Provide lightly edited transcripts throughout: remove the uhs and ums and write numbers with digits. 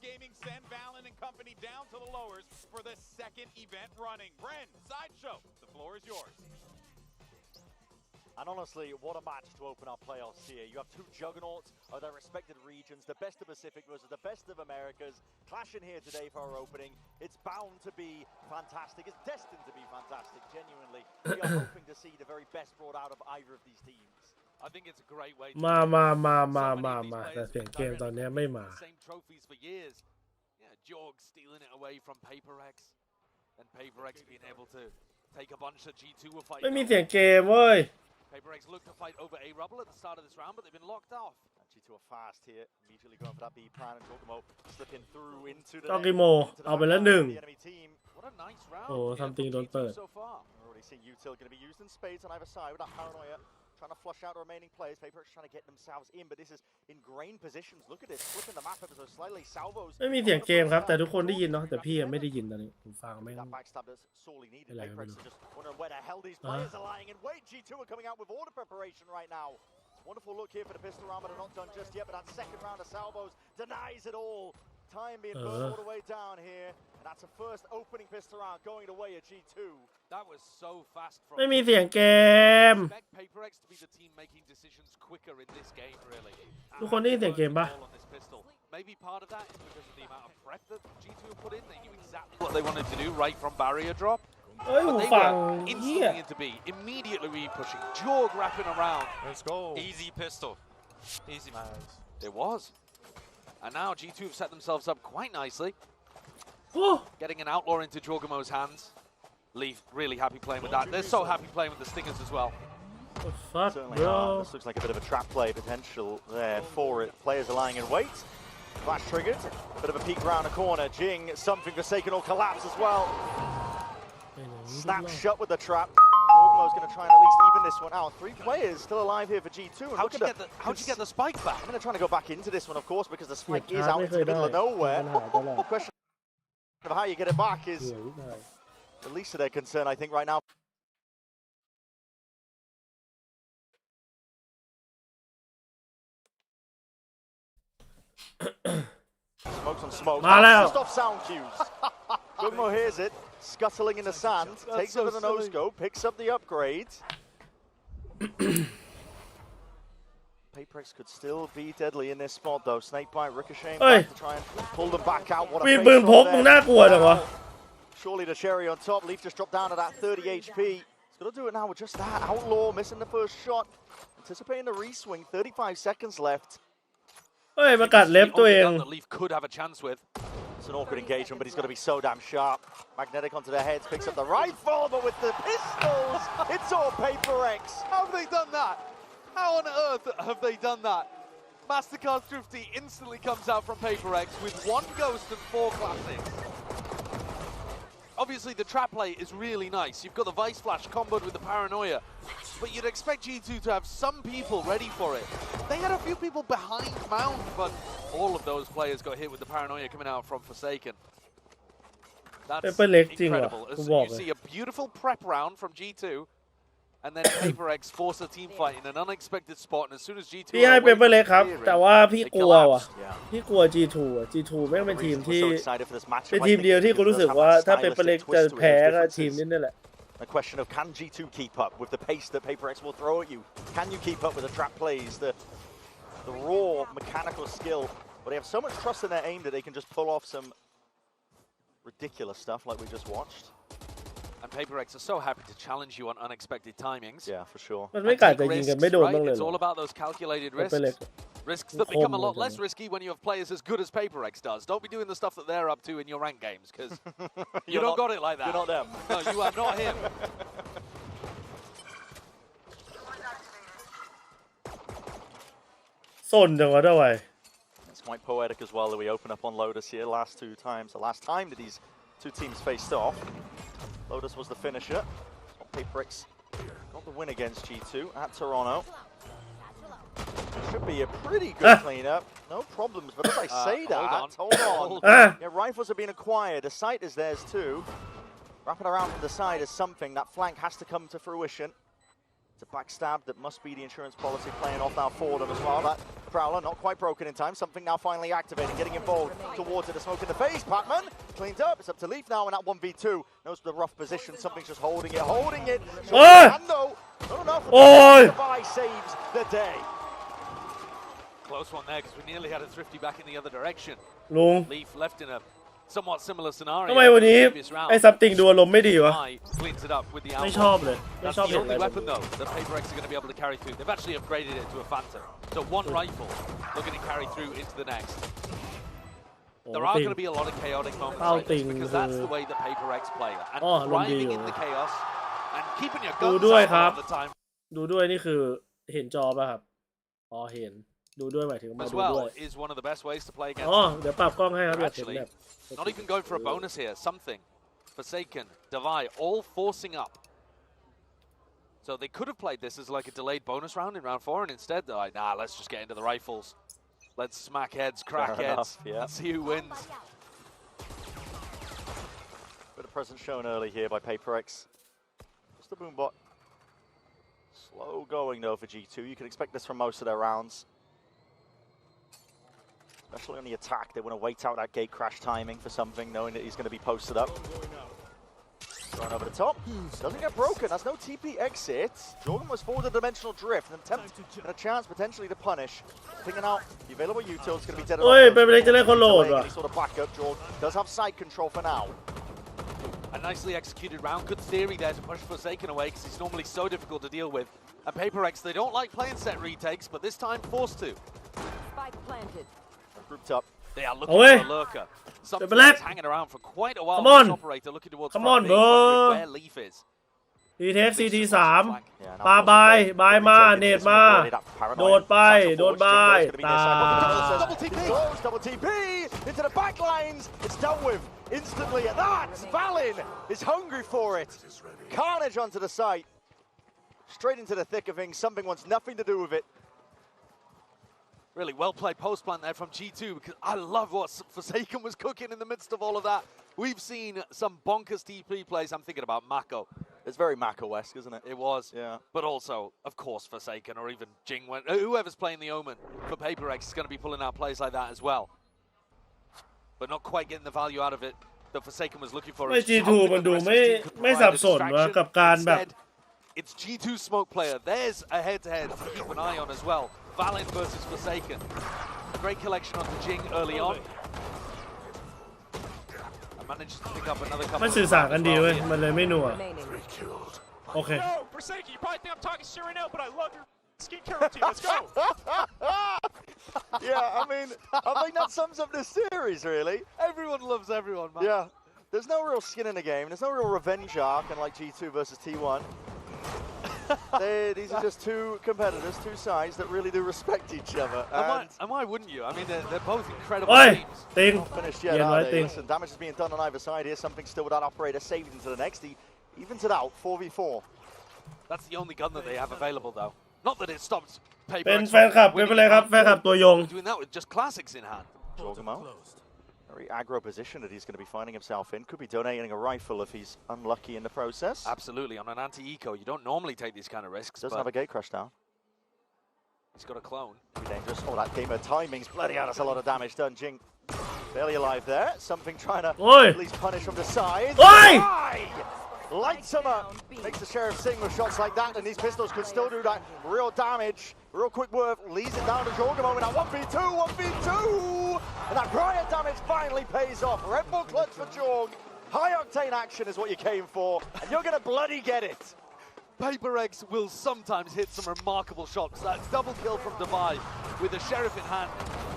Gaming send Valen and company down to the lowers for the second event running. Bren, Sideshow, the floor is yours. And honestly, what a match to open our playoffs here. You have two juggernauts of their respected regions, the best of Pacific versus the best of Americas, clashing here today for our opening. It's bound to be fantastic. It's destined to be fantastic, genuinely. We are hoping to see the very best brought out of either of these teams. I think it's a great way. มาแต่เสียงเกมตอนนี้ไม่มา Same trophies for years. Yeah, Jorg stealing it away from PRX, and PRX being able to take a bunch of G2 were fighting. ไม่มีเสียงเกมเว้ย PRX looked to fight over A Rubble at the start of this round, but they've been locked off. G2 are fast here, immediately going for that B plan, and Giacomo slipping through into the จอกิโมเอาไปแล้วหนึ่ง enemy team. What a nice round. โอ้ทำจริงโดนเปิด so far. Already see Util going to be used in spades on either side with that paranoia. Trying to flush out the remaining players. PRX trying to get themselves in, but this is ingrained positions. Look at this, flipping the map ever so slightly. Salvos. ไม่มีเสียงเกมครับแต่ทุกคนได้ยินเนาะแต่พี่ยังไม่ได้ยินตอนนี้ผมฟังไม่ That backstab that's sorely needed. PRX are just wondering where the hell these players are lying in wait. G2 are coming out with order preparation right now. Wonderful look here for the pistol round, but they're not done just yet. But that second round of salvos denies it all. Time being burned all the way down here. And that's a first opening pistol round going away at G2. That was so fast from ไม่มีเสียงเกม expect PRX to be the team making decisions quicker in this game, really. ทุกคนได้ยินเสียงเกมปะ Maybe part of that is because of the amount of prep that G2 put in. They knew exactly what they wanted to do right from barrier drop. เอ้ย But หู they ฟัง were เฮีย instantly into B, immediately re-pushing, Jorg wrapping around. Let's go. Easy pistol. Easy. Nice. It was. And now G2 have set themselves up quite nicely. โอ้ Getting an outlaw into Jorgamo's hands. Leaf really happy playing with that. They're so happy playing with the stingers as well. fuck Certainly bro are. This looks like a bit of a trap play potential there for it. Players are lying in wait. Flash triggered. Bit of a peek around the corner. Jing, something Forsaken will collapse as well. Snap shut with the trap. Jorgamo's going to try and at least even this one out. 3 players still alive here for G2. How'd you get the spike back? I'm going to try to go back into this one, of course, because the spike is out into the middle of nowhere. The question of how you get it back is the least of their concern, I think, right now. Smokes on smoke. Just off sound cues. Giacomo hears it, scuttling in the sand, takes it with a no-scope, picks up the upgrade. PRX could still be deadly in this spot, though. Snakebite ricocheting back to try and pull them back out. What a มีปืนพกมึงน่ากลัวจังวะ Surely the cherry on top. Leaf just dropped down to that 30 HP. He's got to do it now with just that. Outlaw missing the first shot. Anticipating the re-swing. 35 seconds left. เฮ้ยมากัดเล็บตัวเอง Leaf could have a chance with. It's an awkward engagement, but he's got to be so damn sharp. Magnetic onto their heads, picks up the rifle, but with the pistols, it's all PRX. How have they done that? How on earth have they done that? Mastercard Thrifty instantly comes out from PRX with 1 ghost and 4 classics. Obviously, the trap play is really nice. You've got the Vice Flash comboed with the Paranoia, but you'd expect G2 to have some people ready for it. They had a few people behind Mount, but all of those players got hit with the Paranoia coming out from Forsaken. That's incredible. You see a beautiful prep round from G2, and then PRX force a team fight in an unexpected spot, and as soon as G2 พี่ให้เปเปอร์เล็กครับแต่ว่าพี่กลัวว่ะพี่กลัว G2 อ่ะ G2 แม่งเป็นทีมที่เป็นทีมเดียวที่กูรู้สึกว่าถ้าเปเปอร์เล็กจะแพ้ก็ทีมนี้นี่แหละ A question of can G2 keep up with the pace that PRX will throw at you? Can you keep up with the trap plays, the raw mechanical skill? But they have so much trust in their aim that they can just pull off some ridiculous stuff like we just watched. And PRX are so happy to challenge you on unexpected timings. Yeah, for sure. มันไม่กัดจะยิงกันไม่โดนบ้างเลย It's all about those calculated risks. Risks that become a lot less risky when you have players as good as PRX does. Don't be doing the stuff that they're up to in your ranked games, because you don't got it like that. You're not them. No, you are not him. Son จังวะด้วย It's quite poetic as well that we open up on Lotus here last 2 times. The last time that these 2 teams faced off, Lotus was the finisher. PRX got the win against G2 at Toronto. Should be a pretty good cleanup. No problems, but as I say that, hold on. Yeah, rifles are being acquired. The sight is theirs too. Wrapping around from the side is something. That flank has to come to fruition. It's a backstab that must be the insurance policy playing off now for them as well. That Prowler not quite broken in time. Something now finally activating, getting involved towards it. The smoke in the face. Pacman cleaned up. It's up to Leaf now in that 1v2. Knows the rough position. Something's just holding it. And though, not enough. Devi saves the day. Close one there because we nearly had a Thrifty back in the other direction. ลุง Leaf left in a somewhat similar scenario. ทำไมวันนี้ไอ้ซัมติงดูอารมณ์ไม่ดีวะ Cleans it up with the ไม่ outlaw. ชอบเลยไม่ That's ชอบ the เห็นอะไร only แบบ weapon นี้ though that PRX are going to be able to carry through. They've actually upgraded it to a Phantom. So one rifle looking to carry through into the next. โอ้ There are ติง going to be a lot of chaotic moments How like this thing because is, that's the way that PRX play. And Oh, thriving in Lundi. the chaos and keeping your ดู guns ด้วย out ครับ all the time ดูด้วยนี่คือเห็นจอป่ะครับอ๋อเห็นดูด้วยหมายถึงมา as ดูด้วย well is one of the best ways to play against อ๋อ them. เดี๋ยวปรับกล้องให้ครับอยากเห็น Actually, แบบ not even going for a bonus here. Something. Forsaken, Devi, all forcing up. So they could have played this as like a delayed bonus round in round 4, and instead they're like, nah, let's just get into the rifles. Let's smack heads, crack Fair heads, enough, yeah. and see who wins. Bit of presence shown early here by PRX. Just the boombot. Slow going though for G2. You can expect this from most of their rounds. Especially on the attack, they want to wait out that gate crash timing for something, knowing that he's going to be posted up. Thrown over the top. Doesn't get broken. That's no TP exit. Jordan was forward to dimensional drift. An attempt and a chance potentially to punish. Picking out the available util. It's going to be dead. เฮ้ยเป็นไปได้จะเล่นคนโหลดว่ะ Any sort of backup. Jordan does have side control for now. A nicely executed round. Good theory there to push Forsaken away because he's normally so difficult to deal with. And PRX, they don't like playing set retakes, but this time forced to. Spike planted. Grouped up. They are looking Away. for a lurker. Something Black. that's hanging around for quite a while. Come on. This operator looking towards Come front, on, being wondering bro. where Leaf is. ดีเทคซีทีสาม Yeah, now ปาบายบายมาเนตมา Paranoid. โดดไปโดนบายตาย Double TP! Close, double TP! Into the back lines! It's dealt with instantly, and that's Valin is hungry for it. Carnage onto the site. Straight into the thick of things. Something wants nothing to do with it. Really well played post plant there from G2 because I love what Forsaken was cooking in the midst of all of that. We've seen some bonkers TP plays. I'm thinking about Mako. It's very Mako-esque, isn't it? It was. Yeah. But also, of course, Forsaken or even Jing, whoever's playing the Omen for PRX is going to be pulling out plays like that as well. But not quite getting the value out of it that Forsaken was looking for. ไม่ G2 มันดูไม่สับสนวะกับการแบบ It's G2 smoke player. There's a head-to-head to keep an eye on as well. Valin versus Forsaken. A great collection on the Jing early on. I managed to pick up another couple มัน of สื่อสารกันดีเว้ย here. มันเลยไม่นัว Remaining. โอเค No, Forsaken, you probably think I'm talking shit right now, but I love your skincare routine. Let's go. Yeah, I mean, I think that sums up this series, really. Everyone loves everyone, man. Yeah. There's no real skin in the game. There's no real revenge arc, unlike G2 versus T1. These are just two competitors, two sides that really do respect each other. And why wouldn't you? I mean, they're both incredible โอ้ย teams. ติง Not finished เย็ yet, นไว้ are ติ they? ง Listen, damage is being done on either side here. Something still with that operator saved into the next. He evens it out, 4v4. That's the only gun that they have available, though. Not that it stops PRX เป็นแฟนคลับไม่เป็นไรครับแฟนคลับตัวยง doing that with just classics in hand. Jorgamo. Very aggro position that he's going to be finding himself in. Could be donating a rifle if he's unlucky in the process. Absolutely. On an anti-eco, you don't normally take these kind of risks. Doesn't but have a gate crash down. he's got a clone. Be dangerous. Oh, that gamer timing's bloody hell. That's a lot of damage done. Jing barely alive there. Something trying to Oi. at least punish from the side. Oi. Aye! Lights him up. Makes the Sheriff sing with shots like that, and these pistols could still do that real damage. Real quick work. Leads it down to Jorgamo in that 1v2. 1v2! And that riot damage finally pays off. Red Bull clutch for Jorg. High octane action is what you came for, and you're going to bloody get it. PRX will sometimes hit some remarkable shots. That double kill from Devi with the Sheriff in hand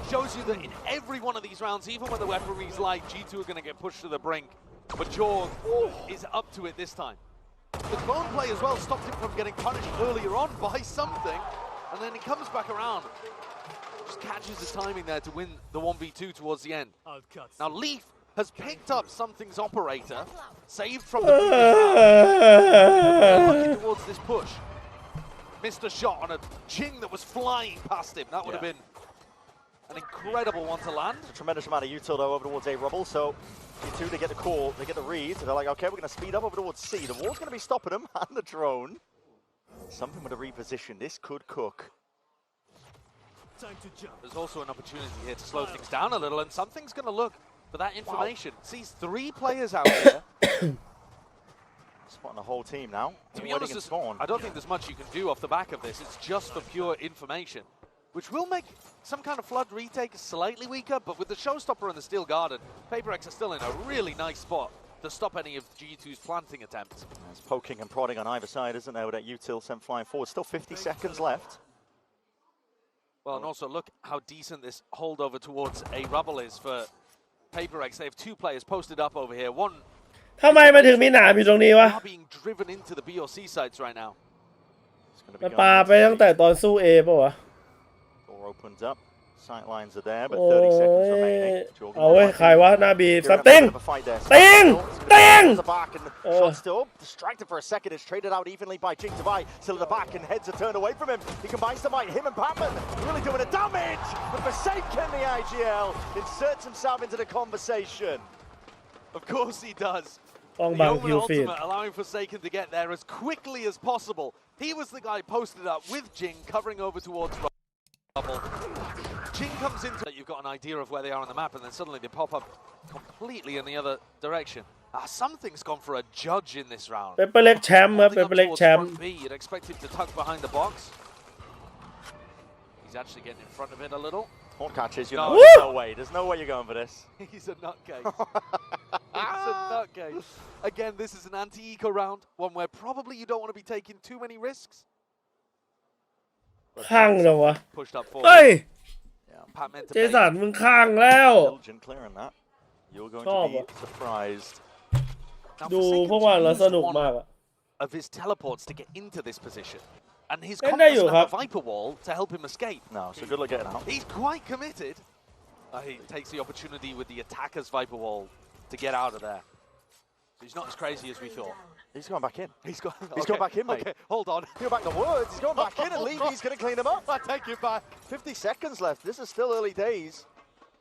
shows you that in every one of these rounds, even when the weaponry's light, G2 are going to get pushed to the brink. But Jorg is up to it this time. The clone play as well stopped him from getting punished earlier on by something, and then he comes back around. Just catches the timing there to win the 1v2 towards the end. Now Leaf has picked up something's operator, saved from the previous round. Looking towards this push. Missed a shot on a Jing that was flying past him. That would have been an incredible one to land. A tremendous amount of util though over towards A rubble, so G2 they get the call, they get the read, so they're like, okay, we're going to speed up over towards C. The wall's going to be stopping them and the drone. Something with a reposition. This could cook. There's also an opportunity here to slow things down a little, and something's going to look for that information. Sees 3 players out here. Spotting the whole team now. To be honest, I don't think there's much you can do off the back of this. It's just for pure information, which will make some kind of flood retake slightly weaker, but with the showstopper and the steel garden, PRX are still in a really nice spot to stop any of G2's planting attempts. There's poking and prodding on either side, isn't there, with that util sent flying forward. Still 50 seconds left. Well, and also look how decent this holdover towards a rubble is for PRX. They have 2 players posted up over here. One ทำไมมันถึงมีหนามอยู่ตรงนี้วะ are being driven into the B or C sites right now. มันปาไปตั้งแต่ตอนสู้ A ป่ะวะ Door opens up. Sight lines are there, but 30 seconds remaining. เอาเว้ยใครวะหน้าบีซัมติงติง Back and shot still distracted for a second. It's traded out evenly by Jing Devai. Still at the back, and heads are turned away from him. He combines the might. Him and Patman really doing a damage. But Forsaken, the IGL, inserts himself into the conversation. Of course he does. ต้อง The บัง Omen คิวฟีด ultimate allowing Forsaken to get there as quickly as possible. He was the guy posted up with Jing, covering over towards rubble. Jing comes into it, you've got an idea of where they are on the map, and then suddenly they pop up completely in the other direction. Something's gone for a judge in this round. เปเปอร์เล็กแชมป์ครับเปเปอร์เล็กแชมป์ You'd expect him to tuck behind the box. He's actually getting in front of it a little. Horn catches, you know, there's no way. There's no way you're going for this. He's a nutcase. He's a nutcase. Again, this is an anti-eco round, one where probably you don't want to be taking too many risks. ข้างเลยวะ Pushed up เฮ้ย forward. เจสันมึงข้างแล้ว Diligent clearing that. You're going to be surprised. ดูพวกมันแล้วสนุกมากอะ Of his teleports to get into this position. And his เล่นได้อยู่ comp ครับ doesn't have a Viper wall to help him escape. No, so good luck getting out. He's quite committed. He takes the opportunity with the attacker's Viper wall to get out of there. So he's not as crazy as we thought. He's going back in. He's gone back in, mate. Okay, hold on. Go back to words. He's going back in, and Levy's going to clean him up. I take it back. 50 seconds left. This is still early days.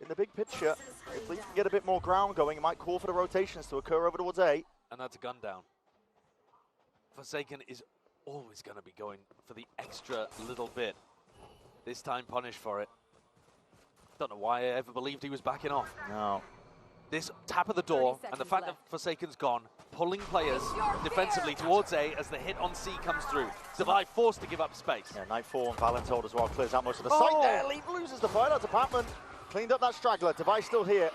In the big picture, if Lee can get a bit more ground going, it might call for the rotations to occur over towards A. And that's a gun down. Forsaken is always going to be going for the extra little bit. This time punished for it. Don't know why I ever believed he was backing off. No. This tap of the door and the fact that Forsaken's gone, pulling players defensively towards A as the hit on C comes through. Zavai forced to give up space. Yeah, Nightfall and Valentold as well clears out most of the site there. Leaf loses the fight out to Patman. Cleaned up that straggler. Device still here.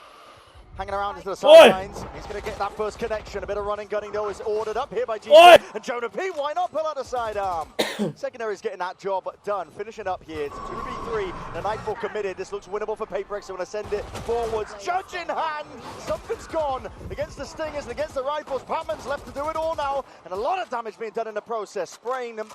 Hanging around into the sidelines. He's going to get that first connection. A bit of running gunning though is ordered up here by G2. And Jonah P, why not pull out a sidearm? Secondary's getting that job done. Finishing up here. It's 2v3. The Nightfall committed. This looks winnable for PRX. They want to send it forwards. Judge in hand. Something's gone against the Stingers and against the Rifles. Patman's left to do it all now. And a lot of damage being done in the process. Spraying them.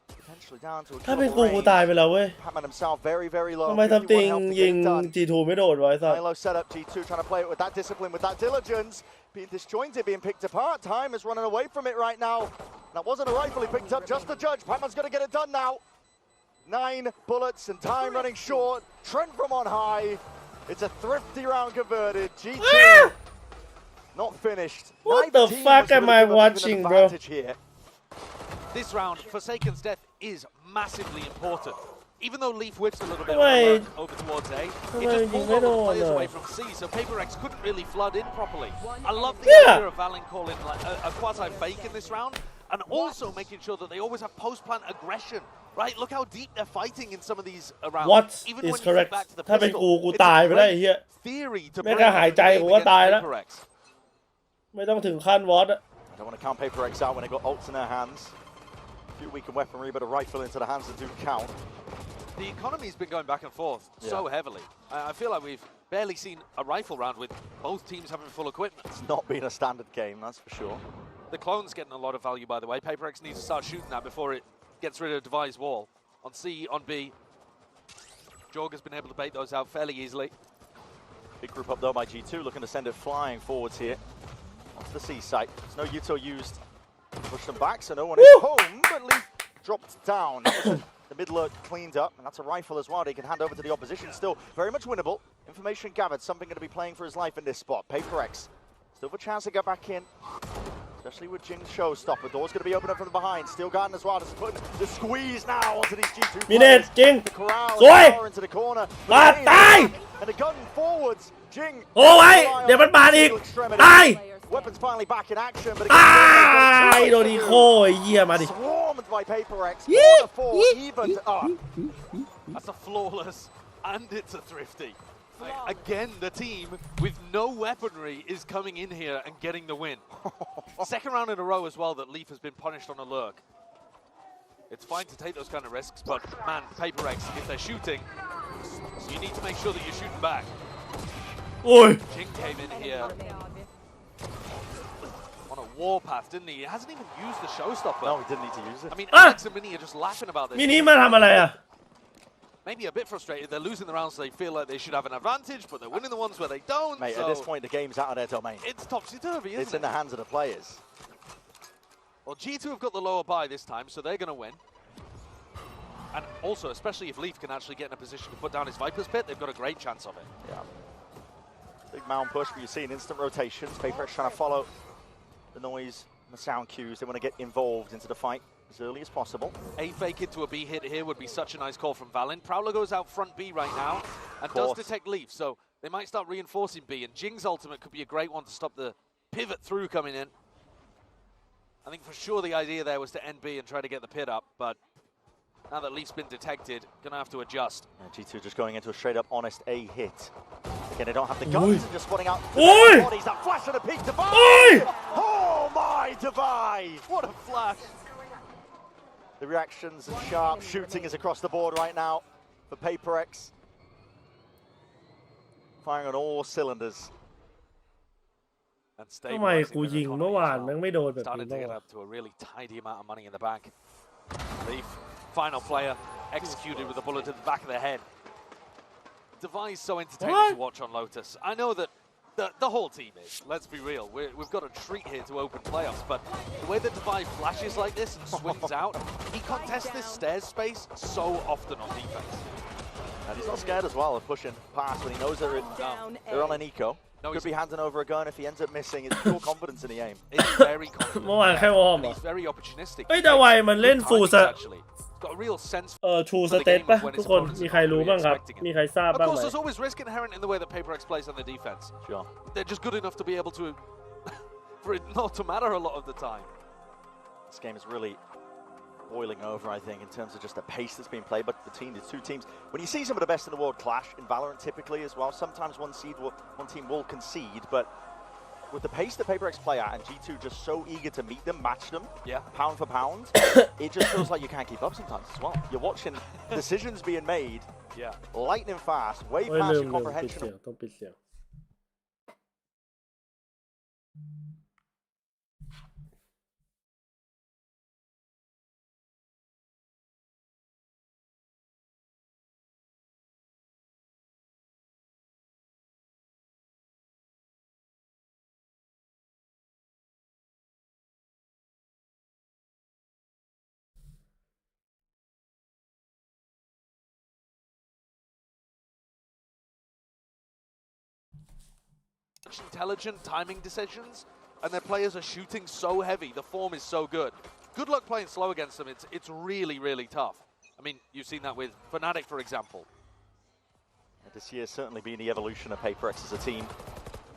Potentially down to a ถ้าเป็นกูตายไปแล้วเว้ย Patman himself very, very low. ทำไมซัมติงยิง G2 ไม่โดนไว้สัส High low setup, G2 trying to play it with that discipline, with that diligence. Being disjointed, being picked apart. Time is running away from it right now. That wasn't a rifle he picked up, just a judge. Patman's going to get it done now. 9 bullets and time running short. Trent from on high. It's a thrifty round converted. G2 not finished. What the fuck am I watching, bro? Here. This round, Forsaken's death is massively important. Even though Leaf whips a little bit over towards A, it just pulled all the players away from C, so PRX couldn't really flood in properly. I love the idea of Valen calling like a quasi-fake in this round, and also making sure that they always have post-plant aggression. Right, look how deep they're fighting in some of these rounds. What Even is when you correct? think back to the ถ้าเป็น pistol, กูตายไปได้เฮีย theory to ไม่ bring กล้าหายใจ the game กูก็ against ตายแล้ว PRX. ไม่ต้องถึงขั้นวอต I don't want to count PRX out when they got ults in their hands. A few weakened weaponry, but a rifle into the hands that do count. The economy's been going back and forth so heavily. I feel like we've barely seen a rifle round with both teams having full equipment. It's not been a standard game, that's for sure. The clone's getting a lot of value, by the way. PRX needs to start shooting that before it gets rid of Devi's wall. On C, on B, Jorg has been able to bait those out fairly easily. Big group up though by G2, looking to send it flying forwards here. Onto the C site. There's no util used. Push them back, so no one is home, but Leaf dropped down. That was the mid lurk cleaned up, and that's a rifle as well. They can hand over to the opposition. Still very much winnable. Information gathered. Something going to be playing for his life in this spot. PRX still have a chance to get back in. Especially with Jing's showstopper. Door's going to be open up from behind. Steel Garden as well. Just putting the squeeze now onto these G2 players. มีเน็ตจริง The corral สวย power into the corner. มาตาย And the gun forwards. Jing. โอ้ยเดี๋ยวมันบาดอีกตาย Weapons finally back in action. But ตายโดนอีโคไอ้เหี้ยมาดิ swarmed by PRX. Yee! Order 4 evened up. That's a flawless, and it's a thrifty. Like, again, the team with no weaponry is coming in here and getting the win. Second round in a row as well that Leaf has been punished on a lurk. It's fine to take those kind of risks, but man, PRX, if they're shooting, you need to make sure that you're shooting back. โอ้ย Jing came in here on a warpath, didn't he? He hasn't even used the showstopper. No, he didn't need to use it. I mean, Ah! Alex and Mini are just laughing about this. มินิมาทำอะไรอ่ะ Maybe a bit frustrated. They're losing the rounds, so they feel like they should have an advantage, but they're winning the ones where they don't. Mate, so at this point, the game's out of their domain. it's topsy-turvy, isn't It's it? in the hands of the players. Well, G2 have got the lower bye this time, so they're going to win. And also, especially if Leaf can actually get in a position to put down his Viper's Pit, they've got a great chance of it. Yeah. Big mound push, but you're seeing instant rotations. PRX trying to follow the noise and the sound cues. They want to get involved into the fight as early as possible. A fake into a B hit here would be such a nice call from Valen. Prowler goes out front B right now and does detect Leaf, so they might start reinforcing B. And Jing's ultimate could be a great one to stop the pivot through coming in. I think for sure the idea there was to end B and try to get the pit up, but now that Leaf's been detected, gonna have to adjust. Yeah, G2 just going into a straight up honest A hit. Again, they don't have the guns and just spotting out the Oi! bodies. That flash and a peak Divide! Oi! Oh my Divide! What a flash! The reactions and sharp shooting is across the board right now for PRX. Firing on all cylinders. And ทำไม stabilizing กู their ยิง economy เมื่อวาน as แม่ง well. ไม่โดนแบบ Starting นี้ to บ้าง get วะ up to a really tidy amount of money in the bank. Leaf, final player, executed with a bullet to the back of the head. Device so entertaining What? to watch on Lotus. I know that the whole team is. Let's be real. We've got a treat here to open playoffs, but the way that Device flashes like this and swings out, he contests this stairs space so often on defense. And he's not scared as well of pushing past when he knows they're on an eco. No, Could be handing over a gun. If he ends up missing, it's pure confidence in the aim. It's very confident. เมื่อวานแค่วอร์ม And เหรอ he's very opportunistic. เฮ้ยแต่ไวมันเล่น Good ฟูล timings, ส actually. He's got a real sense ทูสเตตป่ะทุกคน มีใครรู้บ้างครับ มีใครทราบ Of บ้าง course, ไหม there's always risk inherent in the way that PRX plays on the defense. Sure. They're just good enough to be able to, for it not to matter a lot of the time. This game is really boiling over, I think, in terms of just the pace that's being played. But between the two teams, when you see some of the best in the world clash in Valorant, typically as well, sometimes one team will concede, but with the pace that PRX play at and G2 just so eager to meet them, match them, pound for pound, it just feels like you can't keep up sometimes as well. You're watching decisions being made, lightning fast, way เฮ้ย past ลื your มปิด comprehension. เสียงต้องปิดเสียง Intelligent timing decisions, and their players are shooting so heavy. The form is so good. Good luck playing slow against them. It's really, really tough. I mean, you've seen that with Fnatic, for example. This year's certainly been the evolution of PRX as a team.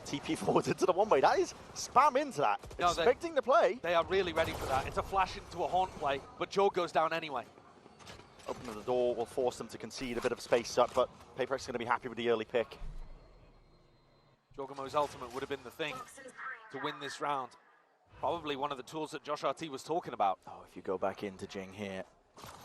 TP forward into the one-way. That is spam into that. No, Expecting the play. They are really ready for that. It's a flash into a haunt play, but Joe goes down anyway. Opening the door will force them to concede a bit of space up, but PRX is going to be happy with the early pick. Jogamo's ultimate would have been the thing to win this round. Probably one of the tools that Josh RT was talking about. Oh, if you go back into Jing here,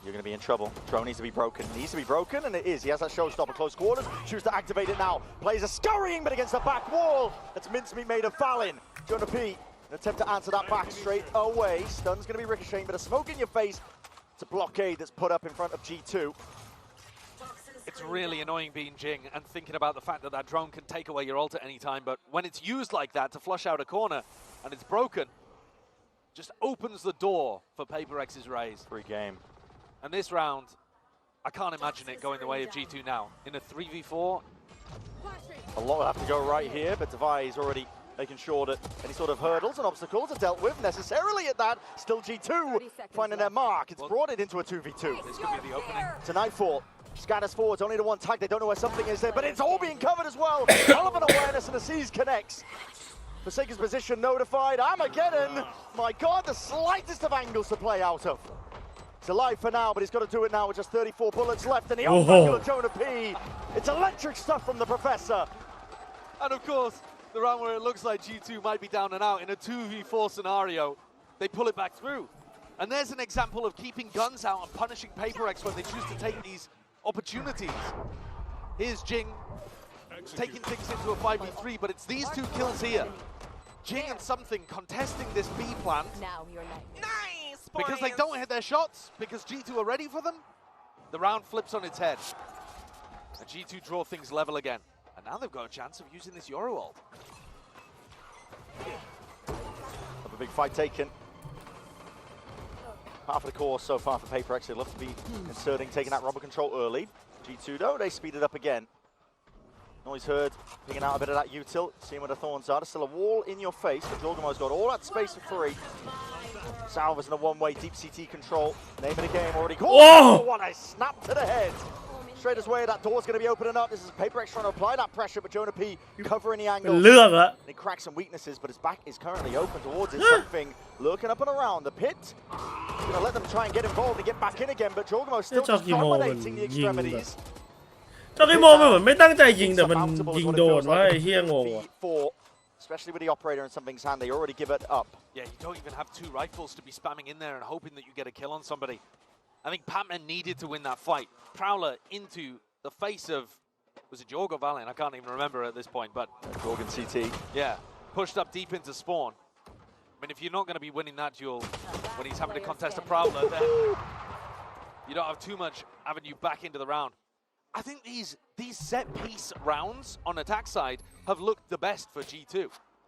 you're going to be in trouble. Drone needs to be broken. Needs to be broken, and it is. He has that showstopper close quarters. Chooses to activate it now. Players are scurrying, but against the back wall. That's mincemeat made of Fallon. Going to P. An attempt to answer that back straight away. Stun's going to be ricocheting, but a smoke in your face. It's a blockade that's put up in front of G2. It's really annoying being Jing and thinking about the fact that that drone can take away your ult at any time, but when it's used like that to flush out a corner and it's broken, just opens the door for PRX's raise. Free game. And this round, I can't imagine it going the way of G2 now. In a 3v4. A lot will have to go right here, but Device already making sure that any sort of hurdles and obstacles are dealt with necessarily at that. Still G2 finding their mark. It's brought it into a 2v2. This could be the opening. It's a Nightfall. Scatters forwards, only the one tag. They don't know where something is there, but it's all being covered as well. Hell of an awareness, and the Seas connects. Forsaken's position notified. Armageddon. My God, the slightest of angles to play out of. He's alive for now, but he's got to do it now with just 34 bullets left. And the old angle of Jonah P. It's electric stuff from the Professor. And of course, the round where it looks like G2 might be down and out in a 2v4 scenario, they pull it back through. And there's an example of keeping guns out and punishing PRX when they choose to take these opportunities. Here's Jing taking things into a 5v3, but it's these two kills here. Jing and Something contesting this B plant. Now you're like, Nice. Because they don't hit their shots, because G2 are ready for them, the round flips on its head. And G2 draw things level again. And now they've got a chance of using this Euro ult. A big fight taken. Half of the course so far for PRX. They'd love to be inserting, taking that robber control early. G2 though, they speed it up again. Noise heard, picking out a bit of that util, seeing where the thorns are. There's still a wall in your face, but Jorgamo's got all that space for free. Salvas in a one-way deep CT control. Name of the game already called. Whoa! Oh, what a snap to the head. Straight as way, that door's going to be opening up. This is PRX trying to apply that pressure, but Jonah P covering the angle. เรื่องละ He cracks some weaknesses, but his back is currently open towards it. Something lurking up and around the pit. He's going to let them try and get involved and get back in again, but Jorgamo's still just dominating the extremities. เจ้ากิโมมันเหมือนไม่ตั้งใจยิงแต่มันยิงโดนวะไอ้เหี้ยงงว่ะ V4, especially with the operator in Something's hand, they already give it up. Yeah, you don't even have two rifles to be spamming in there and hoping that you get a kill on somebody. I think Patman needed to win that fight. Prowler into the face of, was it Jorg or Valiant? I can't even remember at this point, but Jorgen CT. yeah, pushed up deep into spawn. I mean, if you're not going to be winning that duel when he's having to contest a Prowler, then you don't have too much avenue back into the round. I think these set piece rounds on attack side have looked the best for G2.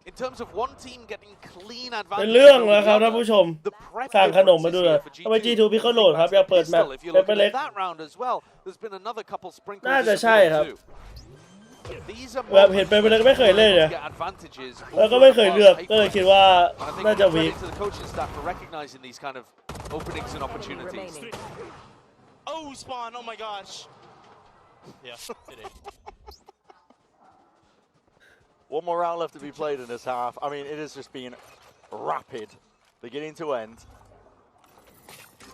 In terms of one team getting clean เป็น advantage. เรื่องแล้วครับท่านผู้ชม The prep สั่งขนมมา difference ดู is เลย here for ทำไม G2. G2 พี่เขาโหลดครับอยากเปิดแมป If you're เป็น looking เล็ก at that round as well, there's been another couple sprinkles. น่าจะใช่ครับ These are แบบเห็นเป็นไปเลยไม่เคยเล่นเลย get advantages. แล้วก็ไม่เคยเลือกก็เลยคิดว่า And I think น่าจะวี credit to the coaching staff for recognizing these kind of openings and opportunities. remaining. Oh, spawn. Oh my gosh. Yeah, it is. One more round left to be played in this half. I mean, it has just been rapid, beginning to end.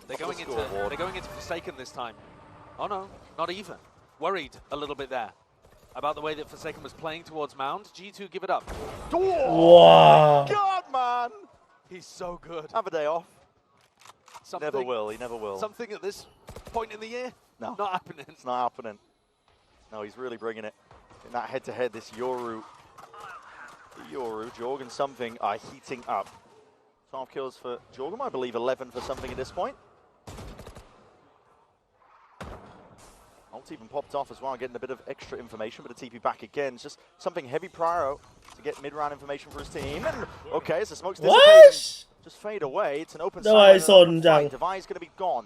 They're going into Forsaken this time. Oh no, not even. Worried a little bit there about the way that Forsaken was playing towards Mound. G2 give it up. Wow. God, man! He's so good. Have a day off. Something, Never will, he never will. Something at this point in the year? No. Not happening. It's not happening. No, he's really bringing it. In that head-to-head, this Jorg and Something are heating up. 12 kills for Jorgen, I believe 11 for Something at this point. Ult even popped off as well, getting a bit of extra information, but a TP back again. It's just Something heavy Pyro to get mid-round information for his team. And okay, as the smoke's dissipating, just fade away. It's an open side. Devi's going to be gone.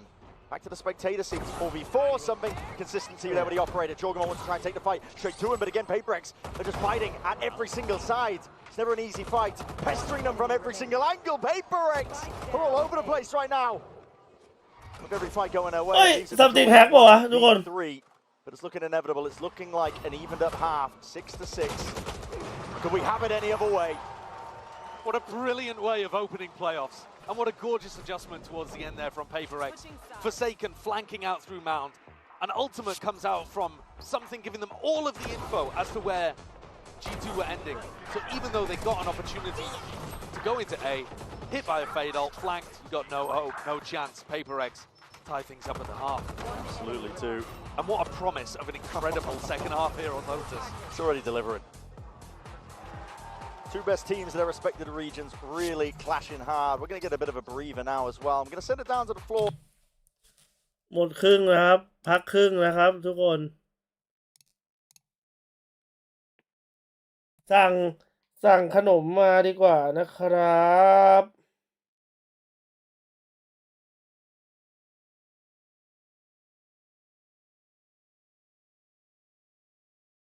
Back to the spectator seats, 4v4, Something consistency there with the operator. Jorgen wants to try and take the fight straight to him, but again, PRX, they're just fighting at every single side. It's never an easy fight, pestering them from every single angle. PRX are all over the place right now. With every fight going their way. เฮ้ย Something hack ป่ะวะทุกคน But it's looking inevitable. It's looking like an evened up half, 6-6. Could we have it any other way? What a brilliant way of opening playoffs. And what a gorgeous adjustment towards the end there from PRX. Forsaken flanking out through Mound. An ultimate comes out from Something giving them all of the info as to where G2 were ending. So even though they got an opportunity to go into A, hit by a fade ult, flanked, you got no hope, no chance. PRX tie things up at the half. Absolutely too. And what a promise of an incredible second half here on Lotus. It's already delivering. Two best teams in their respective regions really clashing hard. We're going to get a bit of a breather now as well. I'm going to send it down to the floor. หมดครึ่งนะครับ พักครึ่งนะครับทุกคน สั่งขนมมาดีกว่านะครับ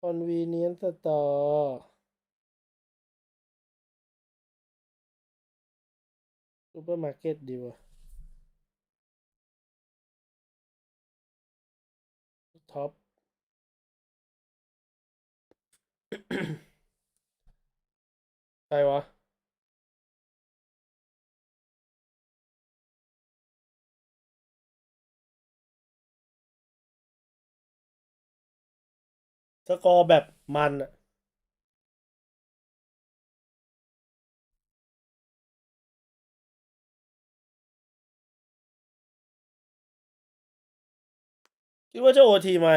Convenience Store ซูเปอร์มาร์เก็ตดีวะท็อป ใครวะสกอร์แบบมันอะคิดว่าจะโอทีไหม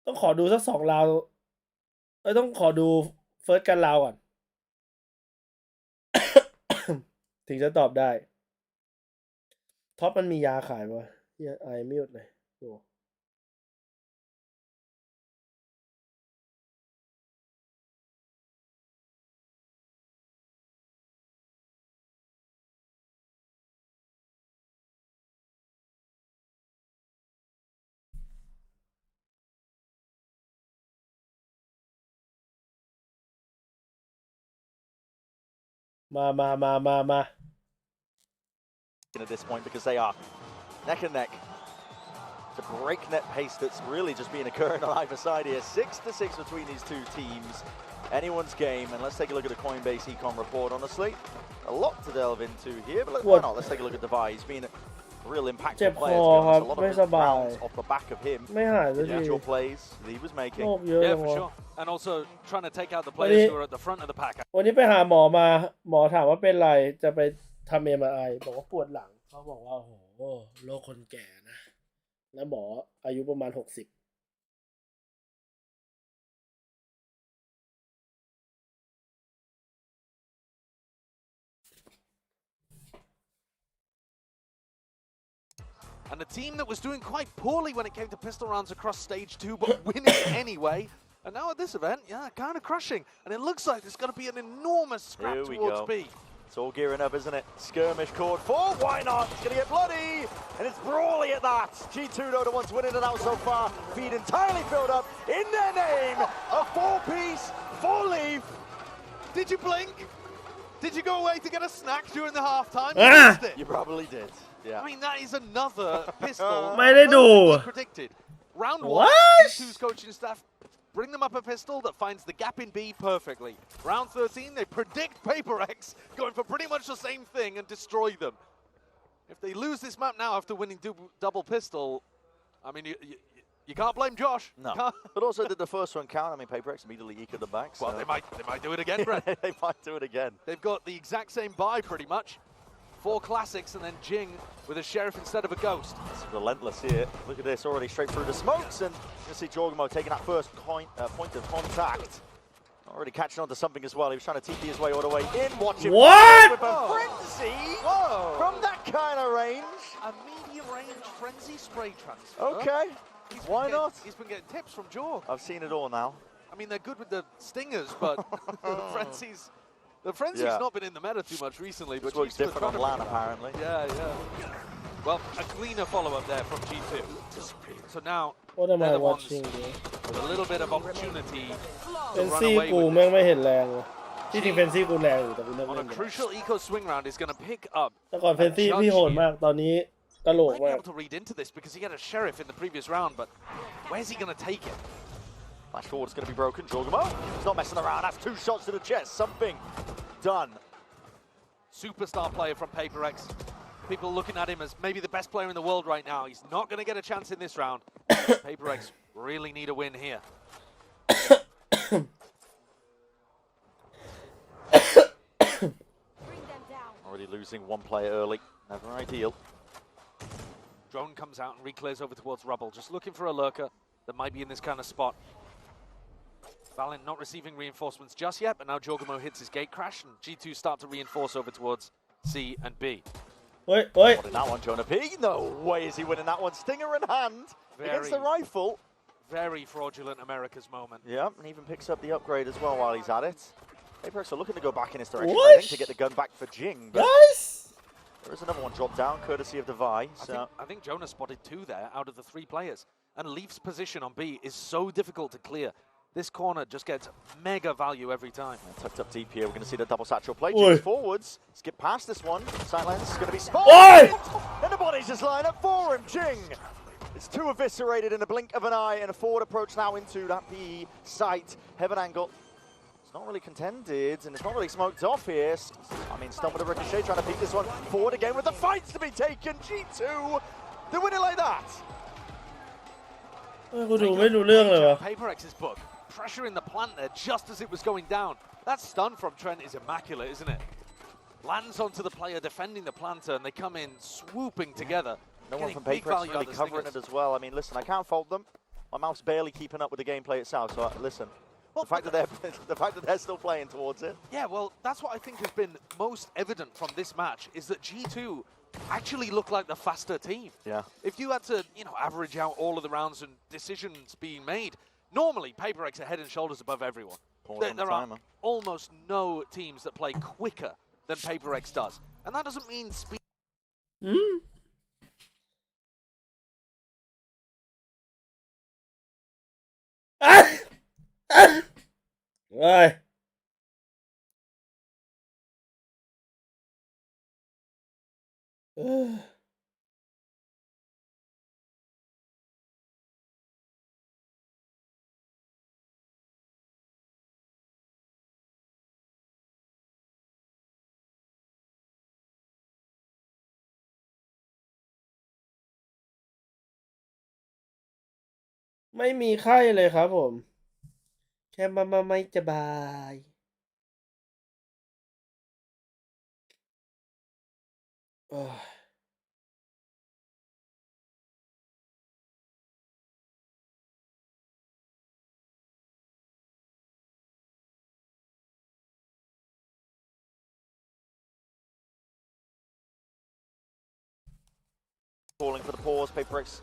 ต้องขอดูสัก2 ราวต้องขอดูเฟิร์สกันราวก่อน ถึงจะตอบได้ ท็อปมันมียาขายปะเฮียไอไม่หยุดเลยโอ้มา At this point because they are neck and neck. It's a breakneck pace that's really just been occurring on either side here. 6-6 between these two teams. Anyone's game. And let's take a look at the Coinbase Econ report. Honestly, a lot to delve into here. But why not? Let's take a look at Devi. He's been a real impactful player. To be honest. A lot of his rounds off the back of him. ไม่หายสัก The ที actual plays that he was โล making. กเยอะ Yeah, จัง for วะ sure. And also trying to take out the players who are at the front of the pack. วันนี้ไปหาหมอมา หมอถามว่าเป็นไร จะไปทำ MRI บอกว่าปวดหลัง เขาบอกว่าโอ้โหโรคคนแก่นะ แล้วหมออายุประมาณ60And a team that was doing quite poorly when it came to pistol rounds across stage 2, but winning anyway. And now at this event, yeah, kind of crushing. And it looks like there's going to be an enormous scrap Here we towards go. B. It's all gearing up, isn't it? Skirmish chord 4, why not? It's going to get bloody, and it's brawly at that. G2 the ones winning it out so far. Feed entirely filled up in their name. A 4-piece, 4-leaf. Did you blink? Did you go away to get a snack during the halftime? Ah! You missed it. You probably did, yeah. I mean, that is another pistol. ไม่ได้ดู perfectly predicted. Round 1, What? G2's coaching staff bring them up a pistol that finds the gap in B perfectly. Round 13, they predict PRX going for pretty much the same thing and destroy them. If they lose this map now after winning double pistol, I mean, you can't blame Josh. No, but also did the first one count? I mean, PRX immediately eked them back. So. Well, they might do it again, Brent. They might do it again. They've got the exact same buy, pretty much. 4 classics and then Jing with a sheriff instead of a ghost. It's relentless here. Look at this, already straight through the smokes, and you see Jorgamo taking that first point of contact. Already catching on to something as well. He was trying to TP his way all the way in. Watch him. What? With a frenzy from that kind of range. A medium-range frenzy spray transfer. Okay, why not? He's been getting tips from Jorg. I've seen it all now. I mean, they're good with the stingers, but the frenzy's not been in the meta too much recently. This But works different on LAN, apparently. Yeah. Well, a cleaner follow-up there from G2. So now, What am I they're the ones watching dude? with a little bit of opportunity เฟ to น run ซี่ away กู with แม่ง this. ไม่เห็นแรงเลยที่จริงเฟนซี่กูแรงอยู่แต่กูเลิก On เล่ a นไปแล้ว crucial eco swing round, is going to pick up. แต่ก่อนเฟนซี่พี่โหดมาก ตอนนี้กะโหลก Might be มาก able to read into this because he had a sheriff in the previous round, but where's he going to take it? Flash forward is going to be broken. Jorgamo, he's not messing around. That's 2 shots to the chest. Something done. Superstar player from PRX. People looking at him as maybe the best player in the world right now. He's not going to get a chance in this round. PRX really need a win here. Bring them down. Already losing 1 player early. Never ideal. Drone comes out and reclears over towards Rubble, just looking for a lurker that might be in this kind of spot. Valiant not receiving reinforcements just yet, but now Jorgamo hits his gate crash, and G2 start to reinforce over towards C and B. เฮ้ยเฮ้ย Winning that one, Jonah P. No way is he winning that one. Stinger in hand against the rifle. Very fraudulent America's moment. Yeah, and even picks up the upgrade as well while he's at it. PRX are looking to go back in his direction, What? I think, to get the gun back for Jing. But guys there is another one dropped down, courtesy of Devi. So I think Jonah spotted 2 there out of the 3 players. And Leaf's position on B is so difficult to clear. This corner just gets mega value every time. Tucked up deep here. We're going to see the double satchel play. Jing's forwards. Skip past this one. Sidelands is going to be spotted. And the bodies just line up for him. Jing. It's two eviscerated in a blink of an eye, and a forward approach now into that PE site. Heaven angle. It's not really contended, and it's not really smoked off here. I mean, stunned with a ricochet, trying to peek this one forward again with the fights to be taken. G2, they win it like that. PaperX's book. Pressuring the plant there just as it was going down. That stun from Trent is immaculate, isn't it? Lands onto the player defending the planter, and they come in swooping together. No one from PaperX really covering it as well. I mean, listen, I can't fault them. My mouse barely keeping up with the gameplay itself, so listen. Well, the fact that they're still playing towards it. Yeah, well, that's what I think has been most evident from this match, is that G2 actually look like the faster team. Yeah. If you had to, average out all of the rounds and decisions being made, normally PaperX are head and shoulders above everyone. There are almost no teams that play quicker than PaperX does. And that doesn't mean speed. Right.ไม่มีไข้เลยครับผม แค่ไม่สบาย Calling for the pause, PaperX.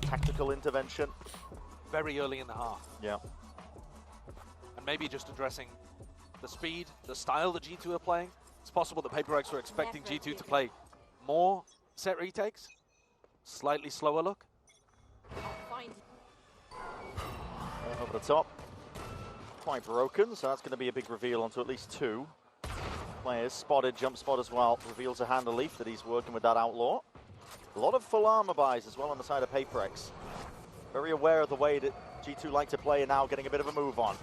Tactical intervention. Very early in the half. Yeah. And maybe just addressing the speed, the style that G2 are playing. It's possible that PaperX were expecting G2 to play more set retakes. Slightly slower look. Over the top. Quite broken, so that's going to be a big reveal onto at least two players. Spotted, jump spot as well. Reveals a handle leaf that he's working with that outlaw. A lot of full armor buys as well on the side of PaperX. Very aware of the way that G2 like to play and now getting a bit of a move on.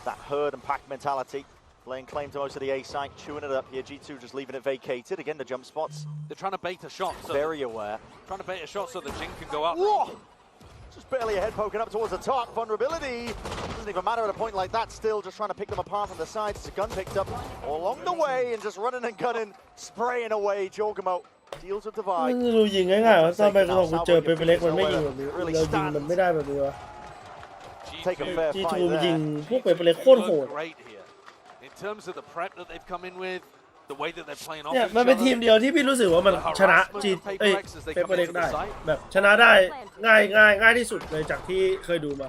That herd and pack mentality. Laying claim to most of the A site, chewing it up here. G2 just leaving it vacated. Again, the jump spots. They're trying to bait a shot. So very aware. Trying to bait a shot so that Jing can go up. Whoa! Just barely a head poking up towards the top. Vulnerability. Doesn't even matter at a point like that. Still just trying to pick them apart from the sides. It's a gun picked up all along the way and just running and gunning, spraying away. Jorgamo deals with divide. ดูยิงง่ายๆว่าทำไมกูเจอเป็นเล็กมันไม่ยิงแบบนี้เรายิงมันไม่ได้แบบนี้วะ Take a fair fight there. ยิงพวกเป็นเล็กโคตรโหด In terms of the prep that they've come in with, the way that they're playing off เนี่ยมันเป็นทีมเดียวที่พี่รู้สึกว่ามันชนะเป็นเล็กได้แบบชนะได้ง่ายที่สุดเลยจากที่เคยดูมา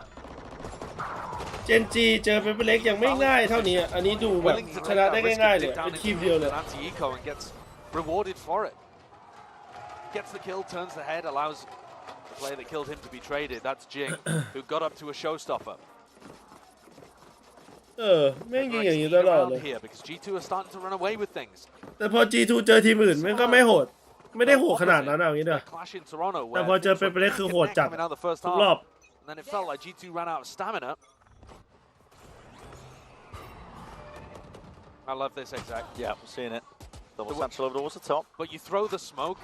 เจนจีเจอเป็นเล็กยังไม่ง่ายเท่านี้อันนี้ดูแบบชนะได้ง่ายๆเลยเป็นทีมเดียวเลย rewarded for it. Gets the kill, turns the head, allows the player that killed him to be traded. That's Jing, who got up to a showstopper. แม่งยิงอย่างนี้ตลอดเลย because G2 are starting to run away with things. แต่พอ G2 เจอทีมอื่นมันก็ไม่โหดไม่ได้โหดขนาดนั้นเอาอย่างนี้ด้วยแต่พอเจอเป็นเล็กคือโหดจัดทุกรอบ And then it felt like G2 ran out of stamina. I love this exact. Yeah, we're seeing it. Double satchel over towards the top. But you throw the smoke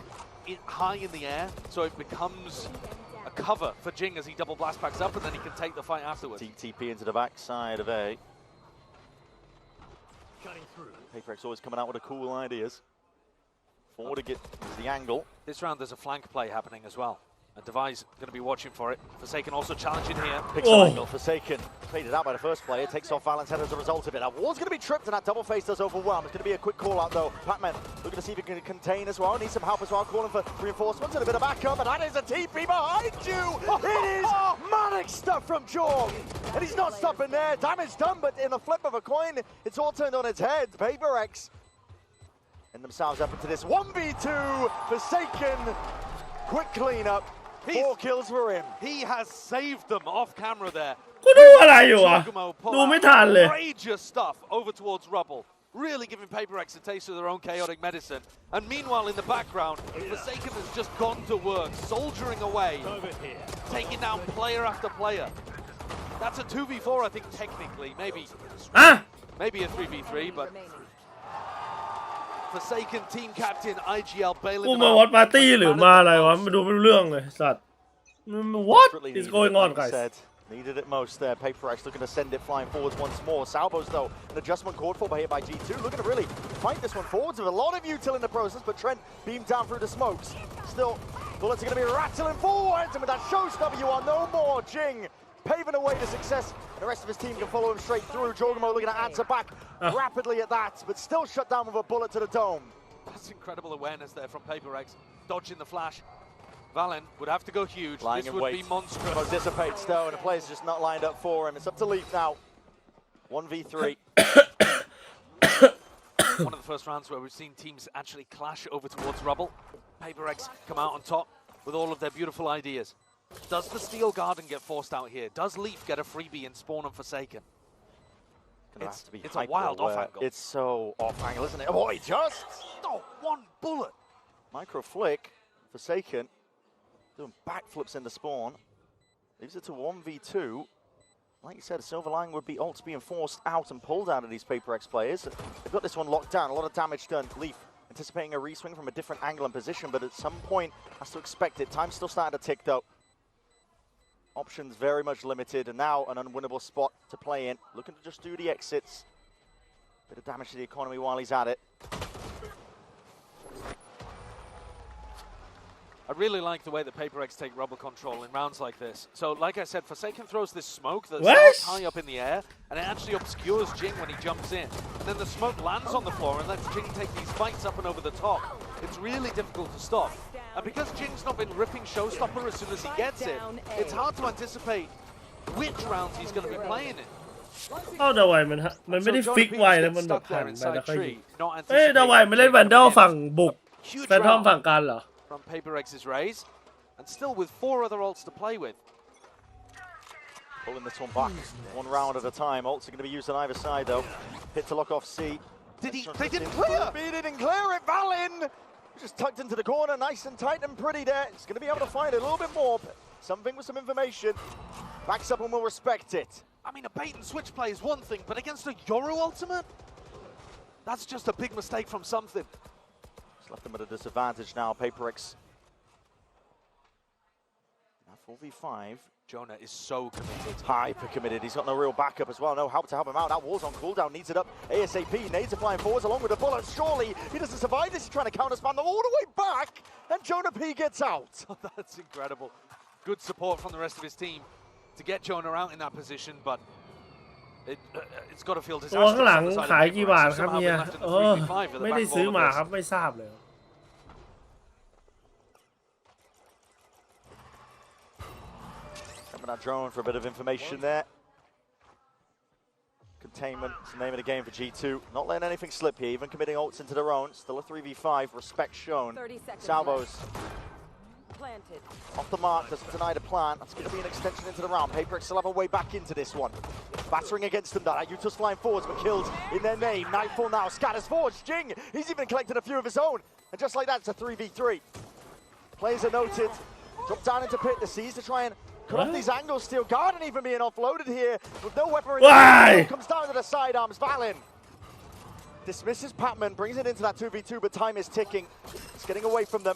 high in the air, so it becomes a cover for Jing as he double blast packs up, and then he can take the fight afterwards. TP into the back side of A. PaperX always coming out with the cool ideas. Forward to get the angle. This round there's a flank play happening as well. And Device going to be watching for it. Forsaken also challenging here. Picks an angle. Forsaken faded out by the first player. Takes off Valence head as a result of it. Now Ward's going to be tripped and that double face does overwhelm. It's going to be a quick call out though. Pac-Man looking to see if he can contain as well. Needs some help as well. Calling for reinforcements and a bit of backup. And that is a TP behind you. It is manic stuff from Jorg. And he's not stopping there. Damage done, but in the flip of a coin, it's all turned on its head. PaperX and themselves up into this 1v2. Forsaken. Quick cleanup. 4 kills for him. He has saved them off camera there. กูดูอะไรอยู่อ่ะ Jogumo pull ดู out ไม่ทันเลย outrageous stuff over towards Rubble, really giving PRX a taste of their own chaotic medicine. And meanwhile, in the background, Forsaken has just gone to work, soldiering away, taking down player after player. That's a 2v4, I think, technically. Maybe a 3v3, but Forsaken team captain IGL bailing กู them มา out. วอตปาร์ตี้หรือมาอะไรวะมาดูไม่รู้เรื่องเลยสัตว์ What is going on guys Needed it most there. PRX looking to send it flying forwards once more. Salvos, though, an adjustment called for here by G2. Looking to really fight this one forwards with a lot of util in the process, but Trent beamed down through the smokes. Still, bullets are going to be rattling forwards, and with that showstopper, you are no more. Jing paving a way to success. The rest of his team can follow him straight through. Jogumo looking to answer back rapidly at that, but still shut down with a bullet to the dome. That's incredible awareness there from PRX. Dodging the flash. Valen would have to go huge. Lying This in would wait. be monstrous. Well, dissipates though, and the player's just not lined up for him. It's up to Leaf now. 1v3. One of the first rounds where we've seen teams actually clash over towards Rubble. PRX come out on top with all of their beautiful ideas. Does the Steel Garden get forced out here? Does Leaf get a freebie and spawn on Forsaken? It's a wild off angle. It's so off angle, isn't it? Oh, he just! Oh, one bullet. Micro flick. Forsaken doing backflips in the spawn. Leaves it to 1v2. Like you said, a silver line would be ults being forced out and pulled out of these PRX players. They've got this one locked down. A lot of damage done. Leaf anticipating a reswing from a different angle and position, but at some point has to expect it. Time's still starting to tick though. Options very much limited, and now an unwinnable spot to play in. Looking to just do the exits. Bit of damage to the economy while he's at it. I really like the way that PRX take Rubble control in rounds like this. So, like I said, Forsaken throws this smoke that starts high up in the air, and it actually obscures Jing when he jumps in. And then the smoke lands on the floor and lets Jing take these fights up and over the top. It's really difficult to stop. And because Jing's not been ripping Showstopper as soon as he gets it, it's hard to anticipate which rounds he's going to be playing in. เอาดาวไวมันไม่ได้ฟิกไวแล้วมันแบบหันไปแล้วก็ยิงดาวไวมันเล่นแวนดอลฝั่งบุกแฟนทอมฝั่งกันเหรอ From PRX's raise, and still with 4 other ults to play with. Pulling this one back, one round at a time. Ults are going to be used on either side though. Hit to lock off C. They didn't clear! He didn't clear it, Valen! Just tucked into the corner, nice and tight and pretty there. It's going to be able to find it a little bit more. Something with some information. Backs up and will respect it. I mean, a bait and switch play is one thing, but against a Yoru ultimate? That's just a big mistake from something. Just left them at a disadvantage now, PRX. Now 4v5. Jonah is so committed. Hyper committed. He's got no real backup as well. No help to help him out. That wall's on cooldown. Needs it up ASAP. Nades are flying forwards along with the bullets. Surely he doesn't survive this. He's trying to counter spam them all the way back. And Jonah P gets out. That's incredible. Good support from the rest of his team to get Jonah out in that position, but it's got to feel ตัว disastrous. ข้างหลัง on the side of ขายกี่ PRX. บาทครับ Somehow เฮีย been left in the 3v5 at the ไม่ได้ back ซื้อ wall มา of ครับ this. ไม่ทราบเลย Coming out drone for a bit of information there. Containment is the name of the game for G2. Not letting anything slip here, even committing ults into their own. Still a 3v5, respect shown. Salvos. Planted. Off the mark, doesn't deny the plant. That's going to be an extension into the round. PRX still have a way back into this one. Battering against them, that Utah's flying forwards, but killed in their name. Nightfall now, scatters forwards. Jing, he's even collected a few of his own. And just like that, it's a 3v3. Players are noted. Drop down into pit, the C's to try and cut off these angles. Steel Garden even being offloaded here with no weaponry. Comes down to the sidearms. Valen dismisses Patman, brings it into that 2v2, but time is ticking. It's getting away from them.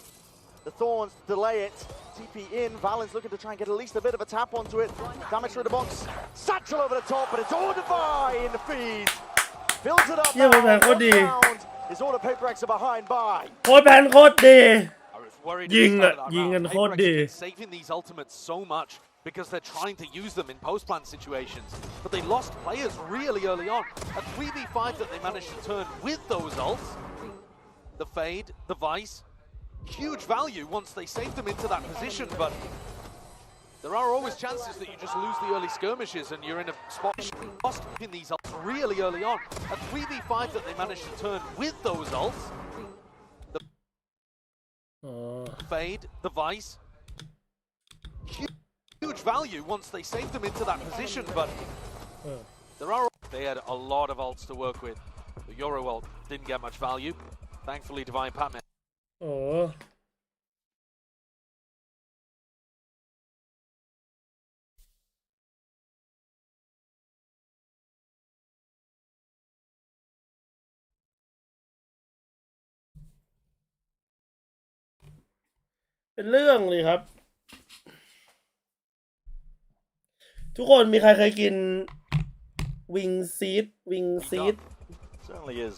The Thorns delay it. TP in. Valen's looking to try and get at least a bit of a tap onto it. Damage through the box. Satchel over the top, but it's all divine. Feed fills it up. Yeah, well, man, what the- round is all the PRX are behind by. โคตรแบนโคตรดี I was worried Ying at the start of that Ying round. and PRX Hodi. have been saving these ultimates so much because they're trying to use them in post-plant situations. But they lost players really early on. A 3v5 that they managed to turn with those ults. The Fade, the Vice. Huge value once they saved them into that position, but there are always chances that you just lose the early skirmishes and you're in a spot lost in these ults really early on. A 3v5 that they managed to turn with those ults. The Fade, the Vice. huge value once they saved them into that position, but they had a lot of ults to work with. The Euro ult didn't get much value. Thankfully, Divine Patman. โอ้เป็นเรื่องเลยครับ ทุกคนมีใครเคยกินวิงซีด Certainly is.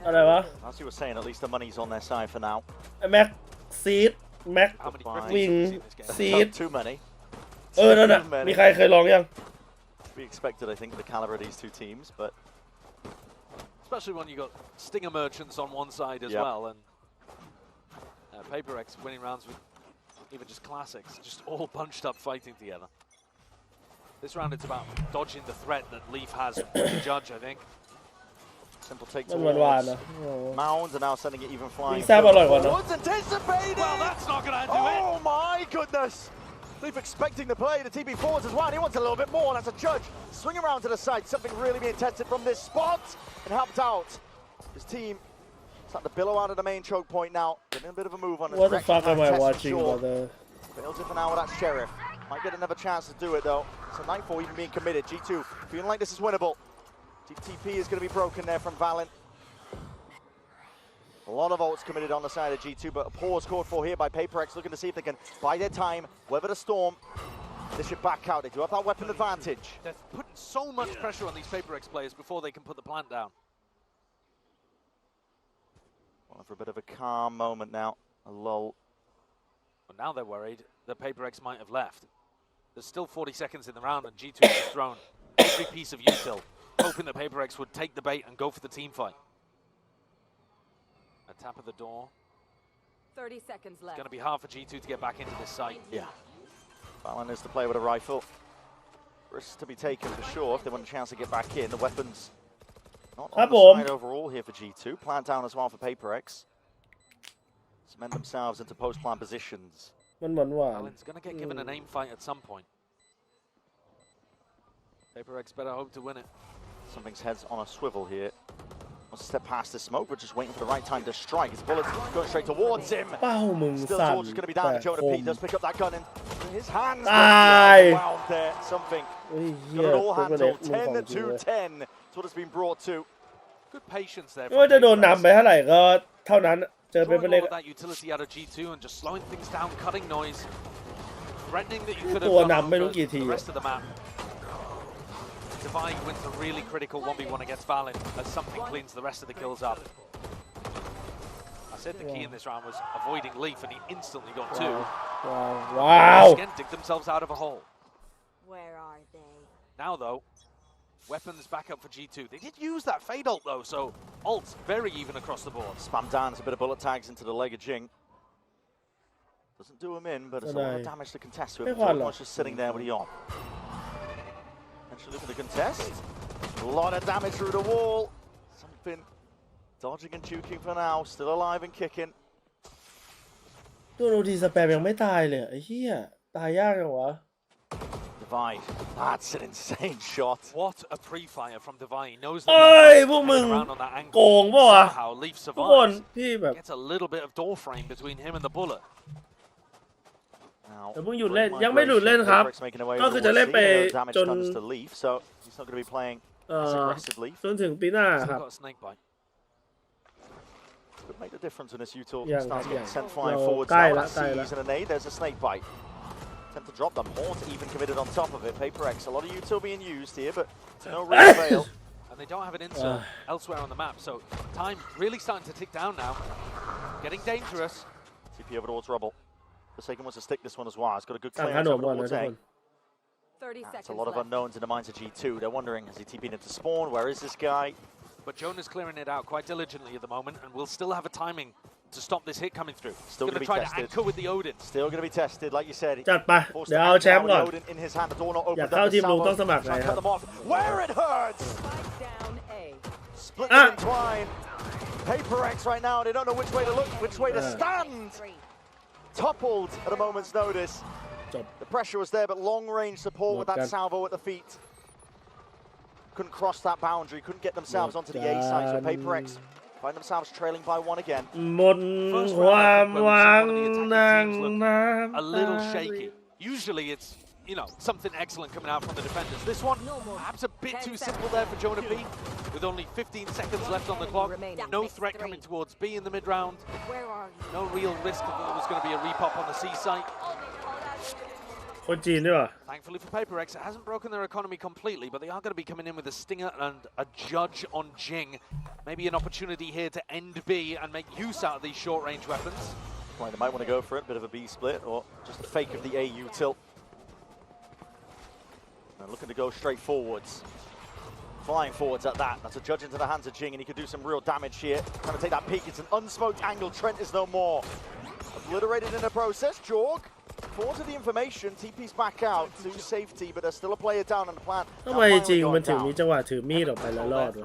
อะไรวะ As you were saying, at least the money's on their side for now. แม็กซีดแม็ก How many Fine. Wing Griffins have you seen in this game? seed Too many. นั่นน่ะ Too many. มีใครเคยลองยัง We expected, I think, the caliber of these two teams, but Especially when you got Stinger Merchants on one side as Yep. well, and PRX winning rounds with even just classics, just all bunched up fighting together. This round it's about dodging the threat that Leaf has with the judge, I think. simple take มันหวานๆ towards นะโอ้ Mounds and now sending it even flying. แซ่บอร่อยกว่านะ Woods anticipated! Well, that's not going to do it. Oh my goodness! Leaf expecting the play, the TB forwards as well. He wants a little bit more. That's a judge. Swing around to the side. Something really being tested from this spot and helped out. His team starting to billow out of the main choke point now. Getting a bit of a move on his What the direction, fuck am I test for watching, sure. brother? Fails it for now with that Sheriff. Might get another chance to do it though. So Nightfall even being committed. G2 feeling like this is winnable. TP is going to be broken there from Valen. A lot of ults committed on the side of G2, but a pause called for here by PRX, looking to see if they can buy their time, weather the storm. They should back out. They do have that weapon advantage. They're putting so much pressure on these PRX players before they can put the plant down. Well, for a bit of a calm moment now. A lull. But now they're worried that PRX might have left. There's still 40 seconds in the round, and G2 has thrown every piece of util, hoping that PRX would take the bait and go for the team fight. A tap at the door. 30 seconds It's left. going to be hard for G2 to get back into this site. Yeah. Valen is to play with a rifle. Risks to be taken for sure if they want a chance to get back in. The weapons not on the side overall here for G2. Plant down as well for PRX. Cement themselves into post-plant positions. มันหวาน Alan's going to get given an aim fight at some point. PRX better hope to win it. Something's heads on a swivel here. Wants to step past the smoke, but just waiting for the right time to strike. His bullets going straight towards him. เป้ามึง Still สั่น George is going to be down. แต่ Jonah ค P ม does pick up that gun in his hands. ตาย Wow, there, something. เฮ้ยเหี้ Got ย it all เป็นประเด็น handled. มึงของจริง 10 to เลย 10. That's what it's been brought to. Good patience there. ไม่ว่าจะโดนนำไปเท่าไหร่ก็เท่านั้นเจอเป็น Throwing เล็ก all of that utility out of G2 and just slowing things down, cutting noise, threatening that you could ตัว have นำไม่รู้ done กี่ที the rest of the map. Divine wins a really critical 1v1 against Valen as something cleans the rest of the kills up. I said the key in this round was avoiding Leaf, and he instantly got two. ว้าว Again, dig themselves out of a hole. Where are they? Now though, weapons back up for G2. They did use that fade ult though, so ults very even across the board. Spam down, there's a bit of bullet tags into the leg of Jing. Doesn't do him in, but it's a lot of damage to contest with. George just sitting there with the on. Actually looking to contest. A lot of damage through the wall. Something dodging and juking for now. Still alive and kicking. ตัวโรดีสแปมยังไม่ตายเลยไอ้เหี้ยตายยากจังวะ Divine. That's an insane shot. What a pre-fire from Divine. He knows เอ้ย that พวกมึง around on that โก angle. งป่ะวะ Somehow Leaf ทุกคน survives. ที่แบบ Gets a little bit of door frame between him and the bullet. Now, เดี๋ยวเพิ่งหยุดเล่นยังไม่หยุดเล่นครับ ก็คือจะเล่นไปจน to Leaf, so he's not going to be playing as aggressively. จนถึงปีหน้าค Still รับ got a snake bite. Could make the difference when this util Yeah, starts getting yeah. sent flying No, forwards. Kyle, Now that Kyle. sees and a nade, there's a snake bite. Attempt to drop them. Haunt even committed on top of it. PRX, a lot of util being used here, but to no real avail. And they don't have an insert elsewhere on the map, so time really starting to tick down now. Getting dangerous. TP over towards Rubble. Forsaken wants to stick this one as well. It's got a good สั่งข clearance นม over ก่อนนะ towards ทุก A. คน 30 That's seconds a lot of left. unknowns in the minds of G2. They're wondering, has he TP'd into spawn? Where is this guy? But Jonah's clearing it out quite diligently at the moment, and will still have a timing to stop this hit coming through. Still Going gonna to be try to tested. anchor with the Odin. Still going to be tested, like you said. จัดไป Forced เดี๋ยว to เอา anchor แชมป์ now ก่อน with the Odin in his hand. The door not อยาก opened เข้า up. ทีม The ลุงต้อง salvo สมัคร trying เลย to ครั cut บ them off. Where it hurts! Spike down A. Split and entwine. PRX right now, they don't know which way to look, which way to stand. 3. Toppled at a moment's notice. The pressure was there, but long range support with that salvo at the feet. Couldn't cross that boundary, couldn't get themselves onto the A side, so PRX find themselves trailing by 1 again. หมดความหวังนั่งน้ำ A little shaky. Usually it's, you know, something excellent coming out from the defenders. This one, perhaps a bit too simple there for Jonah B. With only 15 seconds left on the clock. No threat coming towards B in the mid-round. No real risk that there was going to be a repop on the C site. คนจีนด้วยว่ะ Thankfully for PRX, it hasn't broken their economy completely, but they are going to be coming in with a stinger and a judge on Jing. Maybe an opportunity here to end B and make use out of these short-range weapons. Well, they might want to go for it, bit of a B split, or just a fake of the AU tilt. And looking to go straight forwards. Flying forwards at that. That's a judge into the hands of Jing, and he could do some real damage here. Trying to take that peek. It's an unsmoked angle. Trent is no more. Obliterated in the process. Jorg falls to the information. TP's back out to safety, but there's still a player down on the plant. ทำไมจริงมันถึงมีจังหวะถือมีดออกไปแล้วรอดวะ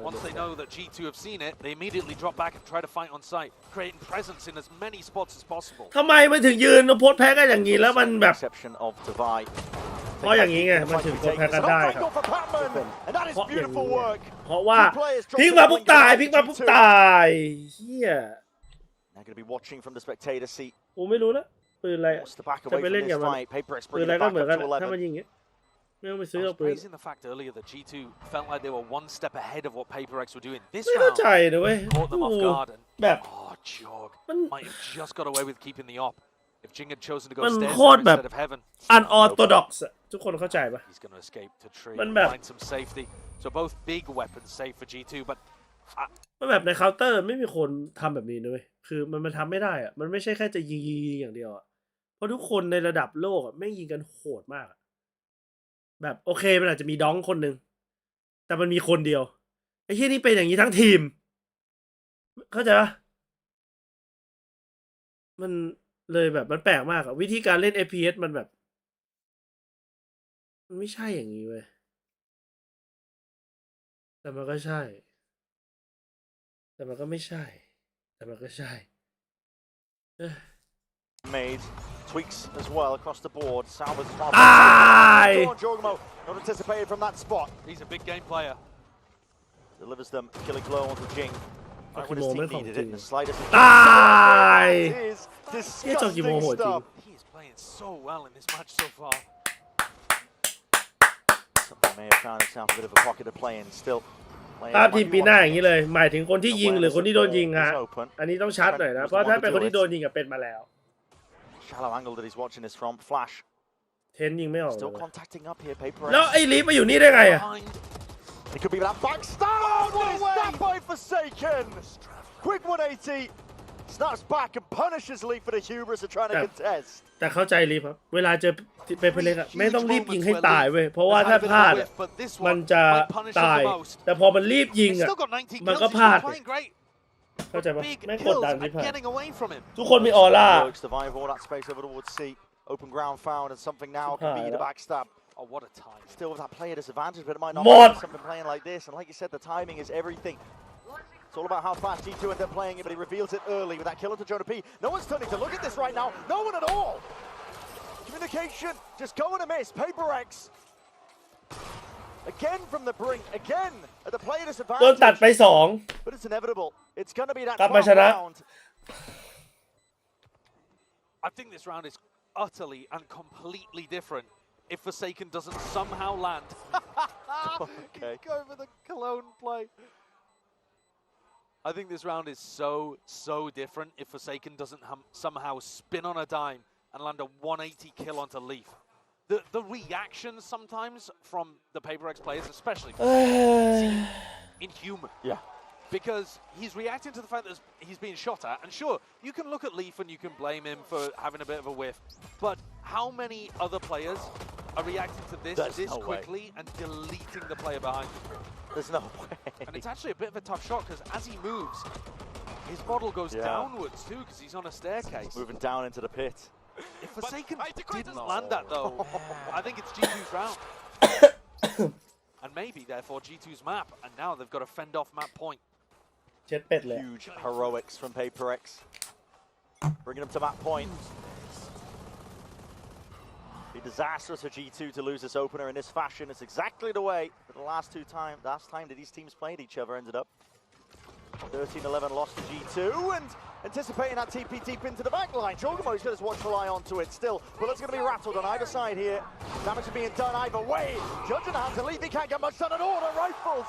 Once they know that G2 have seen it, they immediately drop back and try to fight on site, creating presence in as many spots as possible. ทำไมมันถึงยืนโพสแพ้กันอย่างนี้แล้วมันแบบเพราะอย่างนี้ไงมันถึงโพสแพ้กันได้ครับเพราะว่าพลิกมาปุ๊บตายพลิกมาปุ๊บตายเฮีย They're going to be watching from the spectator seat. กูไม่รู้นะปืนอะไรจะไปเล่นกับมันปืนอะไรก็เหมือนกันถ้ามันยิงอย่างเงี้ยไม่ต้องไปซื้อเอาปืน Praising the fact earlier that G2 felt like they were one step ahead of what PRX were doing. This ไม่เข้า round ใจนะเว้ย caught them off guard and แบบ Jorg might have just got away with keeping the op. If Jing had chosen to go มัน stairs โคตรแบบ instead of heaven, unorthodox ทุกคนเข้าใจปะ he's going to escape to tree มัน and แบบ find some safety. So both big weapons safe for G2, but มันแบบในเคาน์เตอร์ไม่มีคนทำแบบนี้นะเว้ยคือมันทำไม่ได้อะมันไม่ใช่แค่จะยิงอย่างเดียวอะเพราะทุกคนในระดับโลกอะแม่งยิงกันโหดมากอะแบบโอเคมันอาจจะมีดองคนหนึ่งแต่มันมีคนเดียวไอ้ที่นี่เป็นอย่างนี้ทั้งทีมเข้าใจปะมันเลยแบบมันแปลกมากอะวิธีการเล่น FPS มันแบบมันไม่ใช่อย่างนี้เว้ยแต่มันก็ใช่แต่มันก็ไม่ใช่แต่มันก็ใช่ Made tweaks as well across the board. Salvas Jorgmo not anticipated from that spot. he's a big game player. Delivers them killing blow onto Jing. Right when his team needed it, the slightest. ตาย Is disgusting stuff. He is playing so well in this match so far. Something may have found himself a bit of a pocket to play in still. ภาพทีมปีหน้าอย่างนี้เลยหมายถึงคนที่ยิงหรือคนที่โดนยิงฮะอันนี้ต้องชัดหน่อยนะเพราะถ้าเป็นคนที่โดนยิงเป็นมาแล้ว Shallow angle that he's watching this from. Flash. เทนยิงไม่ออก Still contacting up here. PRX. แล้วไอ้ลีฟมาอยู่นี่ได้ไงอะ It could be that backstab. What is that by Forsaken? Quick 180. Snaps back and punishes Lee for the hubris of trying to contest. แต่เข้าใจลีฟครับเวลาเจอเปเปอร์เล็กอะไม่ต้องรีบยิงให้ตายเว้ยเพราะว่าถ้าพลาดมันจะตายแต่พอมันรีบยิงอะมันก็พลาดเข้าใจปะไม่กดดันที่พลาดทุกคนมีออร่า Survive all that space over towards C. Open ground found and something now can be the backstab. Oh, what a time. Still with that player disadvantage, but it might not be something playing like this. And like you said, the timing is everything. It's all about how fast G2 end up playing it, but he reveals it early with that kill onto Jonah P. No one's turning to look at this right now. No one at all. Communication just going to miss. PRX. Again from the brink. Again at the player โดนตัด disadvantage. ไป2 But it's inevitable. It's going to be that กลับมาช 12th นะ round. I think this round is utterly and completely different if Forsaken doesn't somehow land. Okay. Go for the Cologne play. I think this round is so different if Forsaken doesn't somehow spin on a dime and land a 180 kill onto Leaf. The reactions sometimes from the PRX players, especially, seem inhuman. Yeah. Because he's reacting to the fact that he's being shot at, and sure, you can look at Leaf and you can blame him for having a bit of a whiff, but how many other players are reacting to this quickly and deleting the player behind him? There's no way. And it's actually a bit of a tough shot because as he moves, his model goes downwards too because he's on a staircase. Moving down into the pit. If Forsaken didn't land that though, I think it's G2's round. And maybe therefore G2's map, and now they've got to fend off map point. เช็ดเป็ดเลย Huge heroics from PRX. Bringing them to map point. Be disastrous for G2 to lose this opener in this fashion. It's exactly the way that last time that these teams played each other ended up. 13-11 loss to G2, and anticipating that TP deep into the back line. Chogamo's got his watchful eye onto it still. Bullet's going to be rattled on either side here. Damage is being done either way. Judge in the hands of Leaf, he can't get much done at all. The rifles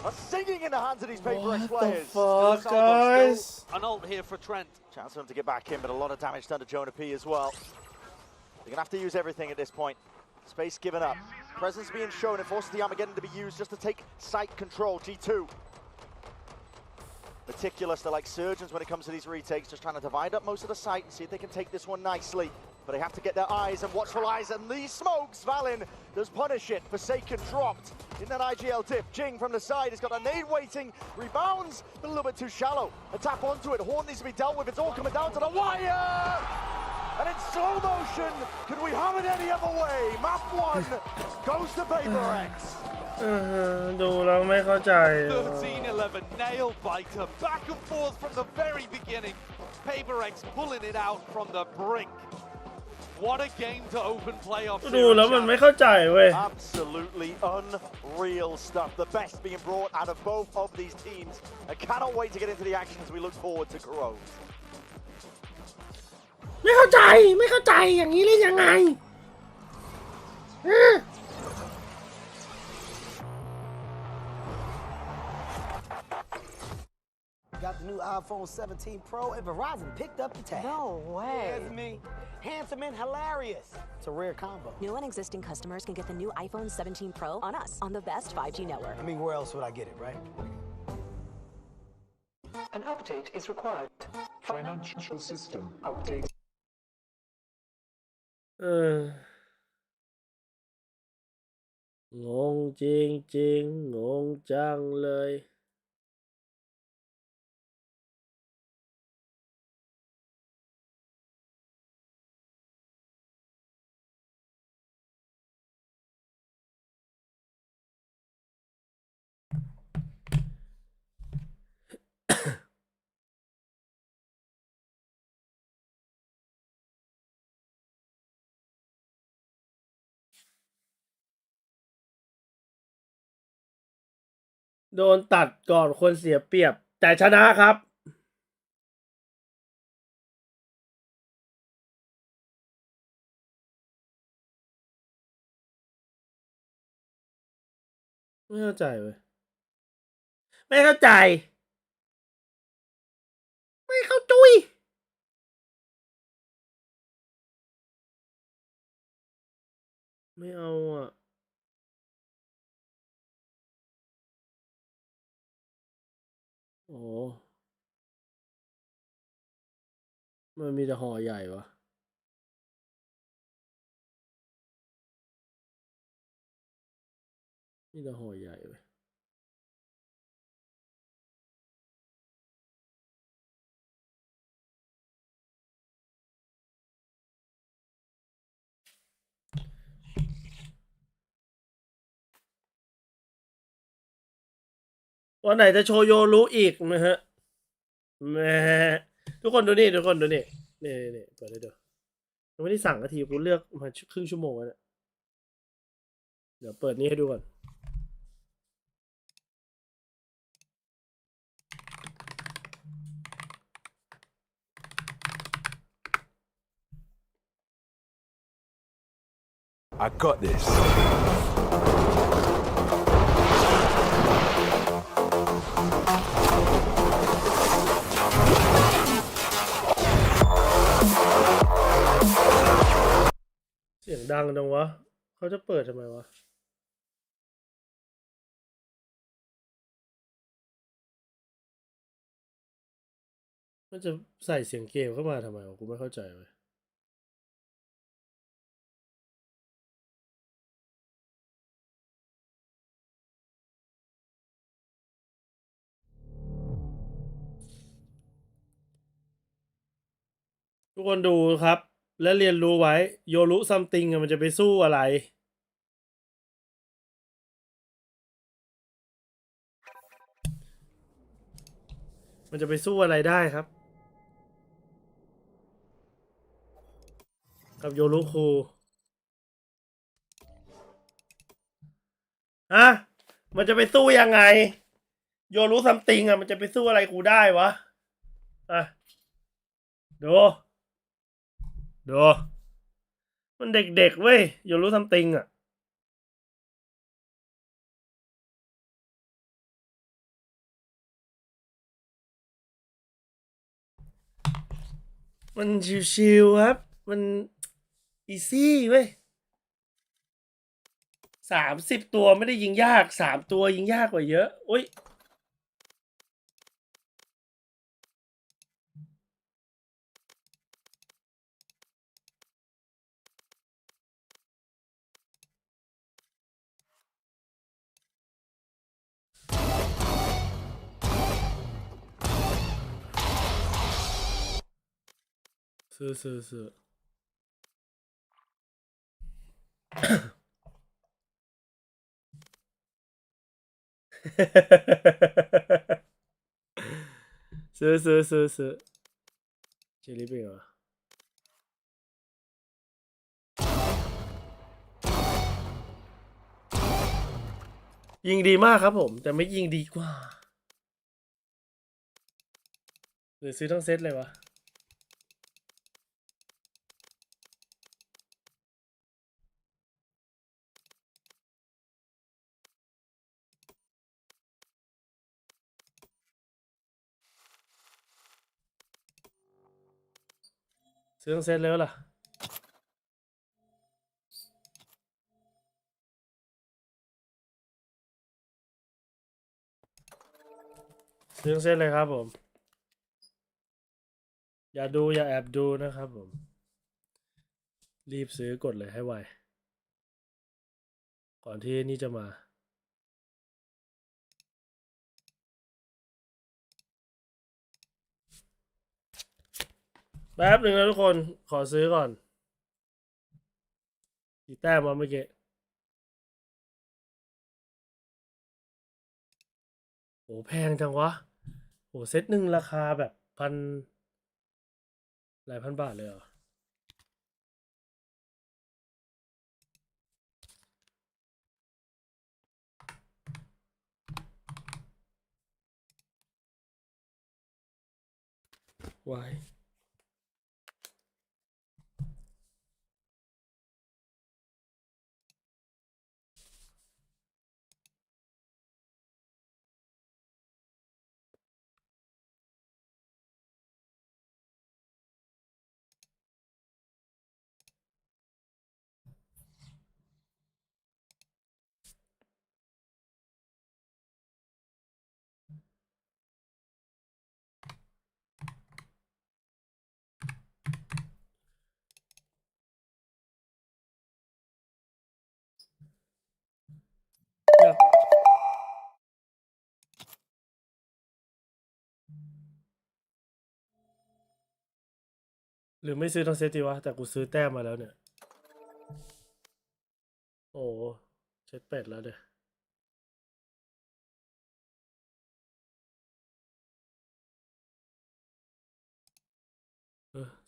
are singing in the hands of these PRX players. What the fuck, guys? An ult here for Trent. Chance for him to get back in, but a lot of damage done to Jonah P as well. They're going to have to use everything at this point. Space given up. Presence being shown. It forces the Armageddon to be used just to take site control. G2. Meticulous, they're like surgeons when it comes to these retakes, just trying to divide up most of the site and see if they can take this one nicely. But they have to get their eyes and watchful eyes, and these smokes, Valin does punish it. Forsaken dropped in that IGL dip. Jing from the side has got a nade waiting, rebounds, but a little bit too shallow. A tap onto it, Horn needs to be dealt with, it's all coming down to the wire! And in slow motion, could we have it any other way? Map 1 goes to PRX. ดูแล้วไม่เข้าใจ 13-11 nail biter, back and forth from the very beginning. PRX pulling it out from the brink. What a game to open playoffs. ดูแล้วมันไม่เข้าใจเว้ย Absolutely unreal stuff. The best being brought out of both of these teams. I cannot wait to get into the action as we look forward to Crws. ไม่เข้าใจอย่างนี้เล่นยังไง Got the new iPhone 17 Pro and Verizon picked up the tab. No way. That's me. Handsome and hilarious. It's a rare combo. New and existing customers can get the new iPhone 17 Pro on us on the best 5G network. I mean, where else would I get it, right? An update is required. Financial system update. งงจริงงงจังเลยโดนตัดก่อนคนเสียเปรียบแต่ชนะครับไม่เข้าใจเว้ยไม่เข้าใจไม่เข้าจุยไม่เอาอ่ะโอ้มันมีแต่ห่อใหญ่วะมีแต่ห่อใหญ่เว้ยวันไหนจะโชว์โยรุอีกนะฮะแม่ทุกคนดูนี่นี่เปิดได้ดูยังไม่ได้สั่งนาทีกูเลือกมาครึ่งชั่วโมงแล้วเนี่ยเดี๋ยวเปิดนี้ให้ดูก่อนI got this. เสียงดังจังวะเขาจะเปิดทำไมวะมันจะใส่เสียงเกมเข้ามาทำไมวะกูไม่เข้าใจเลยทุกคนดูครับและเรียนรู้ไว้โยรุซัมติงมันจะไปสู้อะไรมันจะไปสู้อะไรได้ครับกับโยรุคู ฮะมันจะไปสู้ยังไงโยรู้ซัมติงอะมันจะไปสู้อะไรกูได้วะอ่ะดูมันเด็กๆเว้ยโยรู้ซัมติงอะมันชิวๆครับมันอีซี่เว้ย30 ตัวไม่ได้ยิงยาก3 ตัวยิงยากกว่าเยอะอุ้ยซื้อเจลิปเหรอยิงดีมากครับผมแต่ไม่ยิงดีกว่าหรือซื้อทั้งเซตเลยวะซื้อทั้งเซตแล้วล่ะซื้อทั้งเซตเลยครับผมอย่าดูอย่าแอบดูนะครับผมรีบซื้อกดเลยให้ไวก่อนที่นี่จะมาแป๊บหนึ่งนะทุกคนขอซื้อก่อนกี่แต้มมาเมื่อกี้โหแพงจังวะโหเซตหนึ่งราคาแบบหลายพันบาทเลยเหรอไว้อยากหรือไม่ซื้อทั้งเซตดีวะแต่กูซื้อแต้มมาแล้วเนี่ยโอ้เช็ดเป็ดแล้วเด้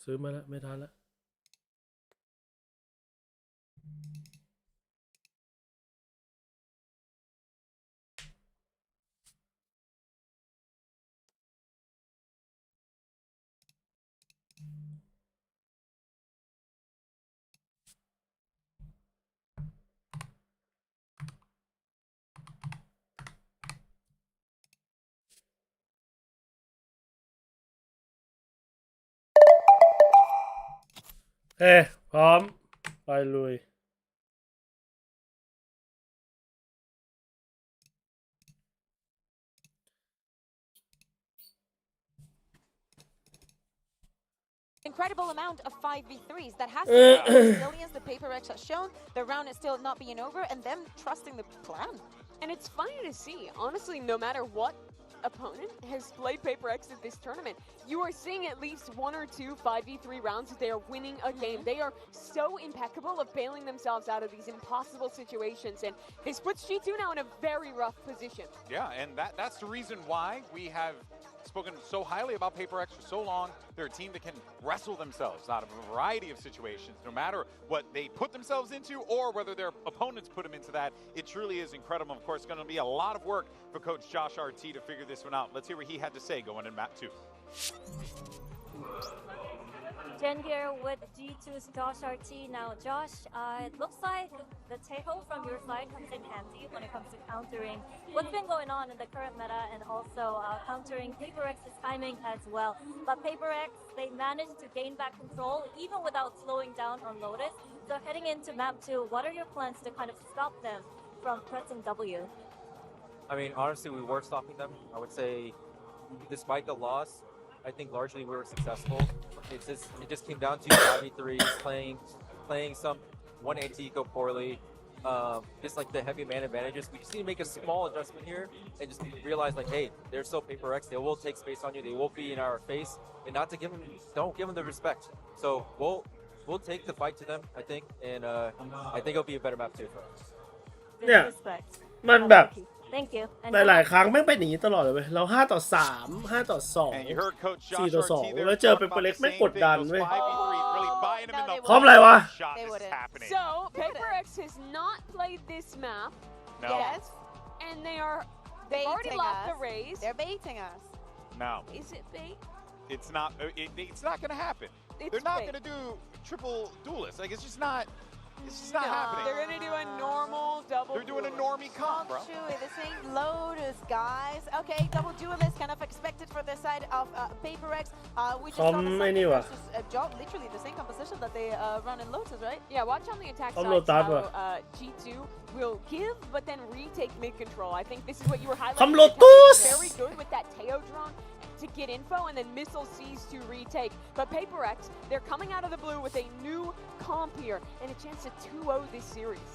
ซื้อมาแล้วไม่ทันแล้วพร้อมไปลุยIncredible amount of 5v3s that has to be resilience the PRX has shown. The round is still not being over, and them trusting the plan. And it's funny to see, honestly, no matter what opponent has played PRX at this tournament, you are seeing at least 1 or 2 5v3 rounds that they are winning a game. They are so impeccable of bailing themselves out of these impossible situations, and this puts G2 now in a very rough position. Yeah, and that's the reason why we have spoken so highly about PRX for so long. They're a team that can wrestle themselves out of a variety of situations, no matter what they put themselves into or whether their opponents put them into that. It truly is incredible. Of course, it's going to be a lot of work for Coach Josh RT to figure this one out. Let's hear what he had to say going in map 2. Jen here with G2's Josh RT. Now, Josh, it looks like the Teho from your side comes in handy when it comes to countering what's been going on in the current meta and also countering PRX's timing as well. But PRX, they managed to gain back control even without slowing down on Lotus. So heading into map 2, what are your plans to kind of stop them from pressing W? I mean, honestly, we were stopping them. I would say, despite the loss, I think largely we were successful. It just came down to 5v3s, playing some 180 eco poorly, just like the heavy man advantages. We just need to make a small adjustment here and just realize like, hey, they're still PRX. They will take space on you. They will be in our face, and not to don't give them the respect. So we'll take the fight to them, I think, and I think it'll be a better map too for us. เนี่ยมันแบบ Thank you. หลายๆครั้งไม่งเป็นอย่างนี้ตลอดเลยเว้ยเรา5 ต่อ 3 5 ต่อ 2 4 ต่อ 2แล้วเจอเป็นเปเล็กไม่กดดันเว้ยพร้อมอะไรวะ So PRX has not played this map yet, and they are already lost the raise. They're baiting us. No. Is it bait? It's not. It's not going to happen. They're not going to do triple duelist. Like it's just not. It's just not happening. They're gonna do a normal double. They're doing a normie comp, bro. This ain't Lotus, guys. Okay, double duelist kind of expected for the side of PRX. We just saw the job, literally the same composition that they run in Lotus, right? Yeah, watch on the attack side how G2 will give, but then retake mid control. I think this is what you were highlighting. Very good with that Teo drone to get info and then missile C's to retake. But PRX, they're coming out of the blue with a new comp here and a chance to 2-0 this series.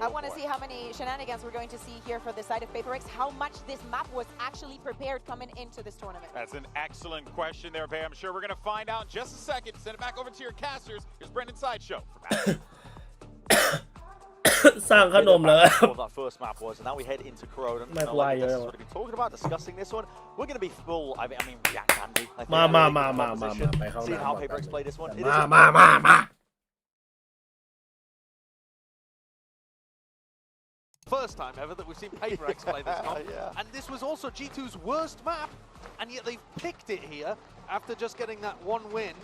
I want to see how many shenanigans we're going to see here for the side of PRX, how much this map was actually prepared coming into this tournament. That's an excellent question there, Bay. I'm sure we're going to find out in just a second. Send it back over to your casters. Here's Brendan Sideshow for map สร้างขนมเลย What that first map was, and now we head into Crws. And this is what we've been talking about, discussing this one. We're going to be full. I mean, Jack Andy. See how PRX play this one. First time ever that we've seen PRX play this comp, and this was also G2's worst map, and yet they've picked it here after just getting that one win.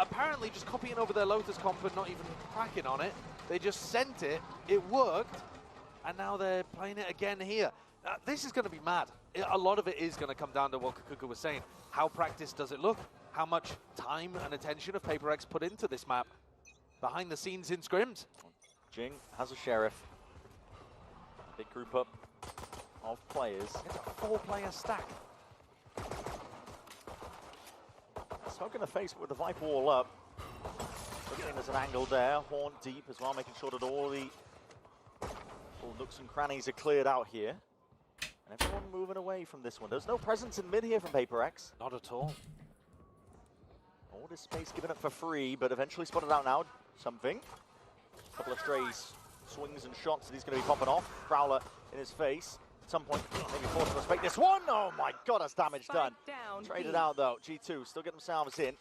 Apparently just copying over their Lotus comp and not even cracking on it. They just sent it, it worked, and now they're playing it again here. This is going to be mad. A lot of it is going to come down to what Kakuka was saying. How practiced does it look? How much time and attention have PRX put into this map? Behind the scenes in scrims. Jing has a sheriff. Big group up of players. It's a 4-player stack. Smoke in the face with the Viper wall up. Looking there's an angle there. Horn deep as well, making sure that all the nooks and crannies are cleared out here. And everyone moving away from this one. There's no presence in mid here from PRX. Not at all. All this space given up for free, but eventually spotted out now. Something. A couple of strays, swings and shots that he's going to be popping off. Prowler in his face. At some point, maybe forced to respect this one. Oh my god, that's damage done. Traded out though. G2 still get themselves in.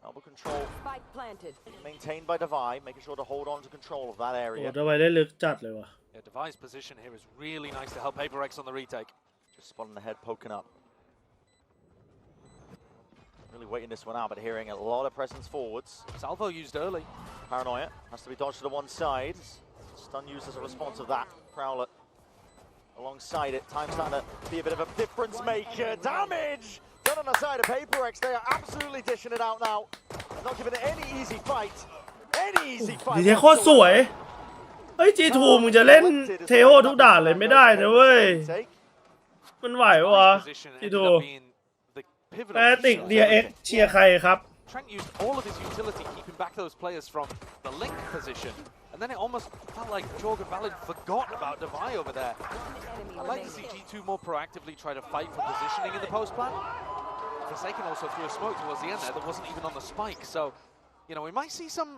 Elbow control. Spike planted. Maintained by Divide, making sure to hold on to control of that area. Yeah, Divide's position here is really nice to help PRX on the retake. Just spotting the head poking up. Really waiting this one out, but hearing a lot of presence forwards. Salvo used early. Paranoia has to be dodged to the one side. Stun used as a response of that. Prowler alongside it. Time starting to be a bit of a difference maker. Damage done on the side of PRX. They are absolutely dishing it out now. They're not giving it any easy fight. Any easy fight. ดีเทโคตรสวยเฮ้ย G2 มึงจะเล่นเทโอทุกด่านเลยไม่ได้นะเว้ยมันไหววะ G2 แปติก DRX เชียร์ใครครับ Trent used all of his utility keeping back those players from the link position, and then it almost felt like Jorgen Ballard forgot about Divide over there. I'd like to see G2 more proactively try to fight for positioning in the post plan. Forsaken also threw a smoke towards the end there that wasn't even on the spike, so you know we might see some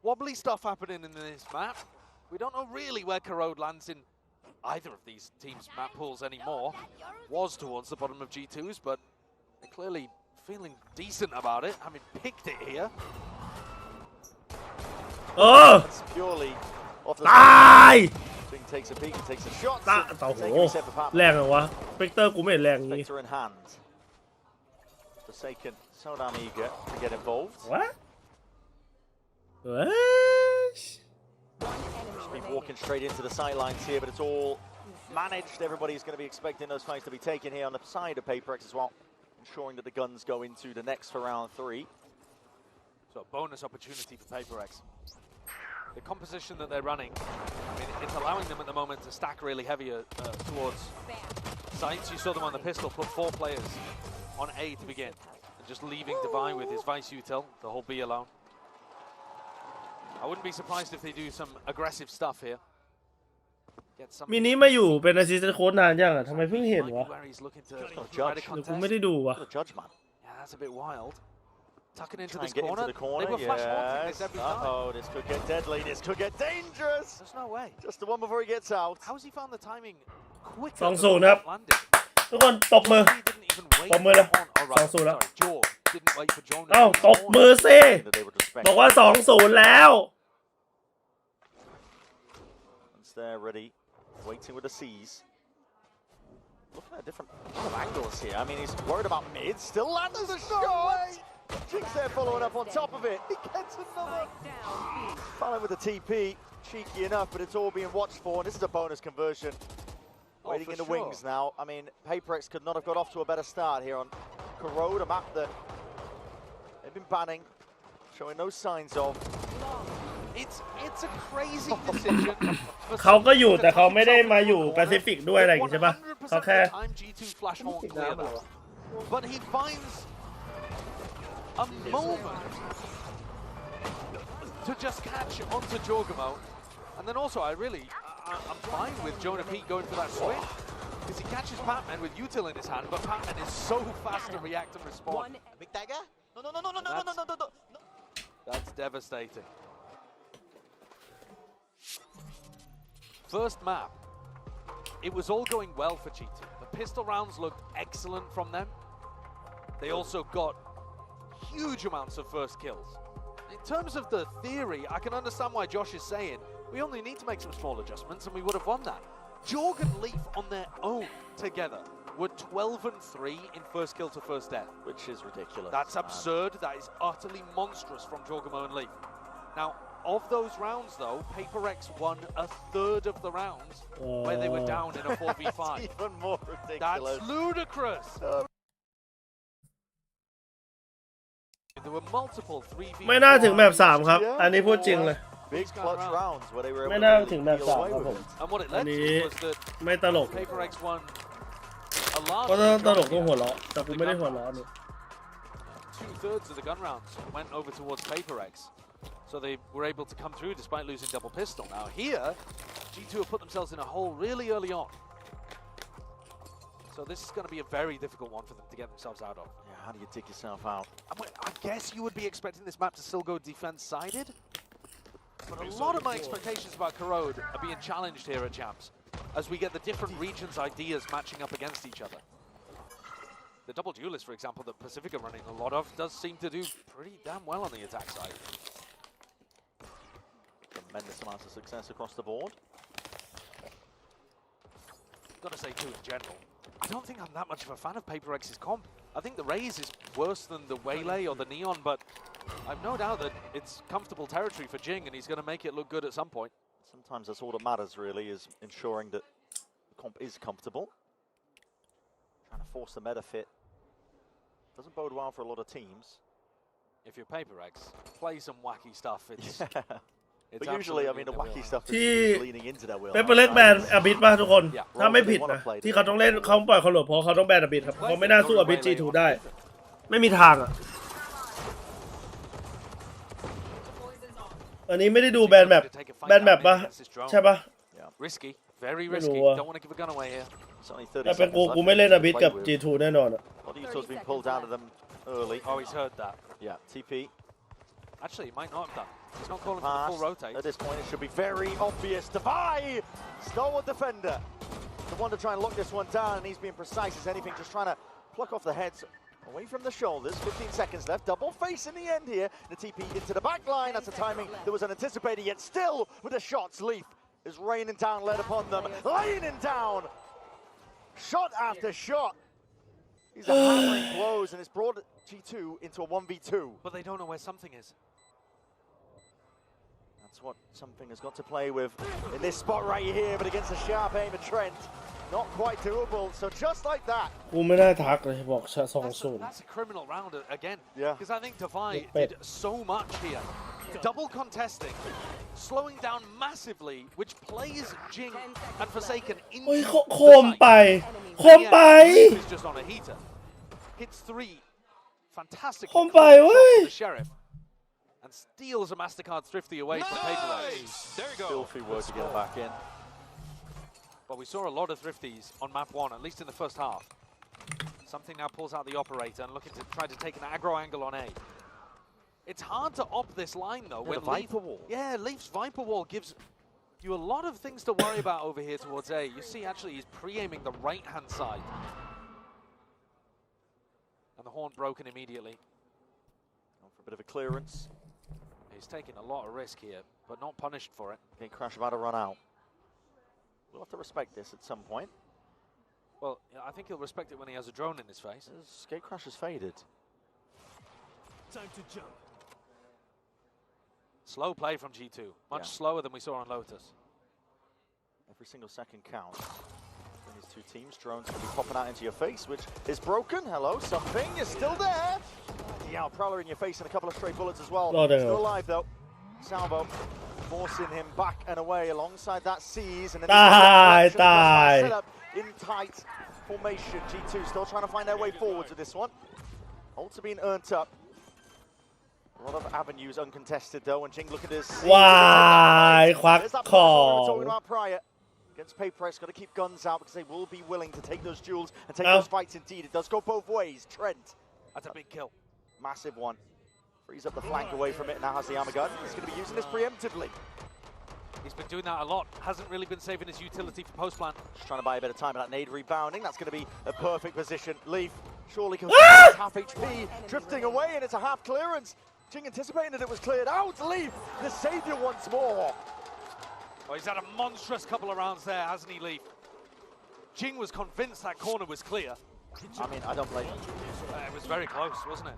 wobbly stuff happening in this map. We don't know really where Corrode lands in either of these teams' map pools anymore. Was towards the bottom of G2's, but they're clearly feeling decent about it, having picked it here. Oh! That's purely off the ตาย Bing takes a peek and takes a shot. โอ้โหแรงเหรอวะสเปกเตอร์กูไม่เห็นแรงนี้ Vector in hand. Forsaken so damn eager to get involved. What? Should be walking straight into the sidelines here, but it's all managed. Everybody's going to be expecting those fights to be taken here on the side of PRX as well, ensuring that the guns go into the next for round 3. So a bonus opportunity for PRX. The composition that they're running, I mean, it's allowing them at the moment to stack really heavier towards sites. You saw them on the pistol, put 4 players on A to begin, and just leaving Divine with his Vice Util, the whole B alone. I wouldn't be surprised if they do some aggressive stuff here. มินิมาอยู่เป็นอาซิสต์โค้ชนานยังอ่ะทำไมเพิ่งเห็นวะ Judge. กูไม่ได้ดูวะ The judge man. Yeah, that's a bit wild. Tucking into Try this and get corner. into the corner. They were flash walking this Yes. every time. Uh-oh, this could get deadly. This could get dangerous. There's no way. Just the one before he gets out. How's he found the timing quicker 2-0 than ครับ landing? ทุกคนตบมือ He didn't even wait ตบมือเลย on. All right, 2-0 แล้ว sorry, Jaw didn't wait for Jonah. เอ้าตบมือสิ That they would respect. บอกว่า 2-0 แล้ว Once they're ready, waiting with the C's. Looking at different angles here. I mean, he's worried about mid. Still lands the shot. Jinx there following up on top of it. He gets another. Following with the TP. Cheeky enough, but it's all being watched for. And this is a bonus conversion. Waiting in the wings now. I mean, PRX could not have got off to a better start here on Crws, a map that they've been banning, showing no signs of. It's a crazy decision. เขาก็อยู่แต่เขาไม่ได้มาอยู่แปซิฟิกด้วยอะไรอย่างงี้ใช่ปะเขาแค่ G2 flash won't clear that. But he finds a moment to just catch onto Jorgamo. And then also, I'm fine with Jonah P going for that switch. Because he catches Patman with Util in his hand, but Patman is so fast to react and respond. Big dagger? No. That's devastating. First map, it was all going well for G2. The pistol rounds looked excellent from them. They also got huge amounts of first kills. In terms of the theory, I can understand why Josh is saying, we only need to make some small adjustments and we would have won that. Jorg and Leaf on their own together were 12-3 in first kill to first death. Which is ridiculous. That's absurd. That is utterly monstrous from Jorgamo and Leaf. Now, of those rounds, though, PRX won a third of the rounds where they were down in a 4v5. That's even more ridiculous. That's ludicrous. There were multiple 3v5. ไม่น่าถึงแบบ3ครับอันนี้พูดจริงเลย Big clutch rounds where they were ไม่ able น่า to ถึง really แบบ deal 3 away ครับ with ผม it. And what it อัน led นี้ to was that ไม่ตลก PRX won a large ก็ตลกต้องหัวเราะแต่กูไม่ได้หัวเราะนี่ 2/3 of the gun rounds went over towards PRX. So they were able to come through despite losing double pistol. Now here, G2 have put themselves in a hole really early on. So this is going to be a very difficult one for them to get themselves out of. Yeah, how do you dig yourself out? I guess you would be expecting this map to still go defense-sided. But a lot of my expectations about Crws are being challenged here at Champs as we get the different regions' ideas matching up against each other. The double duelist, for example, that Pacific are running a lot of, does seem to do pretty damn well on the attack side. Tremendous amounts of success across the board. Gotta say too, in general, I don't think I'm that much of a fan of PRX's comp. I think the Raze is worse than the Waylay or the Neon, but I've no doubt that it's comfortable territory for Jing, and he's going to make it look good at some point. Sometimes that's all that matters, really, is ensuring that the comp is comfortable. Trying to force the meta fit doesn't bode well for a lot of teams. If you're PRX, play some wacky stuff. It's, but usually, I mean, the wacky stuff is leaning into their wheel. เปเปอร์เล็กแบนอบิทป่ะทุกคนถ้าไม่ผิดนะที่เขาต้องเล่นเขาปล่อยเขาหลบเพราะเขาต้องแบนอบิทครับเขาไม่น่าสู้อบิท G2 ได้ไม่มีทางอ่ะอันนี้ไม่ได้ดูแบนแบบป่ะใช่ป่ะ risky, very risky. Don't want to give a gun away here. ถ้าเป็นกูไม่เล่นอบิทกับ G2 แน่นอนอ่ะ Util's been pulled out of them early. Oh, he's heard that. Yeah, TP. Actually, he might not have done. He's not calling for the full rotate. At this point, it should be very obvious. Divine! Stalwart defender. one to try and lock this one down, and he's being precise as anything, just trying to pluck off the heads away from the shoulders. 15 seconds left. Double face in the end here. The TP into the back line. That's a timing that was unanticipated, yet still with the shots. Leaf is raining down lead upon them. Laying down. Shot after shot. These are hammering blows, and it's brought G2 into a 1v2. But they don't know where something is. That's what something has got to play with in this spot right here, but against a sharp aim of Trent. Not quite doable, so just like that. กูไม่ได้ทักเลยบอก2-0 That's a criminal round again. Yeah. Because I think Defy did so much here. Double contesting, slowing down massively, which plays Jing and Forsaken into โอ้ย the โคมไป site. โคมไป Leaf is just on a heater. Hits 3. Fantastic. โคมไปเว้ย The Sheriff. And steals a MasterCard Thrifty away from PaperX. There you go. Filthy work to get it back in. But we saw a lot of Thrifties on map 1, at least in the first half. Something now pulls out the operator and looking to try to take an aggro angle on A. It's hard to op this line though. When Viper Wall. Yeah, Leaf's Viper Wall gives you a lot of things to worry about over here towards A. You see actually he's pre-aiming the right-hand side. And the horn broken immediately. Going for a bit of a clearance. He's taking a lot of risk here, but not punished for it. Okay, Crash about to run out. We'll have to respect this at some point. Well, I think he'll respect it when he has a drone in his face. Skate Crash has faded. Time to jump. Slow play from G2, much slower than we saw on Lotus. Every single second counts. In these two teams, drones will be popping out into your face, which is broken. Hello, something, you're still there. Yeah, Prowler in your face and a couple of stray bullets as well. Still alive though. Salvo forcing him back and away alongside that seize, and then set up in tight formation. G2 still trying to find their way forwards with this one. Ults are being earned up. A lot of avenues uncontested though, and Jing looking to see. วายควักของ Talking about prior against PaperX, got to keep guns out because they will be willing to take those duels and take those fights indeed. It does go both ways. Trent. That's a big kill. Massive one. Frees up the flank away from it, now has the armor gun. He's going to be using this preemptively. He's been doing that a lot. Hasn't really been saving his utility for post plan. Just trying to buy a bit of time, and that nade rebounding. That's going to be a perfect position. Leaf surely can half HP, drifting away, and it's a half clearance. Jing anticipating that it was cleared out. Leaf, the savior once more. Oh, he's had a monstrous couple of rounds there, hasn't he, Leaf? Jing was convinced that corner was clear. I mean, I don't blame him. It was very close, wasn't it?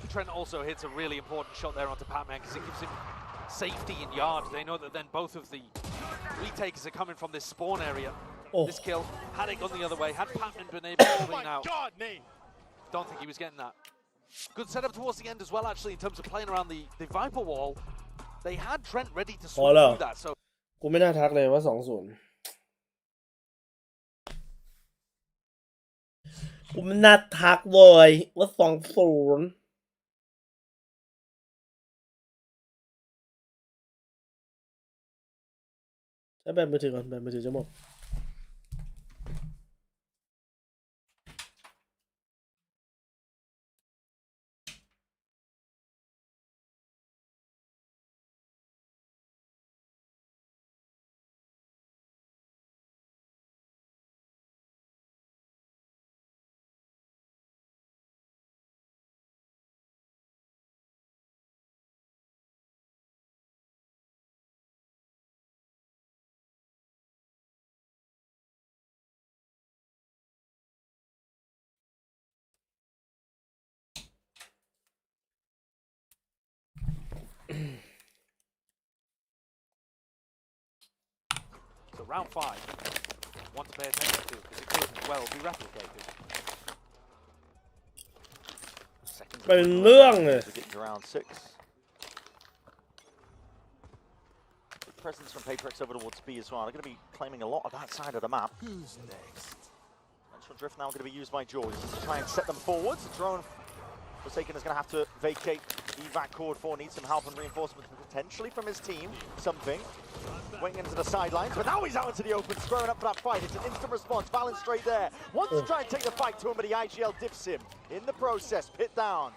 Trent also hits a really important shot there onto Patman because it gives him safety in yards. They know that then both of the retakers are coming from this spawn area. This kill, had it gone the other way, had Patman been able to clean out. God, Nate. Don't think he was getting that. Good setup towards the end as well, actually, in terms of playing around the Viper Wall. They had Trent ready to swing through that, so... กูไม่น่าทักเลยว่า2-0 กูไม่น่าทักเลยว่า2-0 ใช้แบตมือถือก่อนแบตมือถือจะหมด So round 5, one to pay attention to because it could well be replicated. เป็นเรื่องเลย Round 6. Presence from PaperX over towards B as well. They're going to be claiming a lot of that side of the map. Who's next? Central drift now going to be used by George to try and set them forwards. The drone Forsaken is going to have to vacate the evac cord 4, needs some help and reinforcement potentially from his team. Something. Waiting into the sidelines, but now he's out into the open, squaring up for that fight. It's an instant response, balance straight there. Wants to try and take the fight to him, but the IGL dips him. In the process, pit down.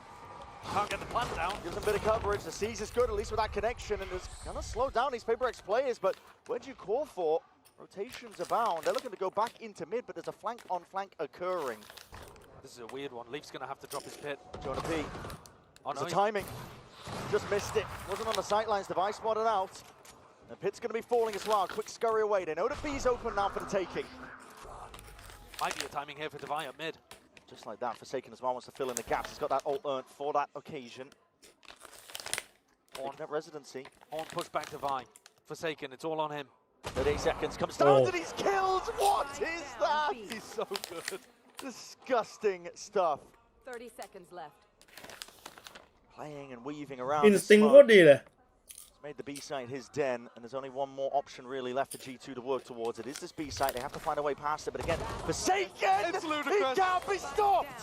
Can't get the plant down. Gives him a bit of coverage. The seize is good, at least with that connection, and it's going to slow down these PaperX players, but where'd you call for? Rotations abound. They're looking to go back into mid, but there's a flank on flank occurring. This is a weird one. Leaf's going to have to drop his pit. Jonah P. Oh, no, the timing. Just missed it. Wasn't on the sightlines. Device spotted out. And Pit's going to be falling as well. Quick scurry away. They know that B's open now for the taking. Might be a timing here for Devi at mid. Just like that, Forsaken as well wants to fill in the gaps. He's got that ult earned for that occasion. On that residency. On push back Devi. Forsaken, it's all on him. 30 seconds comes down to these kills. What is that? He's so good. Disgusting stuff. 30 seconds left. Playing and weaving around. อินสติ้งโคตรดีเลย He's made the B site his den, and there's only one more option really left for G2 to work towards. It is this B site. They have to find a way past it, but again, Forsaken! It's ludicrous. He can't be stopped!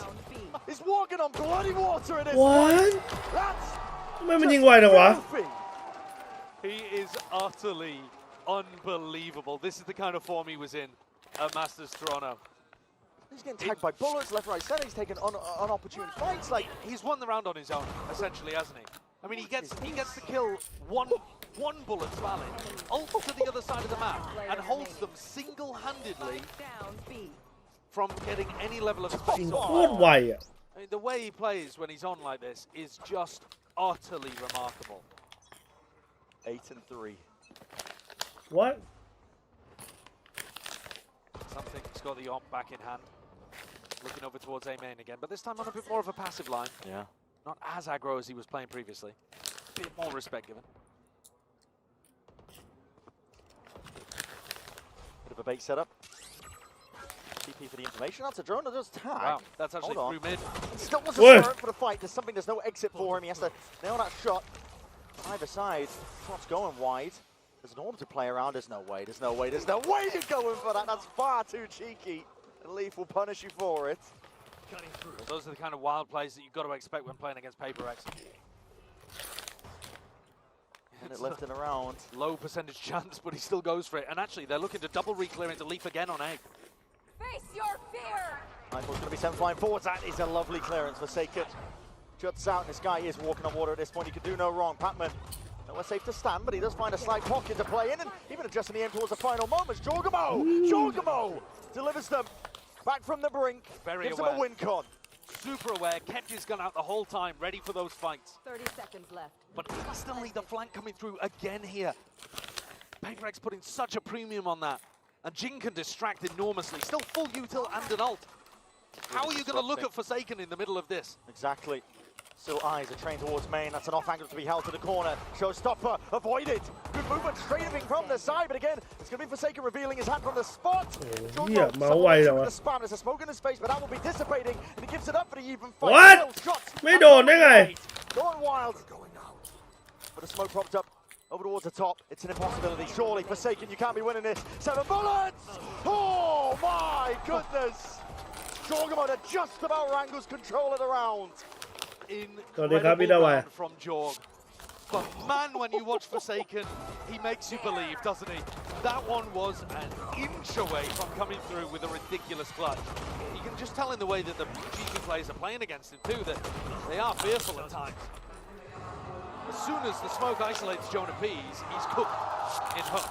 He's walking on bloody water in this What? That's ทำไมมันยิงไวจังวะ filthy. He is utterly unbelievable. This is the kind of form he was in at Masters Toronto. He's getting tagged by bullets left, right, center. He's taking unopportune fights. Like He's won the round on his own, essentially, hasn't he? I mean, he gets to kill one bullet's valid, ult to the other side of the map, and holds them single-handedly from getting any level of ยิง space. โคตรไวอ่ะ I mean, the way he plays when he's on like this is just utterly remarkable. 8-3. What? Something's got the op back in hand. Looking over towards A main again, but this time on a bit more of a passive line. Yeah. Not as aggro as he was playing previously. Bit more respect given. Bit of a bait setup. TP for the information. That's a drone that does tag. Wow, that's actually through mid. Still wants Whoa. to start for the fight. There's no exit for him. He has to nail that shot. Either side. Shot's going wide. There's an order to play around. There's no way. There's no way. There's no way you're going for that. That's far too cheeky. And Leaf will punish you for it. Those are the kind of wild plays that you've got to expect when playing against PRX. And it lifting around. Low percentage chance, but he still goes for it. And actually, they're looking to double re-clear into Leaf again on A. Face your fear! Michael's going to be sent flying forwards. That is a lovely clearance. Forsaken juts out, and this guy is walking on water at this point. He can do no wrong. Patman, nowhere safe to stand, but he does find a slight pocket to play in, and even adjusting the aim towards the final moments. Jorgamo delivers them back from the brink. Gives him a win con. Super aware, kept his gun out the whole time, ready for those fights. 30 seconds left. But instantly the flank coming through again here. PRX putting such a premium on that. And Jing can distract enormously. Still full util and an ult. How are you going to look at Forsaken in the middle of this? Exactly. Still eyes are trained towards main. That's an off angle to be held to the corner. Showstopper avoided. Good movement straight at him from the side. But again, it's going to be Forsaken revealing his hand from the spot. The spam. There's a smoke in his face, but that will be dissipating. And he gives it up for the even fight. What? Going wild. But the smoke propped up over towards the top. It's an impossibility. Surely, Forsaken, you can't be winning this. 7 bullets! Oh my goodness! Jorgamon just about wrangles control of the round. Incredible round from Jorg. But man, when you watch Forsaken, he makes you believe, doesn't he? That one was an inch away from coming through with a ridiculous clutch. You can just tell in the way that the G2 players are playing against him too, that they are fearful at times. As soon as the smoke isolates Jonah P, he's cooked in hook.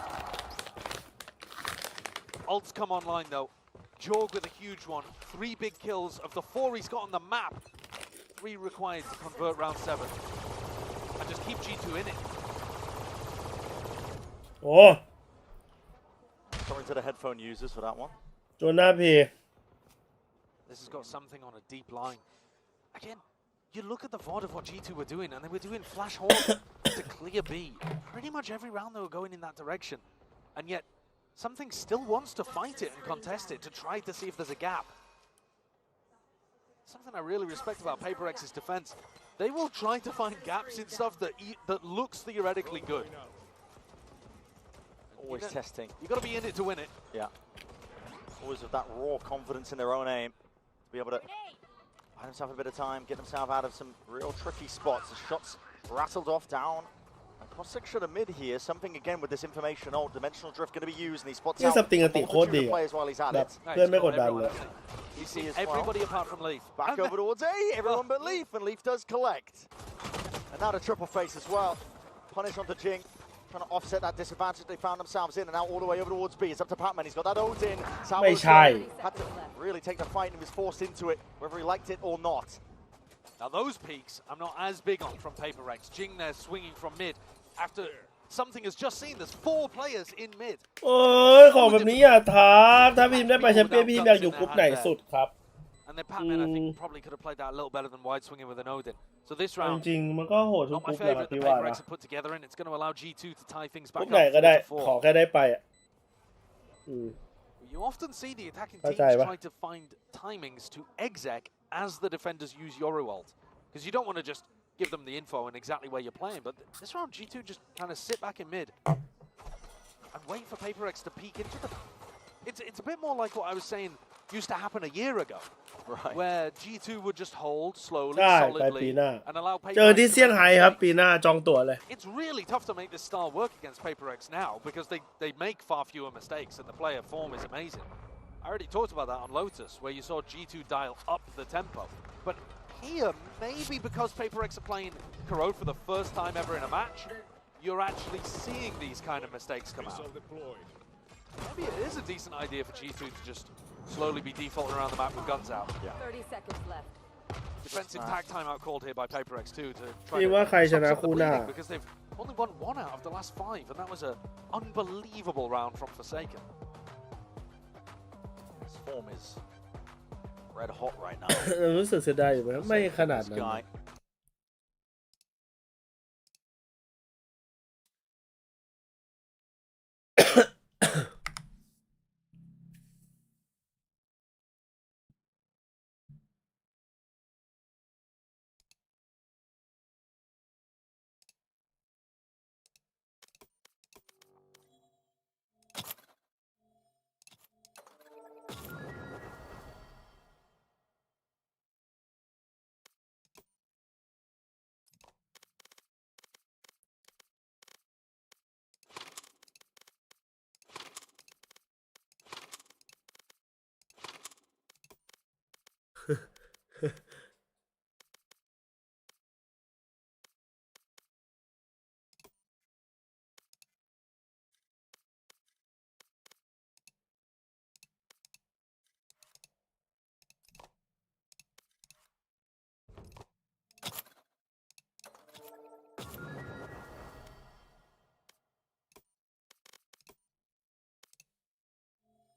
Ults come online though. Jorg with a huge one. 3 big kills of the 4 he's got on the map. 3 required to convert round 7. And just keep G2 in it. Oh. Coming to the headphone users for that one. Jonah P. This has got something on a deep line. Again, you look at the VOD of what G2 were doing, and they were doing flash horn to clear B. Pretty much every round they were going in that direction. And yet, something still wants to fight it and contest it to try to see if there's a gap. Something I really respect about PRX's defense. They will try to find gaps in stuff that looks theoretically good. Always testing. You got to be in it to win it. Yeah. Always with that raw confidence in their own aim. To be able to buy themselves a bit of time, get themselves out of some real tricky spots. The shots rattled off down. Cross section of mid here, something again with this information. Oh, dimensional drift going to be used, and he spots out multitude of players while he's at it. You see everybody apart from Leaf. Back over towards A, everyone but Leaf, and Leaf does collect. And now the triple face as well. Punish onto Jing. trying to offset that disadvantage they found themselves in, and now all the way over towards B. It's up to Patman. He's got that Odin. ไม่ใช่ Had to really take the fight and he was forced into it, whether he liked it or not. Now those peaks I'm not as big on from PRX. Jing there swinging from mid after something has just seen. There's 4 players in mid. โอ้ยของแบบนี้อย่าท้าถ้าพิมได้ไปแชมเปี้ยนพิมอยากอยู่กรุ๊ปไหนสุดครับ And then Patman I think probably could have played that a little better than wide swinging with an Odin. So this จ round ริงๆมันก็โหดทุก not ก my รุ๊ปเลย favorite พี่ that ว่านะ PRX have put together, and it's going to allow G2 to tie things กรุ๊ back ปไหน up ก็ได้ 4 to ขอ 4. แค่ได้ไปอ่ะ You often see the attackingเข้า teams ใจปะ try to find timings to exec as the defenders use Yoru ult. Because you don't want to just give them the info and exactly where you're playing. But this round, G2 just kind of sit back in mid and wait for PRX to peek into them. It's a bit more like what I was saying used to happen a year ago. Right. Where G2 would just hold slowly, ได้ไปปี solidly, หน้า and allow เจอ PRX ที่ to เซี่ยง make ไฮ้ครับ mistakes. ปีหน้าจองตั๋วเลย It's really tough to make this style work against PRX now because they make far fewer mistakes and the player form is amazing. I already talked about that on Lotus, where you saw G2 dial up the tempo. But here, maybe because PRX are playing Crws for the first time ever in a match, you're actually seeing these kind of mistakes come out. Maybe it is a decent idea for G2 to just slowly be defaulting around the map with guns out. 30 seconds left. Defensive tag timeout called here by PRX too to try คิดว่าใครช to นะ stop the คู่หน้า bleeding because they've only won 1 out of the last 5, and that was an unbelievable round from Forsaken. His form is red hot right now. รู้สึกเสียดายอยู่ไหมไม่ขนาด This นั้น guy.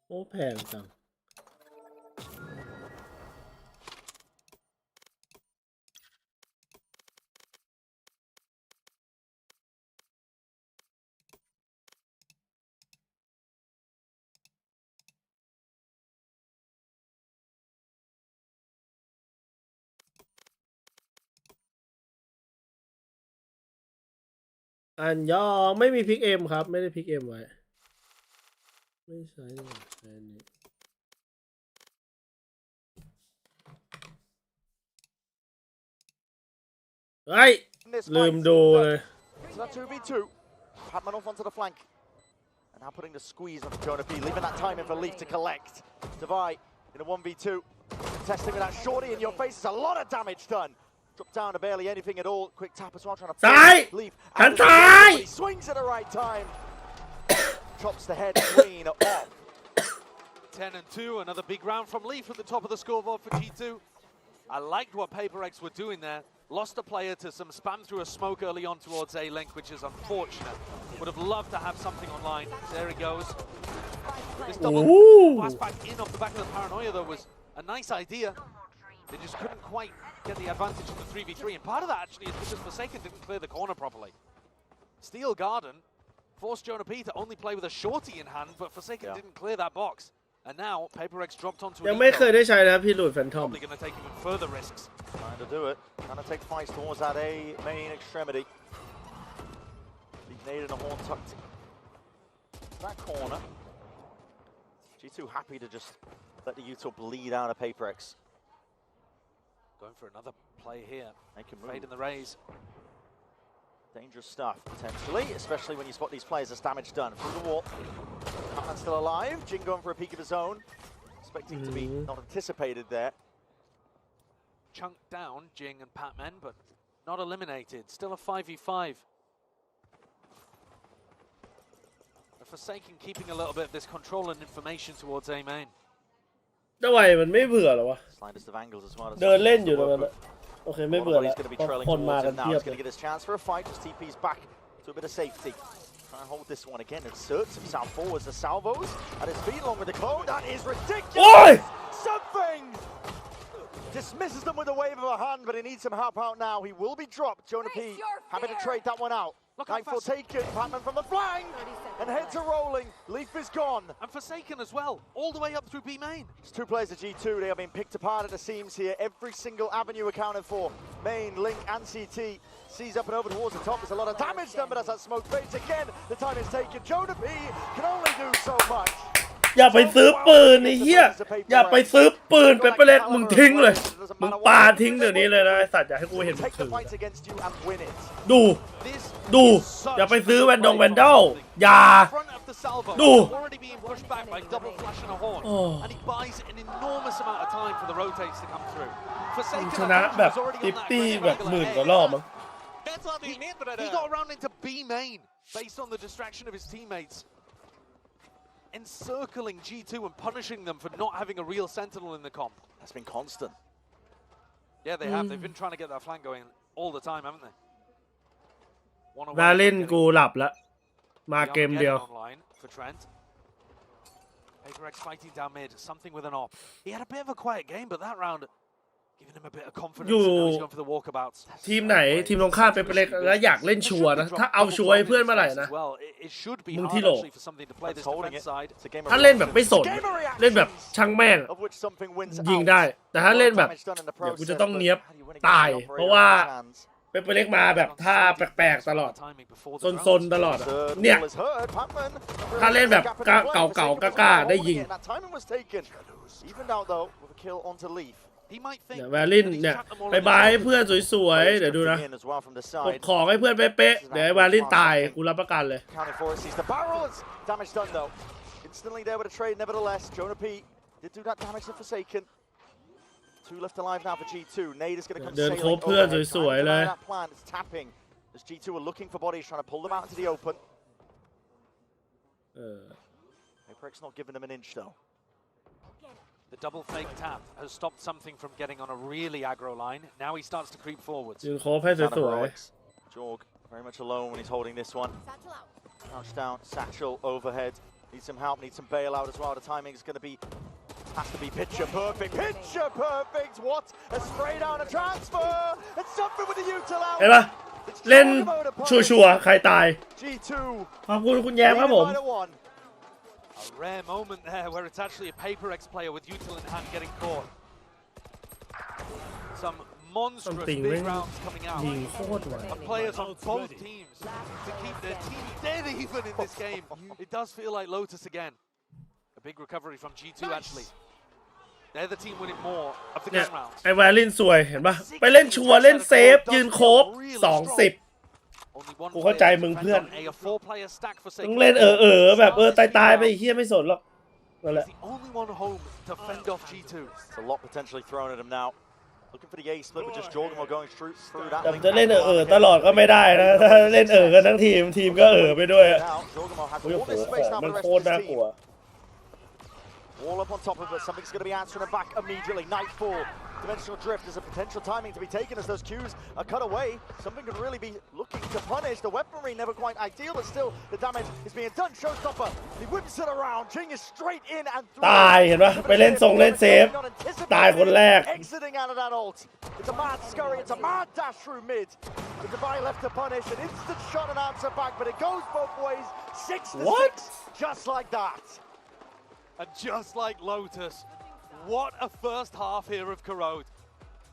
โอ้แพงจัง อันยองไม่มีพิกเอ็มครับ ไม่ได้พิกเอ็มไว้ ไม่ใช่ใช่นี้เฮ้ยลืมดูเลย So that's 2v2. Patman off onto the flank. And now putting the squeeze on Jonah P, leaving that time in for Leaf to collect. Divide in a 1v2. Testing with that shorty in your face. There's a lot of damage done. Drop down to barely anything at all. Quick tap as well, trying to ซ้าย Leaf. หันซ้าย He swings at the right time. Chops the head clean off. 10-2, another big round from Leaf at the top of the scoreboard for G2. I liked what PRX were doing there. Lost a player to some spam through a smoke early on towards A-Link, which is unfortunate. Would have loved to have something online. There he goes. This double blast back in off the back of the Paranoia, though, was a nice idea. They just couldn't quite get the advantage of the 3v3. And part of that, actually, is because Forsaken didn't clear the corner properly. Steel Garden forced Jonah P to only play with a shorty in hand, but Forsaken didn't clear that box. And now, PRX dropped onto ยัง an ไม่เคย eco. ได้ใช้นะพี่หลุยส์แฟนทอม Probably going to take even further risks. Trying to do it. Trying to take fights towards that A main extremity. Leaf nade and a horn tucked. That corner. G2 happy to just let the util bleed out of PRX. Going for another play here. They can Fade in move. the raise. Dangerous stuff, potentially, especially when you spot these players as damage done. Through the wall. Patman's still alive. Jing going for a peek of his own. Expecting to be not anticipated there. Chunked down, Jing and Patman, but not eliminated. Still a 5v5. Forsaken keeping a little bit of this control and information towards A main. ทำไมมันไม่เบื่อหรอวะ Slightest of angles as well. เดินเล่นอยู่ตรงนั้นโอเคไม่เบื่อแล้วคนมากันเทียบ He's going to get his chance for a fight. Just TP's back to a bit of safety. Try and hold this one again. Inserts himself forwards. The salvos at his feet along with the clone. That is ridiculous. Something dismisses them with a wave of a hand, but he needs some help out now. He will be dropped. Jonah P having to trade that one out. Nightfall taken. Batman from the flank. And heads are rolling. Leaf is gone. And Forsaken as well, all the way up through B main. It's two players of G2. They have been picked apart at the seams here. Every single avenue accounted for. Main, Link, and CT. Sees up and over towards the top. There's a lot of damage done, but as that smoke fades again, the time is taken. Jonah P can only do so much. อย่าไปซื้อปืนไอ้เหี้ยอย่าไปซื้อปืนเป็นเล็กมึงทิ้งเลยมึงปาทิ้งเดี๋ยวนี้เลยนะไอ้สัตว์อย่าให้กูเห็นมึงถือดูอย่าไปซื้อแวนดอลอย่าดู ชนะแบบติปปี้แบบ10,000 กว่ารอบมั้ง He got around into B main based on the distraction of his teammates. Encircling G2 and punishing them for not having a real sentinel in the comp. That's been constant. Yeah, they have. They've been trying to get that flank going all the time, haven't they? ดารินกูหลับแล้วมาเกมเดียว PRX fighting down mid, something with an op. He had a bit of a quiet game, but that round giving him a bit of confidence. He's going for the walkabouts. ทีมไหนทีมตรงข้ามเป็นเล็กแล้วอยากเล่นชัวร์นะถ้าเอาชัวร์ให้เพื่อนเมื่อไหร่นะมึงที่โหลถ้าเล่นแบบไม่สนเล่นแบบช่างแม่งยิงได้แต่ถ้าเล่นแบบเดี๋ยวกูจะต้องเนียบตายเพราะว่าเป็นเล็กมาแบบท่าแปลกๆตลอดซนๆตลอดเนี่ยถ้าเล่นแบบเก่าๆกล้าๆได้ยิงเนี่ยแวลินเนี่ยไปบายให้เพื่อนสวยๆเดี๋ยวดูนะกดของให้เพื่อนเป๊ะๆเดี๋ยวไอ้แวลินตายกูรับประกันเลย Two left alive now for G2. Nade is going to come เดินครบเพื่อนสวยๆเลย It's tapping. As G2 are looking for bodies, trying to pull them out into the open. PRX not giving them an inch though. The double fake tap has stopped something from getting on a really aggro line. Now he starts to creep forwards. ยืนครบให้สวยๆ Jorg very much alone when he's holding this one. Crouch down, satchel overhead. Needs some help, needs some bailout as well. The timing is going to be has to be picture perfect. Picture perfect. What a spray down a transfer. It's something with the util out. เห็นปะเล่นชัวร์ใครตาย G2 ขอบคุณคุณแย้มครับผม A rare moment there where it's actually a PRX player with util in hand getting caught. Some monstrous big rounds coming out. And players on both teams to keep their team dead even in this game. It does feel like Lotus again. A big recovery from G2 actually. They're the team winning more of the game rounds. ไอ้แวลินสวยเห็นปะไปเล่นชัวร์เล่นเซฟยืนโคบ20กูเข้าใจมึงเพื่อนต้องเล่นแบบตายไปเฮียไม่สนหรอกนั่นแหละ There's a lot potentially thrown at him now. Looking for the A split with just Jordan going through that. แต่จะเล่นตลอดก็ไม่ได้นะถ้าเล่นกันทั้งทีมก็ไปด้วยโอ้โหมันโคตรน่ากลัวWall up on top of it, something's going to be answering him back immediately. Nightfall, dimensional drift, there's a potential timing to be taken as those Qs are cut away. Something could really be looking to punish. The weaponry never quite ideal, but still the damage is being done. Showstopper, he whips it around, Jing is straight in and through. ตายเห็นปะไปเล่นเซฟตายคนแรก Exiting out of that ult. It's a mad scurry, it's a mad dash through mid. The Dubai left to punish, an instant shot and answer back, but it goes both ways. 6-6, just like that. And just like Lotus, what a first half here of Crws.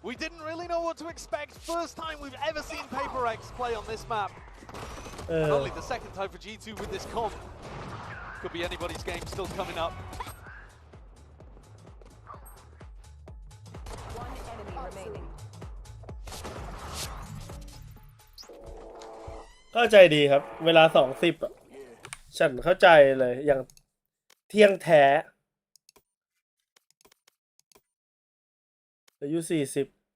We didn't really know what to expect. First time we've ever seen PRX play on this map. And only the second time for G2 with this comp. Could be anybody's game still coming up. One enemy remaining. เข้าใจดีครับเวลา20อ่ะฉันเข้าใจเลยอย่างเที่ยงแท้อายุ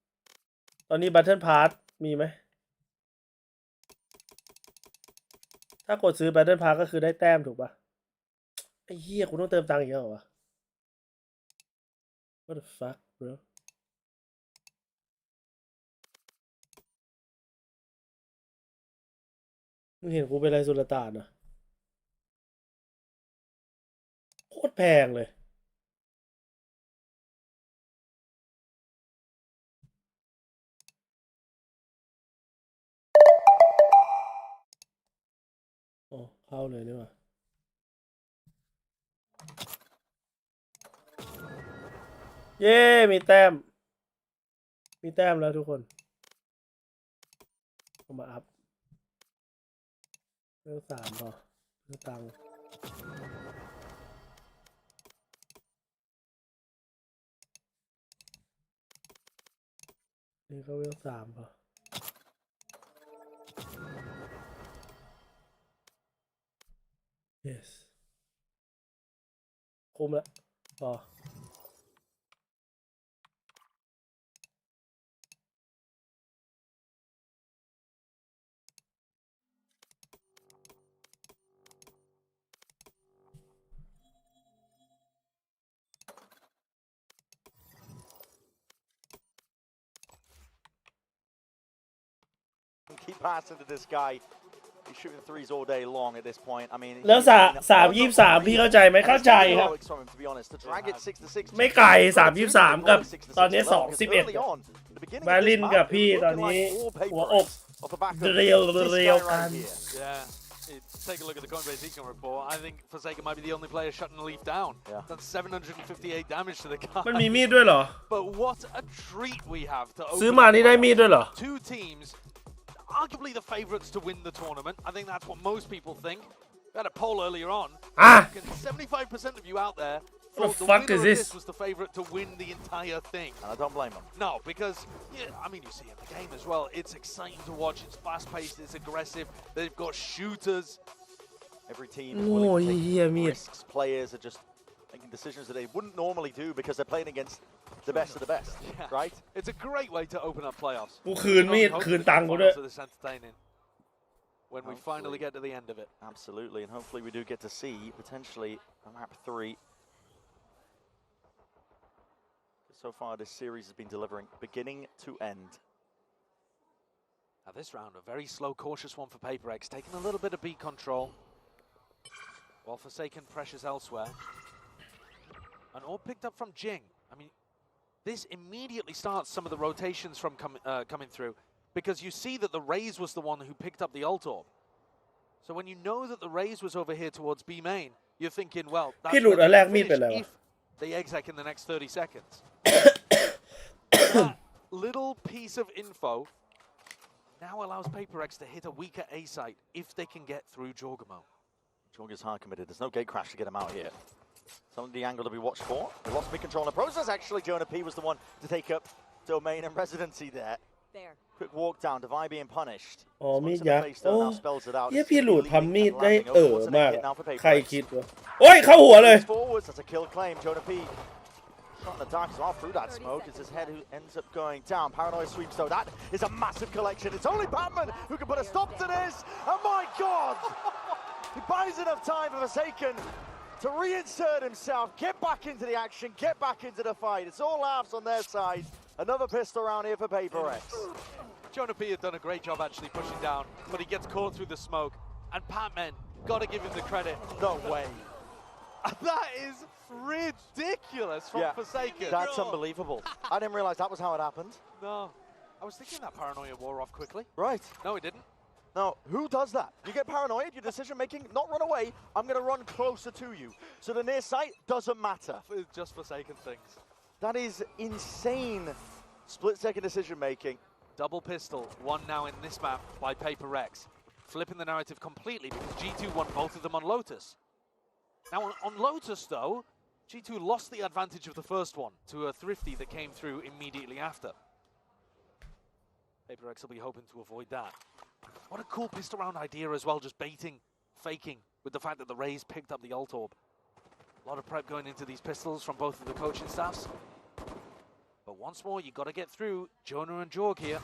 40ตอนนี้บัตเทิลพาสมีไหมถ้ากดซื้อบัตเทิลพาสก็คือได้แต้มถูกปะ ไอ้เหี้ยกูต้องเติมตังค์อีกแล้วเหรอวะ What the fuck bro มึงเห็นกูเป็นอะไรสุลต่านอ่ะโคตรแพงเลยโอ้เข้าเลยนี่หว่าเย้มีแต้มแล้วทุกคนเอามาอัพเรื่อง3พอเรื่องตังค์นี่ก็เรื่อง3พอ yes คุ้มแล้วพอKeep passing to this guy. He's shooting threes all day long at this point. I mean, แล้ว3-23พี่เข้าใจไหมเข้าใจครับไม่ไกล3-23กับตอนนี้2-11มาลินกับพี่ตอนนี้หัวอกเรียวกัน Take a look at the Coinbase Econ report. I think Forsaken might be the only player shutting the leaf down. That's 758 damage to the guy. มันมีมีดด้วยเหรอ But what a treat we have to open ซื้อมานี่ได้มีดด้วยเหรอ two teams, arguably the favorites to win the tournament. I think that's what most people think. We had a poll earlier on. 75% of you out there thought the winner of this was the favorite to win the entire thing. And I don't blame them. No, because, I mean, you see in the game as well, it's exciting to watch. It's fast-paced, it's aggressive. They've got shooters. Every team is willing to take risks. Players are just making decisions that they wouldn't normally do because they're playing against the best of the best, right? It's a great way to open up playoffs. กูคืนมีดคืนตังค์กูด้วย When we finally get to the end of it. Absolutely, and hopefully we do get to see potentially a map 3. So far, this series has been delivering beginning to end. Now this round, a very slow, cautious one for PaperX, taking a little bit of B control, while Forsaken pressures elsewhere. And all picked up from Jing. I mean, this immediately starts some of the rotations from coming through, because you see that the Raze was the one who picked up the ult orb. So when you know that the Raze was over here towards B main, you're thinking, well, that's if they exec in the next 30 seconds. That little piece of info now allows PaperX to hit a weaker A site if they can get through Jorgamo. Jorg is hard committed. There's no gate crash to get him out here. Some of the angle to be watched for. They lost mid-control in the process. Actually, Jonah P was the one to take up domain and residency there. Quick walk down. Divide being punished. อ๋อมีดยักษ์โอ้เหี้ยพี่หลุดทำมีดได้มากใครคิดวะโอ้ยเข้าหัวเลย That's a kill claim. Jonah P shot in the dark as well through that smoke. It's his head who ends up going down. Paranoia sweeps though. That is a massive collection. It's only Batman who can put a stop to this. Oh my God! He buys enough time for Forsaken to reinsert himself, get back into the action, get back into the fight. It's all laughs on their side. Another pistol round here for PaperX. Jonah P had done a great job actually pushing down, but he gets caught through the smoke. And Patman, gotta give him the credit. No way. That is ridiculous from Forsaken. That's unbelievable. I didn't realize that was how it happened. No. I was thinking that Paranoia wore off quickly. Right. No, it didn't. Now, who does that? You get paranoid, your decision making, not run away, I'm going to run closer to you. So the near sight doesn't matter. It's just Forsaken things. That is insane split-second decision making. Double pistol, one now in this map by PaperX. Flipping the narrative completely because G2 won both of them on Lotus. Now on Lotus though, G2 lost the advantage of the first one to a Thrifty that came through immediately after. PaperX will be hoping to avoid that. What a cool pistol round idea as well, just baiting, faking, with the fact that the Raze picked up the ult orb. A lot of prep going into these pistols from both of the coaching staffs. But once more, you got to get through Jonah and Jorg here.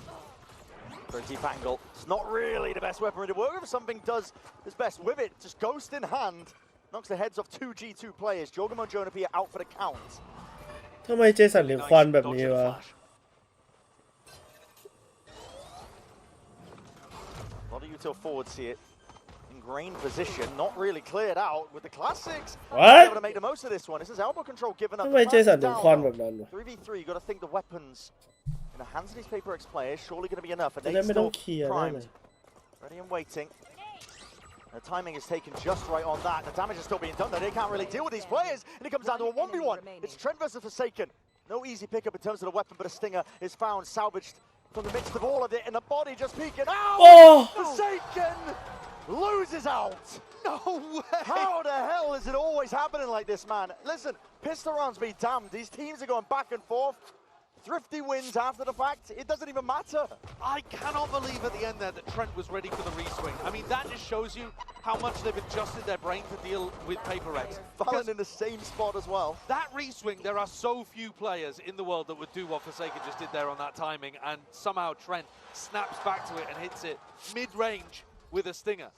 Very deep angle. It's not really the best weaponry to work with. Something does its best with it. Just ghost in hand. knocks the heads off 2 G2 players. Jorgamo and Jonah P are out for the count. ทำไมเจสันถึงควันแบบนี้วะ A lot of util forwards here. Ingrained position, not really cleared out with the classics. What? Able to make the most of this one. This is elbow control given up. ทำไมเจสันถึงควันแบบนั้นวะ 3v3, you got to think the weapons in the hands of these PRX players surely going to be enough. And จะได้ they ไม่ต้อง still เคลียร์ได้เลย primed. Ready and waiting. The timing is taken just right on that. The damage is still being done though. They can't really deal with these players. And it comes down to a 1v1. It's Trent versus Forsaken. No easy pickup in terms of the weapon, but a stinger is found, salvaged from the midst of all of it. And the body just peeking out. Oh! Forsaken loses out. No way! How the hell is it always happening like this, man? Listen, pistol rounds be damned. These teams are going back and forth. Thrifty wins after the fact. It doesn't even matter. I cannot believe at the end there that Trent was ready for the reswing. I mean, that just shows you how much they've adjusted their brain to deal with PRX. Fallen in the same spot as well. That reswing, there are so few players in the world that would do what Forsaken just did there on that timing, and somehow Trent snaps back to it and hits it mid-range with a stinger.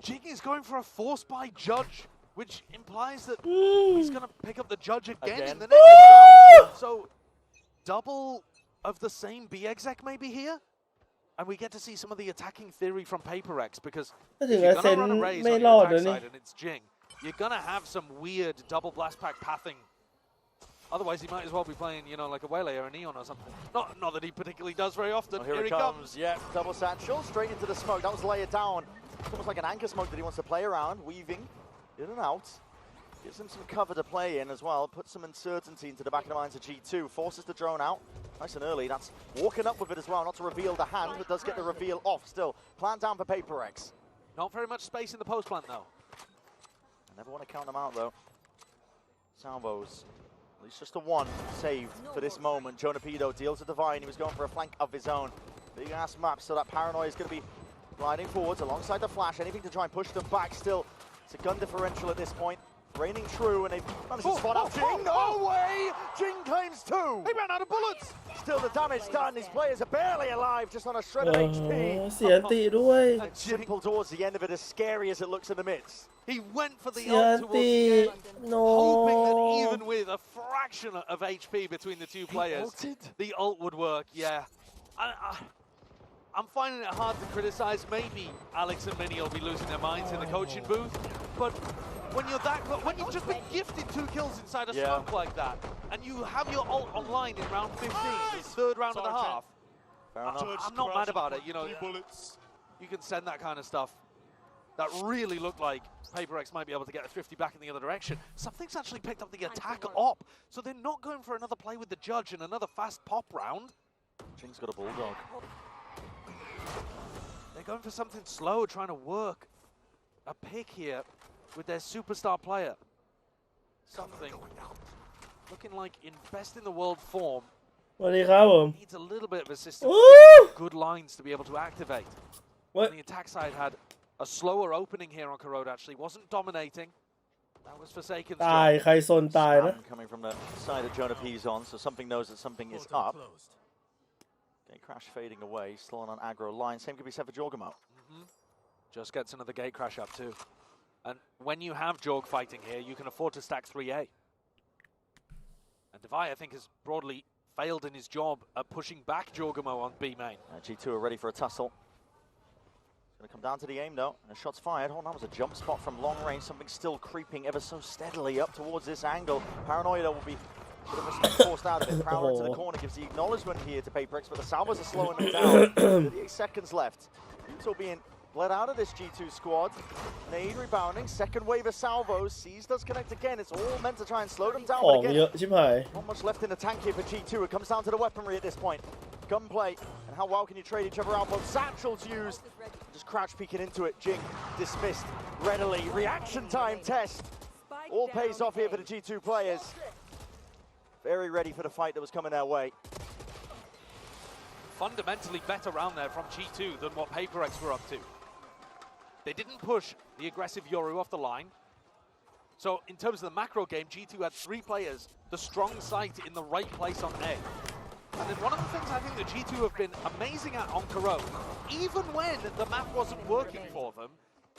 Jiggy is going for a force by Judge, which implies that he's going to pick up the Judge again in the next round. So, double of the same B-exec maybe here? And we get to see some of the attacking theory from PRX, because if you're going to run a raise on your attack side and it's Jing, you're going to have some weird double blast pack pathing. Otherwise, he might as well be playing, you know, like a Waylay or a Neon or something. Not that he particularly does very often. Oh, here he comes. Yeah, double satchel, straight into the smoke. That was layered down. It's almost like an anchor smoke that he wants to play around, weaving in and out. Gives him some cover to play in as well. Puts some uncertainty into the back of the minds of G2. Forces the drone out. Nice and early. That's walking up with it as well. Not to reveal the hand, but does get the reveal off still. Plant down for PRX. Not very much space in the post plant, though. I never want to count them out, though. Salvos. At least just a one saved for this moment. Jonah P, though, deals a Divine. He was going for a flank of his own. Big ass map, so that Paranoia is going to be gliding forwards alongside the Flash. Anything to try and push them back still. It's a gun differential at this point. Raining true, and they've managed to spot out Jing. No way! Jing claims two. He ran out of bullets. Still the damage done. His players are barely alive, just on a shred of HP. เสียติด้วย And simple towards the end of it, as scary as it looks in the midst. He went for the เสีย ult ติ towards the end, no hoping that even with a fraction of HP between the two players, the ult would work. Yeah, I'm finding it hard to criticize. Maybe Alex and Minnie will be losing their minds in the coaching booth, but when you've just been gifted 2 kills inside a smoke like that, and you have your ult online in round 15, the third round of the half, I'm not mad about it. You know, you can send that kind of stuff. That really looked like PRX might be able to get a thrifty back in the other direction. Something's actually picked up the attack op, so they're not going for another play with the Judge and another fast pop round. Jing's got a bulldog. They're going for something slow, trying to work a pick here with their superstar player. Something looking like in best in the world form. สวัสดีครับผม Needs a little bit of assistance. Good lines to be able to activate. What? And the attack side had a slower opening here on Corrode, actually. Wasn't dominating. That was Forsaken's ตาย job. ใครโซนตายนะ Coming from the side that Jonah P's on, so something knows that something is up. Gate crash fading away, still on an aggro line. Same could be said for Jorgamo. Just gets another gate crash up too. And when you have Jorg fighting here, you can afford to stack 3A. And Devi, I think, has broadly failed in his job at pushing back Jorgamo on B main. G2 are ready for a tussle. Going to come down to the aim though, and a shot's fired. Oh, that was a jump spot from long range. Something still creeping ever so steadily up towards this angle. Paranoia will be a bit of respect forced out of it. Prowler into the corner gives the acknowledgement here to PRX, but the Salvos are slowing them down. 38 seconds left. Still being bled out of this G2 squad. Nade rebounding. Second wave of salvos. Seas does connect again. It's all meant to try and slow them down. ของ But เยอะ again, ชิบหาย not much left in the tank here for G2. It comes down to the weaponry at this point. Gunplay. And how well can you trade each other out? Both satchels used. Just crouch peeking into it. Jing dismissed readily. Reaction time test. All pays off here for the G2 players. Very ready for the fight that was coming their way. Fundamentally better round there from G2 than what PRX were up to. They didn't push the aggressive Yoru off the line. So in terms of the macro game, G2 had 3 players, the strong site in the right place on A. And then one of the things I think that G2 have been amazing at on Corrode, even when the map wasn't working for them,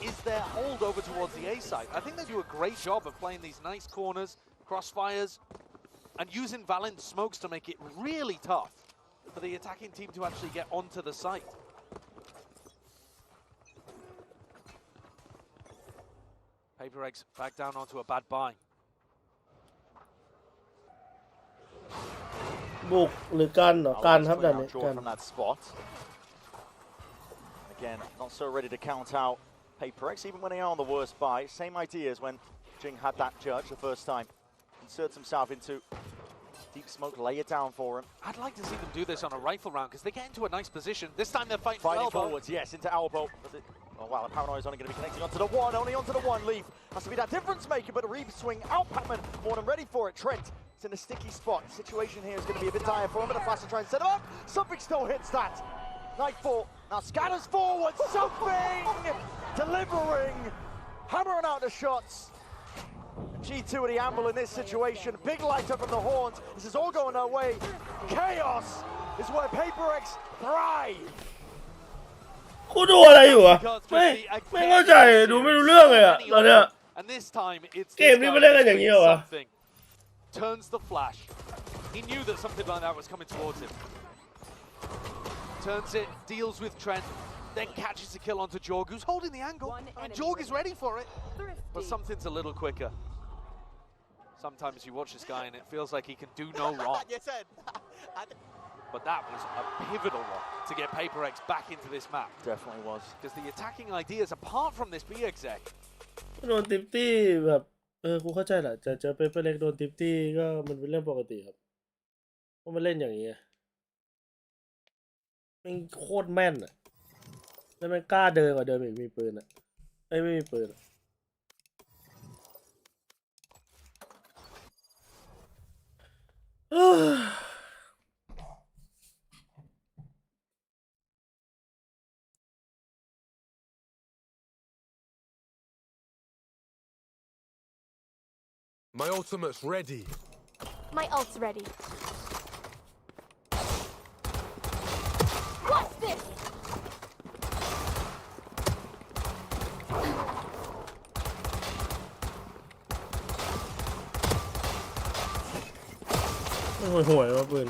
is their hold over towards the A side. I think they do a great job of playing these nice corners, crossfires, and using Valent's smokes to make it really tough for the attacking team to actually get onto the site. PRX back down onto a bad buy. บุกหรือกันเหรอกันครับแบบนี้กัน from that spot. Again, not so ready to count out PRX, even when they are on the worst buy. Same idea as when Jing had that judge the first time. Inserts himself into deep smoke, lay it down for him. I'd like to see them do this on a rifle round because they get into a nice position. This time they're fighting forwards, yes, into elbow. Oh wow, the paranoia is only going to be connecting onto the one, only onto the one. Leaf has to be that difference maker, but a reap swing out. Patman more than ready for it. Trent is in a sticky spot. The situation here is going to be a bit dire for him, but a flash to try and set him up. Something still hits that. Nightfall now scatters forward. Something delivering, hammering out the shots. G2 at the amble in this situation. Big light up from the horns. This is all going their way. Chaos is where PRX thrive. กูดูอะไรอยู่อะไม่เข้าใจดูไม่รู้เรื่องเลยอะตอนเนี้ย And this time it's เกมนี้มันเล่นกันอย่างนี้เหรอวะ Turns the flash. He knew that something like that was coming towards him. Turns it, deals with Trent, then catches a kill onto Jorg, who's holding the angle. I mean, Jorg is ready for it, but something's a little quicker. Sometimes you watch this guy and it feels like he can do no wrong. But that was a pivotal one to get PRX back into this map. Definitely was. Because the attacking ideas, apart from this B exec, โดนติปตี้แบบกูเข้าใจแหละจะเจอเปเปอร์เล็กโดนติปตี้ก็มันเป็นเรื่องปกติครับเพราะมันเล่นอย่างนี้มันโคตรแม่นอ่ะแล้วมันกล้าเดินกว่าเดิมอีกมีปืนอ่ะไม่มีปืนMy ultimate's ready. My ult's ready. What's this? Oh,ห่วยๆว่าปืน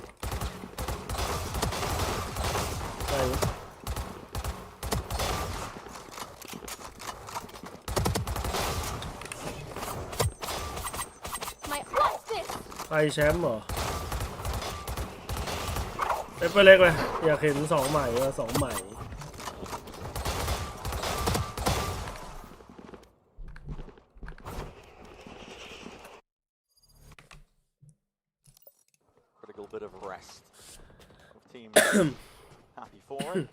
ไปไปแชมป์เหรอเปเปอร์เล็กเลยอยากเห็น2 ใหม่ว่า2 ใหม่ Critical bit of rest. Team happy for it.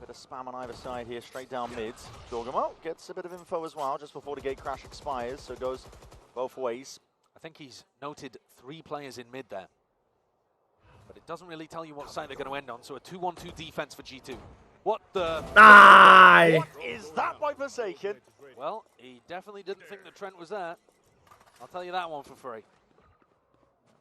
Bit of spam on either side here, straight down mids. Jorgamo gets a bit of info as well just before the gate crash expires, so it goes both ways. I think he's noted 3 players in mid there. But it doesn't really tell you what side they're going to end on, so a 2-1-2 defense for G2. What the... What is that by Forsaken? Well, he definitely didn't think that Trent was there. I'll tell you that one for free.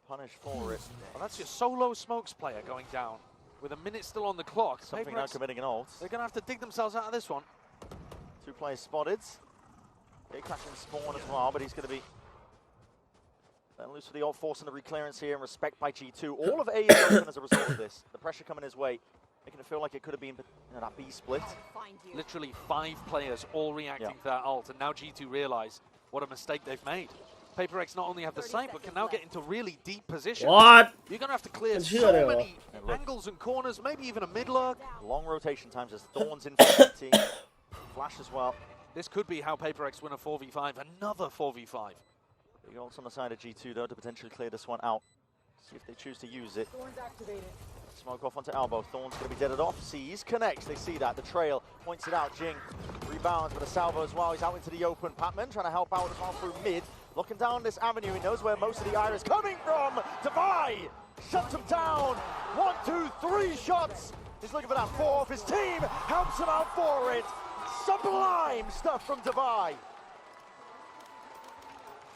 Punish for it. Well, that's your solo smokes player going down with a minute still on the clock. Something now committing an ult. They're going to have to dig themselves out of this one. 2 players spotted. Gate crash and spawn as well, but he's going to be let loose for the ult, forcing the reclearance here and respect by G2. All of A is open as a result of this. The pressure coming his way, making it feel like it could have been that B split. Literally 5 players all reacting to that ult, and now G2 realize what a mistake they've made. PRX not only have the sight, but can now get into really deep positions. What? You're going to have to clear so many angles and corners, maybe even a mid-lurk. Long rotation times as Thorns in for the team. Flash as well. This could be how PRX win a 4v5, another 4v5. Big ults on the side of G2 though to potentially clear this one out. See if they choose to use it. Smoke off onto elbow. Thorn's going to be deaded off. Sees, connects. They see that. The trail points it out. Jing rebounds with a salvo as well. He's out into the open. Patman trying to help out as well through mid. Looking down this avenue. He knows where most of the ire is coming from. Devi shuts him down. 1, 2, 3 shots. He's looking for that 4 off his team. Helps him out for it. Sublime stuff from Devi.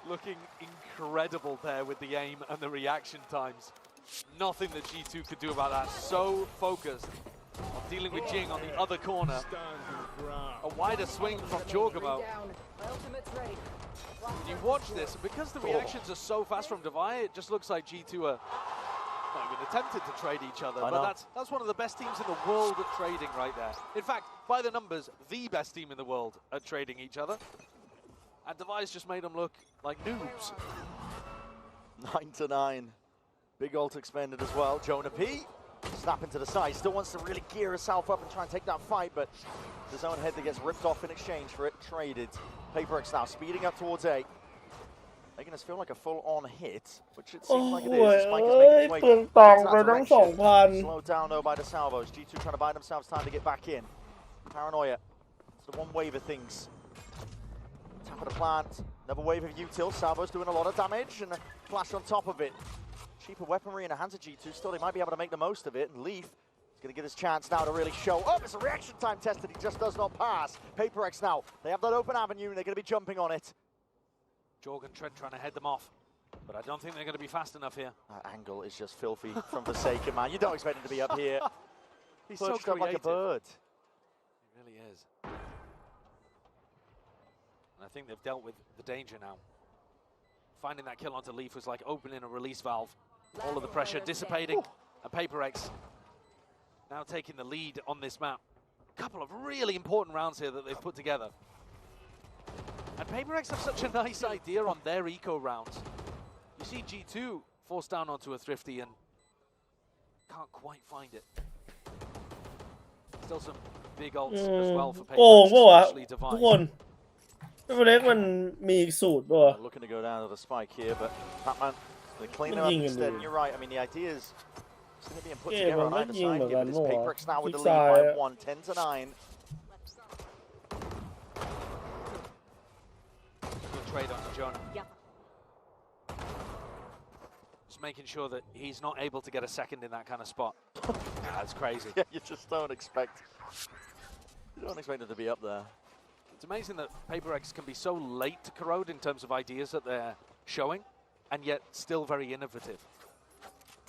Looking incredible there with the aim and the reaction times. Nothing that G2 could do about that. So focused on dealing with Jing on the other corner. A wider swing from Jorgamo. You watch this, and because the reactions are so fast from Devi, it just looks like G2 are not even attempted to trade each other. But that's one of the best teams in the world at trading right there. In fact, by the numbers, the best team in the world at trading each other. And Devi's just made them look like noobs. 9-9. Big ult expended as well. Jonah P. Snapping to the side. Still wants to really gear herself up and try and take that fight, but his own head that gets ripped off in exchange for it. Traded. PRX now speeding up towards A. Making us feel like a full-on hit, which it seems like it is. Spike is making its way into that direction. Slowed down though by the salvos. G2 trying to buy themselves time to get back in. Paranoia. It's the one wave of things. Tap of the plant. Another wave of util. Salvos doing a lot of damage and a flash on top of it. Cheaper weaponry in the hands of G2. Still, they might be able to make the most of it. And Leaf is going to get his chance now to really show up. It's a reaction time test that he just does not pass. PRX now. They have that open avenue and they're going to be jumping on it. Jorgen Trent trying to head them off, but I don't think they're going to be fast enough here. That angle is just filthy from Forsaken, man. You don't expect him to be up here. He's so creative. Up like a bird. He really is. And I think they've dealt with the danger now. Finding that kill onto Leaf was like opening a release valve. All of the pressure dissipating, and PRX now taking the lead on this map. A couple of really important rounds here that they've put together. And PRX have such a nice idea on their eco rounds. You see G2 forced down onto a Thrifty and can't quite find it. Still some big ults as well for PRX, especially Divine. Looking to go down to the spike here, but Batman, they clean it up instead. And you're right, I mean, the idea is still being put together on either side here, but it's PRX now with the lead by 1, 10-9. Trade onto Jonah. Yeah. Just making sure that he's not able to get a second in that kind of spot. That's crazy. Yeah, you just don't expect. You don't expect it to be up there. It's amazing that PRX can be so late to corrode in terms of ideas that they're showing, and yet still very innovative.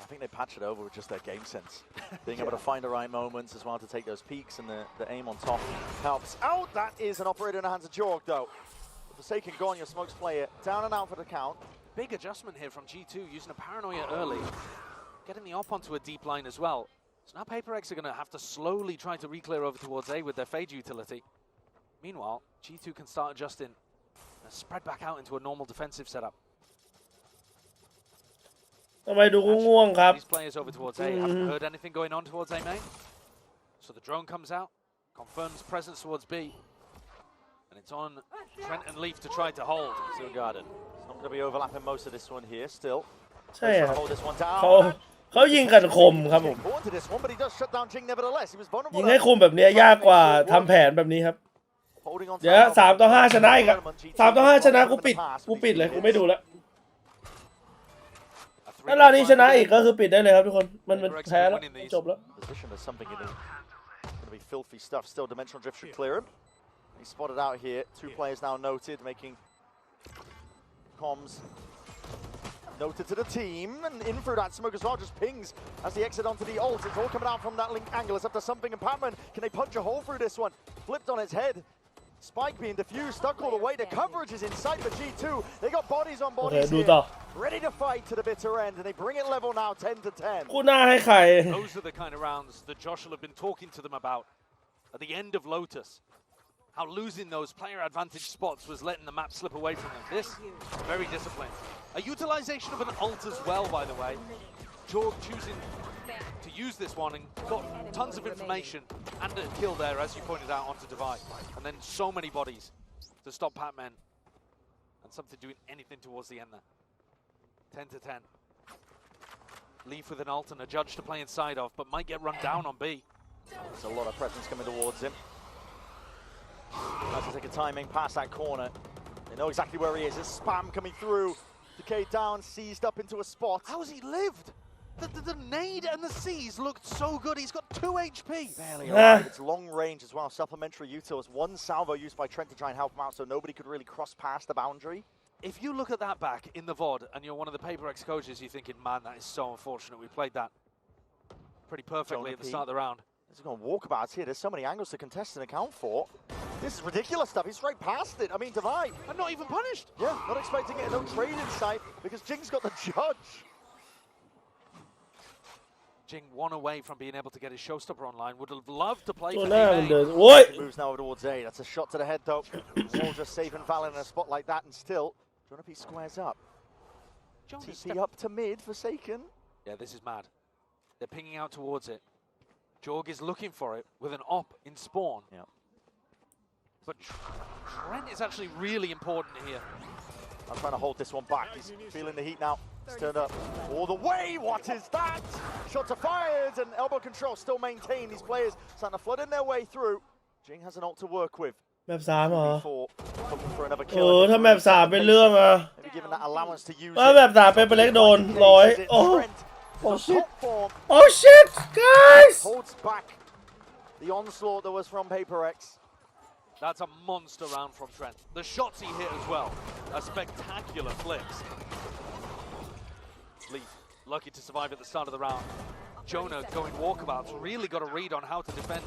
I think they patch it over with just their game sense. Being able to find the right moments as well to take those peaks, and the aim on top helps out. That is an operator in the hands of Jorg, though. Forsaken gone, your smokes player down and out for the count. Big adjustment here from G2, using a Paranoia early, getting the op onto a deep line as well. So now PRX are going to have to slowly try to re-clear over towards A with their Fade utility. Meanwhile, G2 can start adjusting and spread back out into a normal defensive setup. These players over towards A haven't heard anything going on towards A main. So the drone comes out, confirms presence towards B. And it's on Trent and Leaf to try to hold. Still guarded. It's not going to be overlapping most of this one here still. ใช่ครับ Hold this one down. เขายิงกันคมครับผม Going to this one, but he does shut down Jing nevertheless. He was vulnerable. ยิงให้คมแบบนี้ยากกว่าทำแผนแบบนี้ครับ เดี๋ยว3-5ชนะอีกครับ3-5ชนะกูปิดเลยกูไม่ดูแล้วถ้าเรานี้ชนะอีกก็คือปิดได้เลยครับทุกคนมันแพ้แล้วจบแล้ว Position is something in it. Going to be filthy stuff. Still, dimensional drift should clear him. He's spotted out here. 2 players now noted, making comms noted to the team. And in through that smoke as well, just pings as they exit onto the ult. It's all coming out from that link angle. It's up to something and Patman. Can they punch a hole through this one? Flipped on its head. Spike being diffused, stuck all the way. The coverage is in sight for G2. They got bodies on bodies here. Ready to fight to the bitter end, and they bring it level now, 10-10. กูหน้าให้ใคร Those are the kind of rounds that Josh will have been talking to them about at the end of Lotus. How losing those player advantage spots was letting the map slip away from them. This, very disciplined. A utilization of an ult as well, by the way. Jorg choosing to use this one and got tons of information and a kill there, as you pointed out, onto Divide. And then so many bodies to stop Patman. And something doing anything towards the end there. 10-10. Leaf with an ult and a judge to play inside of, but might get run down on B. There's a lot of presence coming towards him. Has to take a timing past that corner. They know exactly where he is. There's spam coming through. Decay down, seized up into a spot. How has he lived? The nade and the seize looked so good. He's got 2 HP. Barely alive. It's long range as well. Supplementary util. 1 salvo used by Trent to try and help him out, so nobody could really cross past the boundary. If you look at that back in the VOD and you're one of the PRX coaches, you're thinking, man, that is so unfortunate. We played that pretty perfectly at the start of the round. There's going walkabouts here. There's so many angles to contest and account for. This is ridiculous stuff. He's straight past it. I mean, Divide. And not even punished. Yeah, not expecting it. No trade in sight because Jing's got the judge. Jing one away from being able to get his showstopper online. Would have loved to play for He moves now towards A. That's a shot to the head, though. Wall just saving Valen in a spot like that, and still, Jonapi squares up. TP up to mid, Forsaken. Yeah, this is mad. They're pinging out towards it. Jorg is looking for it with an op in spawn. Yeah. But Trent is actually really important here. I'm trying to hold this one back. He's feeling the heat now. He's turned up all the way. What is that? Shots are fired and elbow control still maintained. These players starting to flood in their way through. Jing has an ult to work with. แบบ3 เหรอ Looking for another ถ้าแบบ3เป็นเรื่องอ่ะ Maybe given that allowance to use แบบ3เป็นเล็กโดน100 Oh shit form. Oh shit guys Holds back the onslaught that was from PaperX. That's a monster round from Trent. The shots he hit as well are spectacular flicks. Leaf lucky to survive at the start of the round. Jonah going walkabouts, really got a read on how to defend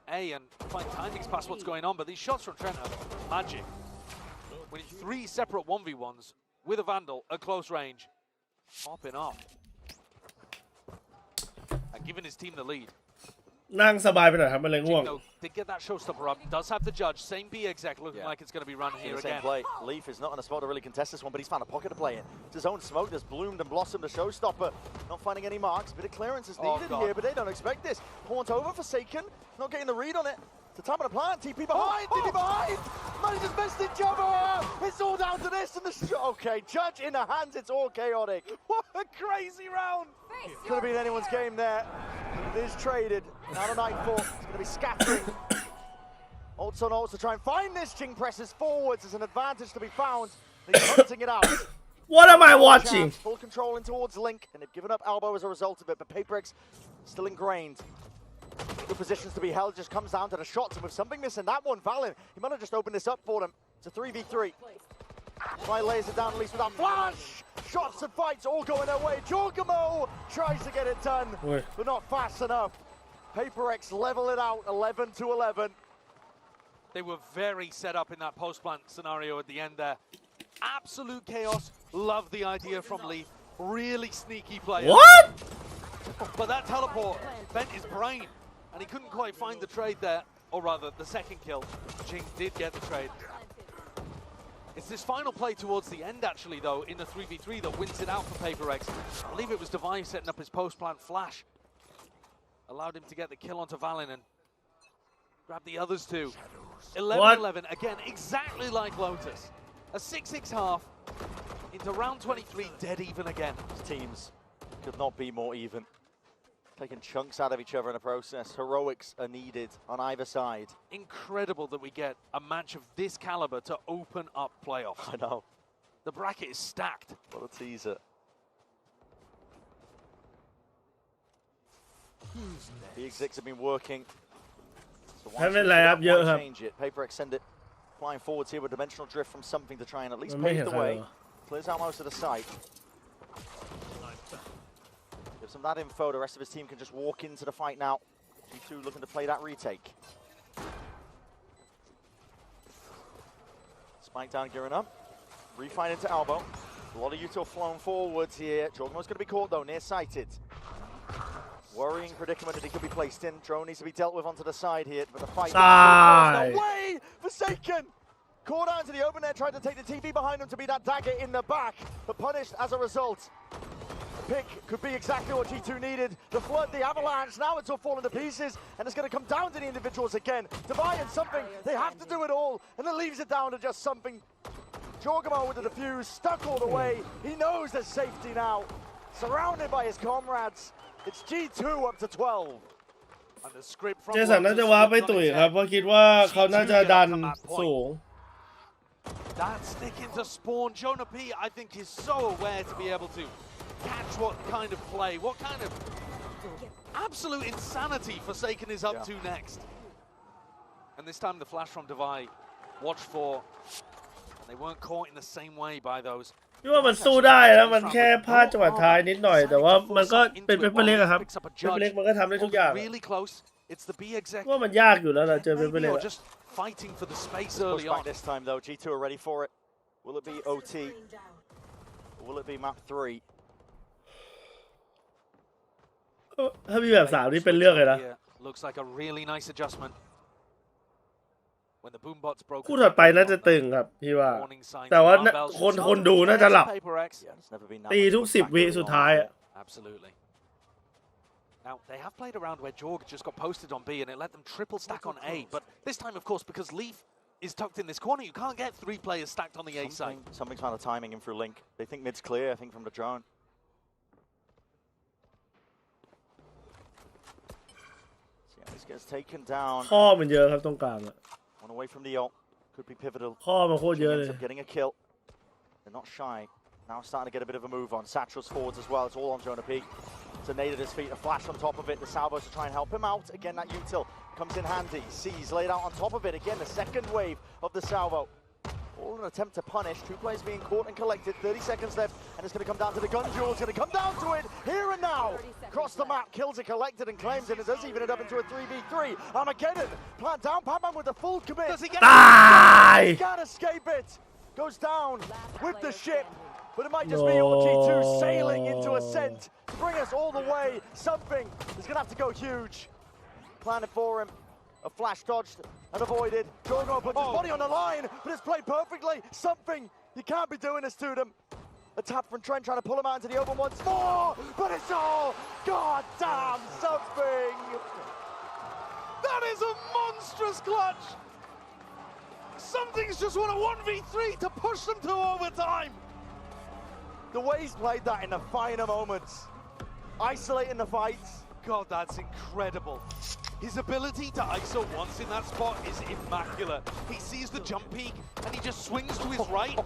A and find timings past what's going on, but these shots from Trent are magic. Winning 3 separate 1v1s with a Vandal at close range, popping off and giving his team the lead. นั่งสบายไปหน่อยครับมันเลยง่วง Did get that showstopper up, does have the judge, same B exec looking like it's going to be run here again. Play. Leaf is not in a spot to really contest this one, but he's found a pocket to play in. It's his own smoke that's bloomed and blossomed a showstopper. Not finding any marks, a bit of clearance is needed here, but they don't expect this. Haunt over Forsaken, not getting the read on it. It's a time of the plant, TP behind, TP behind! Manager's best in jumper! It's all down to this and the okay, judge in the hands, it's all chaotic. What a crazy round! Could have been anyone's game there. It is traded. Now the Nightfall is going to be scattering. Ults on ults to try and find this. Jing presses forwards. There's an advantage to be found. He's hunting it out. What am I watching? Full control in towards Link, and they've given up elbow as a result of it, but PaperX still ingrained. Good positions to be held, just comes down to the shots, and with something missing that one, Valen, he might have just opened this up for them. It's a 3v3. Try lays it down at least without flash! Shots and fights all going their way. Jorgamo tries to get it done, but not fast enough. PaperX level it out, 11-11. They were very set up in that post-plant scenario at the end there. Absolute chaos. Love the idea from Leaf. Really sneaky player. What? But that teleport bent his brain, and he couldn't quite find the trade there. Or rather, the second kill. Jing did get the trade. It's this final play towards the end, actually, though, in the 3v3 that wins it out for PaperX. I believe it was Divine setting up his post-plant flash. Allowed him to get the kill onto Valen and grab the others too. 11-11, again, exactly like Lotus. A 6-6 half into round 23, dead even again. Teams could not be more even. Taking chunks out of each other in the process. Heroics are needed on either side. Incredible that we get a match of this caliber to open up playoffs. I know. The bracket is stacked. What a teaser. The execs have been working. So why change it? PaperX send it flying forwards here with dimensional drift from something to try and at least pave the way. Clears out most of the site. Gives him that info. The rest of his team can just walk into the fight now. G2 looking to play that retake. Spike down, gearing up. Refine into elbow. A lot of util flown forwards here. Jorgamo's going to be caught though, near-sighted. Worrying predicament that he could be placed in. Drone needs to be dealt with onto the side here, but the fight. No way! Forsaken! Caught out into the open there, tried to take the TV behind him to be that dagger in the back, but punished as a result. The pick could be exactly what G2 needed. The flood, the avalanche, now it's all falling to pieces, and it's going to come down to the individuals again. Divine something, they have to do it all, and it leaves it down to just something. Jorgamo with the defuse, stuck all the way. He knows there's safety now. Surrounded by his comrades. It's G2 up to 12. And the script from เจสันน่าจะว้าไปตุ๋ยครับเพราะคิดว่าเขาน่าจะดันสูง That stick into spawn. Jonah P, I think, is so aware to be able to catch what kind of play, what kind of absolute insanity Forsaken is up to next. And this time the flash from Divide, watched for, and they weren't caught in the same way by those พี่ว่ามันสู้ได้แล้วมันแค่พลาดจังหวะท้ายนิดหน่อยแต่ว่ามันก็เป็นเปเล็กอะครับเปเล็กมันก็ทำได้ทุกอย่างว่ามันยากอยู่แล้วล่ะเจอเปเล็ก Fighting for the space Push early back on. this time though. G2 are ready for it. Will it be OT? Or will it be map 3? ถ้ามีแบบ3นี่เป็นเรื่องเลยนะ Looks like a really nice adjustment. When the boom bots broke. คู่ถัดไปน่าจะตึงครับพี่ว่าแต่ว่าคนดูน่าจะหลับตีทุก10 วิสุดท้าย Absolutely. Now, they have played around where Jorg just got posted on B and it let them triple stack on A. But this time, of course, because Leaf is tucked in this corner, you can't get 3 players stacked on the A side. Something's found the timing in through Link. They think mid's clear, I think, from the drone. So yeah, this gets taken down. ข้อมันเยอะครับตรงกลางอะ One away from the ult. Could be pivotal. ข้อมันโคตรเยอะเลย Getting a kill. They're not shy. Now starting to get a bit of a move on. Satchel's forwards as well. It's all on Jonah P. To Nate at his feet, a flash on top of it. The Salvos to try and help him out. Again, that util comes in handy. C's laid out on top of it. Again, the second wave of the Salvo. All an attempt to punish. 2 players being caught and collected. 30 seconds left, and it's going to come down to the gun duel. It's going to come down to it here and now. Across the map, kills are collected and claims it. It does even it up into a 3v3. Armageddon, plant down. Pac-Man with the full commit. Does he get it? He can't escape it. Goes down with the ship. But it might just be your G2 sailing into ascent to bring us all the way. Something is going to have to go huge. Planted for him. A flash dodged and avoided. Jorgo puts his body on the line, but it's played perfectly. Something. You can't be doing this to them. A tap from Trent trying to pull him out into the open once more. But it's all goddamn something. That is a monstrous clutch. Something's just won a 1v3 to push them to overtime. The way he's played that in the finer moments, isolating the fights. God, that's incredible. His ability to ISO once in that spot is immaculate. He sees the jump peak and he just swings to his right,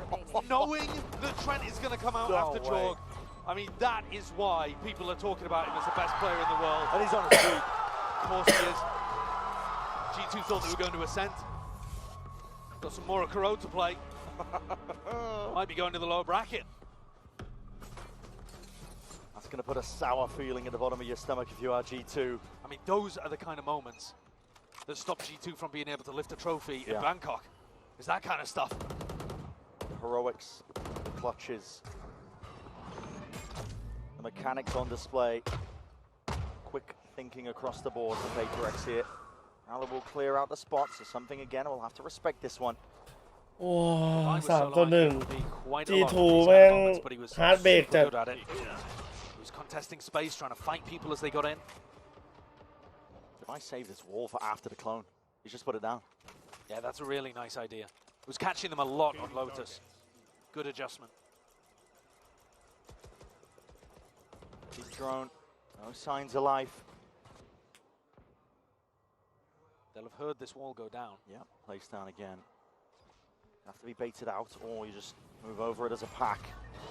knowing that Trent is going to come out after Jorg. I mean, that is why people are talking about him as the best player in the world. And he's on his feet. Of course he is. G2 thought they were going to ascend. Got some more Crws to play. Might be going to the lower bracket. That's going to put a sour feeling at the bottom of your stomach if you are G2. I mean, those are the kind of moments that stop G2 from being able to lift a trophy in Bangkok. It's that kind of stuff. The heroics, the clutches, the mechanics on display. Quick thinking across the board for PRX here. Now they will clear out the spots, so something again, we'll have to respect this one. โอ้3-1 G2 แม่งฮาร์ดเบรกจัด Contesting space, trying to fight people as they got in. If I save this wall for after the clone, he's just put it down. Yeah, that's a really nice idea. It was catching them a lot on Lotus. Good adjustment. He's drone, no signs of life. They'll have heard this wall go down. Yeah, placed down again. Have to be baited out, or you just move over it as a pack.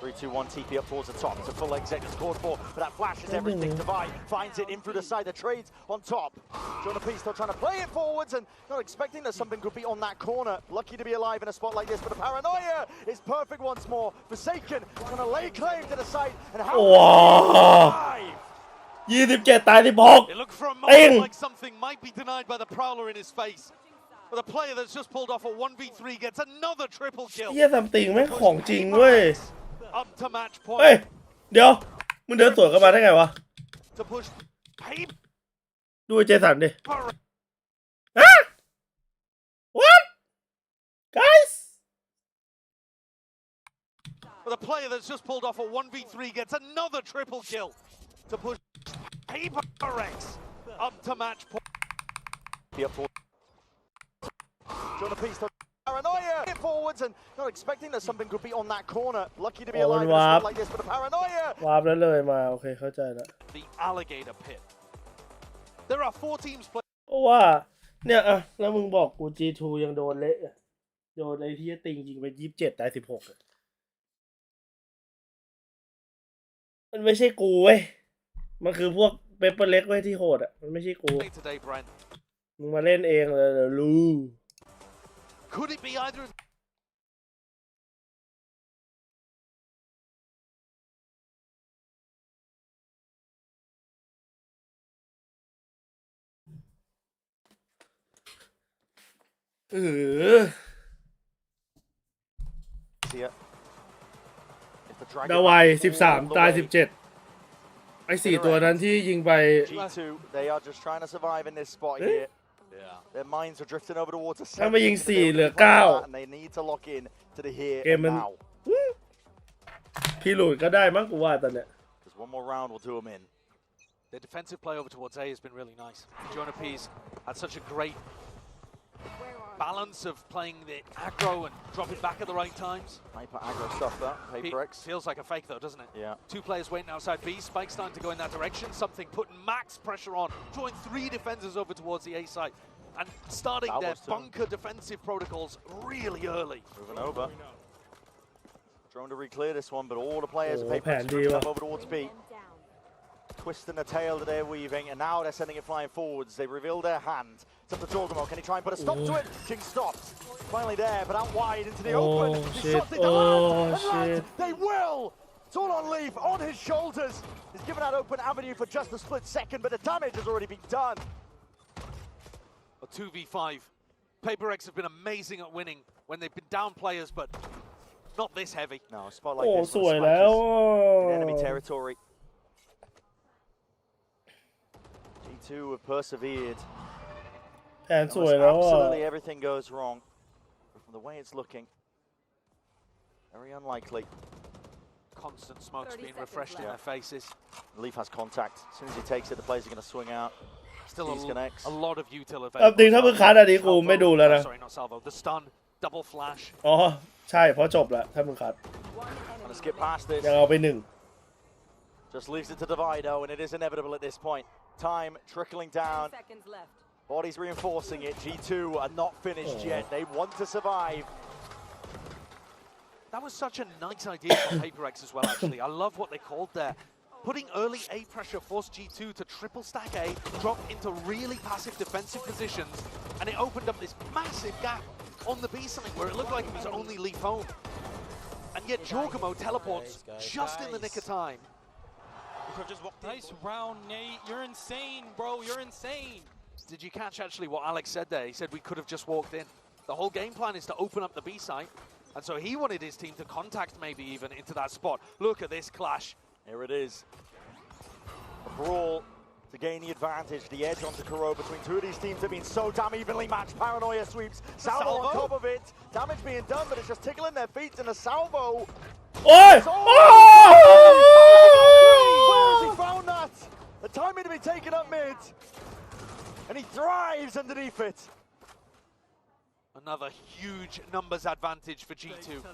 3-2-1 TP up towards the top. It's a full exit is called for, but that flash is everything. Divide finds it in through the side. The trades on top. Jonah P still trying to play it forwards and not expecting that something could be on that corner. Lucky to be alive in a spot like this, but the paranoia is perfect once more. Forsaken going to lay claim to the site and how alive. 27 ตาย16 It looked for a moment like something might be denied by the Prowler in his face. But the player that's just pulled off a 1v3 gets another triple kill. เหี้ยซัมติงแม่งของจริงเว้ย Up to match เฮ้ย point. เดี๋ยวมึงเดินสวนกันมาได้ไงวะ To push paper. ดูเจสันดิฮะ What guys But the player that's just pulled off a 1v3 gets another triple kill. To push PRX up to match point. Jonah P still paranoia forwards and not expecting that something could be on that corner. Lucky to be alive in a spot like this, but the paranoia. วาร์ปแล้วเลยมาโอเคเข้าใจแล้ว The alligator pit. There are 4 teams playing. เพราะว่าเนี่ยอะแล้วมึงบอกกู G2 ยังโดนเละโดนไอ้ที่ติงยิงไป27ตาย16มันไม่ใช่กูเว้ยมันคือพวกเปเปอร์เล็กเว้ยที่โหดอ่ะมันไม่ใช่กูมึงมาเล่นเองเลยเดี๋ยวรู้ Could it be either of ดาวาย13 ตาย 17 ไอ้4 ตัวนั้นที่ยิงไป G2 they are just trying to survive in this spot here. Their minds are drifting over towards a ถ้าไม่ยิง4 เหลือ and they need to lock in to the here 9 เกม and มัน now. พี่หลุดก็ได้มั้งกูว่าตอนเนี้ย Just one more round will do them in. The defensive play over towards A has been really nice. Jonah P's had such a great balance of playing the aggro and dropping back at the right times. Hyper aggro stuff that, PRX. Feels like a fake though, doesn't it? Yeah. 2 players waiting outside B, Spike starting to go in that direction, something putting max pressure on, drawing 3 defenders over towards the A side, and starting their bunker defensive protocols really early. Moving over. Trying to re-clear this one, but all the players of PRX up over towards B. Twisting the tail that they're weaving, and now they're sending it flying forwards. They reveal their hand. It's up to Jorgamo. Can he try and put a stop to it? King stops. Finally there, but out wide into the open. He shots it to land. They will! It's all on Leaf, on his shoulders. He's given that open avenue for just a split second, but the damage has already been done. A 2v5. PRX have been amazing at winning when they've been down players, but not this heavy. No, a spot like this in enemy territory. G2 have persevered. แผนสวยแล้ว Absolutely everything goes wrong. But from the way it's looking, very unlikely. Constant smokes being refreshed in their faces. Leaf has contact. As soon as he takes it, the players are going to swing out. Still a lot of util จริงถ้ามึงคัดอันนี้กูไม่ดูแล้วนะ Sorry, not salvo. The stun, double flash. อ๋อใช่เพราะจบแล้วถ้ามึงคัด Trying to skip past this. ยังเอาไป1 Just leaves it to Divido, and it is inevitable at this point. Time trickling down. Bodies reinforcing it. G2 are not finished yet. They want to survive. That was such a nice idea from PRX as well, actually. I love what they called there. Putting early A pressure forced G2 to triple stack A, drop into really passive defensive positions, and it opened up this massive gap on the B side where it looked like it was only Leaf home. And yet Jorgamo teleports just in the nick of time. Nice round, Nate. You're insane, bro. You're insane. Did you catch actually what Alex said there? He said we could have just walked in. The whole game plan is to open up the B site, and so he wanted his team to contact maybe even into that spot. Look at this clash. Here it is. A brawl to gain the advantage. The edge onto Kuro between 2 of these teams have been so damn evenly matched. Paranoia sweeps. Salvo on top of it. Damage being done, but it's just tickling their feet in a salvo. Oi! Where has he found that? The timing to be taken up mid. And he thrives underneath it. Another huge numbers advantage for G2.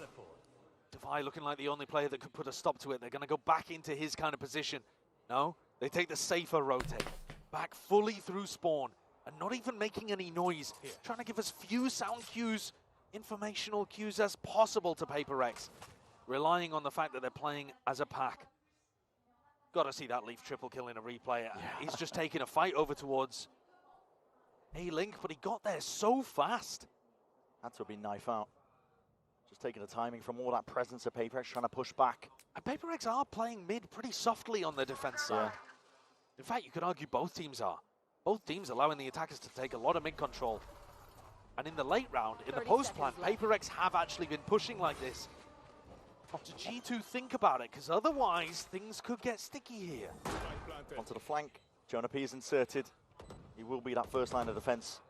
Defy looking like the only player that could put a stop to it. They're going to go back into his kind of position. No, they take the safer rotate. Back fully through spawn and not even making any noise. Trying to give as few sound cues, informational cues as possible to PRX. Relying on the fact that they're playing as a pack. Got to see that Leaf triple kill in a replay. He's just taking a fight over towards A-Link, but he got there so fast. Had to be knife out. Just taking the timing from all that presence of PRX trying to push back. And PRX are playing mid pretty softly on the defense side. In fact, you could argue both teams are. Both teams allowing the attackers to take a lot of mid control. And in the late round, in the post plan, PRX have actually been pushing like this. To G2 think about it, because otherwise things could get sticky here. Onto the flank, Jonah P is inserted. He will be that first line of defense.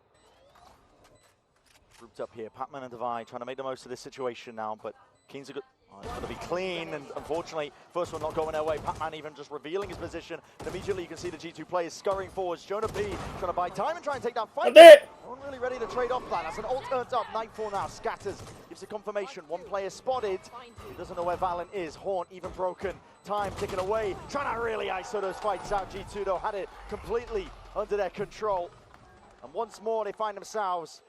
Grouped up here, Patman and Divide trying to make the most of this situation now, but Keen's a good... Oh, it's going to be clean, and unfortunately, first one not going their way. Patman even just revealing his position, and immediately you can see the G2 players scurrying forwards. Jonah P trying to buy time and try and take that fight. No one really ready to trade off that. As an ult turns up, Nightfall now scatters, gives a confirmation. One player spotted. He doesn't know where Valen is. Haunt even broken. Time ticking away, trying to really ISO those fights out. G2 though had it completely under their control. And once more they find themselves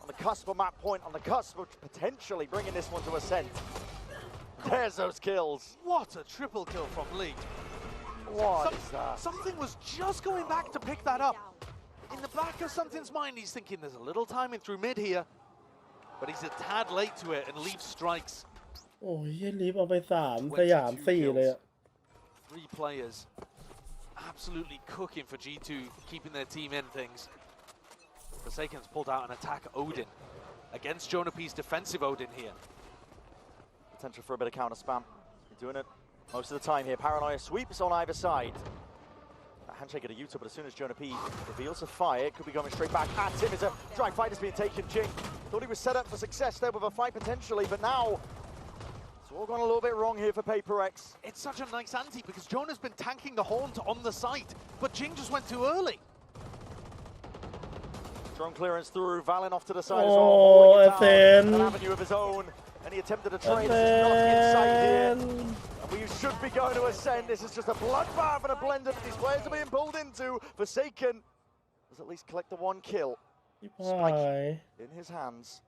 on the cusp of map point, on the cusp of potentially bringing this one to ascent. There's those kills. What a triple kill from Lee. What is that? Something was just going back to pick that up. In the back of something's mind, he's thinking there's a little timing through mid here. But he's a tad late to it, and Leaf strikes. Oh, he Leaf เอาไป3สยาม4เลยอะ Three players absolutely cooking for G2, keeping their team in things. Forsaken's pulled out an attack Odin against Jonap's defensive Odin here. Potential for a bit of counter spam. He's doing it most of the time here. Paranoia sweeps on either side. That handshake at a Utah, but as soon as Jonah P reveals a fire, it could be going straight back at him. As a drag fight has been taken. Jing thought he was set up for success there with a fight potentially, but now it's all gone a little bit wrong here for PRX. It's such a nice ante because Jonah's been tanking the haunt on the site, but Jing just went too early. Drone clearance through, Valen off to the side as well, holding it down, an avenue of his own, and he attempted a trade. This is not inside here, and we should be going to ascend. This is just a bloodbath and a blender that these players are being pulled into. Forsaken does at least collect the one kill. Spike in his hands.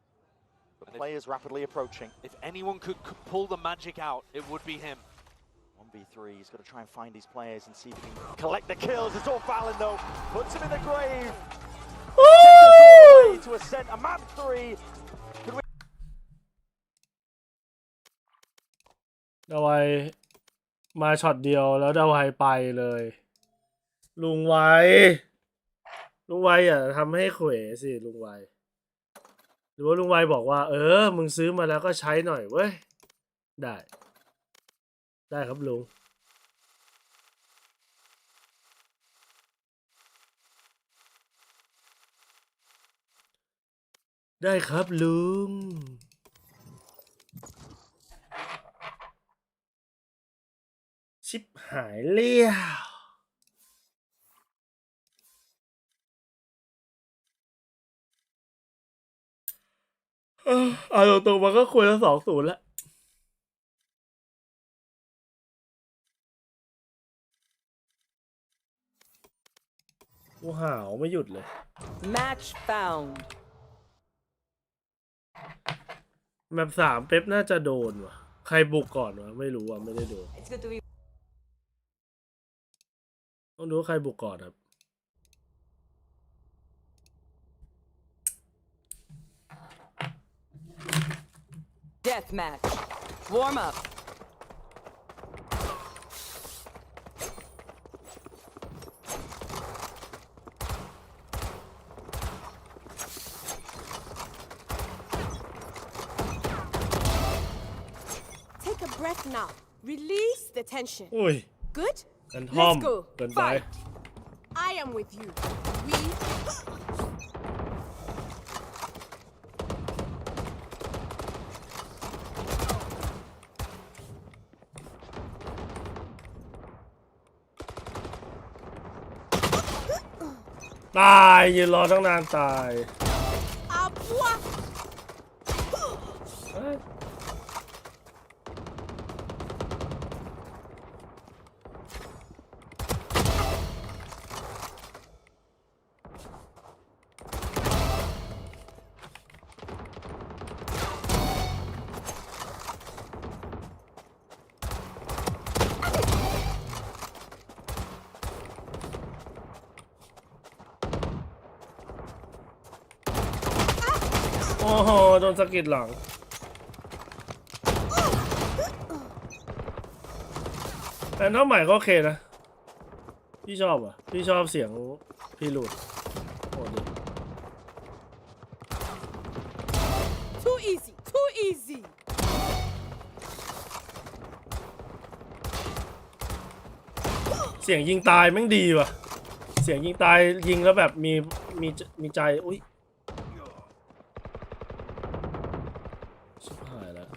The players rapidly approaching. If anyone could pull the magic out, it would be him. 1v3, he's got to try and find these players and see if he can collect the kills. It's all Valen though, puts him in the grave. To ascend a map 3. ดาวายมาช็อตเดียวแล้วดาวายไปเลยลุงไว้อ่ะทำให้เขวสิลุงไว้หรือว่าลุงไว้บอกว่ามึงซื้อมาแล้วก็ใช้หน่อยเว้ยได้ครับลุงได้ครับลุงชิบหายเลี้ยวเอาตรงๆมันก็ควรจะ2-0แล้วกูหาวไม่หยุดเลย Match foundแมป3เป๊ปน่าจะโดนว่ะใครบุกก่อนวะไม่รู้อ่ะไม่ได้โดนต้องดูว่าใครบุกก่อนครับ Death match. Warm up. Take a breath now. Release the tension. อุ้ย Good? กันท่อม Let's go. เกินไป Fight. I am with you. We ตายยืนรอตั้งนานตาย โอ้โหโดนสะกิดหลังแต่เท่าใหม่ก็โอเคนะพี่ชอบอ่ะพี่ชอบเสียงพี่หลุดโอ้ดิ too easy. Too easy. เสียงยิงตายแม่งดีว่ะเสียงยิงตายยิงแล้วแบบมีใจอุ้ยชิบหายแล้ว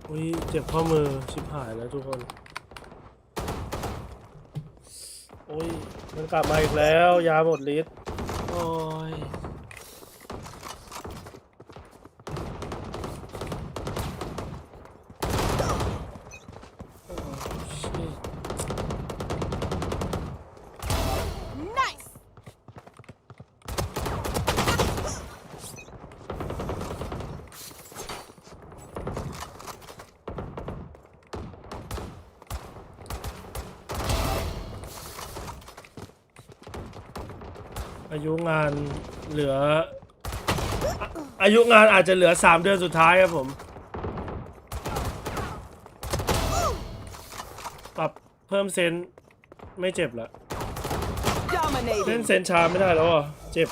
อุ้ยเจ็บข้อมือชิบหายแล้วทุกคนโอ้ยมันกลับมาอีกแล้วยาหมดฤทธิ์โอ้ย อายุงานเหลืออายุงานอาจจะเหลือ3 เดือนสุดท้ายครับผมปรับเพิ่มเซนไม่เจ็บละเล่นเซนชาไม่ได้แล้วอ่ะเจ็บ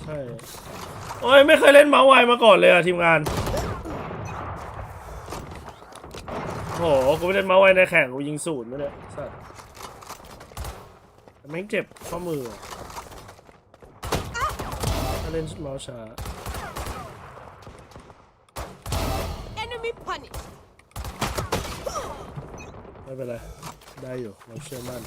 ใช่โอ้ยไม่เคยเล่นเมาส์ไวมาก่อนเลยอ่ะทีมงานโหกูไม่เล่นเมาส์ไวในแข่งกูยิง0ไม่ได้สัสแต่แม่งเจ็บข้อมือถ้าเล่นเมาส์ช้า Enemy punished. ไม่เป็นไรได้อยู่เราเชื่อมั่น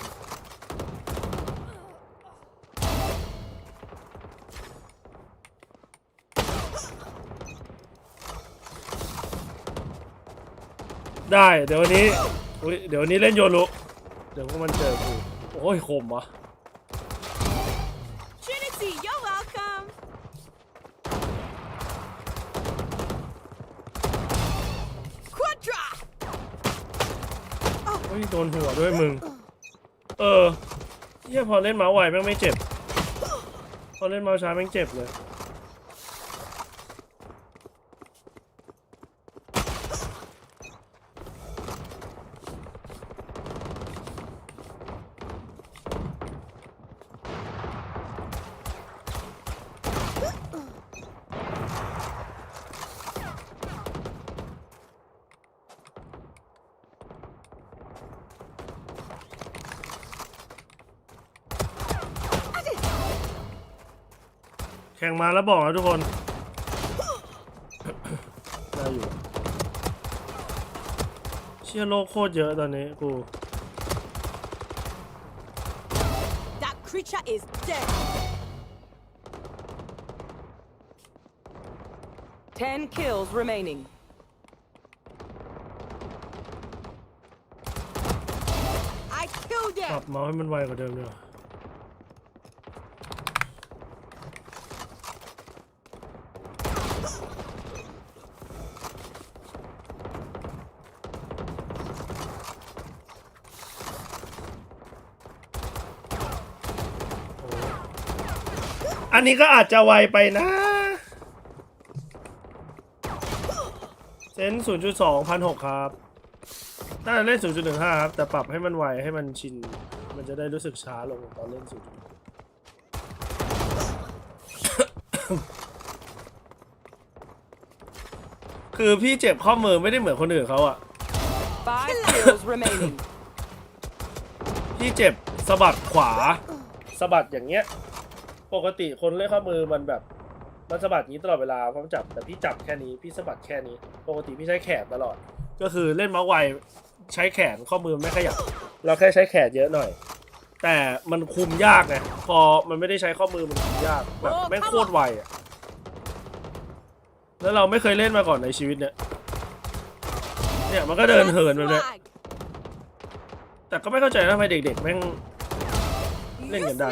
ได้เดี๋ยววันนี้เล่นโยรุเดี๋ยวพวกมันเจอกูโอ้ยคมวะ Trinity, you're welcome. Quadra. เฮ้ยโดนหัวด้วยมึงเฮียพอเล่นเมาส์ไวแม่งไม่เจ็บพอเล่นเมาส์ช้าแม่งเจ็บเลยแข่งมาแล้วบอกนะทุกคนได้อยู่เชี่ยโลกโคตรเยอะตอนนี้กู That creature is dead. 10 kills remaining. I killed ปรับ them. เมาส์ให้มันไวกว่าเดิมเลยอันนี้ก็อาจจะไวไปนะเซน 0.2 1,600 ครับน่าจะเล่น 0.15 ครับแต่ปรับให้มันไวให้มันชินมันจะได้รู้สึกช้าลงตอนเล่น 0.1 คือพี่เจ็บข้อมือไม่ได้เหมือนคนอื่นเขาอะ 5 kills remaining. พี่เจ็บสะบัดขวาสะบัดอย่างเงี้ยปกติคนเล่นข้อมือมันแบบมันสะบัดอย่างนี้ตลอดเวลาพร้อมจับแต่พี่จับแค่นี้พี่สะบัดแค่นี้ปกติพี่ใช้แขนตลอดก็คือเล่นเมาส์ไวใช้แขนข้อมือไม่ขยับเราแค่ใช้แขนเยอะหน่อยแต่มันคุมยากไงพอมันไม่ได้ใช้ข้อมือมันคุมยากแบบแม่งโคตรไวอะแล้วเราไม่เคยเล่นมาก่อนในชีวิตเนี่ยมันก็เดินเหินแบบนี้แต่ก็ไม่เข้าใจทำไมเด็กๆแม่งเล่นกันได้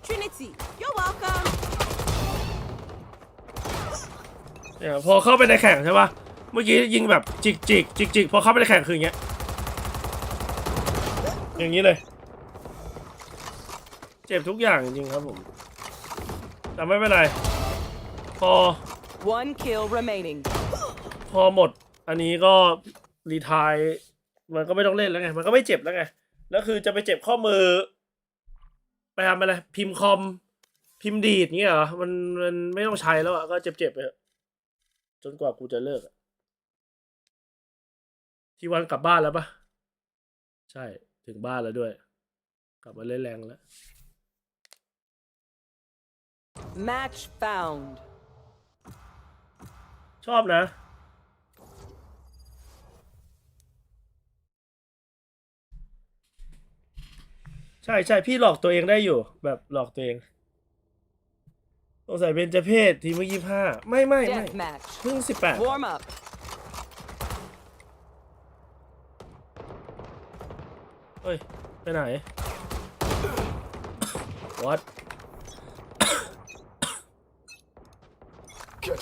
Trinity, you're welcome. เนี่ยพอเข้าไปในแข่งใช่ปะเมื่อกี้ยิงแบบจิกพอเข้าไปในแข่งคืออย่างเงี้ยอย่างนี้เลยเจ็บทุกอย่างจริงๆครับผมแต่ไม่เป็นไรพอ 1 kill remaining. พอหมดอันนี้ก็รีไทร์มันก็ไม่ต้องเล่นแล้วไงมันก็ไม่เจ็บแล้วไงแล้วคือจะไปเจ็บข้อมือไปทำอะไรพิมพ์คอมพิมพ์ดีดเงี้ยเหรอมันไม่ต้องใช้แล้วอะก็เจ็บไปเถอะจนกว่ากูจะเลิกอะที่วันกลับบ้านแล้วปะใช่ถึงบ้านแล้วด้วยกลับมาเล่นแรงแล้ว Match found. ชอบนะใช่พี่หลอกตัวเองได้อยู่แบบหลอกตัวเองสงสัยเป็นเจเพศทีมเมื่อ25ไม่ Deathmatch. เพิ่ง18 Warm up. เฮ้ยไปไหน What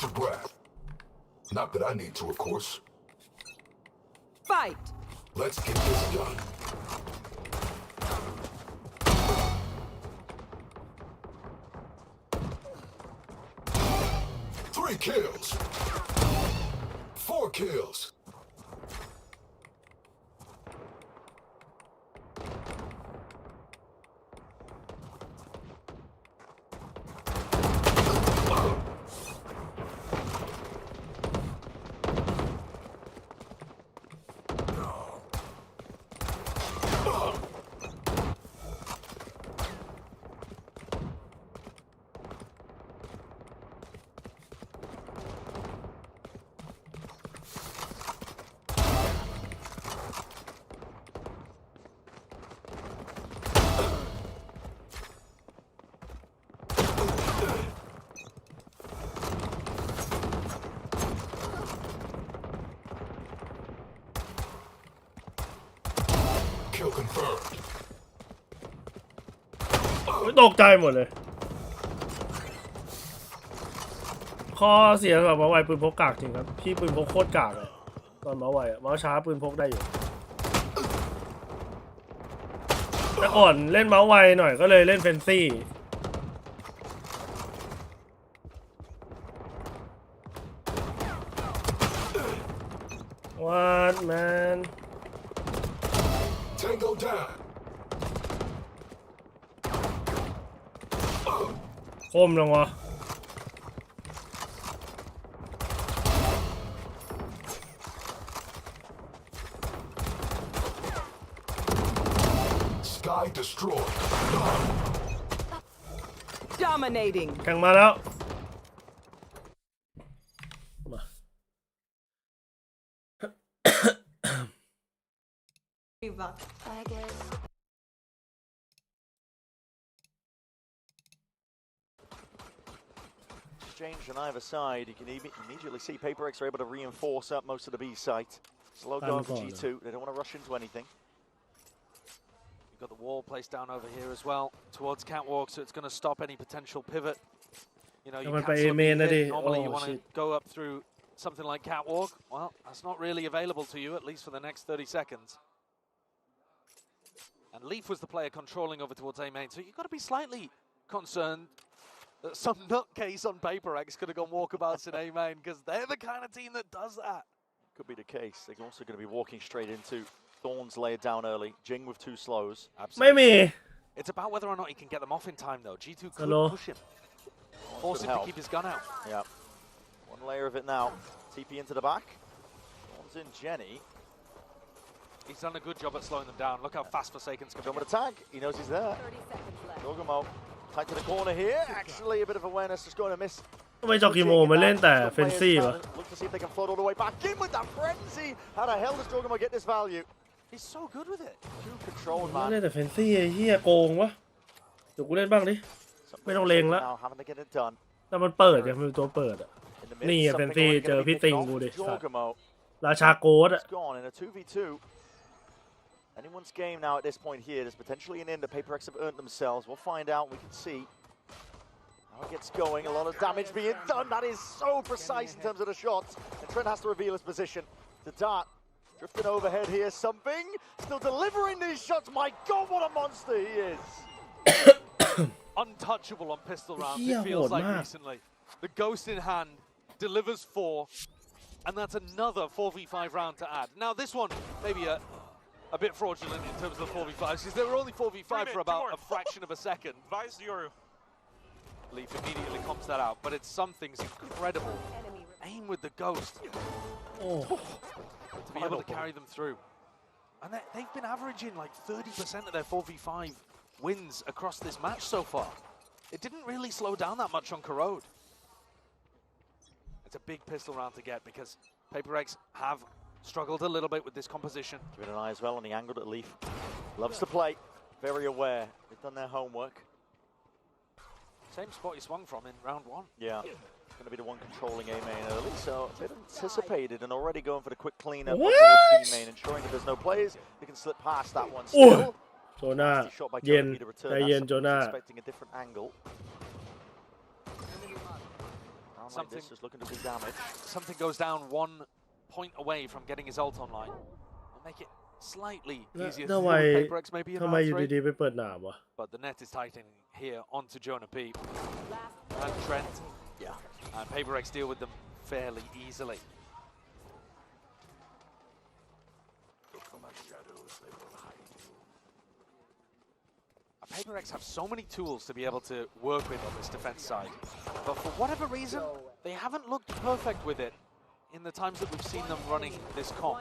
Catch your breath. Not that I need to, of course. Fight. Let's get this done. Three kills. 4 kills. Kill confirmed. ตกใจหมดเลยข้อเสียกับเมาส์ไวปืนพกกากจริงครับพี่ปืนพกโคตรกากเลยตอนเมาส์ไวอะเมาส์ช้าปืนพกได้อยู่แต่ก่อนเล่นเมาส์ไวหน่อยก็เลยเล่นเฟนซี่What man Tango down. คมลงวะ Sky destroyed. Dominating. แข่งมาแล้วมา Exchange on either side. You can immediately see PRX are able to reinforce up most of the B site. Slow down for G2. They don't want to rush into anything. You've got the wall placed down over here as well towards Catwalk, so it's going to stop any potential pivot. You know, you normally you want to go up through something like Catwalk. Well, that's not really available to you, at least for the next 30 seconds. And Leaf was the player controlling over towards A main, so you've got to be slightly concerned that some nutcase on PRX could have gone walkabouts in A main, because they're the kind of team that does that. Could be the case. They're also going to be walking straight into Thorns layered down early. Jing with 2 slows. Maybe. It's about whether or not he can get them off in time, though. G2 could push him. Force him to keep his gun out. Yeah. 1 layer of it now. TP into the back. Thorns in Jenny. He's done a good job at slowing them down. Look how fast Forsaken's coming. Jump with a tag. He knows he's there. 30 seconds left. Dogamo tight to the corner here. Actually, a bit of awareness. Just going to miss. ทำไมจอกิโมมาเล่นแต่เฟนซี่วะ Look to see if they can float all the way back in with that frenzy. How the hell does Dogamo get this value? He's so good with it. Too controlled, เล่น man. แต่เฟนซี่ไอ้เหี้ยโกงวะเดี๋ยวกูเล่นบ้างดิไม่ต้องเลงละ Now having to get it done. แต่มันเปิดยังเป็นตัวเปิดอ่ะ In the นี่ mid, อะเฟน something ซี่ already เจอ gonna be พี่ติง picked กู off. ดิสัตว์ Dogamo ราชาโกดอ่ะ gone in a 2v2. Anyone's game now at this point here. There's potentially an end that PRX have earned themselves. We'll find out. We can see how it gets going. A lot of damage being done. That is so precise in terms of the shots. And Trent has to reveal his position. The dart drifting overhead here. Something still delivering these shots. My God, what a monster he is! Untouchable on pistol rounds. It feels like recently. The ghost in hand delivers 4, and that's another 4v5 round to add. Now this one maybe a bit fraudulent in terms of the 4v5s, because they were only 4v5 for about a fraction of a second. Leaf immediately comps that out, but it's something's incredible. Aim with the ghost. To be able to carry them through. And they've been averaging like 30% of their 4v5 wins across this match so far. It didn't really slow down that much on Corrode. It's a big pistol round to get because PRX have struggled a little bit with this composition. Give it an eye as well on the angle that Leaf loves to play. Very aware. They've done their homework. Same spot he swung from in round 1. Yeah. Going to be the one controlling A main early, so a bit anticipated and already going for the quick cleanup towards B main, ensuring that there's no players who can slip past that one still. โจนา Shot by เย็น Joe ใจเย็นโจนา expecting a different angle. something just looking to do damage. Something goes down 1 point away from getting his ult online. Will make it slightly easier to deal with PaperX maybe in round 3. ไปเปิดหนามวะ But the net is tightening here onto Jonah P. And Trent. Yeah. And PaperX deal with them fairly easily. PaperX have so many tools to be able to work with on this defense side, but for whatever reason, they haven't looked perfect with it in the times that we've seen them running this comp.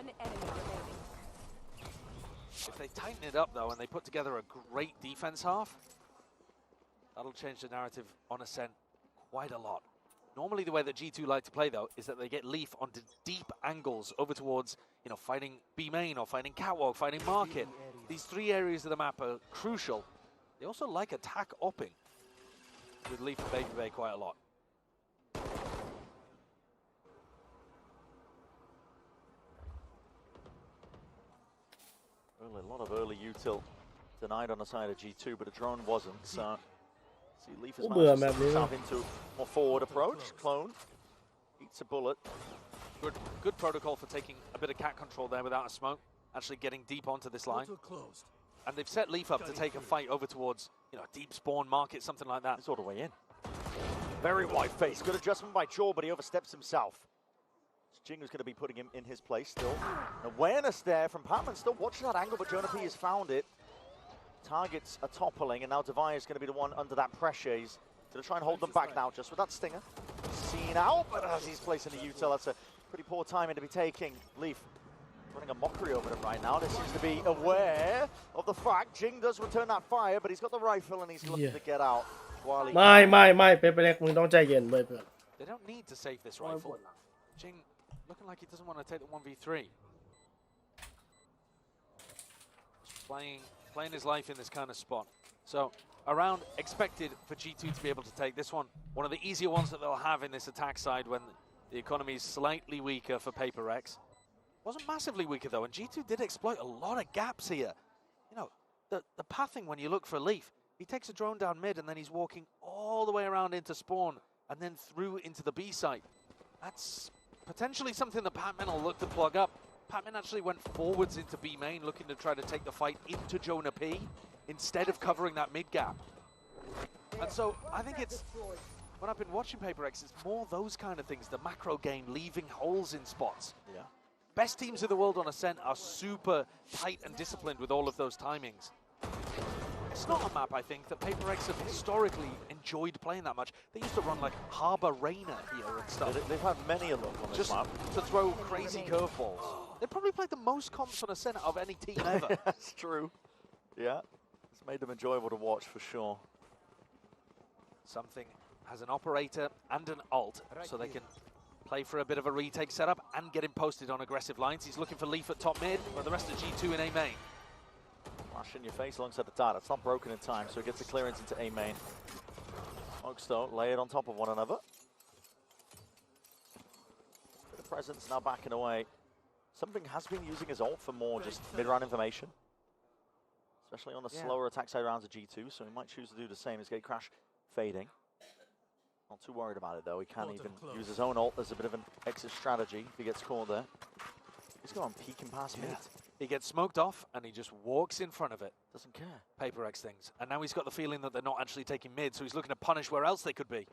If they tighten it up though and they put together a great defense half, that'll change the narrative on Ascent quite a lot. Normally the way that G2 like to play though is that they get Leaf onto deep angles over towards, you know, fighting B main or fighting catwalk, fighting market. These 3 areas of the map are crucial. They also like attack opping with Leaf and Baby Bay quite a lot. Well, a lot of early util denied on the side of G2, but a drone wasn't. So, see, Leaf has managed to tap into more forward approach. Clone eats a bullet. Good protocol for taking a bit of cat control there without a smoke. Actually getting deep onto this line. And they've set Leaf up to take a fight over towards, you know, deep spawn market, something like that. He's all the way in. Very wide face. Good adjustment by Jaw, but he oversteps himself. Jingo's going to be putting him in his place still. An awareness there from Patman, still watching that angle, but Jonah P has found it. Targets are toppling, and now Devi is going to be the one under that pressure. He's going to try and hold them back now, just with that stinger. Seen out, but as he's placing the util, that's a pretty poor timing to be taking. Leaf running a mockery over them right now. They seems to be aware of the fact Jing does return that fire, but he's got the rifle and he's looking to get out.ไม่เป๊ะๆมึงต้องใจเย็นเว้ยเพื่อน They don't need to save this rifle. Jing looking like he doesn't want to take the 1v3. Just playing his life in this kind of spot. So a round expected for G2 to be able to take this one. One of the easier ones that they'll have in this attack side when the economy is slightly weaker for PaperX. Wasn't massively weaker though, and G2 did exploit a lot of gaps here. You know, the pathing when you look for Leaf, he takes a drone down mid and then he's walking all the way around into spawn and then through into the B site. That's potentially something that Patman will look to plug up. Patman actually went forwards into B main looking to try to take the fight into Jonah P instead of covering that mid gap. And so I think it's, when I've been watching PaperX, it's more those kind of things, the macro game, leaving holes in spots. Yeah. Best teams in the world on Ascent are super tight and disciplined with all of those timings. It's not a map, I think, that PaperX have historically enjoyed playing that much. They used to run like Harbor Rainer here and stuff. They've had many a look on this map. To throw crazy curveballs. They probably played the most comps on Ascent of any team ever. That's true. Yeah. It's made them enjoyable to watch for sure. Something has an operator and an ult, so they can play for a bit of a retake setup and get him posted on aggressive lines. He's looking for Leaf at top mid, but the rest of G2 in A main. Flash in your face alongside the dart. It's not broken in time, so it gets a clearance into A main. Smokestone layered on top of one another. Bit of presence now backing away. Something has been using his ult for more just mid-round information. Especially on the slower attack side rounds of G2, so he might choose to do the same as Gatecrash fading. Not too worried about it though, he can even use his own ult as a bit of an exit strategy if he gets caught there. He's going peeking past mid. He gets smoked off and he just walks in front of it. Doesn't care. PaperX things. And now he's got the feeling that they're not actually taking mid, so he's looking to punish where else they could be.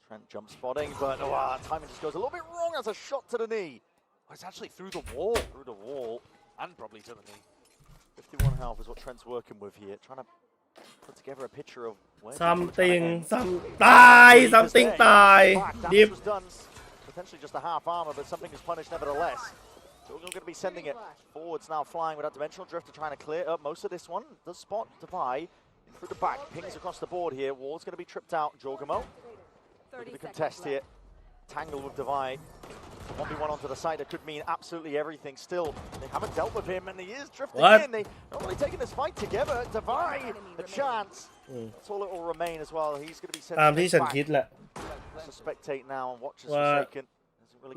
Trent jump spotting, but timing just goes a little bit wrong. That's a shot to the knee. Oh, it's actually through the wall. Through the wall. And probably to the knee. 51 health is what Trent's working with here. Trying to put together a picture of where something ตาย Damage was done. Potentially just a half armor, but something is punished nevertheless. So we're going to be sending it forwards now, flying with that dimensional drift to trying to clear up most of this one. Does spot Devi through the back, pings across the board here. Wall's going to be tripped out. Jorgamo looking to contest here. Tangle with Devi. 1v1 onto the side, that could mean absolutely everything. Still, they haven't dealt with him, and he is drifting in. They're not really taking this fight together. Devi, a chance. That's all it will remain as well. He's going to be sent back. ที่ฉันคิดแหละ To spectate now and watch as ว่า forsaken.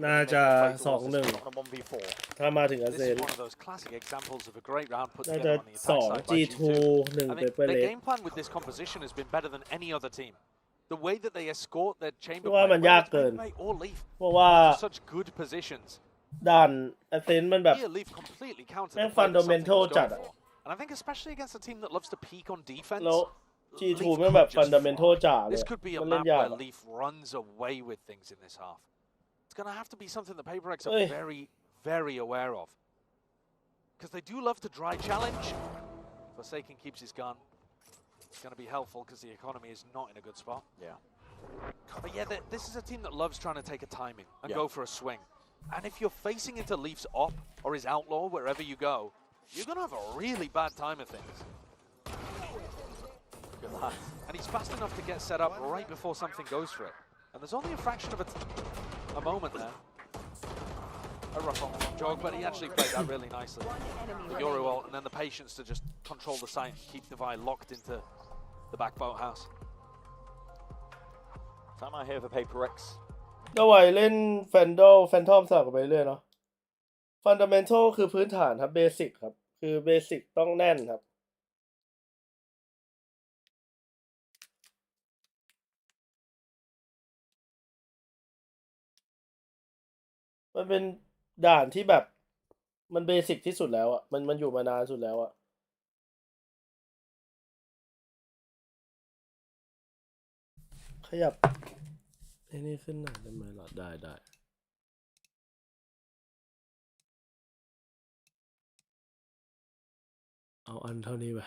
น่าจะ 2-1 ถ้ามาถึงอาเซน One of those classic examples of a great round put น่า together จะ on the attack side by G2 G2. 1 I เป think เปอร์ the เล็ก game plan with this composition has been better than any other team. the way that they escort their chamber ว่ามันยากเกิน or Leaf เพราะว่า such good positions ด่านแอสเซนต์มันแบบ Here Leaf completely countered แม่ง the play that something fundamental was จัด going อะ for. And I think especially against a team that loves to peak on defense แล้ว G2 Leaf แม่งแบบ could just fundamental fly. จ๋าเลย This could be a มันเล่น map ยาก where อะ Leaf runs away with things in this half. It's going to have to be something that PRX are เฮ้ย very, very aware of. Because they do love to dry challenge. Forsaken keeps his gun. It's going to be helpful because the economy is not in a good spot. Yeah. But yeah, this is a team that loves trying to take a timing and Yeah. go for a swing. And if you're facing into Leaf's op or his outlaw, wherever you go, you're going to have a really bad time of things. Look at that. And he's fast enough to get set up right before something goes for it. And there's only a fraction of a moment there. A rough on Jog, but he actually played that really nicely. The Euro ult, and then the patience to just control the site and keep Devi locked into the back boathouse. Time out here for PRX. ก็ไหวเล่นแฟนทอมสลับกันไปเรื่อยเนาะ Fundamental คือพื้นฐานครับ Basic ครับ คือ Basic ต้องแน่นครับ มันเป็นด่านที่แบบมันเบสิกที่สุดแล้วอ่ะมันอยู่มานานสุดแล้วอ่ะขยับไอ้นี่ขึ้นหน่อยได้ไหมล่ะได้เอาอันเท่านี้ไป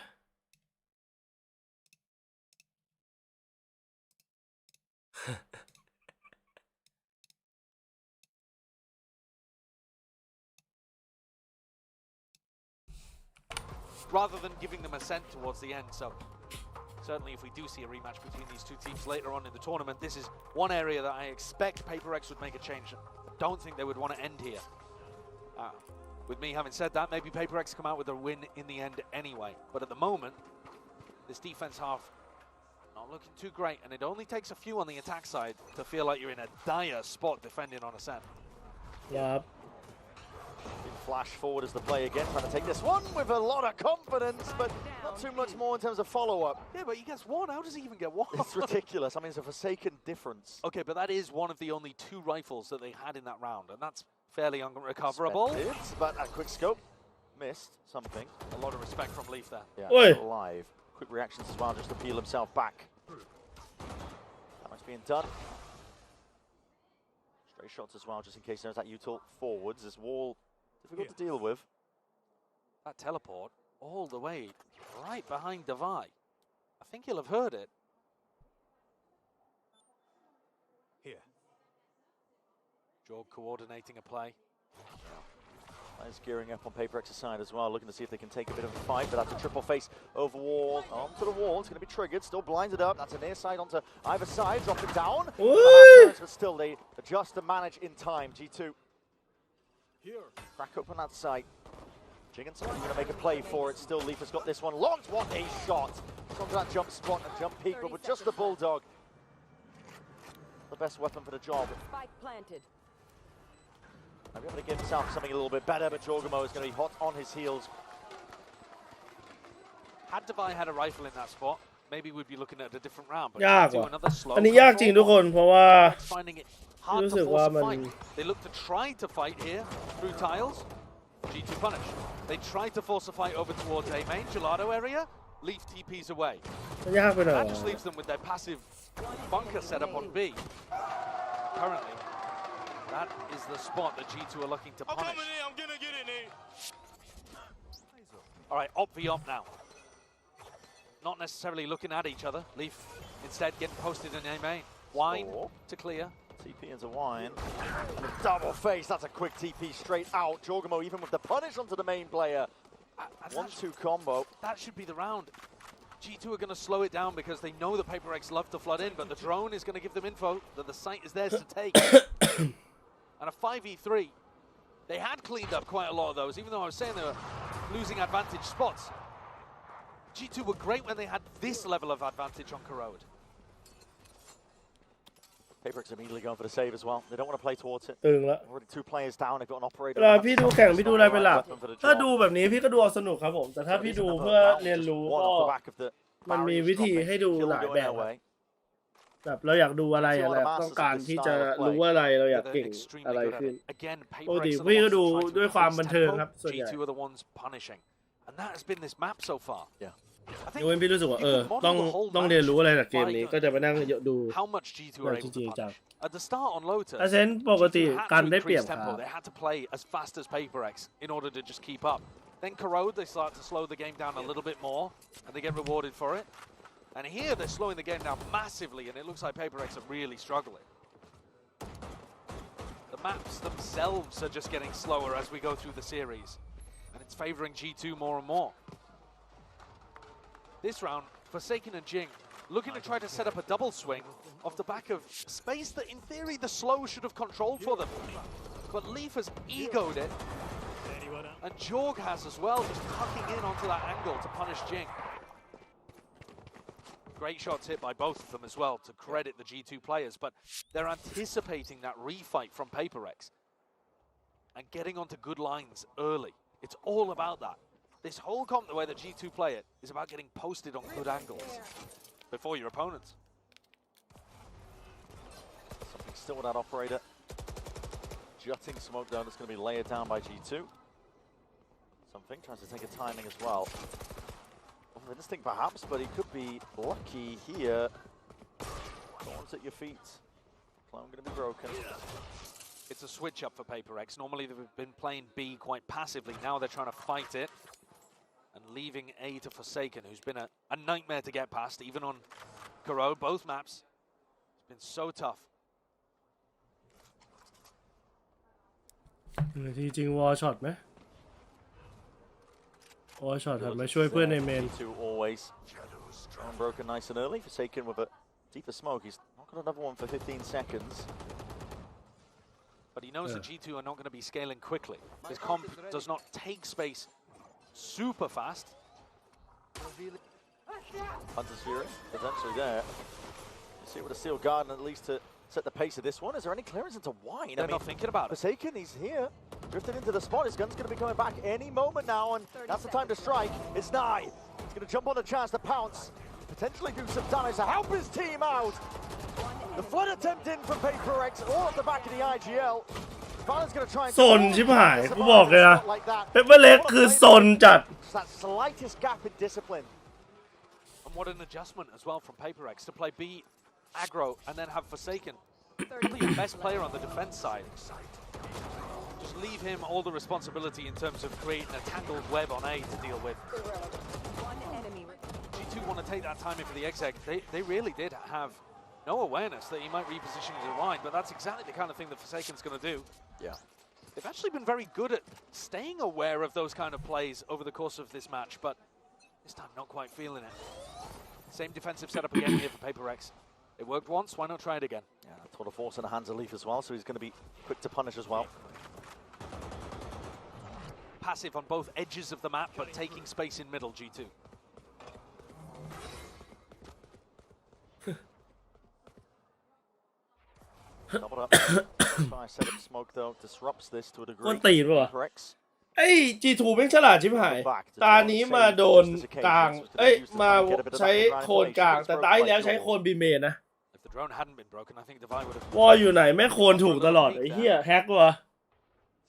rather than giving them a scent towards the end. So certainly if we do see a rematch between these two teams later on in the tournament, this is one area that I expect PRX would make a change. I don't think they would want to end here. With me having said that, maybe PRX come out with a win in the end anyway. But at the moment, this defense half not looking too great, and it only takes a few on the attack side to feel like you're in a dire spot defending on a set. Yep. Big flash forward as the play again, trying to take this one with a lot of confidence, but not too much more in terms of follow-up. Yeah, but he gets one. How does he even get one? It's ridiculous. I mean, it's a Forsaken difference. Okay, but that is one of the only 2 rifles that they had in that round, and that's fairly unrecoverable. But a quick scope missed something. A lot of respect from Leaf there. Yeah, alive. Quick reactions as well, just to peel himself back. That much being done. Stray shots as well, just in case there's that util forwards. This wall difficult to deal with. That teleport all the way right behind Devi. I think he'll have heard it. Here. Jorg coordinating a play. Players gearing up on PRX's side as well, looking to see if they can take a bit of a fight, but that's a triple face over wall, onto the wall. It's going to be triggered, still blinded up. That's a near side onto either side, drop it down. But still, they adjust and manage in time. G2. Here. Crack open that side. Jigginson going to make a play for it. Still, Leaf has got this one locked. What a shot! Onto that jump spot and jump peak, but with just the Bulldog. The best weapon for the job. Spike planted. I'll be able to give himself something a little bit better, but Jorgamo is going to be hot on his heels. Had Devi had a rifle in that spot, maybe we'd be looking at a different round. But ยาก do ว่ะ another slow อันนี้ยากจริงทุกคนเพราะว่า finding it hard รู้ to สึกว่า force a มัน fight. They look to try to fight here through tiles. G2 punish. They try to force a fight over towards A main, Gelato area. Leaf TPs away. มันยากไปหน่อย That just leaves them with their passive bunker setup on B. Currently, that is the spot that G2 are looking to punish. I'm gonna get in there. All right, op v op now. Not necessarily looking at each other. Leaf instead getting posted in A main. Wine to clear. TP into Wine. And a double face. That's a quick TP straight out. Jorgamo even with the punish onto the main player. 1-2 combo. That should be the round. G2 are going to slow it down because they know that PRX love to flood in, but the drone is going to give them info that the site is theirs to take. And a 5v3. They had cleaned up quite a lot of those, even though I was saying they were losing advantage spots. G2 were great when they had this level of advantage on Corrode. PRX immediately going for the save as well. They don't want to play towards it. ตึงละ Already 2 players down. They've got an operator. เวลาพี่ดูแข่งพี่ดูอะไรเป็นหลักถ้าดูแบบนี้พี่ก็ดูเอาสนุกครับผมแต่ถ้าพี่ดูเพื่อเรียนรู้ก็มันมีวิธีให้ดูหลายแบบ แบบเราอยากดูอะไรอะไรต้องการที่จะรู้อะไรเราอยากเก่งอะไรขึ้นปกติพี่ก็ดูด้วยความบันเทิงครับส่วนใหญ่ And that has been this map so far. Yeah. ยกเว้นพี่รู้สึกว่าต้องเรียนรู้อะไรจากเกมนี้ก็จะไปนั่งดู How much G2 are able to punish. At the start on Lotus, ถ้าเซนปกติการได้เปรียบครับ they had to play as fast as PRX in order to just keep up. Then Crws, they start to slow the game down a little bit more, and they get rewarded for it. And here they're slowing the game down massively, and it looks like PRX are really struggling. The maps themselves are just getting slower as we go through the series, and it's favoring G2 more and more. This round, Forsaken and Jing looking to try to set up a double swing off the back of space that in theory the slow should have controlled for them. But Leaf has egoed it, and Jorg has as well, just tucking in onto that angle to punish Jing. Great shots hit by both of them as well to credit the G2 players, but they're anticipating that refight from PRX and getting onto good lines early. It's all about that. This whole comp, the way that G2 play it, is about getting posted on good angles before your opponents. Something still with that operator. Jutting smoke down, that's going to be layered down by G2. Something tries to take a timing as well. Over instinct perhaps, but he could be lucky here. Thorns at your feet. Clone going to be broken. It's a switch up for PRX. Normally they've been playing B quite passively. Now they're trying to fight it. And leaving A to Forsaken, who's been a nightmare to get past, even on Crws, both maps. It's been so tough. จริงๆวอลช็อตไหมวอลช็อตหันมาช่วยเพื่อนในเมน always broken nice and early. Forsaken with a deeper smoke. He's not got another one for 15 seconds. But he knows that G2 are not going to be scaling quickly. His comp does not take space super fast. Hunter's Fury potentially there. See what a Steel Garden at least to set the pace of this one. Is there any clearance into wine? They're not thinking about it. Forsaken, he's here. Drifted into the spot. His gun's going to be coming back any moment now, and that's the time to strike. It's Nye. He's going to jump on the chance to pounce. Potentially do some damage to help his team out. The flood attempt in from PRX, all at the back of the IGL. ซนชิบหายกูบอกเลยนะเปเปอร์เล็กคือซนจัด That slightest gap in discipline. And what an adjustment as well from PRX to play B aggro and then have Forsaken, probably your best player on the defense side. Just leave him all the responsibility in terms of creating a tangled web on A to deal with. G2 want to take that time in for the exec. They really did have no awareness that he might reposition his wine, but that's exactly the kind of thing that Forsaken's going to do. Yeah. They've actually been very good at staying aware of those kind of plays over the course of this match, but this time not quite feeling it. Same defensive setup again here for PRX. It worked once, why not try it again? Yeah, total force in the hands of Leaf as well, so he's going to be quick to punish as well. Passive on both edges of the map, but taking space in middle, G2. Doubled up. Try set up smoke though, disrupts this to a degree. คนตีนป่ะ PRX ไอ้ G2 แม่งฉลาดชิบหายตานี้มาโดนกลางมาใช้โคนกลางแต่ตาที่แล้วใช้โคนบีเมนนะ If the drone hadn't been broken, I think Divine would have. วอลอยู่ไหนแม่งโคนถูกตลอดไอ้เหี้ยแฮกวะ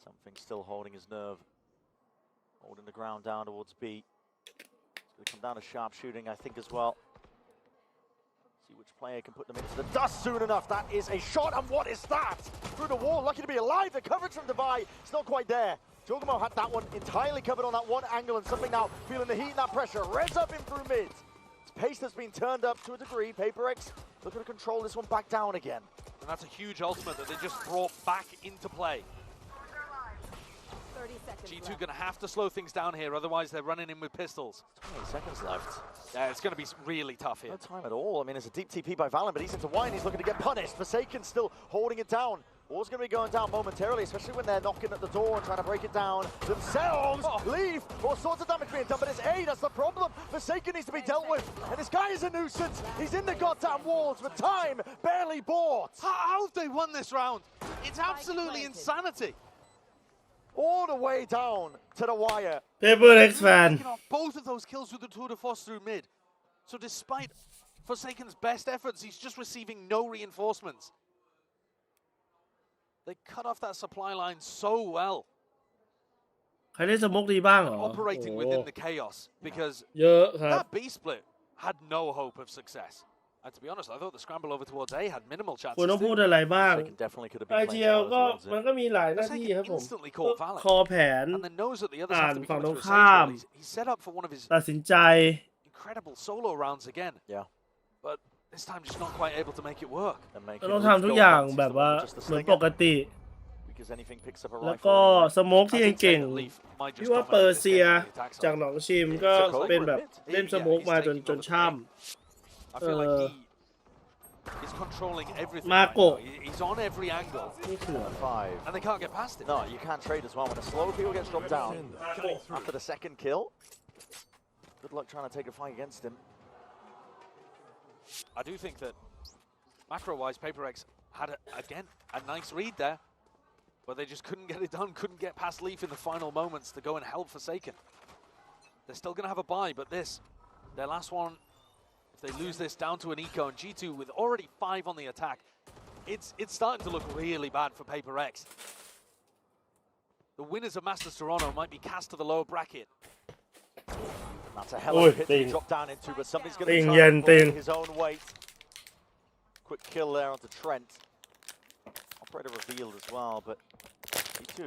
Something still holding his nerve. Holding the ground down towards B. It's going to come down to sharp shooting, I think, as well. See which player can put them into the dust soon enough. That is a shot, and what is that? Through the wall, lucky to be alive. The coverage from Divine, it's not quite there. Jogamo had that one entirely covered on that one angle, and something now feeling the heat and that pressure. Reds up in through mid. His pace has been turned up to a degree. PRX looking to control this one back down again. And that's a huge ultimate that they just brought back into play. G2 going to have to slow things down here, otherwise they're running in with pistols. 20 seconds left. Yeah, it's going to be really tough here. No time at all. I mean, it's a deep TP by Valen, but he's into wine. He's looking to get punished. Forsaken still holding it down. Wall's going to be going down momentarily, especially when they're knocking at the door and trying to break it down themselves. Leave. All sorts of damage being done, but it's A. That's the problem. Forsaken needs to be dealt with. And this guy is a nuisance. He's in the goddamn walls, but time barely bought. How have they won this round? It's absolutely insanity. All the way down to the wire. PRX fan. Both of those kills with the tour de force through mid. So despite Forsaken's best efforts, he's just receiving no reinforcements. They cut off that supply line so well. ใครได้สโมกดีบ้างเหรอ Operating within the chaos because เยอะครับ that B split had no hope of success. And to be honest, I thought the scramble over towards A had minimal chances. คุณต้องพูดอะไรบ้าง IGL ก็มันก็มีหลายหน้าที่ครับผมคอแผนอ่านฝั่งตรงข้ามตัดสินใจ incredible solo rounds again. Yeah. But this time just not quite able to make it work. ต้องทำทุกอย่างแบบว่าเหมือนปกติแล้วก็สโมกที่เก่งพี่ว่าเปอร์เซียจากหนองชิมก็เป็นแบบเล่นสโมกมาจนช่ำHe's controlling everything. มาโกะ He's on every angle. นี่คือ and they can't get past it. No, you can't trade as well when a slow kill gets dropped down after the second kill. Good luck trying to take a fight against him. I do think that macro-wise, PRX had again a nice read there, but they just couldn't get it done. Couldn't get past Leaf in the final moments to go and help Forsaken. They're still going to have a buy, but their last one. If they lose this down to an eco and G2 with already 5 on the attack, it's starting to look really bad for PRX. The winners of Masters Toronto might be cast to the lower bracket. That's a hell of a pit to drop down into, but something's going to try to pull his own weight. Quick kill there onto Trent. Operator revealed as well, but G2,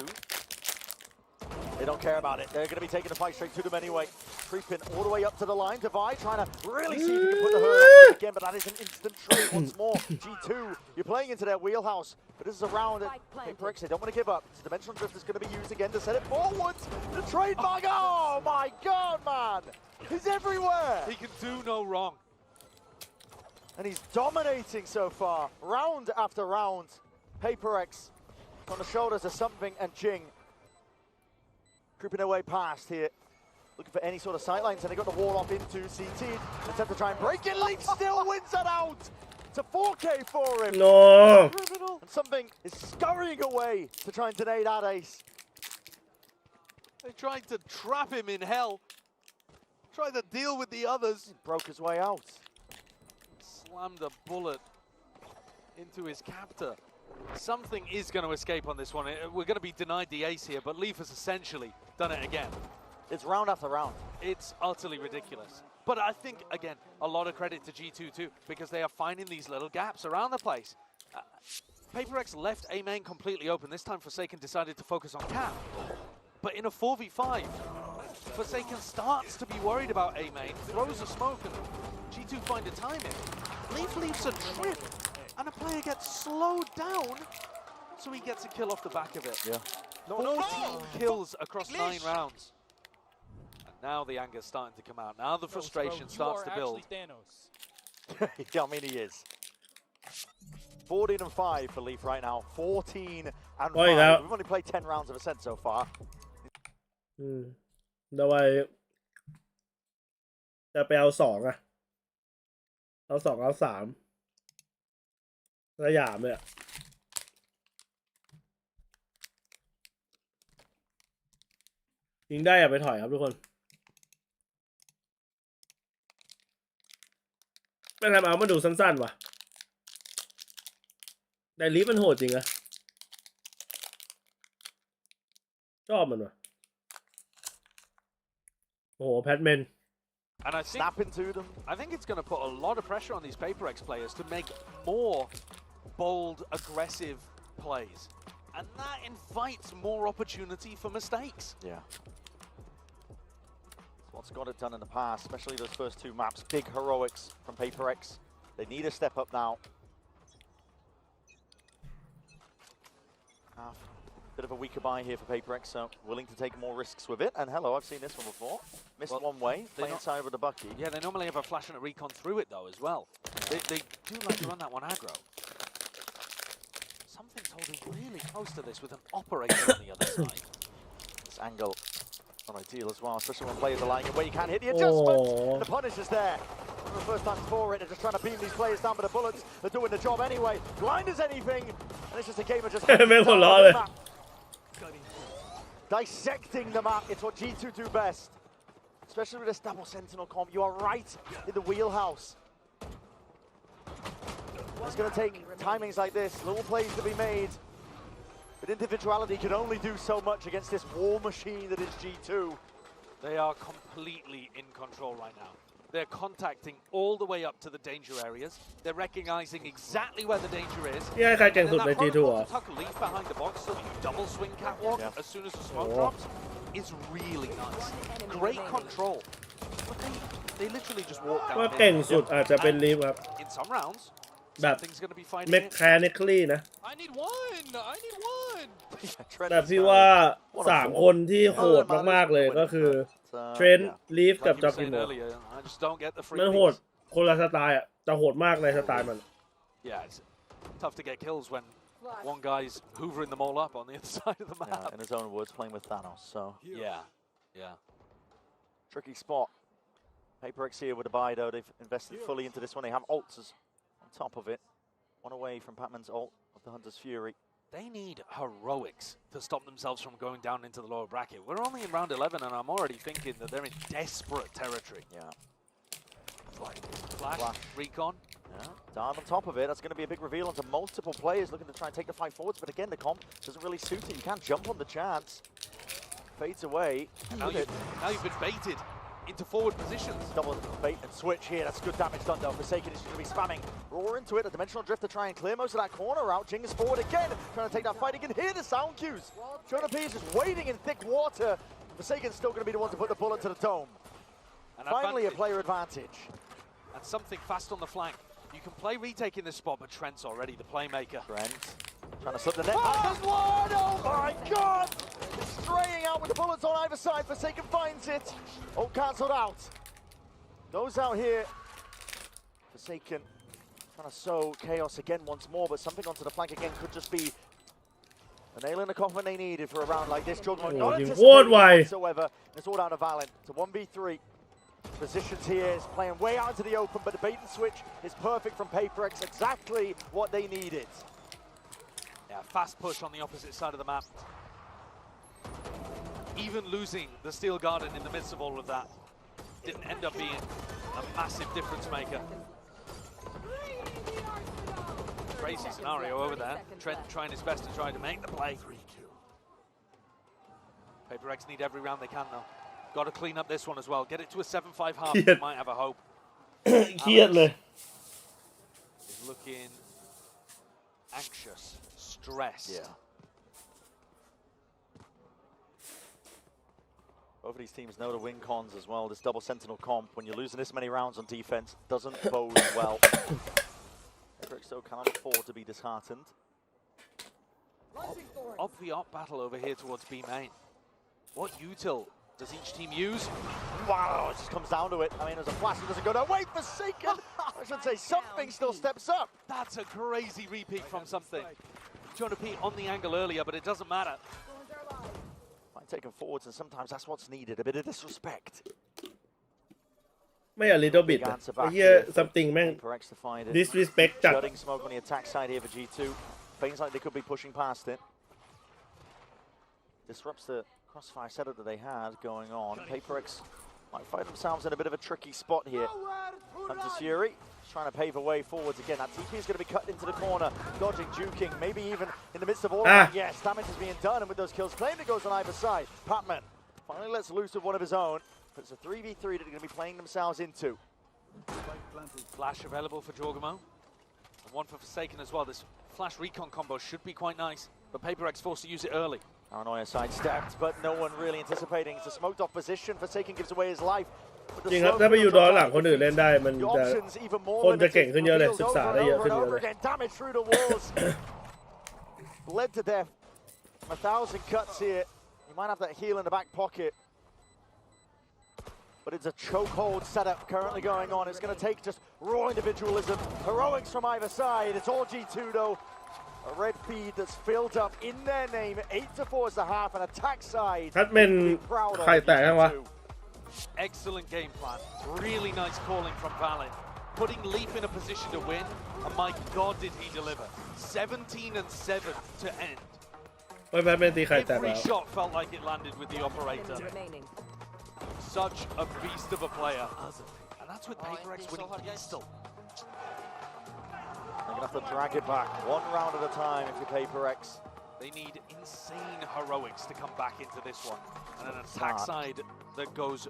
they don't care about it. They're going to be taking the fight straight to them anyway. Creeping all the way up to the line. Divide trying to really see if he can put the hurt on again, but that is an instant trade once more. G2, you're playing into their wheelhouse, but this is a round that PRX, they don't want to give up. So Dimensional Drift is going to be used again to set it forwards. The trade bug. Oh my god, man! He's everywhere! He can do no wrong. And he's dominating so far, round after round. PRX on the shoulders of Something and Jing. Creeping away past here. Looking for any sort of sightlines, and they got the wall off into CT. Attempt to try and break it. Leaf still wins that out. It's a 4K for him. No. And Something is scurrying away to try and deny that ace. They tried to trap him in hell. Tried to deal with the others. He broke his way out. Slammed a bullet into his captor. Something is going to escape on this one. We're going to be denied the ace here, but Leaf has essentially done it again. It's round after round. It's utterly ridiculous. But I think, again, a lot of credit to G2 too, because they are finding these little gaps around the place. PRX left A main completely open. This time Forsaken decided to focus on Cap. But in a 4v5, Forsaken starts to be worried about A main, throws a smoke, and G2 find a timing. Leaf leaves a trip, and a player gets slowed down, so he gets a kill off the back of it. Yeah. 14 kills across 9 rounds. Now the anger's starting to come out. Now the frustration starts to build. Yeah, I mean, he is. 14 and 5 for Leaf right now. 14 and 5. We've only played 10 rounds of Ascent so far. เดี๋ยวไว้จะไปเอา2อะเอา2เอา3ระยามเลยยิงได้อย่าไปถอยครับทุกคนไม่ทำเอามาดูสั้นๆว่ะแต่ลีฟมันโหดจริงอะชอบมันว่ะโอ้โหแพทแมน And I think, snap into them. I think it's going to put a lot of pressure on these PRX players to make more bold, aggressive plays. And that invites more opportunity for mistakes. Yeah. What's got it done in the past, especially those first 2 maps. Big heroics from PRX. They need a step up now. Bit of a weaker buy here for PRX, so willing to take more risks with it. And hello, I've seen this one before. Missed one way, play inside with the Bucky. Yeah, they normally have a flash and a recon through it though as well. They do like to run that one aggro. Something's holding really close to this with an operator on the other side. This angle not ideal as well, especially when players are lying away. You can't hit the adjustment. The punish is there. For the first time for it, they're just trying to beam these players down with the bullets. They're doing the job anyway. Blind as anything. And it's just a game of just dissecting the map. It's what G2 do best. Especially with this double sentinel comp. You are right in the wheelhouse. It's going to take timings like this, little plays to be made. But individuality can only do so much against this war machine that is G2. They are completely in control right now. They're contacting all the way up to the danger areas. They're recognizing exactly where the danger is. นี่ใครเก่งสุดใน G2 อ่ะ Tuck leaf behind the box so that you double swing catwalk as soon as the smoke drops is really nice. Great control. But they literally just walk down. ว่าเก่งสุดอาจจะเป็นลีฟครับ In some rounds, แบบ something's going to be fighting. mechanically นะ I need one. I need one. แต่พี่ว่า3คนที่โหดมากๆเลยก็คือเทรนด์ลีฟกับจอร์กิโมมันโหดคนละสไตล์อ่ะแต่โหดมากในสไตล์มัน Yeah, it's tough to get kills when one guy's hoovering them all up on the other side of the map. Yeah, in his own words, playing with Thanos, so. Yeah. Tricky spot. PRX here with a buy, though. They've invested fully into this one. They have ults on top of it. One away from Patman's ult of the Hunter's Fury. They need heroics to stop themselves from going down into the lower bracket. We're only in round 11, and I'm already thinking that they're in desperate territory. Yeah. Flash, recon. Yeah, dive on top of it. That's going to be a big reveal onto multiple players looking to try and take the fight forwards. But again, the comp doesn't really suit it. You can't jump on the chance. Fades away. Now you've been baited into forward positions. Double bait and switch here. That's good damage done, though. Forsaken is going to be spamming. Roar into it. A dimensional drift to try and clear most of that corner out. Jing is forward again, trying to take that fight. You can hear the sound cues. Jonah P is just waiting in thick water. Forsaken's still going to be the one to put the bullet to the dome. And finally, a player advantage. And something fast on the flank. You can play retake in this spot, but Trent's already the playmaker. Trent trying to slip the net. Oh my God! Straying out with the bullets on either side. Forsaken finds it. Oh, cancelled out. Those out here. Forsaken trying to sow chaos again once more, but something onto the flank again could just be a nail in the coffin they needed for a round like this. Juggernaut not anticipating whatsoever. It's all down to Valen. It's a 1v3. Positions here is playing way out into the open, but the bait and switch is perfect from PRX. Exactly what they needed. Yeah, fast push on the opposite side of the map. Even losing the Steel Garden in the midst of all of that didn't end up being a massive difference maker. Crazy scenario over there. Trent trying his best to try to make the play. PRX need every round they can though. Got to clean up this one as well. Get it to a 7-5 half. You might have a hope. Alex is looking anxious, stressed. Yeah. Both of these teams know the win cons as well. This double sentinel comp, when you're losing this many rounds on defense, doesn't bode well. PRX so cannot afford to be disheartened. Of the op battle over here towards B main. What util does each team use? Wow, it just comes down to it. I mean, there's a flash that doesn't go down. Wait, Forsaken! I should say something still steps up. That's a crazy repeat from something. Jonah P on the angle earlier, but it doesn't matter. Might take him forwards, and sometimes that's what's needed. A bit of disrespect. ไม่ a little bit นะไอ้เหี้ย something แม่ง disrespect จัด Shutting smoke on the attack side here for G2. Things like they could be pushing past it. Disrupts the crossfire setup that they had going on. PRX might find themselves in a bit of a tricky spot here. Hunter's Fury trying to pave a way forwards again. That TP is going to be cut into the corner, dodging, juking, maybe even in the midst of all that. Yes, damage is being done, and with those kills claimed, it goes on either side. Patman finally lets loose with one of his own, but it's a 3v3 that they're going to be playing themselves into. Flash available for Jorgamo, and one for Forsaken as well. This flash recon combo should be quite nice, but PRX forced to use it early. Paranoia sidestepped, but no one really anticipating. It's a smoked off position. Forsaken gives away his life. จริงครับถ้าไปอยู่ดอนหลังคนอื่นเล่นได้มันจะคนจะเก่งขึ้นเยอะเลยศึกษาได้เยอะขึ้นเยอะเลย Damage through the walls. Bled to death. 1,000 cuts here. You might have that heal in the back pocket. But it's a chokehold setup currently going on. It's going to take just raw individualism. Heroics from either side. It's all G2 though. A red feed that's filled up in their name. 8-4 is the half, and attack side. ทัดเป็นใครแตกยังวะ Excellent game plan. Really nice calling from Valen. Putting Leaf in a position to win, and my God, did he deliver. 17-7 to end. Every shot felt like it landed with the operator. Such a beast of a player. And that's with PRX winning Pistol. You're gonna have to drag it back one round at a time if you're PRX. They need insane heroics to come back into this one, and an attack side that goes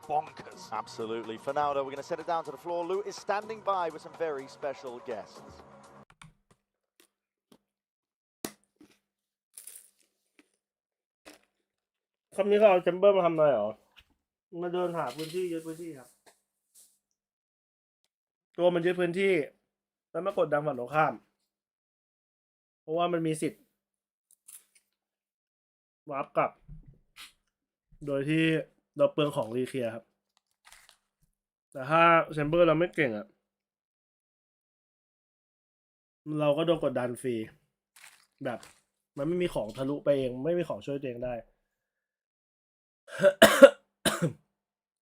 bonkers. Absolutely. For now, though, we're going to set it down to the floor. Lou is standing by with some very special guests. คำนี้เขาเอาแชมเบอร์มาทำอะไรหรอมาเดินหาพื้นที่ยึดพื้นที่ครับตัวมันยึดพื้นที่แล้วมากดดันฝั่งตรงข้ามเพราะว่ามันมีสิทธิ์วาร์ปกลับโดยที่เราเปลืองของรีเคลียร์ครับแต่ถ้าแชมเบอร์เราไม่เก่งอ่ะเราก็โดนกดดันฟรีแบบมันไม่มีของทะลุไปเองไม่มีของช่วยตัวเองได้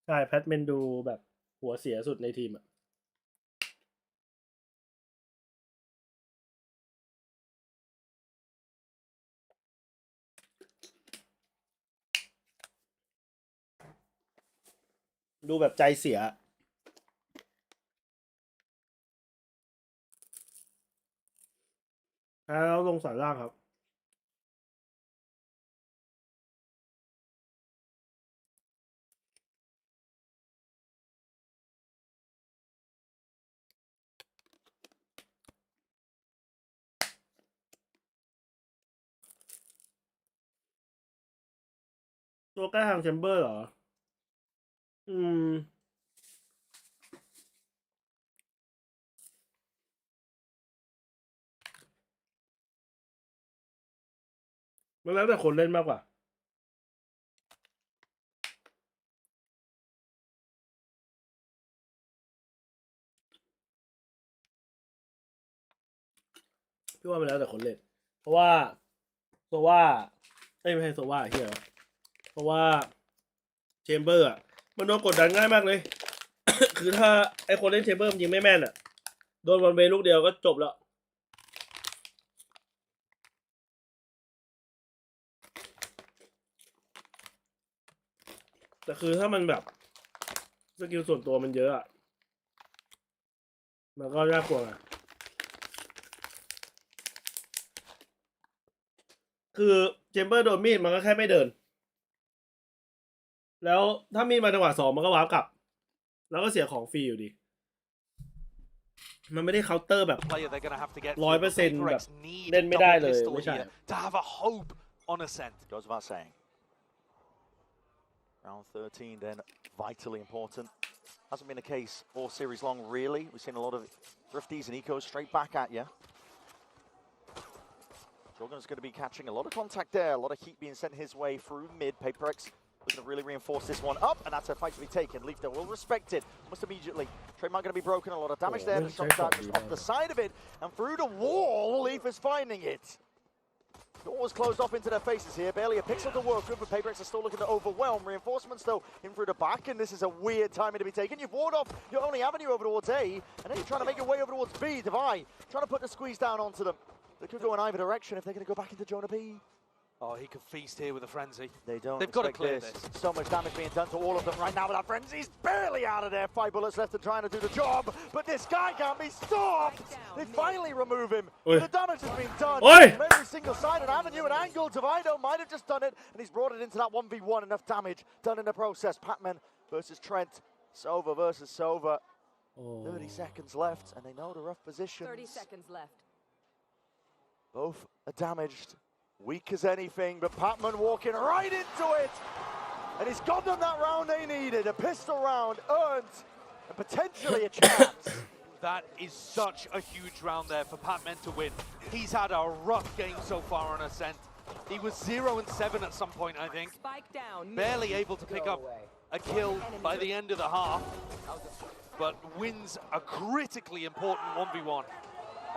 ใช่แพทเมนดูแบบหัวเสียสุดในทีมอ่ะดูแบบใจเสียแล้วลงสายล่างครับตัวใกล้ทางแชมเบอร์เหรอมันแล้วแต่คนเล่นมากกว่าพี่ว่ามันแล้วแต่คนเล่นเพราะว่าไม่ใช่โซว่าเฮียเพราะว่าเชมเบอร์อ่ะมันโดนกดดันง่ายมากเลย คือถ้าไอคนเล่นเชมเบอร์มันยิงไม่แม่นอ่ะโดนวันเวลูกเดียวก็จบแล้วแต่คือถ้ามันแบบสกิลส่วนตัวมันเยอะอ่ะมันก็น่ากลัวอ่ะคือเชมเบอร์โดนมีดมันก็แค่ไม่เดินแล้วถ้ามีดมาจังหวะ2มันก็วาร์ปกลับแล้วก็เสียของฟรีอยู่ดีมันไม่ได้เคาน์เตอร์แบบ 100% แบบเล่นไม่ได้เลยไม่ใช่ To have a hope on ascent goes without saying. Round 13 then vitally important. Hasn't been the case all series long really. We've seen a lot of thrifties and ecos straight back at you. Jorgen's going to be catching a lot of contact there. A lot of heat being sent his way through mid. PRX looking to really reinforce this one up, and that's a fight to be taken. Leafter will respect it almost immediately. Trademark going to be broken. A lot of damage there. The shot dart just off the side of it, and through the wall, Leaf is finding it. Door was closed off into their faces here. Barely a pixel to work with, but PRX are still looking to overwhelm. Reinforcements, though, in through the back, and this is a weird timing to be taken. You've warded off your only avenue over towards A, and then you're trying to make your way over towards B. Devi trying to put the squeeze down onto them. They could go in either direction if they're going to go back into Jonah B. Oh, he could feast here with a frenzy. They've got to clear this. So much damage being done to all of them right now, but that frenzy's barely out of there. 5 bullets left and trying to do the job, but this guy can't be stopped. They finally remove him. The damage has been done from every single side and avenue and angle. Divido might have just done it, and he's brought it into that 1v1. Enough damage done in the process. Pacman versus Trent. Sova versus Sova. 30 seconds left, and they know the rough positions. 30 seconds left. Both are damaged. Weak as anything, but Patman walking right into it. And he's got them that round they needed. A pistol round earned, and potentially a chance. That is such a huge round there for Patman to win. He's had a rough game so far on Ascent. He was 0-7 at some point, I think. Barely able to pick up a kill by the end of the half, but wins a critically important 1v1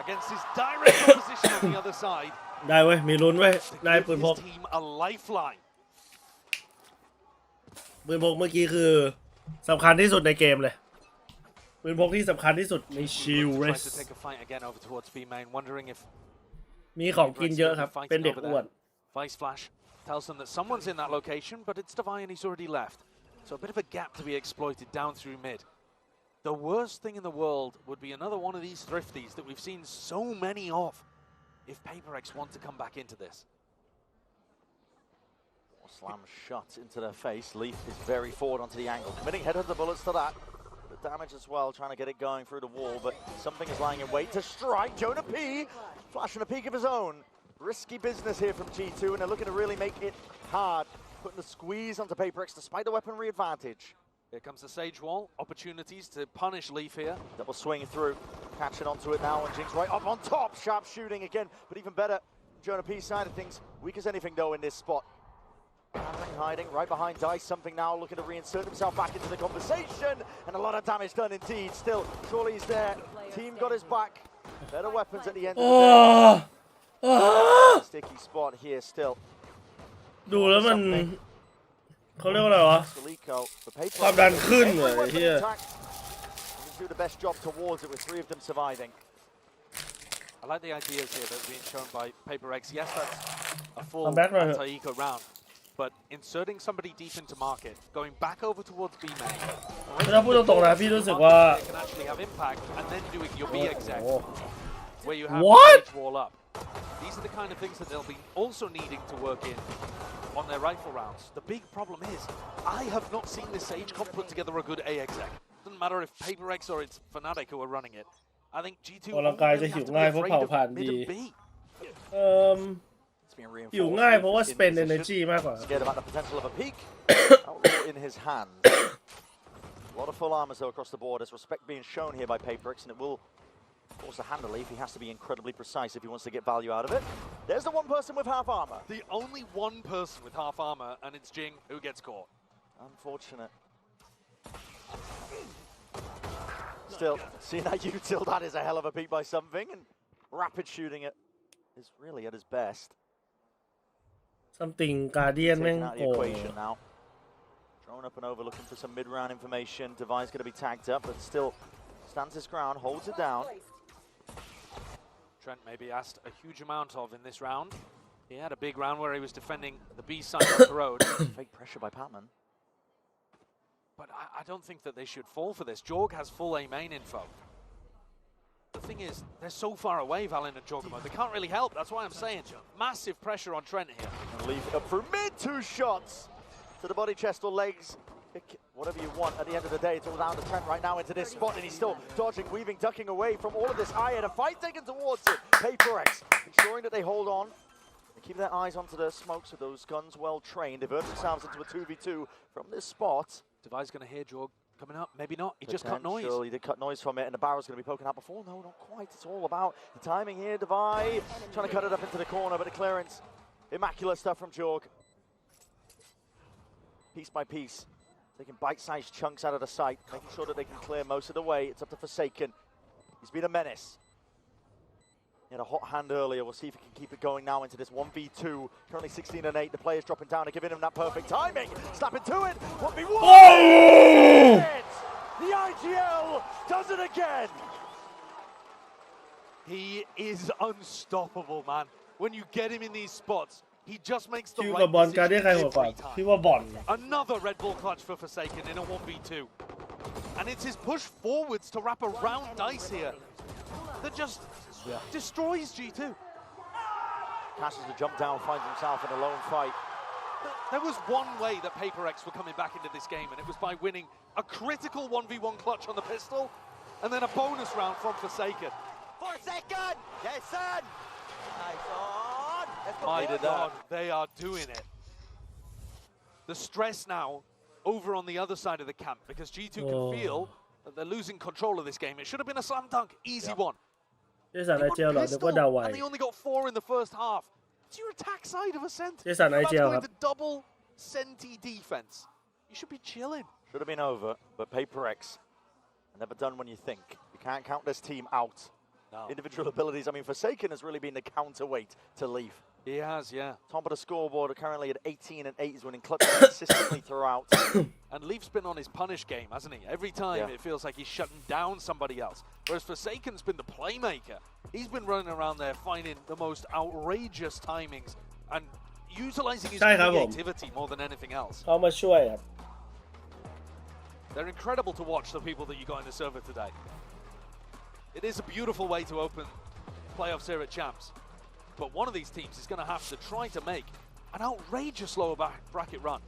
against his direct opposition on the other side. ได้เว้ยมีลุ้นเว้ยได้ปืนพก a lifeline. ปืนพกเมื่อกี้คือสำคัญที่สุดในเกมเลยปืนพกที่สำคัญที่สุดในชิลเรสมีของกินเยอะครับเป็นเด็กอ้วน Vice Flash tells them that someone's in that location, but it's Devi and he's already left. So a bit of a gap to be exploited down through mid. The worst thing in the world would be another one of these thrifties that we've seen so many of if PRX want to come back into this. Slam shot into their face. Leaf is very forward onto the angle. Committing headhunter bullets to that. The damage as well, trying to get it going through the wall, but something is lying in wait to strike. Jonah P flashing a peek of his own. Risky business here from G2, and they're looking to really make it hard. Putting the squeeze onto PRX despite the weaponry advantage. Here comes the Sage Wall. Opportunities to punish Leaf here. Double swing through. Catching onto it now, and Jinx right up on top. Sharp shooting again, but even better, Jonah P's side of things. Weak as anything though in this spot. Hiding right behind Dice, something now looking to reinsert himself back into the conversation, and a lot of damage done indeed. Still, surely he's there. Team got his back. Better weapons at the end of the day. Sticky spot here still. ดูแล้วมันเขาเรียกว่าอะไรวะความดันขึ้นเลยเฮีย Do the best job towards it with 3 of them surviving. I like the ideas here that are being shown by PRX. Yes, that's a full anti-eco round. But inserting somebody deep into market, going back over towards B main, ถ้าพูดตรงๆนะพี่รู้สึกว่า they can actually have impact, and then doing your B exec, where you have Sage Wall up. These are the kind of things that they'll be also needing to work in on their rifle rounds. The big problem is, I have not seen this Sage comp put together a good A exec. Doesn't matter if PRX or it's Fnatic who are running it. I think G2 ร่างกายจะหิวง่ายเพราะเผาผ่านดีอยู่ง่ายเพราะว่า spend energy มากกว่า Scared about the potential of a peak. Outlaw in his hand. A lot of full armors though across the board. There's respect being shown here by PRX, and it will force a handle Leaf. He has to be incredibly precise if he wants to get value out of it. There's the one person with half armor. The only one person with half armor, and it's Jing who gets caught. Unfortunate. Still, seeing that util, that is a hell of a peak by something, and rapid shooting it is really at his best. something Guardian แม่งโกง Thrown up and over, looking for some mid-round information. Devi's going to be tagged up, but still stands his ground, holds it down. Trent maybe asked a huge amount of in this round. He had a big round where he was defending the B side of the road. Fake pressure by Patman. But I don't think that they should fall for this. Jorg has full A main info. The thing is, they're so far away, Valen and Jorgamo. They can't really help. That's why I'm saying massive pressure on Trent here. And leave it up through mid, 2 shots to the body, chest or legs. Whatever you want. At the end of the day, it's all down to Trent right now into this spot, and he's still dodging, weaving, ducking away from all of this ire. A fight taken towards it. PRX ensuring that they hold on. They keep their eyes onto the smokes with those guns well trained. Divert themselves into a 2v2 from this spot. Devi's going to hear Jorg coming up. Maybe not. He just cut noise. He did cut noise from it, and the barrel's going to be poking out before. No, not quite. It's all about the timing here. Devi trying to cut it up into the corner, but the clearance. Immaculate stuff from Jorg. Piece by piece. Taking bite-sized chunks out of the sight, making sure that they can clear most of the way. It's up to Forsaken. He's been a menace. He had a hot hand earlier. We'll see if he can keep it going now into this 1v2. Currently 16 and 8. The players dropping down and giving him that perfect timing. Snapping to it. 1v1. Oh! The IGL does it again. He is unstoppable, man. When you get him in these spots, he just makes the คิว right กับบอลการเดียนใครหัวกว่าพี่ว่าบอล Another Red Bull clutch for Forsaken in a 1v2. And it's his push forwards to wrap around Dice here that just destroys G2. Passes the jump down, finds himself in a lone fight. There was one way that PRX were coming back into this game, and it was by winning a critical 1v1 clutch on the pistol, and then a bonus round from Forsaken. Forsaken! Yes, son! Nice on! My God, they are doing it. The stress now over on the other side of the camp, because G2 can feel that they're losing control of this game. It should have been a slam dunk, easy one. เจสันไอเจลเหรอนึกว่าดาวไว And they only got 4 in the first half. It's your attack side of a center. เจสันไอเจล About ค to รับ go into double Senti defense. You should be chilling. Should have been over, but PRX never done when you think. You can't count this team out. No. Individual abilities. I mean, Forsaken has really been the counterweight to Leaf. He has, yeah. Top of the scoreboard, currently at 18 and 8. He's winning clutches consistently throughout. And Leaf's been on his punish game, hasn't he? Every time it feels like he's shutting down somebody else. Whereas Forsaken's been the playmaker. He's been running around there finding the most outrageous timings and utilizing his creativity more than anything else. เขามาช่วยครับ They're incredible to watch, the people that you got in the server today. It is a beautiful way to open playoffs here at Champs. But one of these teams is going to have to try to make an outrageous lower bracket run.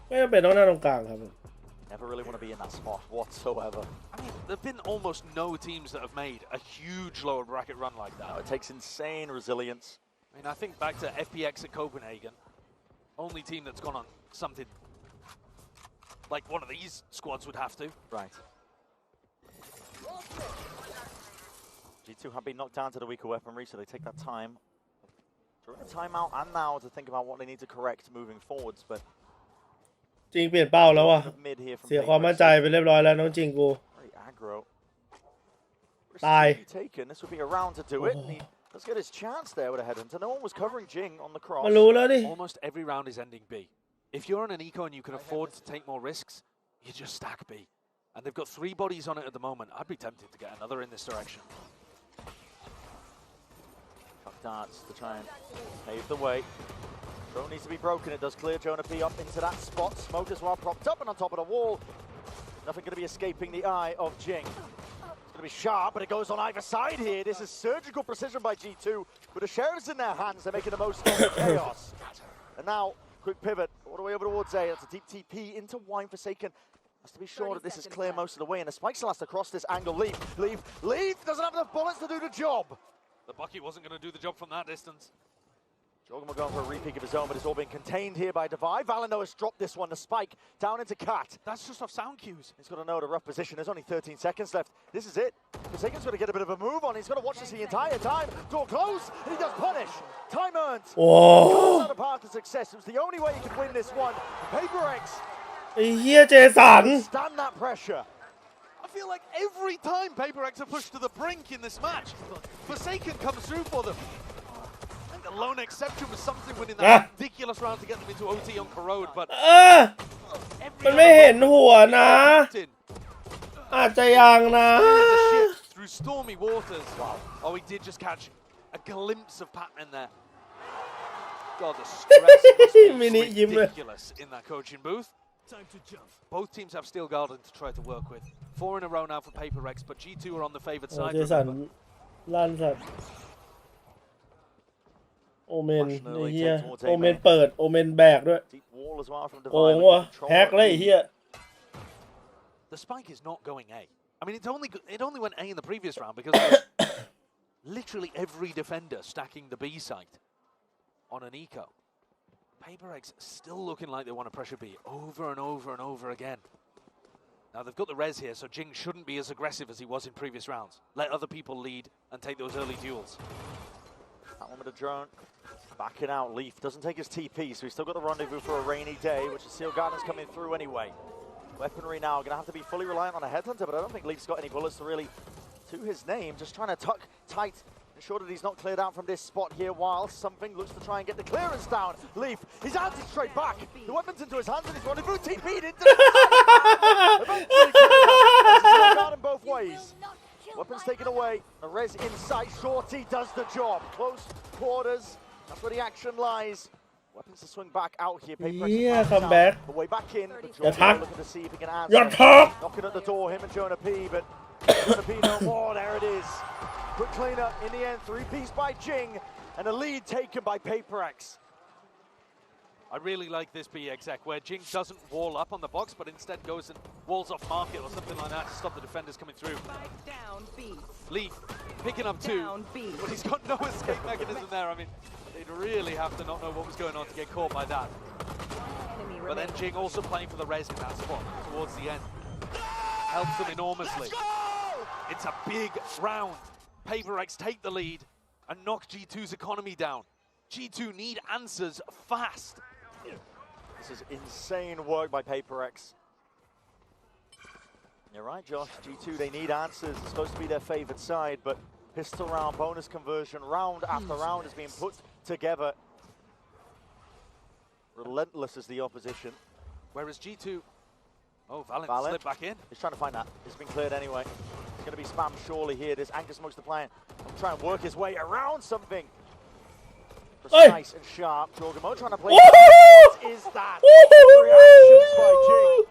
ไม่จำเป็นต้องหน้าตรงกลางครับ Never really want to be in that spot whatsoever. I mean, there have been almost no teams that have made a huge lower bracket run like that. No, it takes insane resilience. I mean, I think back to FPX at Copenhagen. Only team that's gone on something like one of these squads would have to. Right. G2 have been knocked down to the weaker weaponry, so they take that time during the timeout and now to think about what they need to correct moving forwards. But จริงเปลี่ยนเป้าแล้วว่ะ mid here from เสียความมั่นใจไปเรียบร้อยแล้วน้องจริงกู very aggro. ตาย Taken. This would be a round to do it. And let's get his chance there with a headhunter. No one was covering Jing on the cross. มันรู้แล้วดิ Almost every round is ending B. If you're on an eco and you can afford to take more risks, you just stack B. And they've got 3 bodies on it at the moment. I'd be tempted to get another in this direction. Chuck darts to try and pave the way. Drone needs to be broken. It does clear Jonah P up into that spot. Smoke as well propped up and on top of the wall. Nothing going to be escaping the eye of Jing. It's going to be sharp, but it goes on either side here. This is surgical precision by G2. With the sheriffs in their hands, they're making the most of the chaos. And now, quick pivot all the way over towards A. That's a deep TP into Wine Forsaken. Has to be sure that this is clear most of the way. And the spikes last across this angle. Leaf doesn't have enough bullets to do the job. The bucket wasn't going to do the job from that distance. Jorgen will go for a repeat of his own, but it's all been contained here by Divide. Valeno has dropped this one, the spike, down into Cat. That's just off sound cues. He's got to know the rough position. There's only 13 seconds left. This is it. Forsaken's got to get a bit of a move on. He's got to watch this the entire time. Door closed, and he does punish. Time earned. Comes out of path to success. It was the only way he could win this one. PRX. ไอ้เหี้ยเจสัน Stand that pressure. I feel like every time PRX are pushed to the brink in this match, Forsaken comes through for them. The lone exception was something winning that ridiculous round to get them into OT on Corrode, but มันไม่เห็นหัวนะ อาจจะยังนะ through stormy waters. Wow. Oh, he did just catch a glimpse of Patman there. God, the stress must be ridiculous in that coaching booth. Time to jump. Both teams have Steel Garden to try to work with. 4 in a row now for PRX, but G2 are on the favored side. เจสันลั่นสัตว์โอเมนไอ้เหี้ยโอเมนเปิดโอเมนแบกด้วยโกงวะแฮกเลยไอ้เหี้ย The spike is not going A. I mean, it only went A in the previous round because there was literally every defender stacking the B site on an eco. PRX still looking like they want to pressure B over and over and over again. Now they've got the res here, so Jing shouldn't be as aggressive as he was in previous rounds. Let other people lead and take those early duels. That one with a drone. Backing out. Leaf doesn't take his TP, so he's still got the rendezvous for a rainy day, which is Steel Garden's coming through anyway. Weaponry now, going to have to be fully reliant on a headhunter, but I don't think Leaf's got any bullets to really to his name. Just trying to tuck tight, ensure that he's not cleared out from this spot here, while something looks to try and get the clearance down. Leaf, he's answered straight back. The weapon's into his hands and he's rendezvous TP'd into the eventually Steel Garden both ways. Weapons taken away. The res inside. Shorty does the job. Close quarters. That's where the action lies. Weapons to swing back out here. Yeah, come back. The way back in. Attack. Looking to see if he can answer. Attack. Knocking at the door, him and Jonah P. But Jonah P no more. There it is. Quick cleanup in the end. 3-piece by Jing. And a lead taken by PRX. I really like this B exec where Jing doesn't wall up on the box, but instead goes and walls off market or something like that to stop the defenders coming through. Down B. Leaf picking up 2, but he's got no escape mechanism there. I mean, they'd really have to not know what was going on to get caught by that. But then Jing also playing for the res in that spot towards the end. Helps them enormously. It's a big round. PRX take the lead and knock G2's economy down. G2 need answers fast. This is insane work by PRX. You're right, Josh. G2, they need answers. It's supposed to be their favored side, but pistol round, bonus conversion, round after round is being put together. Relentless is the opposition. Whereas G2... Oh, Valent slipped back in. He's trying to find that. It's been cleared anyway. It's going to be spammed surely here. This Anchor Smokes the plan. Try and work his way around something. Precise and sharp. Jorgamo trying to play. What is that? Reactions by Jing.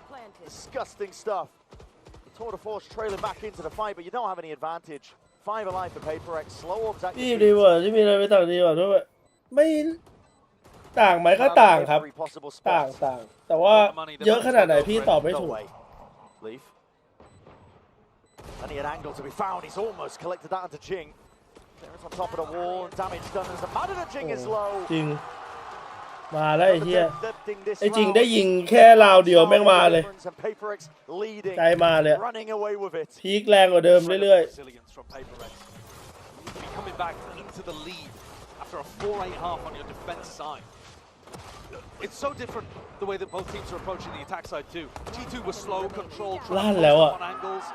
Disgusting stuff. The Tour de Force trailing back into the fight, but you don't have any advantage. 5 alive for PRX. Slow orbs at นี่ดีกว่าที่มีอะไรไปต่างดีกว่าด้วยไม่ต่างไหมก็ต่างครับต่างแต่ว่าเยอะขนาดไหนพี่ตอบไม่ถูก Leaf. And he had angle to be found. He's almost collected that onto Jing. There's on top of the wall, and damage done as the matter that Jing is low. จริงมาแล้วไอ้เหี้ยไอ้จริงได้ยิงแค่ราวเดียวแม่งมาเลยใจมาเลยพีคแรงกว่าเดิมเรื่อย coming back into the lead after a 4-8 half on your defense side. It's so different the way that both teams are approaching the attack side too. G2 was slow, controlled, ลั่นแล้วอ่ะ on angles.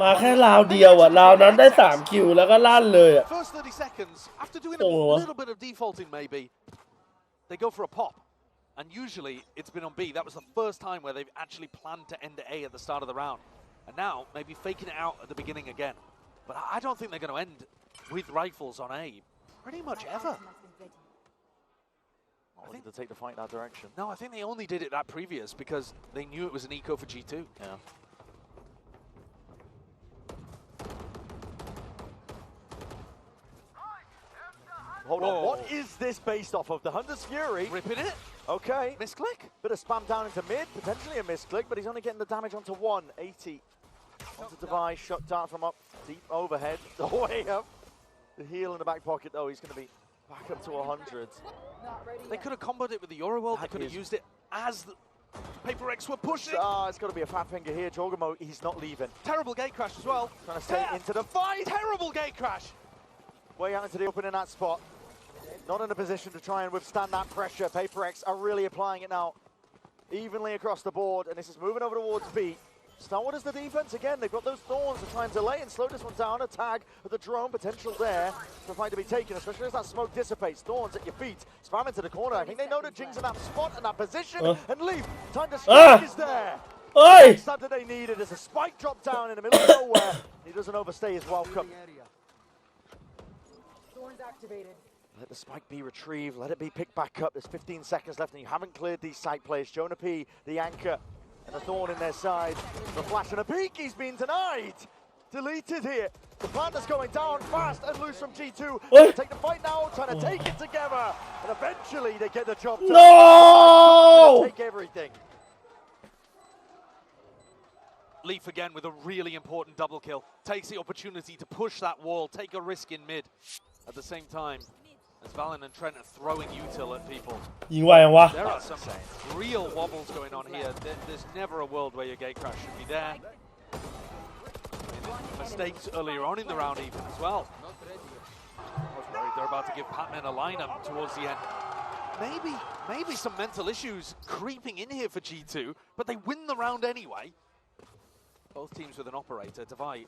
มาแค่ราวเดียวอ่ะราวนั้นได้3คิวแล้วก็ลั่นเลยอ่ะ First 30 seconds, after doing a little bit of defaulting maybe, they go for a pop. And usually it's been on B. That was the first time where they've actually planned to end at A at the start of the round. And now maybe faking it out at the beginning again. But I don't think they're going to end with rifles on A pretty much ever. I think to take the fight that direction. No, I think they only did it that previous because they knew it was an eco for G2. Yeah. Hold on, what is this based off of? The Hunter's Fury? Ripping it. Okay. Misclick. Bit of spam down into mid, potentially a misclick, but he's only getting the damage onto 180. Onto device, shot dart from up, deep overhead, the way up. The heel in the back pocket though, he's going to be back up to 100. They could have comboed it with the Euroworld, they could have used it as the PRX were pushing. It's got to be a fat finger here, Jogamo, he's not leaving. Terrible gate crash as well. Trying to stay into the fight. Terrible gate crash. Way out into the open in that spot. Not in a position to try and withstand that pressure. PRX are really applying it now. Evenly across the board, and this is moving over towards B. Starwood is the defense again. They've got those thorns to try and delay and slow this one down. A tag of the drone potential there for a fight to be taken, especially as that smoke dissipates. Thorns at your feet, spam into the corner. I think they know that Jing's in that spot and that position. And Leaf, time to strike is there. Next time that they needed is a spike drop down in the middle of nowhere. He doesn't overstay his welcome. Thorns activated. Let the spike be retrieved. Let it be picked back up. There's 15 seconds left, and you haven't cleared these site plays. Jonah P, the anchor, and a thorn in their side. The flash and a peek. He's been denied. Deleted here. The Panthers going down fast and loose from G2. They take the fight now, trying to take it together, and eventually they get the job done. No! Take everything. Leaf again with a really important double kill. Takes the opportunity to push that wall, take a risk in mid. At the same time, as Valen and Trent are throwing util at people. There are some real wobbles going on here. There's never a world where your gate crash should be there. Mistakes earlier on in the round even as well. I was worried they're about to give Patman a lineup towards the end. Maybe some mental issues creeping in here for G2, but they win the round anyway. Both teams with an operator. Divide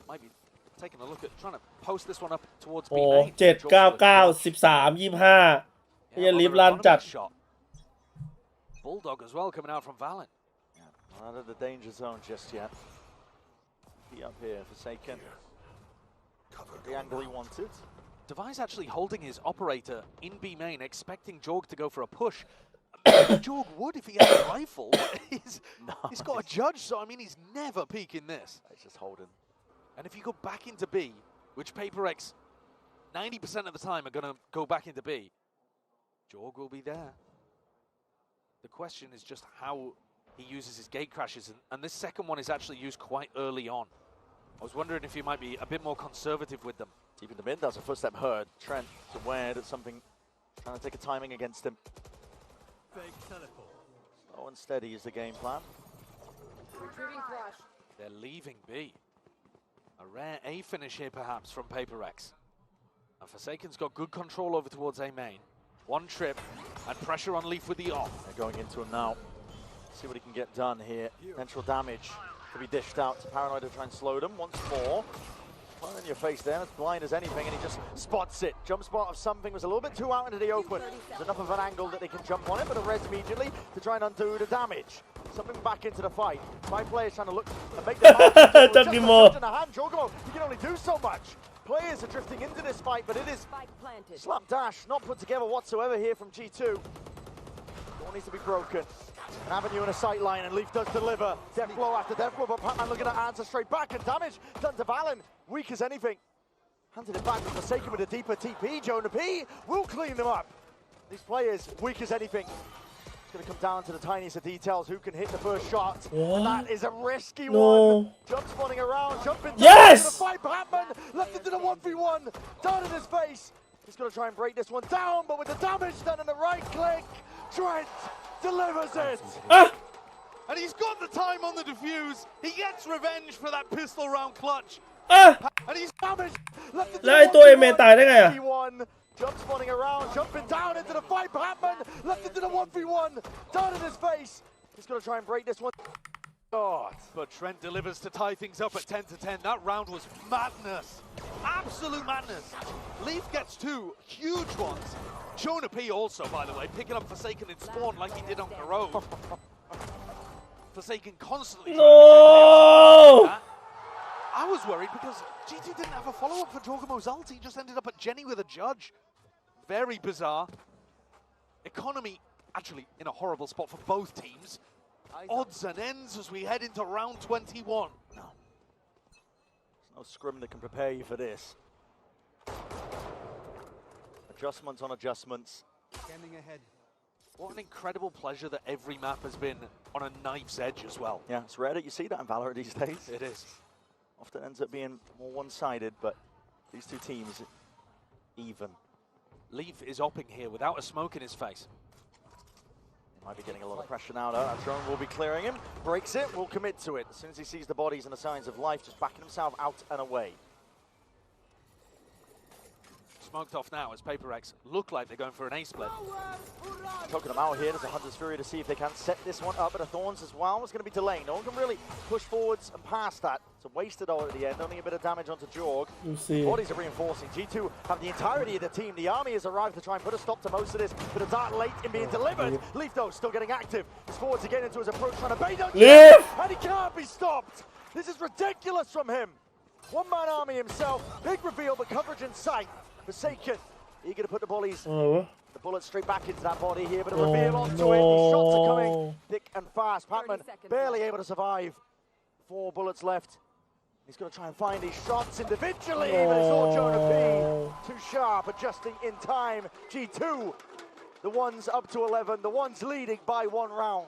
might be taking a look at trying to post this one up towards B. 7-9-13 13-25ยังรีบลันจัด Bulldog as well coming out from Valen. Not out of the danger zone just yet. Be up here, Forsaken. The angle he wanted. Device actually holding his operator in B main, expecting Jorg to go for a push. Jorg would if he had a rifle. He's got a judge, so I mean he's never peeking this. He's just holding. And if you go back into B, which PRX 90% of the time are going to go back into B, Jorg will be there. The question is just how he uses his gate crashes, and this second one is actually used quite early on. I was wondering if he might be a bit more conservative with them. Deep in the mid, that's a footstep heard. Trent is aware that something, trying to take a timing against him. Slow and steady is the game plan. Retrieving crash. They're leaving B. A rare A finish here perhaps from PRX. And Forsaken's got good control over towards A main. One trip and pressure on Leaf with the off. They're going into him now. See what he can get done here. Potential damage to be dished out to Paranoid to try and slow them once more. Well, in your face there, as blind as anything, and he just spots it. Jump spot of something was a little bit too out into the open. There's enough of an angle that they can jump on it, but a res immediately to try and undo the damage. Something back into the fight. 5 players trying to look and make the fight. Just a touch in the hand, Jogo, he can only do so much. Players are drifting into this fight, but it is slapdash, not put together whatsoever here from G2. Door needs to be broken. An avenue and a sight line, and Leaf does deliver. Death blow after death blow, but Pac-Man looking to answer straight back, and damage done to Valen. Weak as anything. Handed it back to Forsaken with a deeper TP. Jonah P will clean them up. These players, weak as anything. It's going to come down to the tiniest of details. Who can hit the first shot? And that is a risky one. Jump spawning around, jumping down to the fight. Pac-Man left into the 1v1. Down in his face. He's going to try and break this one down, but with the damage done in the right click, Trent delivers it. And he's got the time on the defuse. He gets revenge for that pistol round clutch. And he's damaged. Left into the 1v1. Jump spawning around, jumping down into the fight. Pac-Man left into the 1v1. Down in his face. He's going to try and break this one. But Trent delivers to tie things up at 10-10. That round was madness. Absolute madness. Leaf gets 2 huge ones. Jonah P also, by the way, picking up Forsaken in spawn like he did on Crws. Forsaken constantly trying to get I was worried because G2 didn't have a follow-up for Jorgamo's ult. He just ended up at Jenny with a judge. Very bizarre. Economy actually in a horrible spot for both teams. Odds and ends as we head into round 21. No. There's no scrim that can prepare you for this. Adjustments on adjustments. Standing ahead. What an incredible pleasure that every map has been on a knife's edge as well. Yeah, it's rare that you see that in Valorant these days. It is. Often ends up being more one-sided, but these two teams, even. Leaf is opping here without a smoke in his face. He might be getting a lot of pressure now, though. That drone will be clearing him. Breaks it, will commit to it. As soon as he sees the bodies and the signs of life, just backing himself out and away. Smoked off now as PRX look like they're going for an A split. Choking them out here. There's a Hunter's Fury to see if they can set this one up. But the Thorns as well is going to be delayed. No one can really push forwards and past that. It's a wasted ult at the end. Only a bit of damage onto Jorg. Bodies are reinforcing. G2 have the entirety of the team. The army has arrived to try and put a stop to most of this. But a dart late in being delivered. Leaf, though, still getting active. He's forwards again into his approach, trying to bait on and he can't be stopped. This is ridiculous from him. One-man army himself. Big reveal, but coverage in sight. Forsaken, eager to put the bullets straight back into that body here, but a reveal onto it. These shots are coming thick and fast. Pac-Man barely able to survive. 4 bullets left. He's going to try and find these shots individually, but it's all Jonah P. Too sharp, adjusting in time. G2, the ones up to 11, the ones leading by 1 round.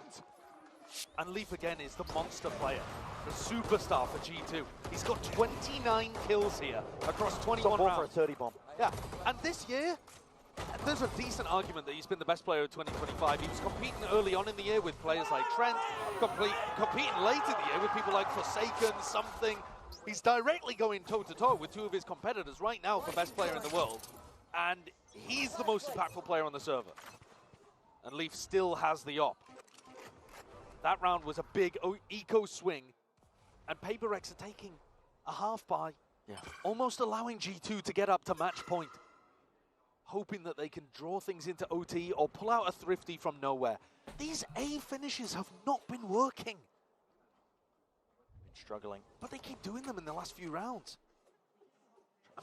And Leaf again is the monster player, the superstar for G2. He's got 29 kills here across 21 rounds. For a 30 bomb. Yeah, and this year, there's a decent argument that he's been the best player of 2025. He was competing early on in the year with players like Trent, competing late in the year with people like Forsaken, something. He's directly going toe-to-toe with 2 of his competitors right now for best player in the world. And he's the most impactful player on the server. And Leaf still has the op. That round was a big eco swing. And PRX are taking a half buy. Yeah. Almost allowing G2 to get up to match point. Hoping that they can draw things into OT or pull out a thrifty from nowhere. These A finishes have not been working. Struggling. But they keep doing them in the last few rounds.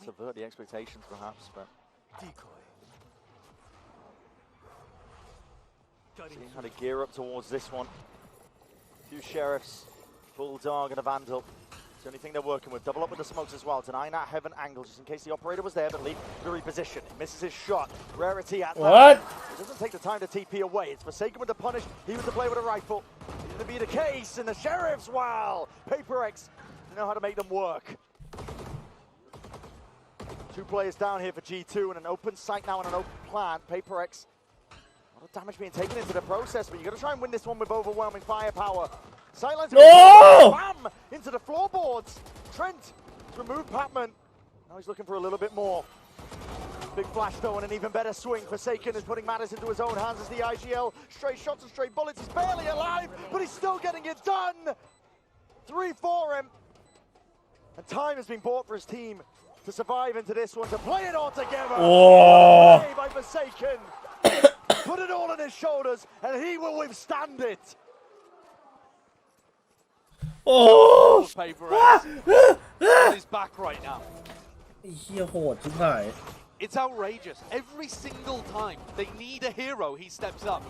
Subvert the expectations perhaps, but... Decoy. Seeing how to gear up towards this one. 2 Sheriffs, Bulldog and a Vandal. It's the only thing they're working with. Double up with the smokes as well. Denying that heaven angle just in case the operator was there, but Leaf to reposition. He misses his shot. Rarity at that. It doesn't take the time to TP away. It's Forsaken with the punish. He was the play with a rifle. It's going to be the case, and the Sheriffs, wow! PRX know how to make them work. 2 players down here for G2 and an open site now and an open plan. PRX, a lot of damage being taken into the process, but you've got to try and win this one with overwhelming firepower. Silence bam into the floorboards. Trent removed Pac-Man. Now he's looking for a little bit more. Big flash though, and an even better swing. Forsaken is putting matters into his own hands as the IGL. Straight shots and straight bullets. He's barely alive, but he's still getting it done. 3 for him. And time has been bought for his team to survive into this one, to play it all together. Play by Forsaken. Put it all on his shoulders, and he will withstand it. PRX on his back right now. It's outrageous. Every single time they need a hero, he steps up.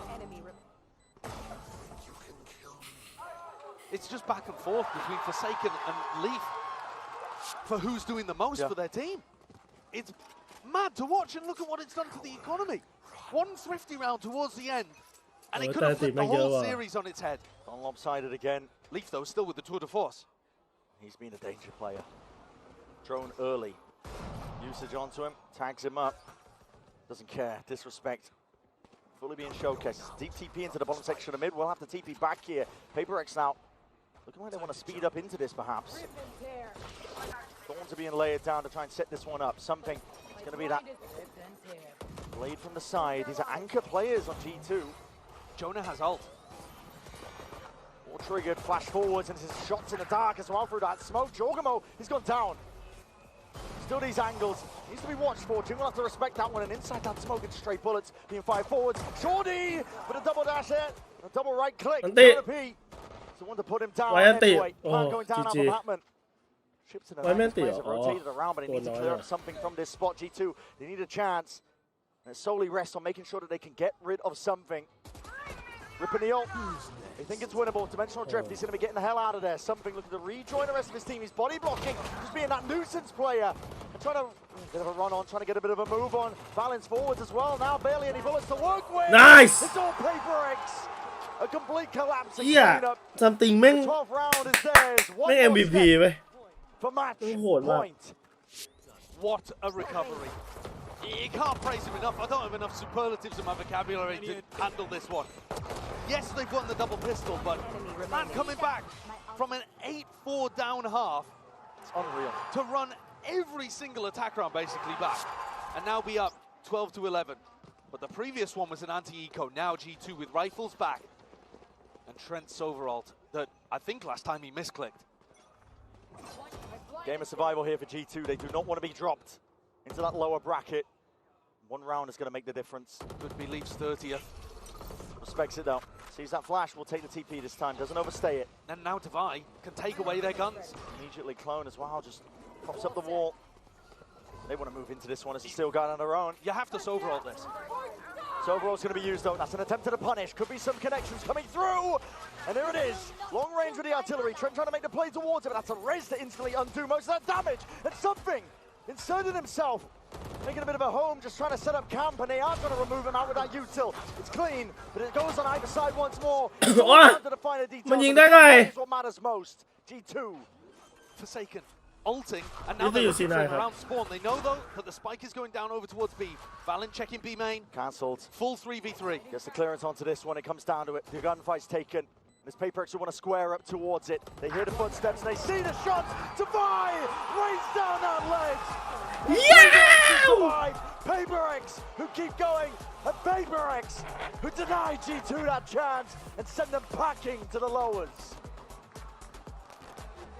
it's just back and forth between Forsaken and Leaf for who's doing the most for their team. It's mad to watch, and look at what it's done to the economy. One thrifty round towards the end, and it could have flipped the whole series on its head. On lopsided again. Leaf, though, still with the tour de force. He's been a danger player. Drone early. Usage onto him, tags him up. Doesn't care, disrespect. Fully being showcased. Deep TP into the bottom section of mid. We'll have to TP back here. PRX now looking like they want to speed up into this, perhaps. Thorns are being layered down to try and set this one up. Something. It's going to be that blade from the side. These are anchor players on G2. Jonah has ult. All triggered, flash forwards, and his shots in the dark as well through that smoke. Jorgamo, he's gone down. Still these angles. Needs to be watched for. We'll have to respect that one. And inside that smoke, it's straight bullets being fired forwards. Shorty with a double dash hit. A double right click. P. So one to put him down. Anyway, going down on Batman. Ships in the night. Players have rotated around, but he needs to clear up something from this spot. G2, they need a chance. And it solely rests on making sure that they can get rid of something. Ripping the ult. They think it's winnable. Dimensional drift. He's going to be getting the hell out of there. Something looking to rejoin the rest of his team. He's body blocking. Just being that nuisance player. And trying to bit of a run on, trying to get a bit of a move on. Balance forwards as well. Now barely any bullets to work with. Nice. It's all PRX. A complete collapse. Yeah. Something แม่ง 12th round is theirs. แม่ง MVP เว้ย For match โหดมาก point. What a recovery. You can't praise him enough. I don't have enough superlatives in my vocabulary to handle this one. Yes, they've won the double pistol, but man coming back from an 8-4 down half, it's unreal, to run every single attack round basically back, and now be up 12-11. But the previous one was an anti-eco. Now G2 with rifles back, and Trent's overalt that I think last time he misclicked. Game of survival here for G2. They do not want to be dropped into that lower bracket. One round is going to make the difference. Could be Leaf's 30th. Respects it though. Sees that flash, will take the TP this time. Doesn't overstay it. And now Devi can take away their guns. Immediately clone as well. Just pops up the wall. They want to move into this one as a still guy on their own. You have to Soverall this. Soverall's going to be used though. That's an attempt at a punish. Could be some connections coming through. And there it is. Long range with the artillery. Trent trying to make the play towards it, but that's a res to instantly undo most of that damage. And something inserted himself. Making a bit of a home, just trying to set up camp, and they are trying to remove him out with that util. It's clean, but it goes on either side once more. Manยิงได้ไง That's what matters most. G2. Forsaken. Ulting, and now they're looking around spawn. They know though that the spike is going down over towards B. Valen checking B main. Cancelled. Full 3v3. Gets the clearance onto this one. It comes down to it. The gunfight's taken. This PRX will want to square up towards it. They hear the footsteps. They see the shot. Devi rains down that ledge. Yeah! PRX who keep going. And PRX who deny G2 that chance and send them packing to the lowers.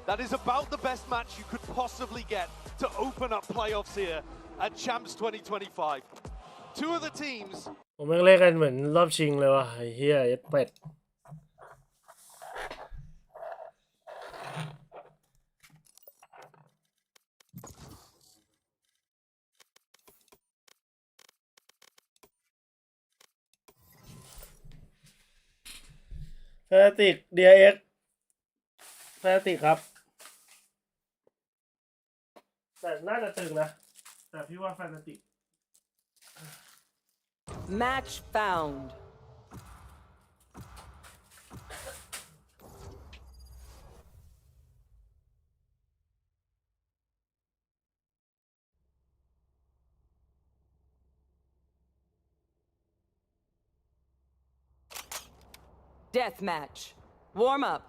That is about the best match you could possibly get to open up playoffs here at Champs 2025. Two of the teams. ผมแม่งเล่นกันเหมือนรอบชิงเลยว่ะไอ้เหี้ยยัดเป็ดแฟนติก DRX แฟนติกครับแต่น่าจะตึงนะแต่พี่ว่าแฟนติก Match found. Death match. Warm up.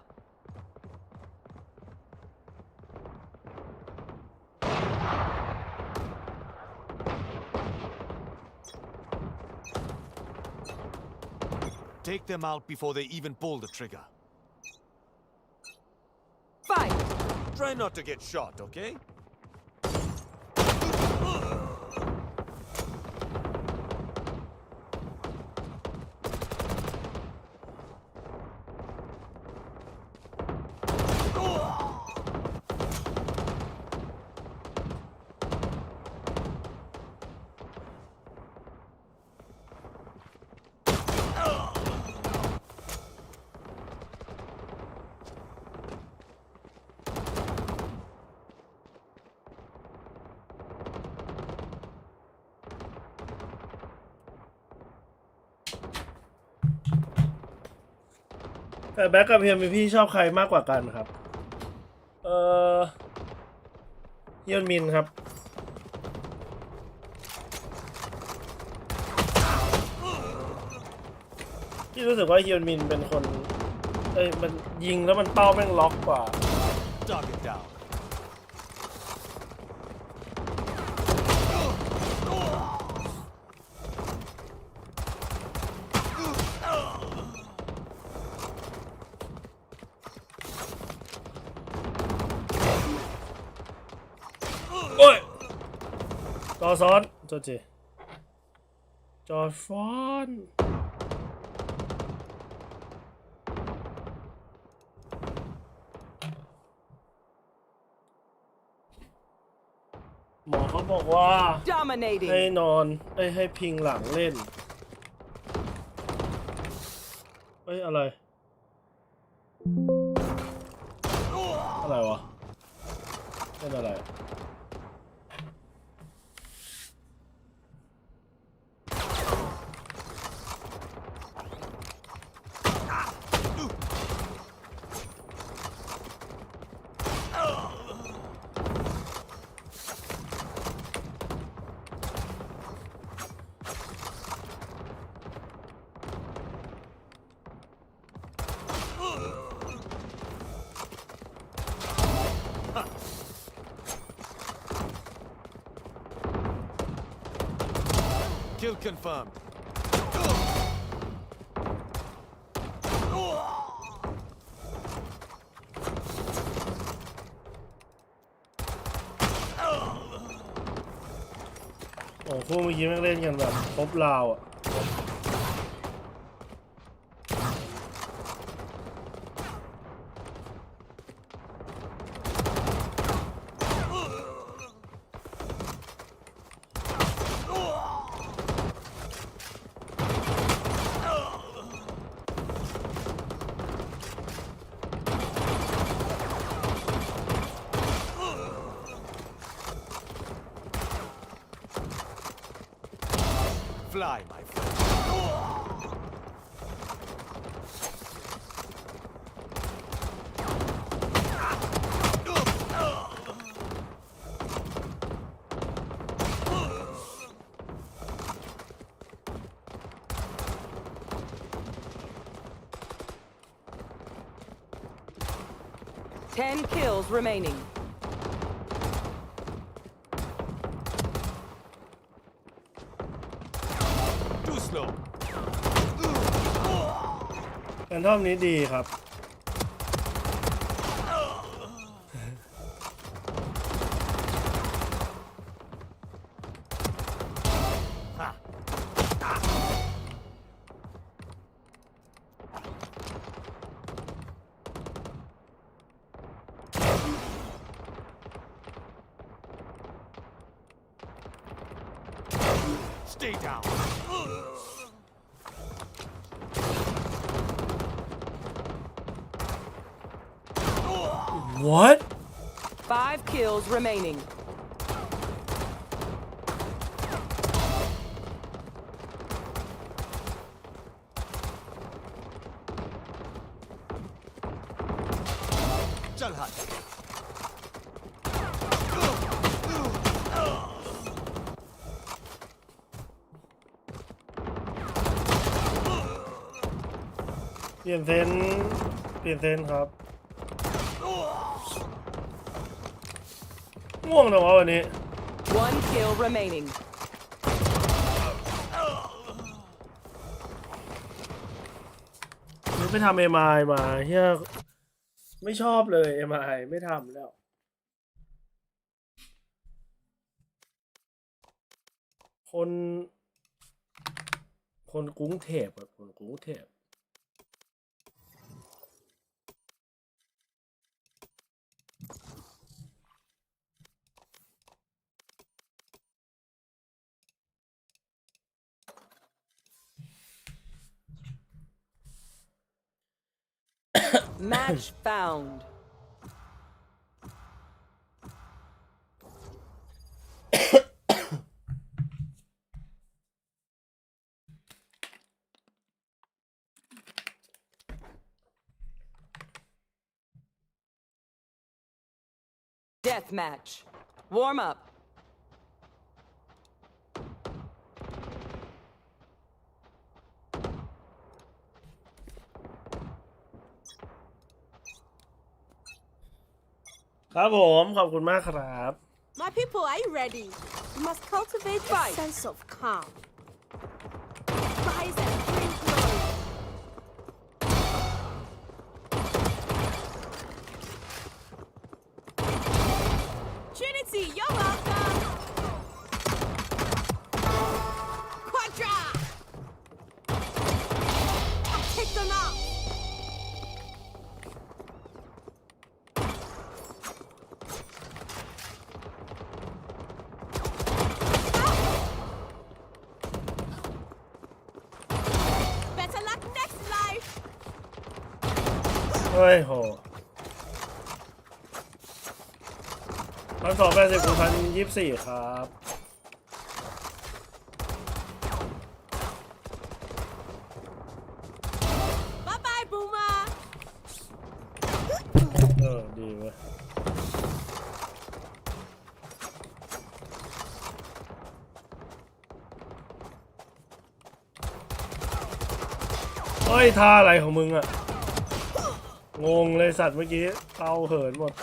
Take them out before they even pull the trigger. Fight! Try not to get shot, okay? แต่แบ็คกับเพียมพี่ชอบใครมากกว่ากันครับเฮียนมินครับพี่รู้สึกว่าเฮียนมินเป็นคนมันยิงแล้วมันเป้าแม่งล็อกกว่า Target down. โอ้ยจอซ้อนโทษทีจอซ้อนหมอเขาบอกว่าให้นอนให้พิงหลังเล่นอะไรวะเป็นอะไรKill confirmed. โอ้คู่เมื่อกี้แม่งเล่นกันแบบครบราวอ่ะFly, my friend. Ten kills remaining. Too slow. แฟนทอมนี้ดีครับStay down. What? 5 kills remaining. Chal hat. Plianเซนครับง่วงนะวะวันนี้ 1 kill remaining. นี่ไปทำ MI มาเฮียไม่ชอบเลย MI ไม่ทำแล้วคนกรุงเทพแบบคนกรุงเทพMatch found. Death match. Warm up. ครับผมขอบคุณมากครับ My people, are you ready? You must cultivate a sense of calm. Rise and bring glory. Trinity, you're welcome. Quadra. I'll kick them out. Better luck next life. เฮ้ยโห1,280,024ครับ Bye bye, Boomer. ดีเว้ยเฮ้ยท่าอะไรของมึงอะงงเลยสัตว์เมื่อกี้เตาเหินหมด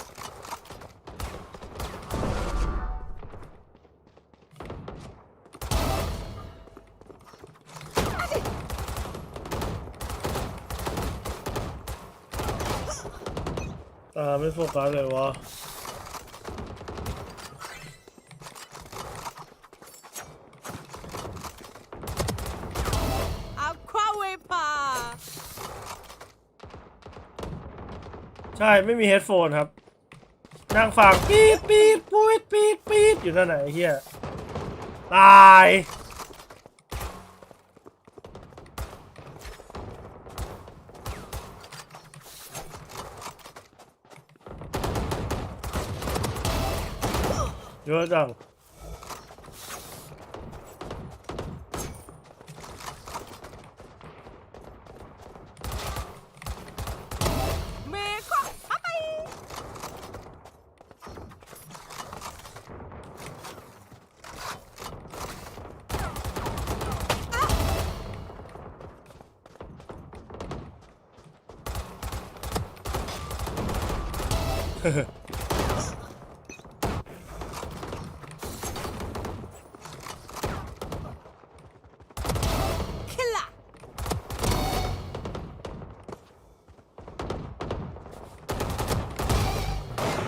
ไม่โฟกัสเลยวะใช่ไม่มีเฮดโฟนครับนั่งฟังปีดปีดปูดปีดปีดอยู่นั่นไหนเฮียตายเยอะจัง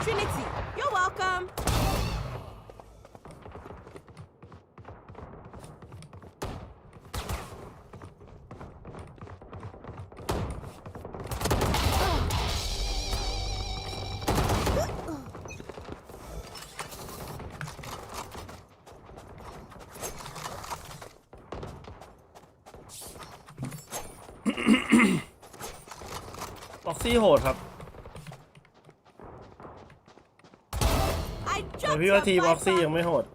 Trinity, you're welcome.บ็อกซี่โหดครับแต่พี่ว่าทีบ็อกซี่ยังไม่โหด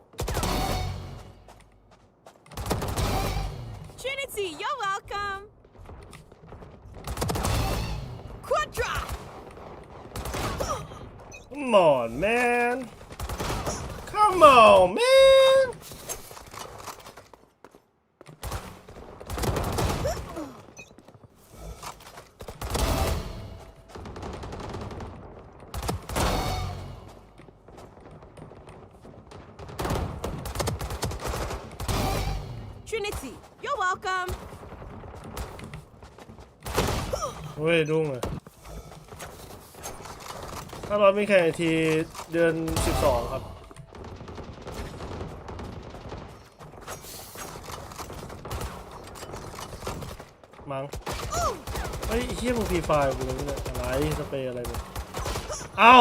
Trinity, you're welcome. Quadra. Come on man Come on man Trinity, you're welcome. เว้ยดุ้งเลยถ้าเราไม่แข่งทีเดือน12ครับมั้งเฮ้ยเฮียมึงพีไฟล์กูเลยเนี่ยอะไรสเปรย์อะไรเนี่ยเอ้า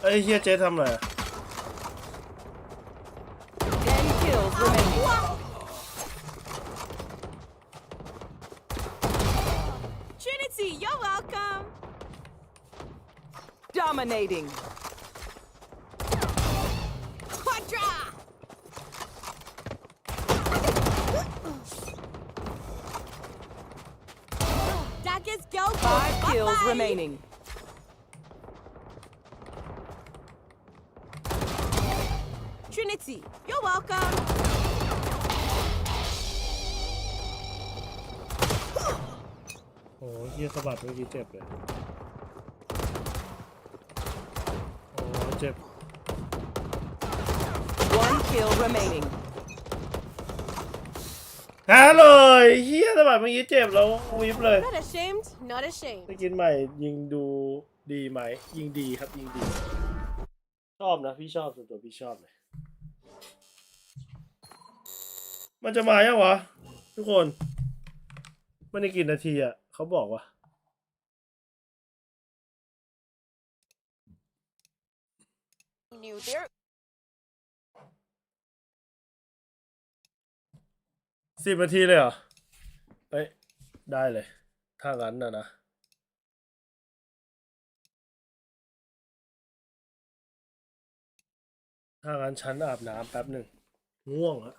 ไอ้เฮียเจ๊ทำอะไร 10 kills remaining. Trinity, you're welcome. Dominating. Quadra. Daggers go. 5 kills remaining. opportunity. You're welcome. โอ้เฮียสะบัดเมื่อกี้เจ็บเลยโอ้เจ็บ One kill remaining. หาเลยเฮียสะบัดเมื่อกี้เจ็บแล้ววิบเลย Not ashamed. Not ashamed. สกินใหม่ยิงดูดีไหมยิงดีครับยิงดีชอบนะพี่ชอบส่วนตัวพี่ชอบเลยมันจะมายังวะทุกคนมันในกี่นาทีอ่ะเขาบอกว่าNew there. 10 นาทีเลยเหรอเอ้ยได้เลยถ้างั้นนะถ้างั้นฉันอาบน้ำแป๊บหนึ่งง่วงอะ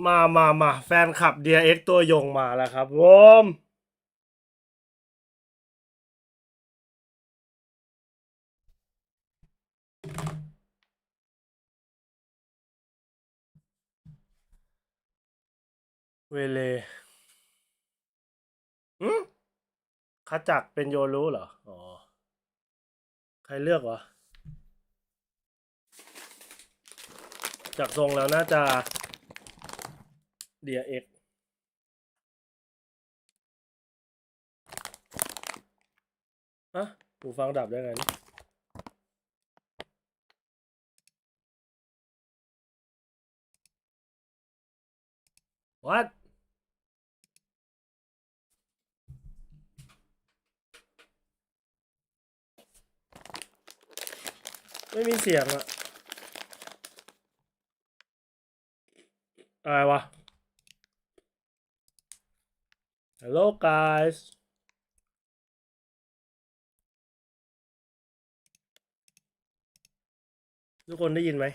มาแฟนคลับ DRX ตัวยงมาแล้วครับผมเวเลขจักเป็นโยรู้เหรออ๋อใครเลือกวะจากทรงแล้วน่าจะ DRX อะหูฟังดับได้ไงนี่What ไม่มีเสียงอะอะไรวะ Hello guys ทุกคนได้ยินไหม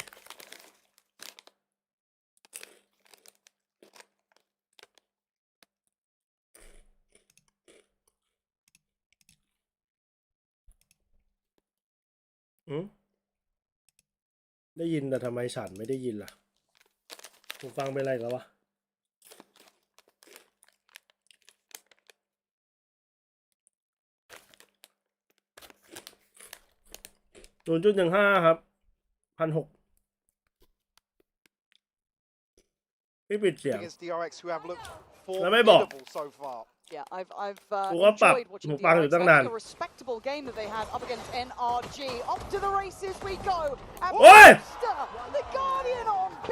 ได้ยินแต่ทำไมฉันไม่ได้ยินล่ะผมฟังเป็นไรแล้ววะ0.15 ครับ1,600ไม่ปิดเสียงแล้วไม่บอกYeah, I've enjoyed watching DRX. A respectable game that they had up against NRG. Off to the races we go. And the Guardian on B,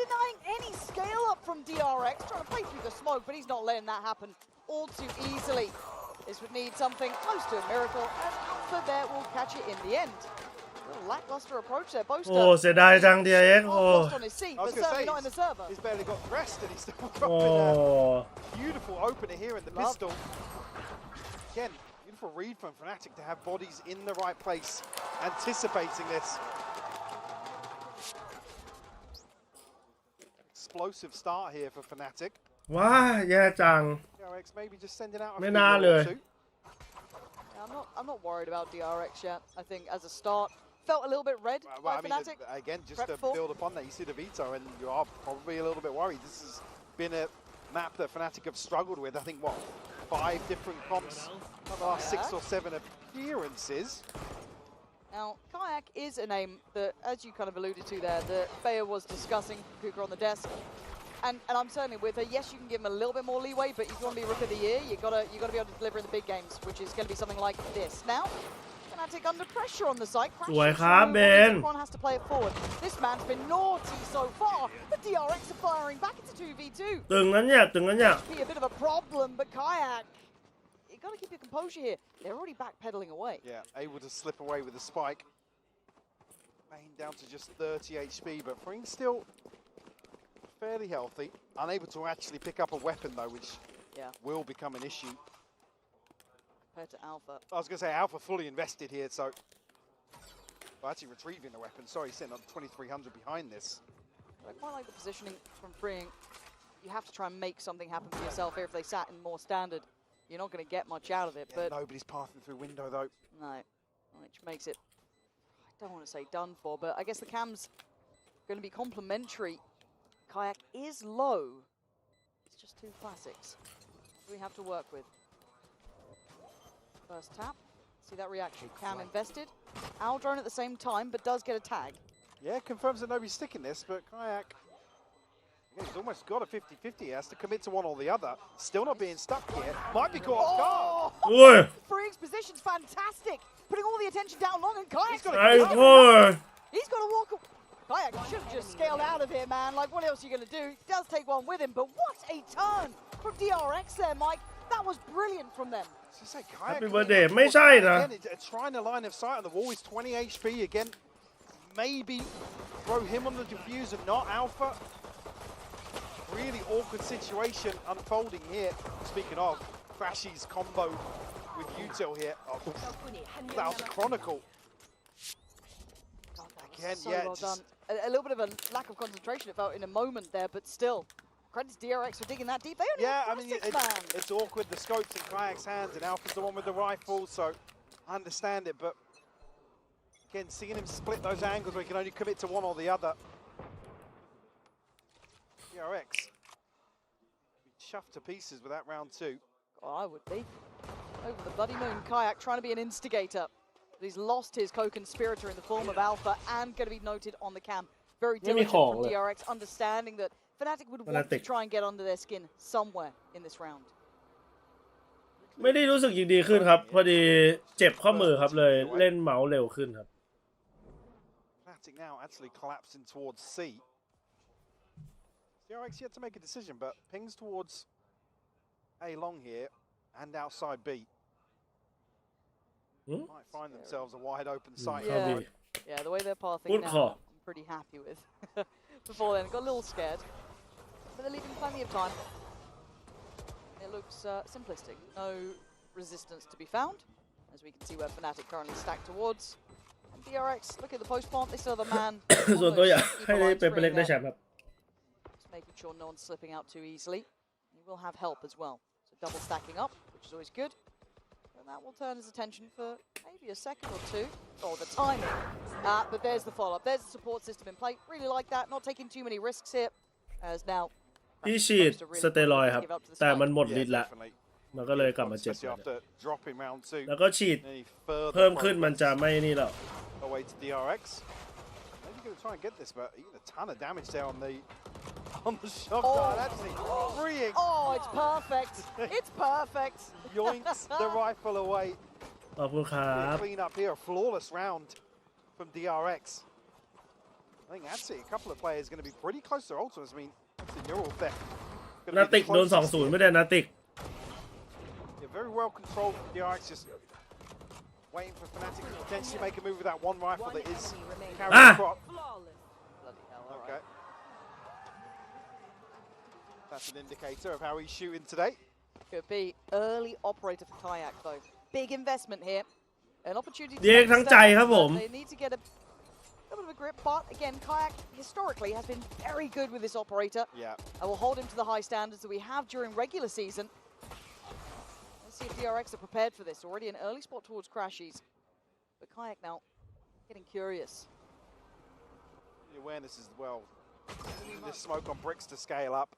denying any scale up from DRX, trying to play through the smoke, but he's not letting that happen all too easily. This would need something close to a miracle, as Alpha there will catch it in the end. A little lackluster approach there. Boaster เสียดายจัง DRX lost on his seat, but certainly not in the server. He's barely got dressed and he's still dropping a beautiful opener here in the pistol. Again, beautiful read from Fnatic to have bodies in the right place, anticipating this. Explosive start here for Fnatic. ว้าแย่จัง DRX maybe just sending out a ไม่น่าเลย I'm not worried about DRX yet. I think as a start, felt a little bit red by Fnatic. Again, just to build upon that, you see the veto, and you are probably a little bit worried. This has been a map that Fnatic have struggled with. I think, what, 5 different comps for the last 6 or 7 appearances. Now, Kayak is a name that, as you kind of alluded to there, that Bayer was discussing, Kuka on the desk. And I'm certainly with her. Yes, you can give him a little bit more leeway, but if you want to be Rook of the Year, you gotta be able to deliver in the big games, which is going to be something like this. Now, Fnatic under pressure on the site. Everyone has to play it forward. This man's been naughty so far. The DRX are firing back into 2v2. ตึงนั้นเนี่ย Be a bit of a problem, but Kayak, you got to keep your composure here. They're already backpedaling away. Yeah, able to slip away with the spike. Main down to just 30 HP, but Fring still fairly healthy. Unable to actually pick up a weapon though, which will become an issue. Compared to Alpha. I was going to say Alpha fully invested here, so actually retrieving the weapon. Sorry, sitting on 2,300 behind this. I quite like the positioning from Freeing. You have to try and make something happen for yourself here. If they sat in more standard, you're not going to get much out of it. But nobody's passing through window though. No, which makes it, I don't want to say done for, but I guess the cam's going to be complementary. Kayak is low. It's just 2 classics we have to work with. First tap. See that reaction. Cam invested. Owl drone at the same time, but does get a tag. Yeah, confirms that nobody's sticking this, but Kayak, again, he's almost got a 50-50. He has to commit to one or the other. Still not being stuck here. Might be caught off guard. Freak's position's fantastic. Putting all the attention down long, and Kayak's got to walk away. Kayak should have just scaled out of here, man. Like, what else are you going to do? He does take one with him, but what a turn from DRX there, Mike. That was brilliant from them. Happy birthday. ไม่ใช่นะ Again, trying to line of sight on the wall. He's 20 HP again. Maybe throw him on the diffuser, not Alpha. Really awkward situation unfolding here. Speaking of, Crashy's combo with Util here. That was Chronicle. Again, so well done. a little bit of a lack of concentration, it felt, in a moment there, but still. Credits DRX for digging that deep. They only Yeah, have I mean, 6 man. it's awkward. The scope's in Kayak's hands, and Alpha's the one with the rifle, so I understand it. But again, seeing him split those angles where he can only commit to one or the other. DRX chuffed to pieces with that round 2. Oh, I would be. Over the bloody moon, Kayak trying to be an instigator. But he's lost his co-conspirator in the form of Alpha and going to be noted on the cam. Very diligent from DRX, understanding that Fnatic would want to try and get under their skin somewhere in this round. ไม่ได้รู้สึกยิงดีขึ้นครับพอดีเจ็บข้อมือครับเลยเล่นเมาส์เร็วขึ้นครับ Fnatic now actually collapsing towards C. DRX yet to make a decision, but pings towards A long here and outside B. Might find themselves a wide open site. Yeah, the way they're pathing now, I'm pretty happy with. Before then, got a little scared, but they're leaving plenty of time. It looks simplistic. No resistance to be found, as we can see where Fnatic currently stacked towards. And DRX, look at the post plant, they still have a man. ส่วนตัวอยากให้เป็นเล็กได้แชมป์ครับ Just making sure no one's slipping out too easily. He will have help as well. So double stacking up, which is always good. And that will turn his attention for maybe a second or two. Oh, the timing. But there's the follow-up. There's the support system in play. Really like that. Not taking too many risks here. As now... พี่ฉีดสเตียรอยด์ครับแต่มันหมดฤทธิ์แล้วมันก็เลยกลับมาเจ็บแล้วก็ฉีดเพิ่มขึ้นมันจะไม่นี่แล้ว Away to DRX. Maybe going to try and get this, but he did a ton of damage there on the shot. Actually freeing. Oh, it's perfect. It's perfect. Yoinks the rifle away. ขอบคุณครับ Clean up here, a flawless round from DRX. I think that's it. A couple of players going to be pretty close to ultimates. I mean, that's a neural theft. นาติกโดน 2-0 ไม่ได้นาติก Yeah, very well controlled. DRX just waiting for Fnatic to potentially make a move with that one rifle that is carrying the crop. Okay. That's an indicator of how he's shooting today. Could be early operator for Kayak though. Big investment here. An opportunity to เด็กทั้งใจครับผม they need to get a little bit of a grip, but again, Kayak historically has been very good with this operator. Yeah. And will hold him to the high standards that we have during regular season. Let's see if DRX are prepared for this. Already an early spot towards Crashies. But Kayak now getting curious. The awareness as well. Using this smoke on bricks to scale up.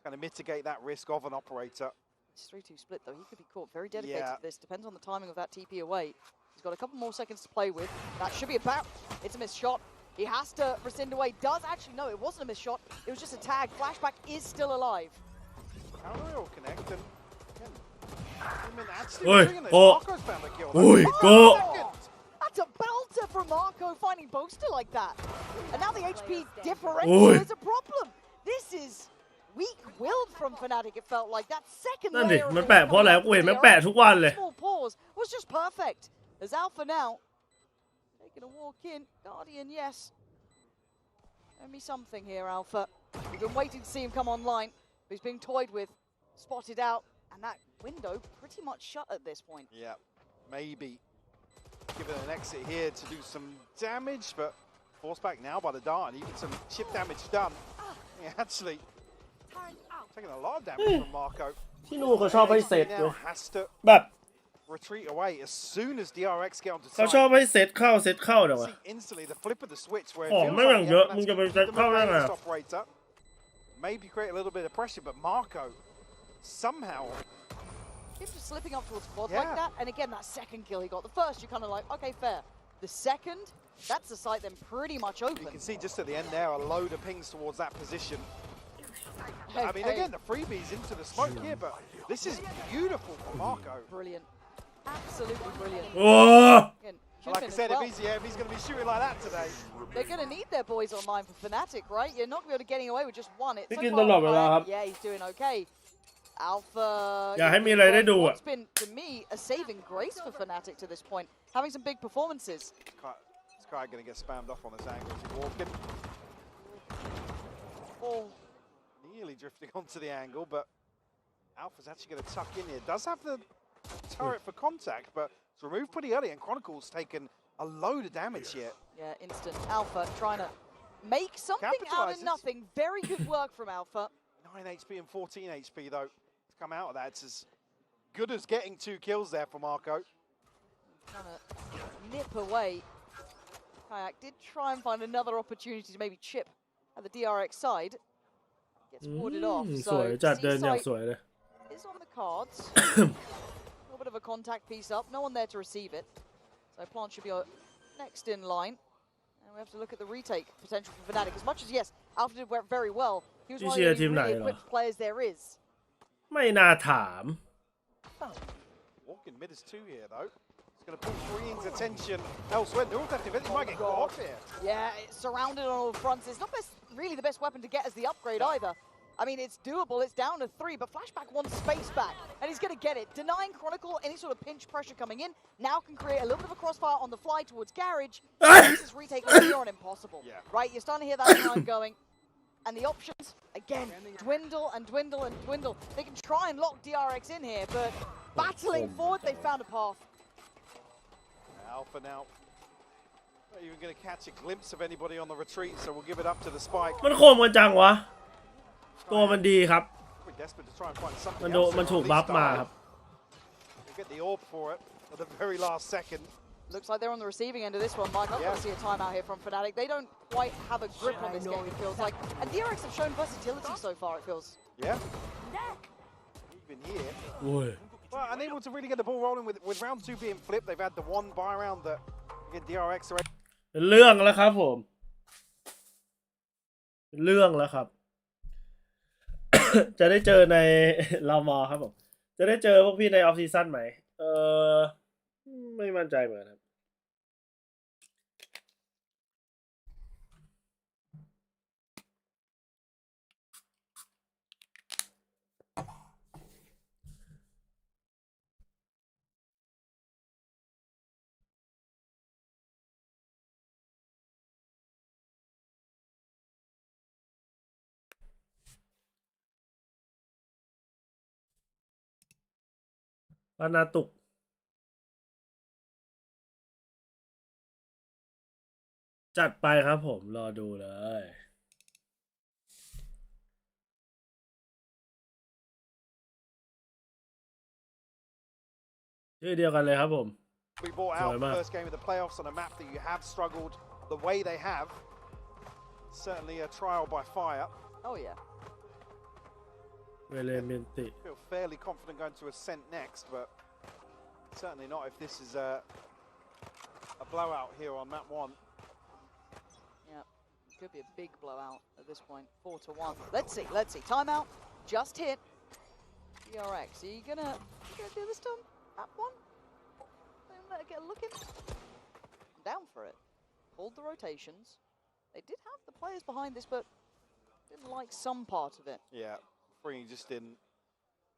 Kind of mitigate that risk of an operator. It's 3-2 split though. He could be caught very dedicated to this. Depends on the timing of that TP away. He's got a couple more seconds to play with. That should be about. It's a missed shot. He has to rescind away. Does actually no, it wasn't a missed shot. It was just a tag. Flashback is still alive. How do we all connect? And again, I mean, actually, Oi, Marco's found the kill. Oi, go. That's a belter from Marco finding Boaster like that. And now the HP differential is a problem. This is weak-willed from Fnatic. It felt like that second นั่นดิ layer มันแปะเพราะอะไรกูเห็นมันแปะทุกวันเลย small pause was just perfect. As Alpha now taking a walk in. Guardian, yes. Show me something here, Alpha. We've been waiting to see him come online. But he's being toyed with, spotted out, and that window pretty much shut at this point. Yeah, maybe give it an exit here to do some damage, but forced back now by the dart, and even some chip damage done. Yeah, actually taking a lot of damage from Marco. ที่นู่นเขาชอบให้เซต Now has to แบบ retreat away as soon as DRX get onto เขา site. ชอบให้เซตเข้าเเดี๋ยว See instantly the flip of the switch where it ของ feels ไม่ like อย่างเยอะมึงจะไปเซต the เข้าได้ไง Malaysian operator maybe create a little bit of pressure, but Marco somehow He's just slipping up towards quad like that, and again that second kill he got. The first you're kind of like, okay, fair. The second, that's the site then pretty much open. You can see just at the end there a load of pings towards that position. I mean, again, the freebies into the smoke here, but this is beautiful for Marco. Brilliant. Absolutely brilliant. Oh! Again, Like I said, if he's going to be shooting like that today. They're going to need their boys online for Fnatic, right? You're not going to be able to getting away with just one. It's so yeah, he's doing okay. Alpha. อยากให้มีอะไรได้ดูอ่ะ What's been, to me, a saving grace for Fnatic to this point. Having some big performances. This guy going to get spammed off on this angle as he's walking. Oh. Nearly drifting onto the angle, but Alpha's actually going to tuck in here. Does have the turret for contact, but it's removed pretty early, and Chronicle's taken a load of damage here. Yeah, instant. Alpha trying to make something out of nothing. Very good work from Alpha. 9 HP and 14 HP though. To come out of that, it's as good as getting 2 kills there for Marco. Trying to nip away. Kayak did try and find another opportunity to maybe chip at the DRX side. Gets warded off. สวยจัดเดินอย่างสวยเลย is on the cards. A little bit of a contact piece up. No one there to receive it. So Plant should be next in line. And we have to look at the retake potential for Fnatic. As much as, yes, Alpha did very well. He was one of the really equipped players there is. ไม่น่าถาม Walking mid is 2 here though. It's going to pull Korean's attention elsewhere. Neural defense might get caught here. Yeah, it's surrounded on all fronts. It's not really the best weapon to get as the upgrade either. I mean, it's doable. It's down to 3, but Flashback wants space back, and he's going to get it. Denying Chronicle any sort of pinch pressure coming in now can create a little bit of a crossfire on the fly towards Garage. This is retake on impossible. Yeah. Right, you're starting to hear that time going. And the options, again, dwindle and dwindle and dwindle. They can try and lock DRX in here, but battling forward, they found a path. Alpha now. Not even going to catch a glimpse of anybody on the retreat, so we'll give it up to the spike. มันคมกันจังวะ ตัวมันดีครับ มันถูกบัฟมาครับ Get the orb for it at the very last second. Looks like they're on the receiving end of this one, Mike. I've got to see a timeout here from Fnatic. They don't quite have a grip on this game, it feels like. And DRX have shown versatility so far, it feels. Yeah. Even here. Well, unable to really get the ball rolling with round 2 being flipped. They've had the 1 buy round that again DRX are เป็นเรื่องแล้วครับผมเป็นเรื่องแล้วครับ จะได้เจอในลามอครับผมจะได้เจอพวกพี่ในออฟซีซั่นไหมไม่มั่นใจเหมือนกันครับปานาตุกจัดไปครับผมรอดูเลยชื่อเดียวกันเลยครับผม We brought out the first game of the playoffs on a map that you have struggled the way they have. Certainly a trial by fire. Oh yeah. Feel fairly confident going to Ascent next, but certainly not if this is a blowout here on map 1. Yeah, it could be a big blowout at this point. 4-1. Let's see. Timeout just hit. DRX, are you gonna do this to him? Map 1? Let it get a look in. I'm down for it. Pulled the rotations. They did have the players behind this, but didn't like some part of it. Yeah. Just in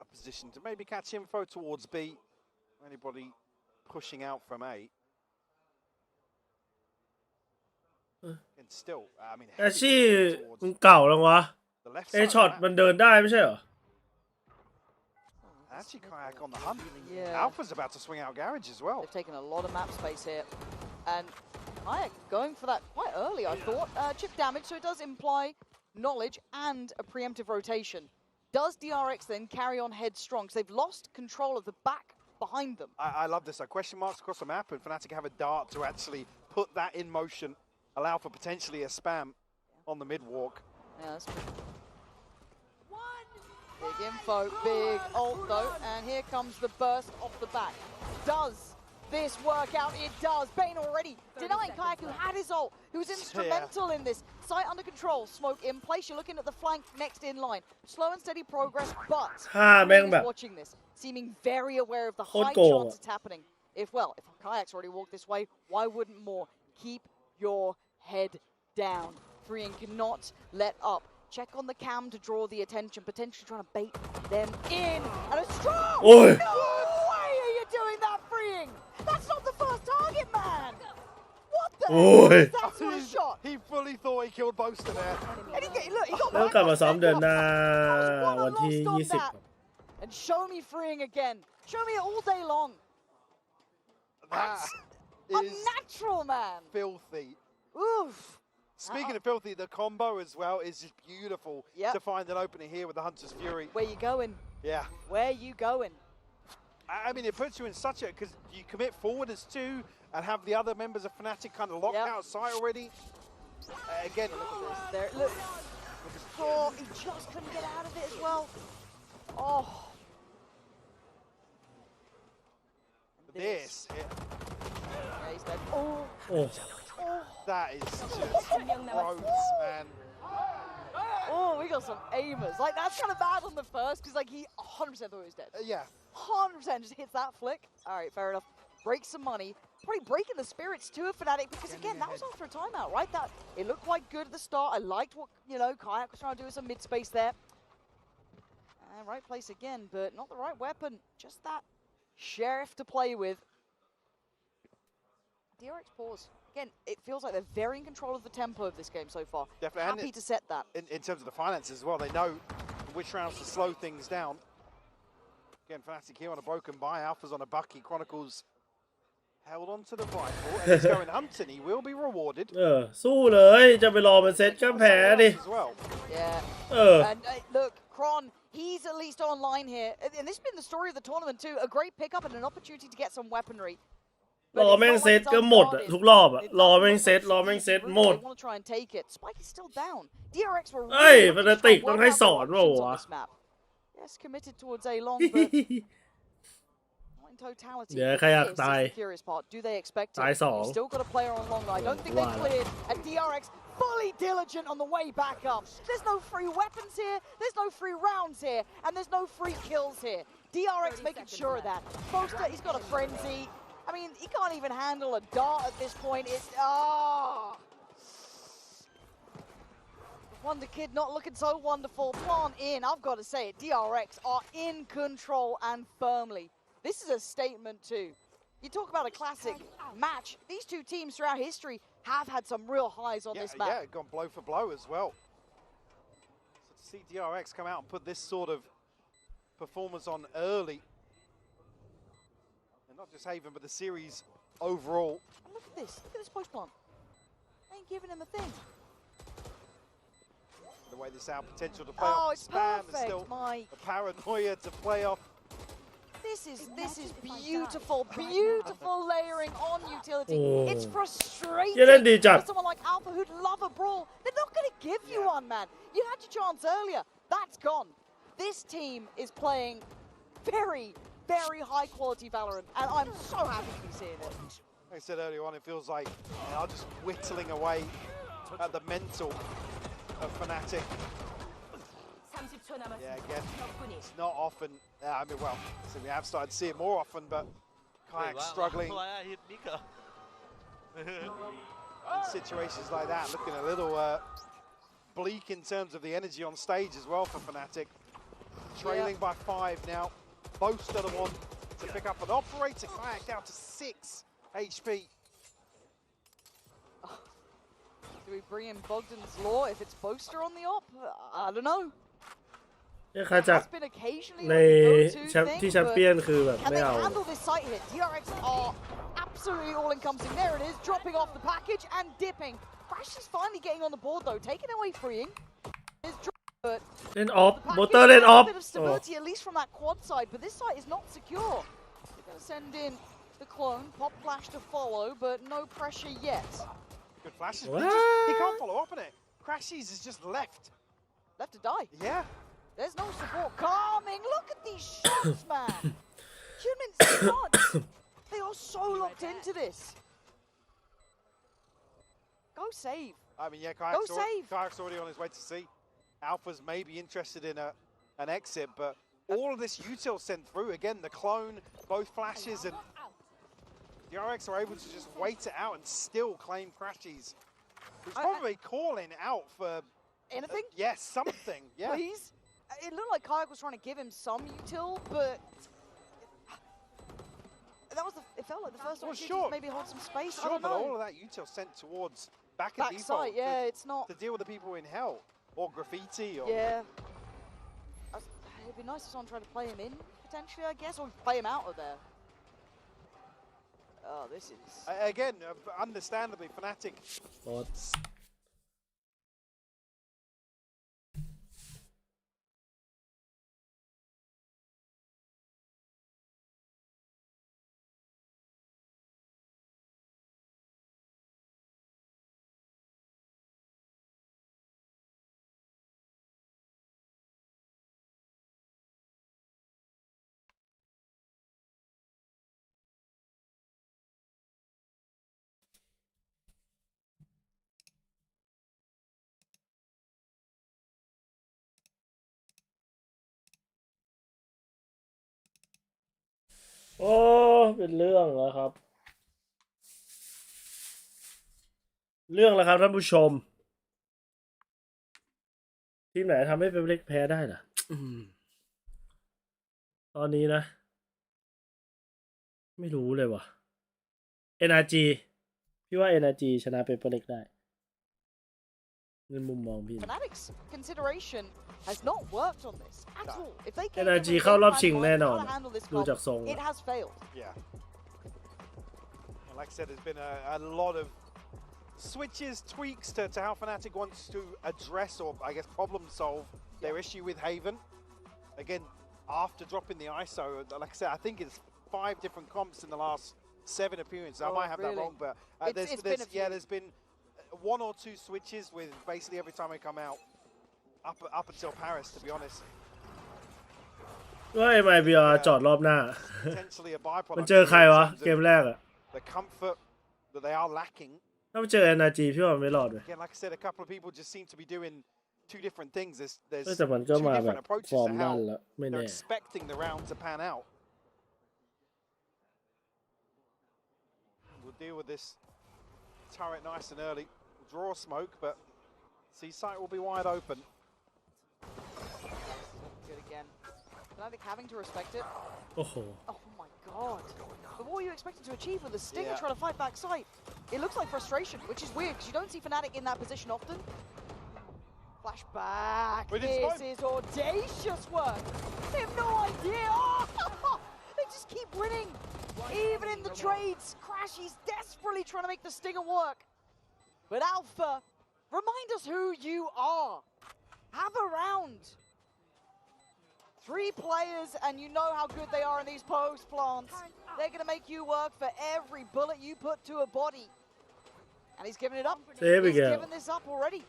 a position to maybe catch info towards B. Anybody pushing out from A. And still, I mean, แต่ชี่มันเก่าแล้ววะช็อตมันเดินได้ไม่ใช่เหรอ Actually, Kayak on the hunt. Yeah. Alpha's about to swing out Garage as well. They've taken a lot of map space here, and Kayak going for that quite early, I thought. Chip damage, so it does imply knowledge and a preemptive rotation. Does DRX then carry on headstrong? Because they've lost control of the back behind them. I love this. Question marks across the map, and Fnatic have a dart to actually put that in motion, allow for potentially a spam on the mid walk. Yeah, that's true. Big info, big ult though, and here comes the burst off the back. Does this work out? It does. Bane already denying Kayak, who had his ult, who's instrumental in this. Sight under control, smoke in place. You're looking at the flank next in line. Slow and steady progress, but he's watching this, seeming very aware of the high chance it's happening. If Kayak's already walked this way, why wouldn't more? Keep your head down. Freeing cannot let up. Check on the cam to draw the attention, potentially trying to bait them in. And a strong! No way are you doing that, Freeing! That's not the first target, man! What the hell is that sort of shot? He fully thought he killed Boaster there. And he got แล้วกลับมาซ้อมเดือนหน้าวันที่ 20 And show me Freeing again. Show me it all day long. That's unnatural, man. Filthy. Oof. Speaking of filthy, the combo as well is just beautiful to find an opening here with the Hunter's Fury. Where you going? Yeah. Where you going? I mean, it puts you in such a, because you commit forward as two and have the other members of Fnatic kind of locked outside already. Again, look at this. There, look. Oh, he just couldn't get out of it as well. Oh. This. Yeah, he's dead. Oh. That is just gross, man. Oh, we got some aimers. Like, that's kind of bad on the first, because, like, he 100% thought he was dead. Yeah. 100% just hits that flick. All right, fair enough. Break some money. Probably breaking the spirits too of Fnatic, because, again, that was after a timeout, right? That it looked quite good at the start. I liked what, Kayak was trying to do with some mid-space there. Right place again, but not the right weapon. Just that Sheriff to play with. DRX pause. Again, it feels like they're very in control of the tempo of this game so far. Definitely. Happy to set that. In terms of the finances as well, they know which rounds to slow things down. Again, Fnatic here on a broken buy. Alpha's on a Bucky. Chronicles held on to the rifle. And he's going hunting. He will be rewarded. สู้เลยจะไปรอมันเซตก็แพ้ดิ Yeah. And look, Kron, he's at least online here. And this has been the story of the tournament too. A great pickup and an opportunity to get some weaponry. รอแม่งเซตก็หมดอะทุกรอบอะรอแม่งเซตหมด They want to try and take it. Spike is still down. DRX were เอ้ยมันจะติดต้องให้สอนว่าวะ Yes, committed towards A long, but not in totality. เดี๋ยวใครอยากตาย This is the curious part. Do they expect it? ตายสอง You've still got a player on long. I don't think they cleared. And DRX fully diligent on the way back up. There's no free weapons here. There's no free rounds here, and there's no free kills here. DRX making sure of that. Boaster, he's got a frenzy. I mean, he can't even handle a dart at this point. It's Wonder Kid not looking so wonderful. Plant in, I've got to say it. DRX are in control and firmly. This is a statement too. You talk about a classic match. These two teams throughout history have had some real highs on this map. Yeah, gone blow for blow as well. So to see DRX come out and put this sort of performance on early. Not just Haven, but the series overall. And look at this. Look at this post plant. They ain't giving him a thing. The way this out potential to play off it's spam perfect, is still Mike. the paranoia to play off. This is beautiful, beautiful layering on utility. It's frustrating for someone like Alpha who'd love a brawl. They're not going to give you one, man. You had your chance earlier. That's gone. This team is playing very, very high quality Valorant, and I'm so happy to be seeing it. Like I said earlier on, it feels like they are just whittling away at the mental of Fnatic. Yeah, again, it's not often. I mean, well, so we have started to see it more often, but Kayak struggling in situations like that, looking a little bleak in terms of the energy on stage as well for Fnatic. Trailing by 5 now. Boaster the one to pick up an operator. Kayak down to 6 HP. Do we bring in Bogdan's Law if it's Boaster on the op? I don't know. ใครจากในที่แชมเปี้ยนคือแบบ Can ไม่ they เอา handle this site hit? DRX are absolutely all-encompassing. There it is, dropping off the package and dipping. Crash is finally getting on the board though, taking away freeing. But เล่นออฟโบเตอร์เล่นออฟ a bit of stability at least from that quad side, but this site is not secure. They're going to send in the clone, pop flash to follow, but no pressure yet. Good flashes. He can't follow up on it. Crashies is just left. Left to die. Yeah. There's no support coming. Look at these shots, man. Humans can't. They are so locked into this. Go save. I mean, yeah, Go save. Kayak's already on his way to C. Alpha's maybe interested in an exit, but all of this util sent through. Again, the clone, both flashes, and DRX are able to just wait it out and still claim Crashies. He's probably calling out for... Anything? Yes, something. Yeah. Please? It looked like Kayak was trying to give him some util, but... That was it felt like the first opportunity to maybe hold some space. I Sure, don't but know. all of that util sent towards back at default. Backside, yeah, it's not... To deal with the people in hell. Or graffiti, or... Yeah. It'd be nice if someone tried to play him in, potentially, I guess, or play him out of there. Oh, this is... Again, understandably, Fnatic โอ้เป็นเรื่องแล้วครับเรื่องแล้วครับท่านผู้ชมทีมไหนทำให้เป็นเล็กแพ้ได้ล่ะตอนนี้นะไม่รู้เลยว่ะ NRG พี่ว่า NRG ชนะเป็นเล็กได้ในมุมมองพี่ Fnatic's consideration has not worked on this at all. If they can't NRG เข้ารอบชิงแน่นอนดูจากทรง it has failed. Yeah. Like I said, there's been a lot of switches, tweaks to how Fnatic wants to address or I guess problem solve their issue with Haven. Again, after dropping the ISO, like I said, I think it's 5 different comps in the last 7 appearances. I might have that wrong, but there's been 1 or 2 switches with basically every time I come out up until Paris, to be honest. ว่า MIBR จอดรอบหน้า มันเจอใครวะเกมแรกอะ The comfort that they are lacking. ถ้ามันเจอ NRG พี่ว่ามันไม่รอดเลย Again, like I said, a couple of people just seem to be doing 2 different things. There's แต่มันก็ 2 มาแบบ different approaches ฟอร์ม to ด้าน how แล้วไม่ they're แน่ expecting the round to pan out. We'll deal with this turret nice and early. We'll draw smoke, but C site will be wide open. Good again. Fnatic having to respect it. Oh my god. But what were you expecting to achieve with the Stinger trying to fight back sight? It looks like frustration, which is weird because you don't see Fnatic in that position often. Flashback. This is audacious work. They have no idea. Oh, they just keep winning. Even in the trades, Crashy's desperately trying to make the Stinger work. But Alpha, remind us who you are. Have a round. 3 players, and you know how good they are in these post plants. They're going to make you work for every bullet you put to a body. And he's giving it up. He's given this up already.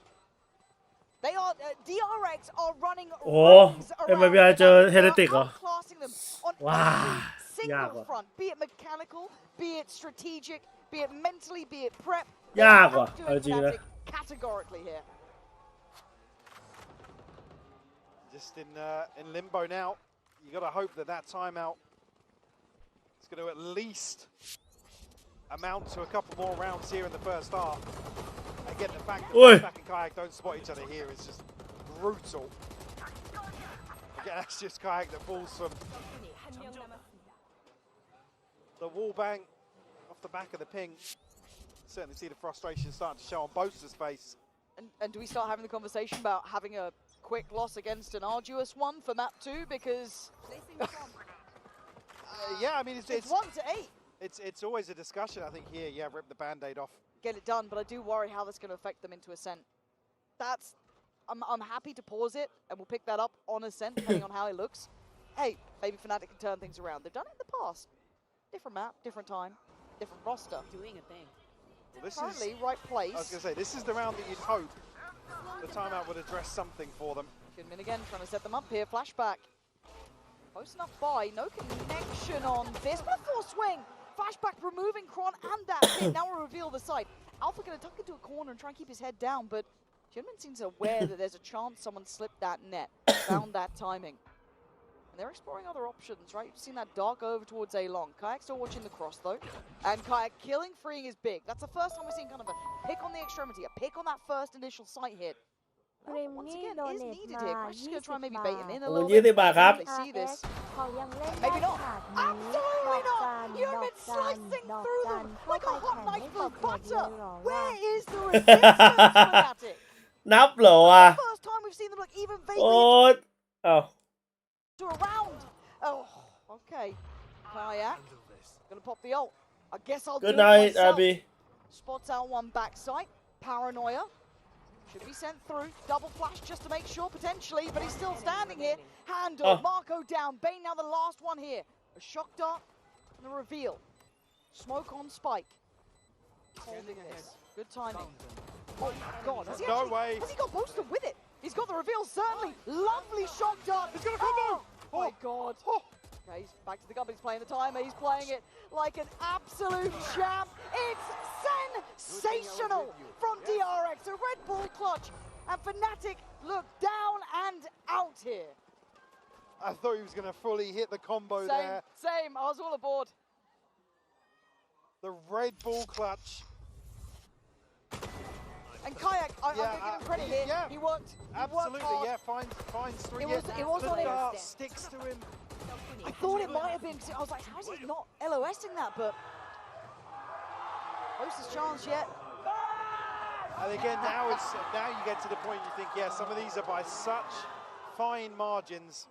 They are DRX are running rings around MIBR เจอ Heretic เหรอ outclassing them on every single front, be it mechanical, be it strategic, be it mentally, be it prep. ยากว่ะเอาจริงนะ categorically here. Just in limbo now. You got to hope that timeout is going to at least amount to a couple more rounds here in the first half. Again, the fact that Back and Kayak don't spot each other here is just brutal. Again, that's just Kayak that falls from the wall bang off the back of the ping. Certainly see the frustration starting to show on Bosa's face. And do we start having the conversation about having a quick loss against an arduous one for map 2? Because yeah, I mean it's 1 to 8. It's always a discussion. I think here, yeah, rip the band-aid off. Get it done, but I do worry how that's going to affect them into Ascent. I'm happy to pause it, and we'll pick that up on Ascent, depending on how it looks. Hey, maybe Fnatic can turn things around. They've done it in the past. Different map, different time, different roster. Doing a thing. Well, this Currently, is, right place. I was going to say, this is the round that you'd hope the timeout would address something for them. Goodman again trying to set them up here. Flashback. Close enough by. No connection on this. But a force swing. Flashback removing Kron and that hit. Now we'll reveal the site. Alpha going to tuck into a corner and try and keep his head down, but Goodman seems aware that there's a chance someone slipped that net. Found that timing. And they're exploring other options, right? You've seen that dark over towards A-Long. Kayak still watching the cross, though. And Kayak killing, freeing is big. That's the first time we've seen kind of a pick on the extremity, a pick on that first initial sight hit. Well, once again, is needed here. Crash is going to try and maybe bait him in a little bit. They see this. Maybe not. Absolutely not! You've been slicing through them like a hot knife through butter. Where is the resistance Fnatic? นับเหรอวะ First time we've seen them look even โอ๊ย vaguely อ้าว to a round. Oh, okay. Kayak gonna pop the ult. I guess I'll Good do night, it myself. Abby. Spots out one backside. Paranoia. Should be sent through. Double flash just to make sure potentially, but he's still standing here. Handle. Marco down. Bane now the last one here. A shock dart and a reveal. Smoke on Spike. Holding this. Good timing. Oh my god. Has he got Boston with it? He's got the reveal, certainly. Lovely shock dart. He's going to come out. Oh my god. Okay, he's back to the gun, but he's playing the timer. He's playing it like an absolute champ. It's sensational from DRX. A Red Bull clutch. And Fnatic look down and out here. I thought he was going to fully hit the combo there. Same. I was all aboard. The Red Bull clutch. And Kayak, I'm going to give him credit here. Yeah, he worked. Absolutely, hard. yeah. Finds three. It was the on him. dart sticks to him. I thought it might have been. I was like, how is he not LOSing that? But closest chance yet. And again, now you get to the point you think, yeah, some of these are by such fine margins.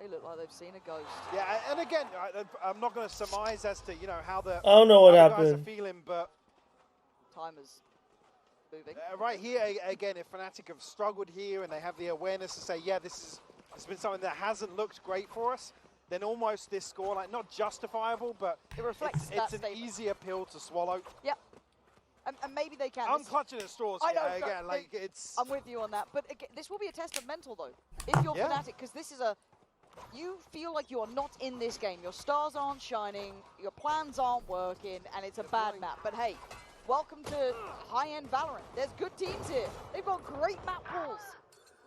They look like they've seen a ghost. Yeah, and again, I'm not going to surmise as to how the I don't know what guys happened. are feeling, but timers moving. Right here again, if Fnatic have struggled here and they have the awareness to say, yeah, it's been something that hasn't looked great for us, then almost this score, like not justifiable, but it reflects it's an easier pill to swallow. Yep. And maybe they can. I'm clutching at straws I know, again. Like it's. I'm with you on that, but again, this will be a test of mental though. If you're Fnatic, because this is you feel like you are not in this game. Your stars aren't shining, your plans aren't working, and it's a bad map. But hey, welcome to high-end Valorant. There's good teams here. They've got great map pools,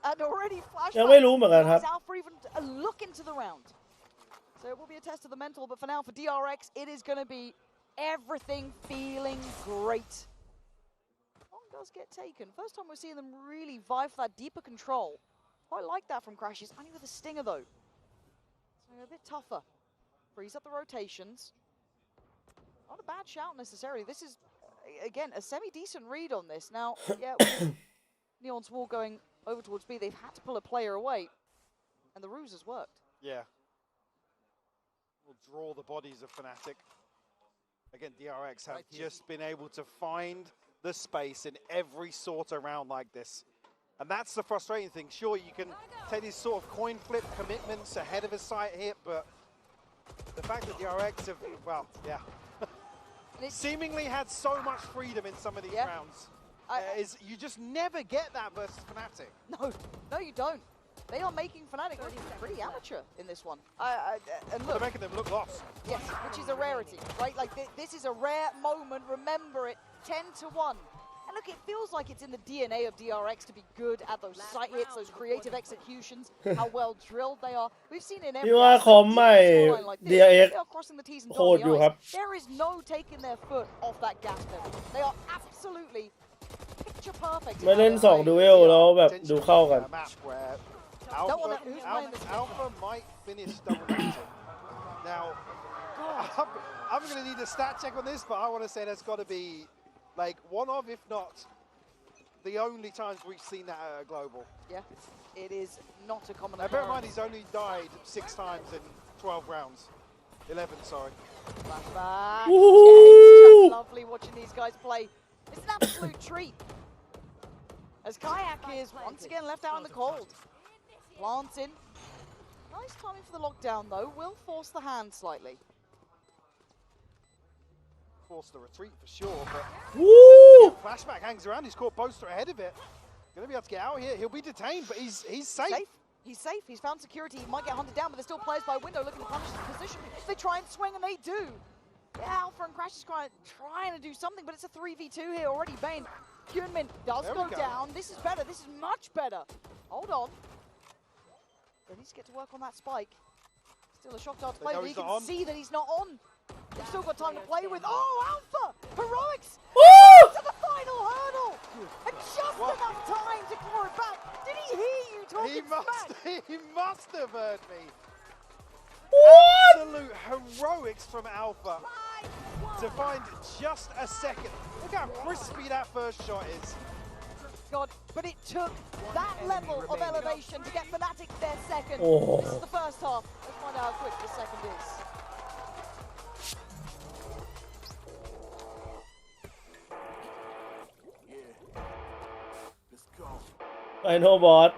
and already Flashback. ยังไม่รู้เหมือนกันครับ Alpha even a look into the round. So it will be a test of the mental, but for now, for DRX, it is going to be everything feeling great. One does get taken. First time we're seeing them really vie for that deeper control. Quite like that from Crashes, only with a stinger though. So a bit tougher. Freeze up the rotations. Not a bad shout necessarily. This is, again, a semi-decent read on this. Now, yeah, with Neon's wall going over towards B, they've had to pull a player away, and the ruse has worked. Yeah. We'll draw the bodies of Fnatic. Again, DRX have just been able to find the space in every sort of round like this. And that's the frustrating thing. Sure, you can take these sort of coin flip commitments ahead of a site hit, but the fact that DRX have, well, yeah, seemingly had so much freedom in some of these rounds is you just never get that versus Fnatic. No, you don't. They are making Fnatic look pretty amateur in this one. And look, they're making them look lost. Yes, which is a rarity, right? Like this is a rare moment. Remember it, 10-1. And look, it feels like it's in the DNA of DRX to be good at those site hits, those creative executions, how well drilled they are. We've seen in every พี่ว่าคอมใหม่ like this, DRX they are crossing the T's and โหด dotting อยู่ the ครับ I's. There is no taking their foot off that gas pedal. They are absolutely picture perfect. ไม่เล่น2ดูเอลแล้วแบบดูเข้ากัน Alpha might finish double dancing. Now, I'm going to need a stat check on this, but I want to say that's got to be like one of, if not the only times we've seen that at a global. Yeah, it is not a common Now, bear in mind, he's only died 6 times in 12 rounds. 11, sorry. Flashback. It's just lovely watching these guys play. It's an absolute treat. As Kayak is once again left out in the cold. Plants in. Nice timing for the lockdown though. Will force the hand slightly. Force the retreat for sure, but Flashback hangs around. He's caught Boaster ahead of it. Gonna be able to get out here. He'll be detained, but he's safe. He's safe. He's found security. He might get hunted down, but there's still players by window looking to punish his position. They try and swing, and they do. Yeah, Alpha and Crash is trying to do something, but it's a 3v2 here already. Bane, Kyunmin does go down. This is better. This is much better. Hold on. They need to get to work on that spike. Still a shock dart to play, but he can see that he's not on. They've still got time to play with. Oh, Alpha! Heroics! To the final hurdle! And just enough time to claw it back. Did he hear you talking smack? He must have heard me. Absolute heroics from Alpha to find just a second. Look how crispy that first shot is. God, but it took that level of elevation to get Fnatic their second. Oh. This is the first half. Let's find out how quick the second is. I know bot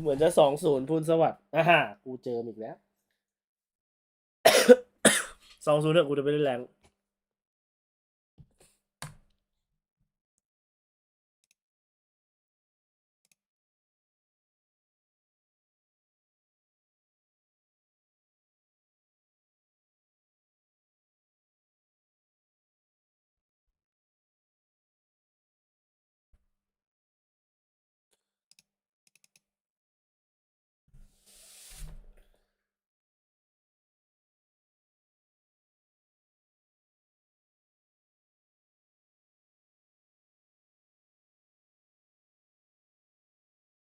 เหมือนจะ2-0พูนสวัสดิ์กูเจออีกแล้ว 2-0เนี่ยกูจะไปเล่นแรง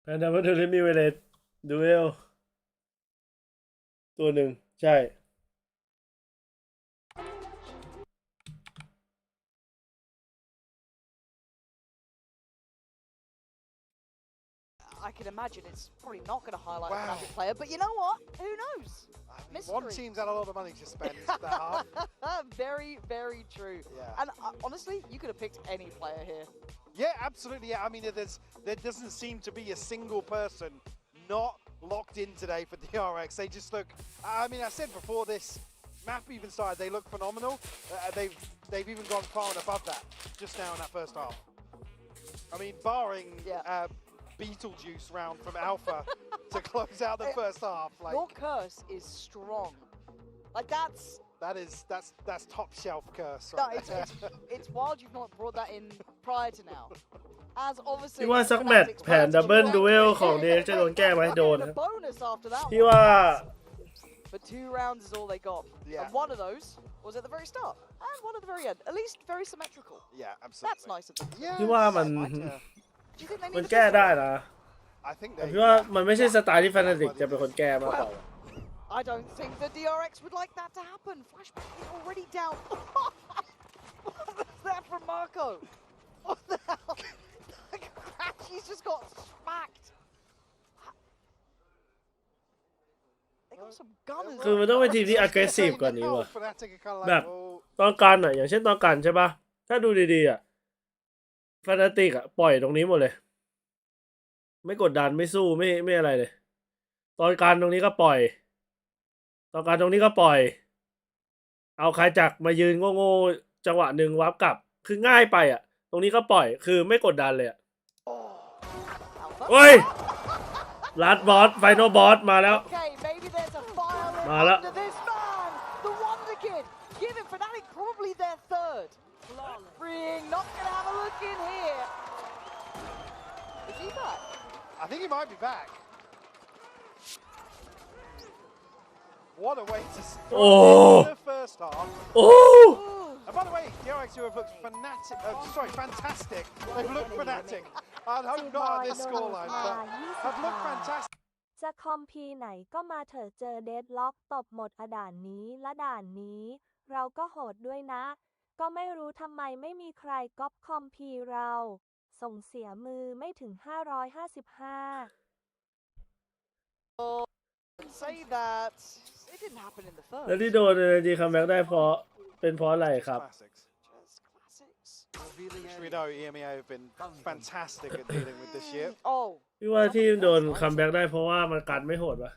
อันนั้นมันถึงมีเวลาดูเอลตัวหนึ่งใช่ I can imagine it's probably not going to highlight a Fnatic player, but you know what? Who knows? One team's had a lot of money to spend that half. Very, very true. Yeah. And honestly, you could have picked any player here. Yeah, absolutely. Yeah, I mean, there doesn't seem to be a single person not locked in today for DRX. They just look. I mean, I said before this map even started, they look phenomenal. They've even gone far and above that just now in that first half. I mean, barring Beetlejuice round from Alpha to close out the first half. Like, your curse is strong. Like that's top shelf curse. No, Right it's wild you've not brought that in prior to now. As obviously. พี่ว่าสักแมตช์แผนดับเบิลดูเอลของเดจะโดนแก้ไหมโดนนะพี่ว่า But 2 rounds is all they got. Yeah. And one of those was at the very start, and one at the very end. At least very symmetrical. Yeah, absolutely. That's nice of them. พี่ว่ามัน Do you think they มัน need แก้ได้นะ I think แต่พี่ว่ามันไม่ใช่สไตล์ที่แฟนตาซีจะเป็นคนแก้มากกว่า I don't think the DRX would like that to happen. Flashback is already down. What was that from Marco? What the hell? He's just got smacked. They got some gunners. คือมันต้องเป็นทีมที่ aggressive กว่านี้ว่ะแบบตอนกันอ่ะอย่างเช่นตอนกันใช่ป่ะถ้าดูดีๆอ่ะแฟนตาติกอ่ะปล่อยตรงนี้หมดเลยไม่กดดันไม่สู้ไม่อะไรเลยตอนกันตรงนี้ก็ปล่อยตอนกันตรงนี้ก็ปล่อยเอาใครจักมายืนโง่ๆจังหวะหนึ่งวับกลับคือง่ายไปอ่ะตรงนี้ก็ปล่อยคือไม่กดดันเลยอ่ะเฮ้ยลัดบอสไฟนอลบอสมาแล้วมาแล้ว The Wonder Kid, giving Fnatic probably their third. Freeing, not gonna have a look in here. Is he back? I think he might be back. What a way to start the first half. And by the way, DRX who have looked fantastic. They've looked fanatic. I'd hope not at this scoreline, but have looked fantastic. จะคอมพีไหนก็มาเถอะเจอเดดล็อกตบหมดด่านนี้และด่านนี้เราก็โหดด้วยนะก็ไม่รู้ทำไมไม่มีใครก๊อปคอมพีเราส่งเสียมือไม่ถึง555 Say that it didn't happen in the first. แล้วที่โดนดีคัมแบ็กได้เป็นเพราะอะไรครับ Which we know EMEA have been fantastic at dealing with this year. พี่ว่าที่โดนคัมแบ็กได้เพราะว่ามันกันไม่โหดวะ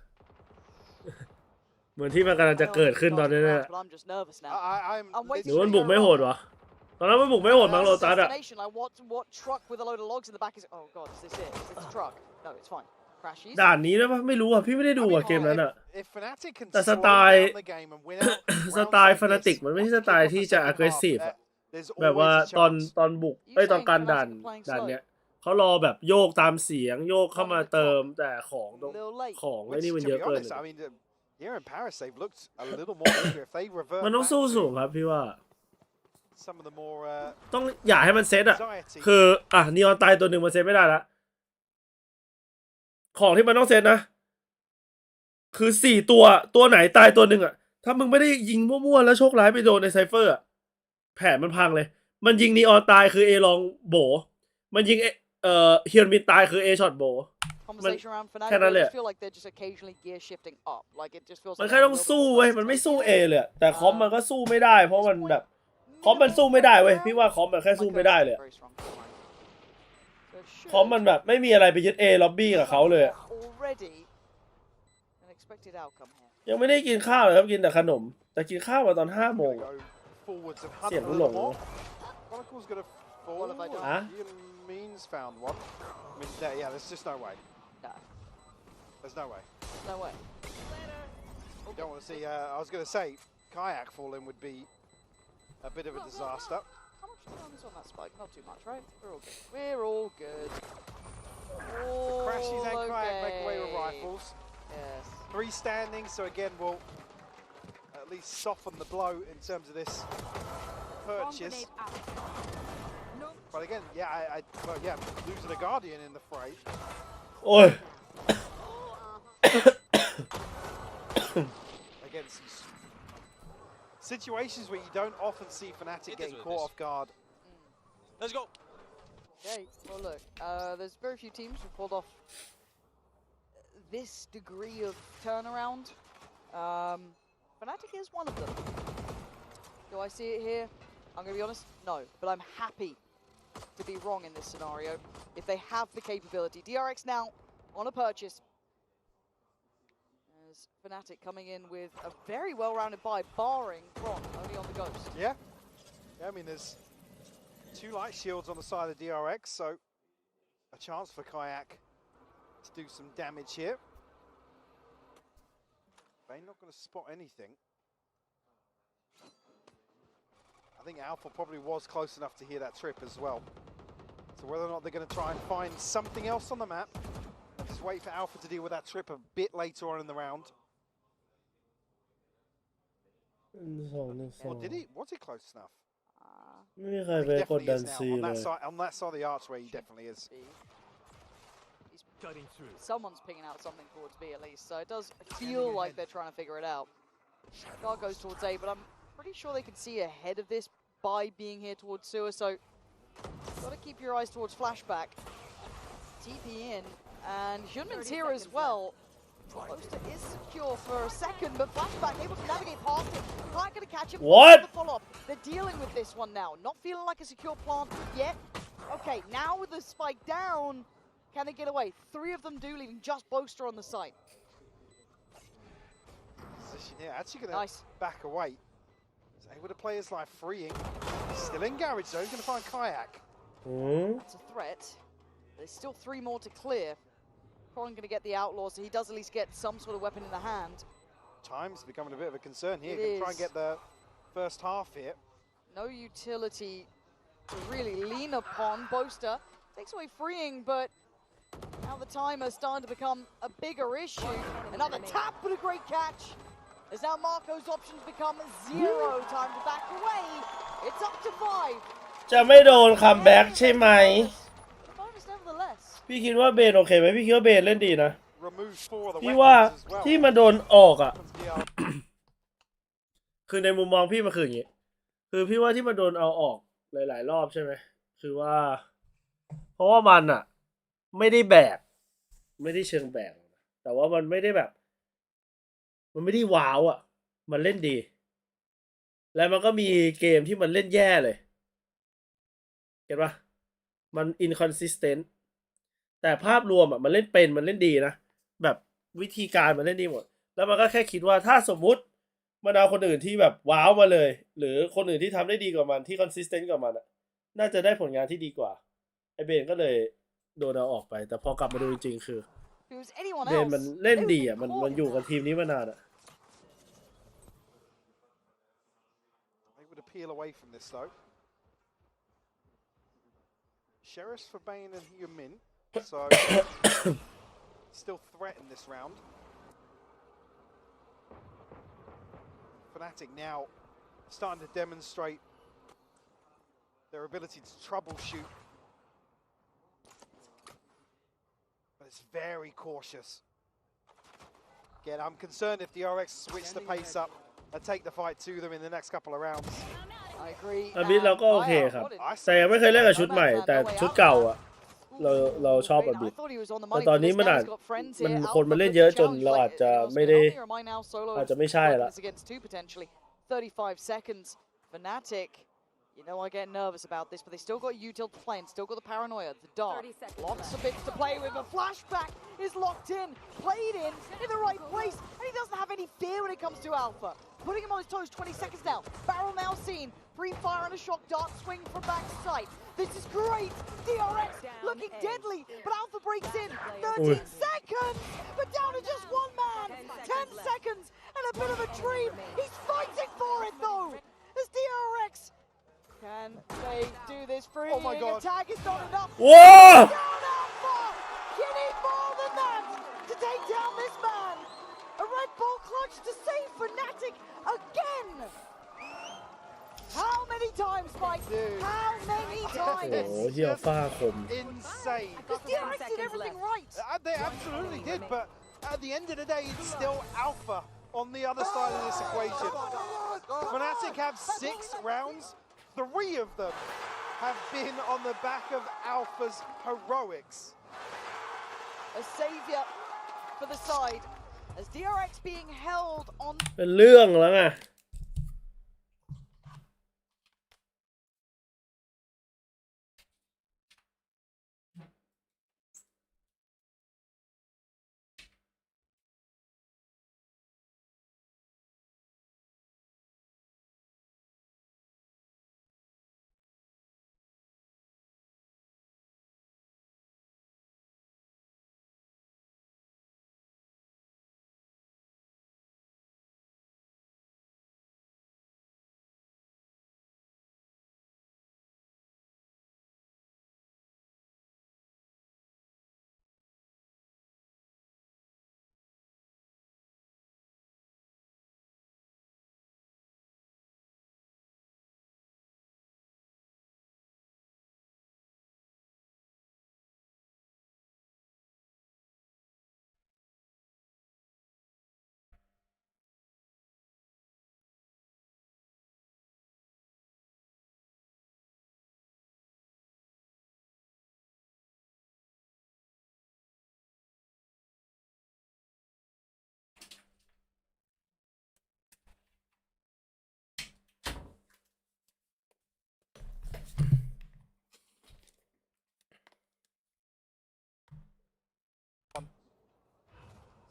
เหมือนที่มันกำลังจะเกิดขึ้นตอนนี้เนี่ยหรือมันบุกไม่โหดวะตอนนั้นมันบุกไม่โหดมั้งโลตัสอะ What truck with a load of logs in the back is? Oh god, is this it? Is this the truck? No, it's fine. Crashes. ด่านนี้นะไม่รู้อ่ะพี่ไม่ได้ดูอ่ะเกมนั้นอ่ะแต่สไตล์ฟนาติกมันไม่ใช่สไตล์ที่จะ aggressive อ่ะแบบว่าตอนบุกตอนการด่านเนี้ยเขารอแบบโยกตามเสียงโยกเข้ามาเติมแต่ของไอ้นี่มันเยอะเกินมันต้องสู้สูงครับพี่ว่าต้องอย่าให้มันเซตอ่ะคือนีออนตายตัวหนึ่งมันเซตไม่ได้ละของที่มันต้องเซตนะคือ4ตัวไหนตายตัวหนึ่งอ่ะถ้ามึงไม่ได้ยิงมั่วๆแล้วโชคร้ายไปโดนในไซเฟอร์อ่ะแผนมันพังเลยมันยิงนีออนตายคือเอลองโบมันยิงเฮียนมินตายคือเอช็อตโบแค่นั้นเลยมันแค่ต้องสู้เว้ยมันไม่สู้เอเลยแต่คอมมันก็สู้ไม่ได้เพราะมันแบบคอมมันสู้ไม่ได้เว้ยพี่ว่าคอมมันแค่สู้ไม่ได้เลยคอมมันแบบไม่มีอะไรไปยึดเอล็อบบี้กับเขาเลย already an expected outcome here. ยังไม่ได้กินข้าวเลยครับกินแต่ขนมแต่กินข้าวมาตอน5 โมง Forwards and เสียง hunt a หล little ง more. Chronicle's gonna fall. Huh? Means found one. I mean, yeah, there's just no way. No. There's no way. No way. You don't want to see. I was gonna say, kayak falling would be a bit of a disaster. How much time is on that spike? Not too much, right? We're all good. We're all good. All Crashies and okay. kayak make away with rifles. Yes. 3 standing, so again we'll at least soften the blow in terms of this purchase. But again, yeah, well, yeah, losing a guardian in the fray. Oi. Again, some situations where you don't often see Fnatic getting caught off guard. Let's go. Okay, well look, there's very few teams who pulled off this degree of turnaround. Fnatic is one of them. Do I see it here? I'm going to be honest, no. But I'm happy to be wrong in this scenario if they have the capability. DRX now on a purchase. As Fnatic coming in with a very well-rounded buy, barring Kron, only on the Ghost. Yeah, I mean, there's 2 light shields on the side of DRX, so a chance for Kayak to do some damage here. They're not going to spot anything. I think Alpha probably was close enough to hear that trip as well. So whether or not they're going to try and find something else on the map, and just wait for Alpha to deal with that trip a bit later on in the round. Or did he? Was he close enough? ไม่มีใครไปกดดันซีเลย On that side of the archway, he definitely is. Cutting through. Someone's picking out something towards B at least, so it does feel like they're trying to figure it out. Guard goes towards A, but I'm pretty sure they can see ahead of this by being here towards sewer, so got to keep your eyes towards flashback. TP in, and Hyunmin's here as well. Poster is secure for a second, but flashback able to navigate past it. Can't going to catch him. What? The follow-up. They're dealing with this one now. Not feeling like a secure plant yet. Okay, now with the spike down, can they get away? 3 of them do, leaving just Boaster on the site. Position here, actually going to back away. He's able to play his life freeing. Still in garage though, he's going to find Kayak. That's a threat. There's still 3 more to clear. Probably going to get the outlaw, so he does at least get some sort of weapon in the hand. Time's becoming a bit of a concern here. Going to try and get the first half here. No utility to really lean upon. Boaster takes away freeing, but now the timer's starting to become a bigger issue. Another tap, but a great catch. As now Marco's options become 0. Time to back away. It's up to 5. จะไม่โดนคัมแบ็กใช่ไหม Bonus nevertheless. พี่คิดว่าเบนโอเคไหมพี่คิดว่าเบนเล่นดีนะ Removes 4 of the พี่ว่า weapons as well. ที่มาโดนออกอ่ะ คือในมุมมองพี่มันคืออย่างงี้ คือพี่ว่าที่มาโดนเอาออกหลายๆรอบใช่ไหม คือว่า เพราะว่ามันอ่ะ ไม่ได้แบก ไม่ได้เชิงแบก แต่ว่ามันไม่ได้แบบ มันไม่ได้ว้าวอ่ะ มันเล่นดี แล้วมันก็มีเกมที่มันเล่นแย่เลยเห็นปะมัน inconsistent แต่ภาพรวมอ่ะมันเล่นเป็นมันเล่นดีนะแบบวิธีการมันเล่นดีหมดแล้วมันก็แค่คิดว่าถ้าสมมุติมันเอาคนอื่นที่แบบว้าวมาเลยหรือคนอื่นที่ทำได้ดีกว่ามันที่ consistent กว่ามันอ่ะน่าจะได้ผลงานที่ดีกว่าไอเบนก็เลยโดนเอาออกไปแต่พอกลับมาดูจริงๆคือเบนมันเล่นดีอ่ะมันอยู่กับทีมนี้มานานอ่ะ Able to peel away from this though. Sheriffs for Bane and Hyunmin, so still threatened this round. Fnatic now starting to demonstrate their ability to troubleshoot, but it's very cautious. Again, I'm concerned if DRX switch the pace up and take the fight to them in the next couple of rounds. I agree. อาบิดเราก็โอเคครับแต่ยังไม่เคยเล่นกับชุดใหม่แต่ชุดเก่าอ่ะเราชอบอาบิดแต่ตอนนี้มันคนมาเล่นเยอะจนเราอาจจะไม่ได้อาจจะไม่ใช่ละ 35 seconds. Fnatic You know I get nervous about this, but they still got util to play and still got the paranoia, the dart. Lots of bits to play with. A flashback is locked in, played in the right place, and he doesn't have any fear when it comes to Alpha. Putting him on his toes, 20 seconds now. Barrel now seen. Pre-fire and a shock dart swing from backside. This is great. DRX looking deadly, but Alpha breaks in. 13 seconds, but down to just one man. 10 seconds and a bit of a dream. He's fighting for it though. As DRX. Can they do this? Free attack is not enough. Whoa! You need more than that to take down this man. A Red Bull clutch to save Fnatic again. How many times, Mike? How many times? โอ้เหี้ยฟ้าคม Insane. Because DRX did everything right. They absolutely did, but at the end of the day, it's still Alpha on the other side of this equation. Fnatic have 6 rounds. 3 of them have been on the back of Alpha's heroics. A savior for the side as DRX being held on. เป็นเรื่องแล้วไง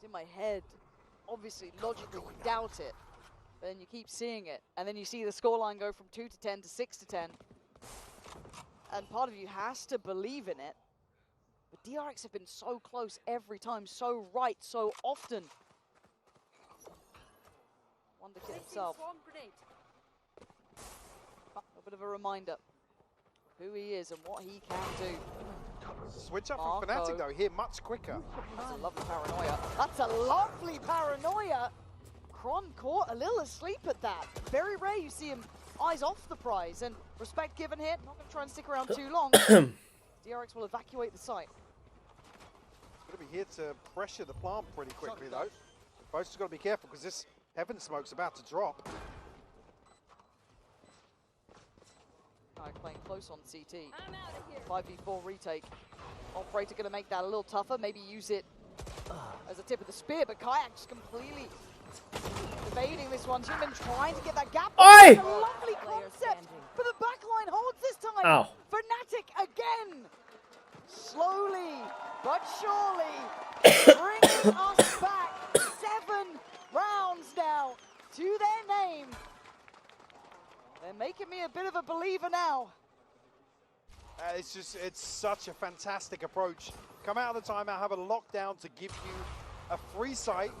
In my head, obviously, logically, you doubt it, but then you keep seeing it, and then you see the scoreline go from 2 to 10 to 6 to 10, and part of you has to believe in it. But DRX have been so close every time, so right, so often. Wonder Kid himself. A bit of a reminder of who he is and what he can do. Switch up from Fnatic though, here much quicker. That's a lovely paranoia. That's a lovely paranoia. Kron caught a little asleep at that. Very rare you see him eyes off the prize, and respect given here. Not going to try and stick around too long. DRX will evacuate the site. Going to be here to pressure the plant pretty quickly though. Both just got to be careful because this heaven smoke's about to drop. Playing close on CT. 5v4 retake. Operator going to make that a little tougher. Maybe use it as a tip of the spear, but Kayak just completely evading this one. Jimin trying to get that gap. It's a lovely concept, but the backline holds this time. Fnatic again. Slowly, but surely, bringing us back 7 rounds now to their name. They're making me a bit of a believer now. It's such a fantastic approach. Come out of the timeout, have a lockdown to give you a free sight.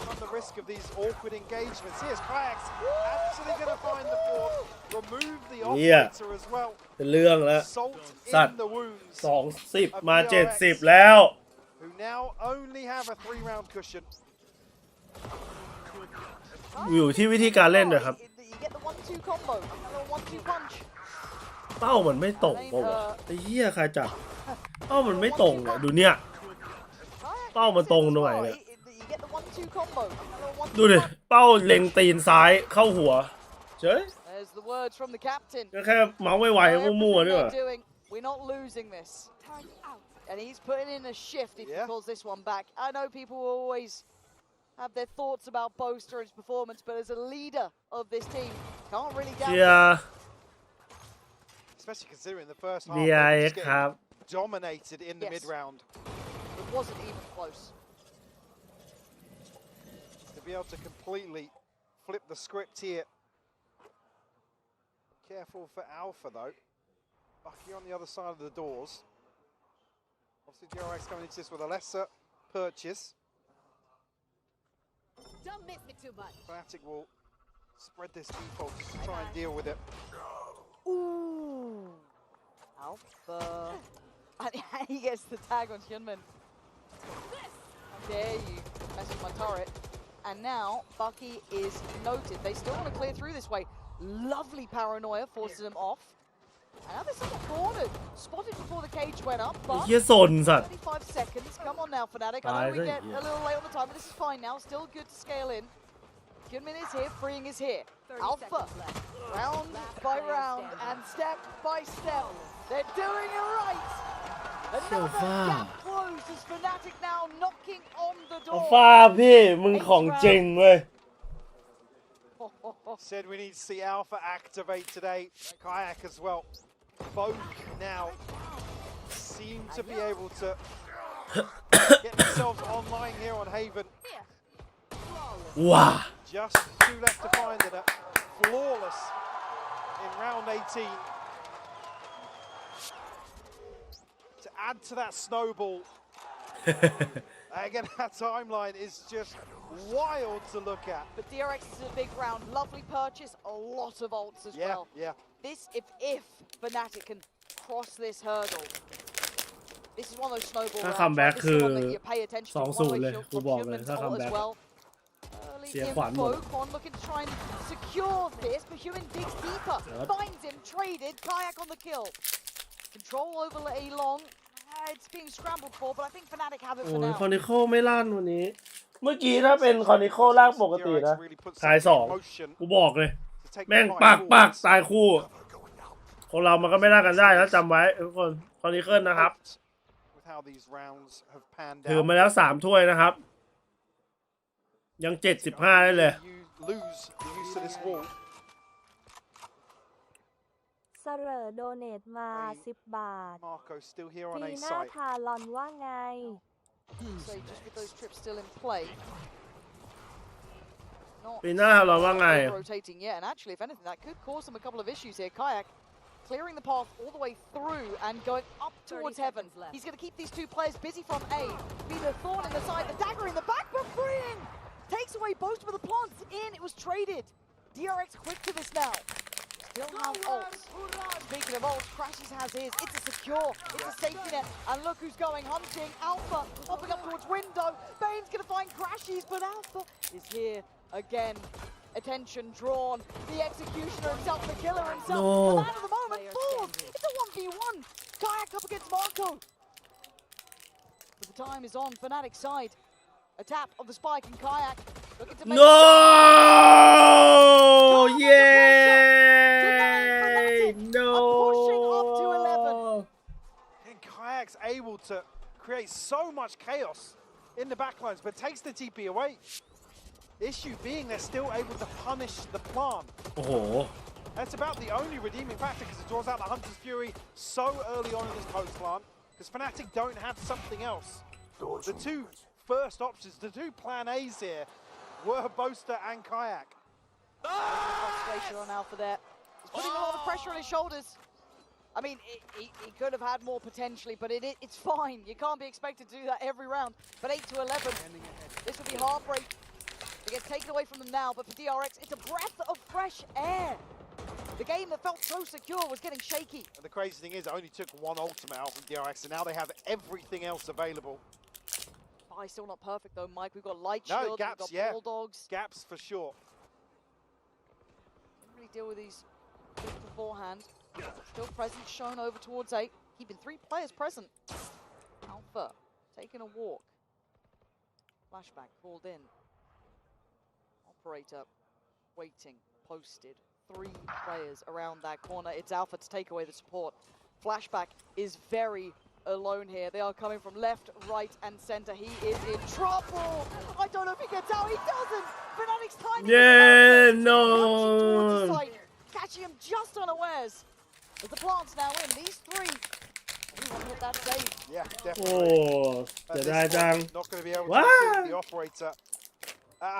Run the risk of these awkward engagements. Here's Kayak's actually going to find the fourth. Remove the operator as well. เป็นเรื่องแล้ว Salt สัต in ว์ the wounds. 20มา70แล้ว Who now only have a 3-round cushion. อยู่ที่วิธีการเล่นด้วยครับ You get the 1-2 combo, a 1-2 punch. เป้ามันไม่ตรงป่าวะไอ้เหี้ยใครจับเป้ามันไม่ตรงเนี่ยดูเนี่ยเป้ามันตรงหน่อยเนี่ย You get the 1-2 combo, a 1-2 ดูดิเป้าเล็งตีนซ้ายเข้าหัวเจ๊ย There's the words from the captain. ก็แค่เมาส์ไม่ไหวมั่วๆด้วย We're not losing this. And he's putting in a shift if he pulls this one back. I know people will always have their thoughts about Boaster and his performance, but as a leader of this team, can't really doubt เชียร์ especially considering the first half DRX ครับ dominated in the mid round. It wasn't even close. To be able to completely flip the script here. Careful for Alpha though. Bucky on the other side of the doors. Obviously DRX coming into this with a lesser purchase. Don't miss me too much. Fnatic will spread this default just to try and deal with it. Ooh. Alpha. And he gets the tag on Hyunmin. How dare you mess with my turret. And now Bucky is noted. They still want to clear through this way. Lovely paranoia forces him off. And now they're somewhat cornered. Spotted before the cage went up, but 35 seconds. Come on now, Fnatic. I know we get a little late on the time, but this is fine now. Still good to scale in. Hyunmin is here, freeing is here. Alpha, round by round and step by step. They're doing it right. Another gap closed as Fnatic now knocking on the door. ฟ้าพี่มึงของจริงเว้ย Said we need to see Alpha activate today. Kayak as well. Both now seem to be able to get themselves online here on Haven. Wow. Just two left to find in it. Flawless in round 18. To add to that snowball. Again, that timeline is just wild to look at. But DRX is a big round. Lovely purchase. A lot of ults as well. Yeah. This, if Fnatic can cross this hurdle, this is one of those snowball ถ้า rounds. คัมแบ็ก This คือ is one that you pay attention to. 2-0 เลยกูบอกเลย ถ้าคัมแบ็ก Early เสียขวัญหม info. ด Con looking to try and secure this, but Human digs deeper. Finds him, traded. Kayak on the kill. Control over A long. It's being scrambled for, but I think Fnatic have it โอ้ for ย now. คอนิโคไม่ลั่นวันนี้ เมื่อกี้ถ้าเป็นคอนิโคล่างปกตินะขาย2กูบอกเลย แม่งปักตายคู่คนเรามันก็ไม่ล่ากันได้แล้วจำไว้ทุกคนคอนิเคิลนะครับ ถือมาแล้ว3ถ้วยนะครับ ยัง75ได้เลย เสรอโดเนทมา10 บาท ปีหน้าทารอนว่าไง So just with those trips still in play. ปีหน้าเราว่าไง Rotating yet, and actually, if anything, that could cause them a couple of issues here. Kayak clearing the path all the way through and going up towards heaven. He's going to keep these two players busy from A. Be the thorn in the side, the dagger in the back, but freeing! Takes away both of the plants in. It was traded. DRX quick to this now. Still have ults. Speaking of ults, Crashes has his. It's a secure. It's a safety net. And look who's going hunting. Alpha popping up towards window. Bane's going to find Crashes, but Alpha is here again. Attention drawn. The executioner himself, the killer himself. No. The man of the moment falls. It's a 1v1. Kayak up against Marco. But the time is on Fnatic's side. A tap of the spike in Kayak. Looking to make No! Yay! No! Pushing up to 11. And Kayak's able to create so much chaos in the backlines, but takes the TP away. Issue being they're still able to punish the plant. Oh. That's about the only redeeming factor because it draws out the Hunter's Fury so early on in this post plant because Fnatic don't have something else. The two first options, the two plan A's here were Boaster and Kayak. Frustration on Alpha there. He's putting a lot of pressure on his shoulders. I mean, he could have had more potentially, but it's fine. You can't be expected to do that every round. But 8-11, this will be heartbreak. It gets taken away from them now, but for DRX, it's a breath of fresh air. The game that felt so secure was getting shaky. And the crazy thing is, it only took one ultimate out from DRX, and now they have everything else available. Still not perfect though, Mike. We've got light shield, no, gaps, we've got bulldogs. Gaps for sure. Didn't really deal with these beforehand. Still presence shown over towards 8. Keeping 3 players present. Alpha taking a walk. Flashback called in. Operator waiting, posted. 3 players around that corner. It's Alpha to take away the support. Flashback is very alone here. They are coming from left, right, and center. He is in trouble. I don't know if he gets out. He doesn't. Fnatic's timing. Yeah, no. Catching him just unawares. As the plants now in, these three. Everyone hit that save. Yeah, โอ้ definitely. เสียดายจัง Not going to be able to ว้า receive the operator.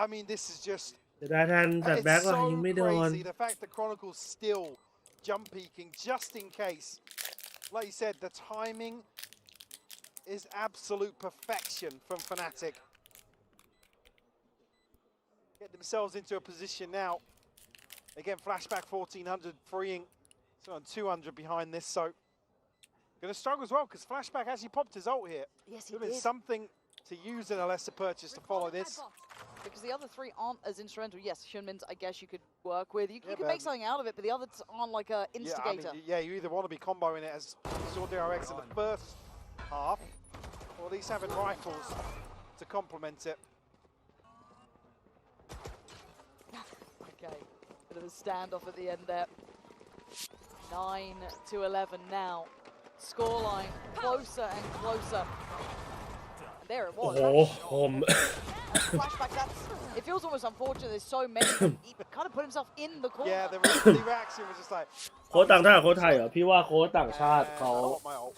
I mean, this is just. เสียดายแทนตัดแบ็ก It's ว่ะ so ยิงไม่โดน crazy. The fact that Chronicle's still jump peeking just in case. Like you said, the timing is absolute perfection from Fnatic. Get themselves into a position now. Again, flashback 1400 freeing. So on 200 behind this, so going to struggle as well because flashback actually popped his ult here. Yes, he There is did. something to use in a lesser purchase to follow this. Because the other three aren't as instrumental. Yes, Shunmin's, I guess you could work with. You Yeah, could make something out of it, but the others aren't like a instigator. Yeah, you either want to be comboing it as you saw DRX in the first half, or at least having rifles to complement it. Okay, bit of a standoff at the end there. 9-11 now. Scoreline closer and closer. And there it โอ้ was. โห That's- ผม Flashback, it feels almost unfortunate. There's so many. He kind of put himself in the corner. Yeah, the reaction was just like. โค้ชต่างชาติกับโค้ชไทยเหรอพี่ว่าโค้ชต่างชาติเขา my ult.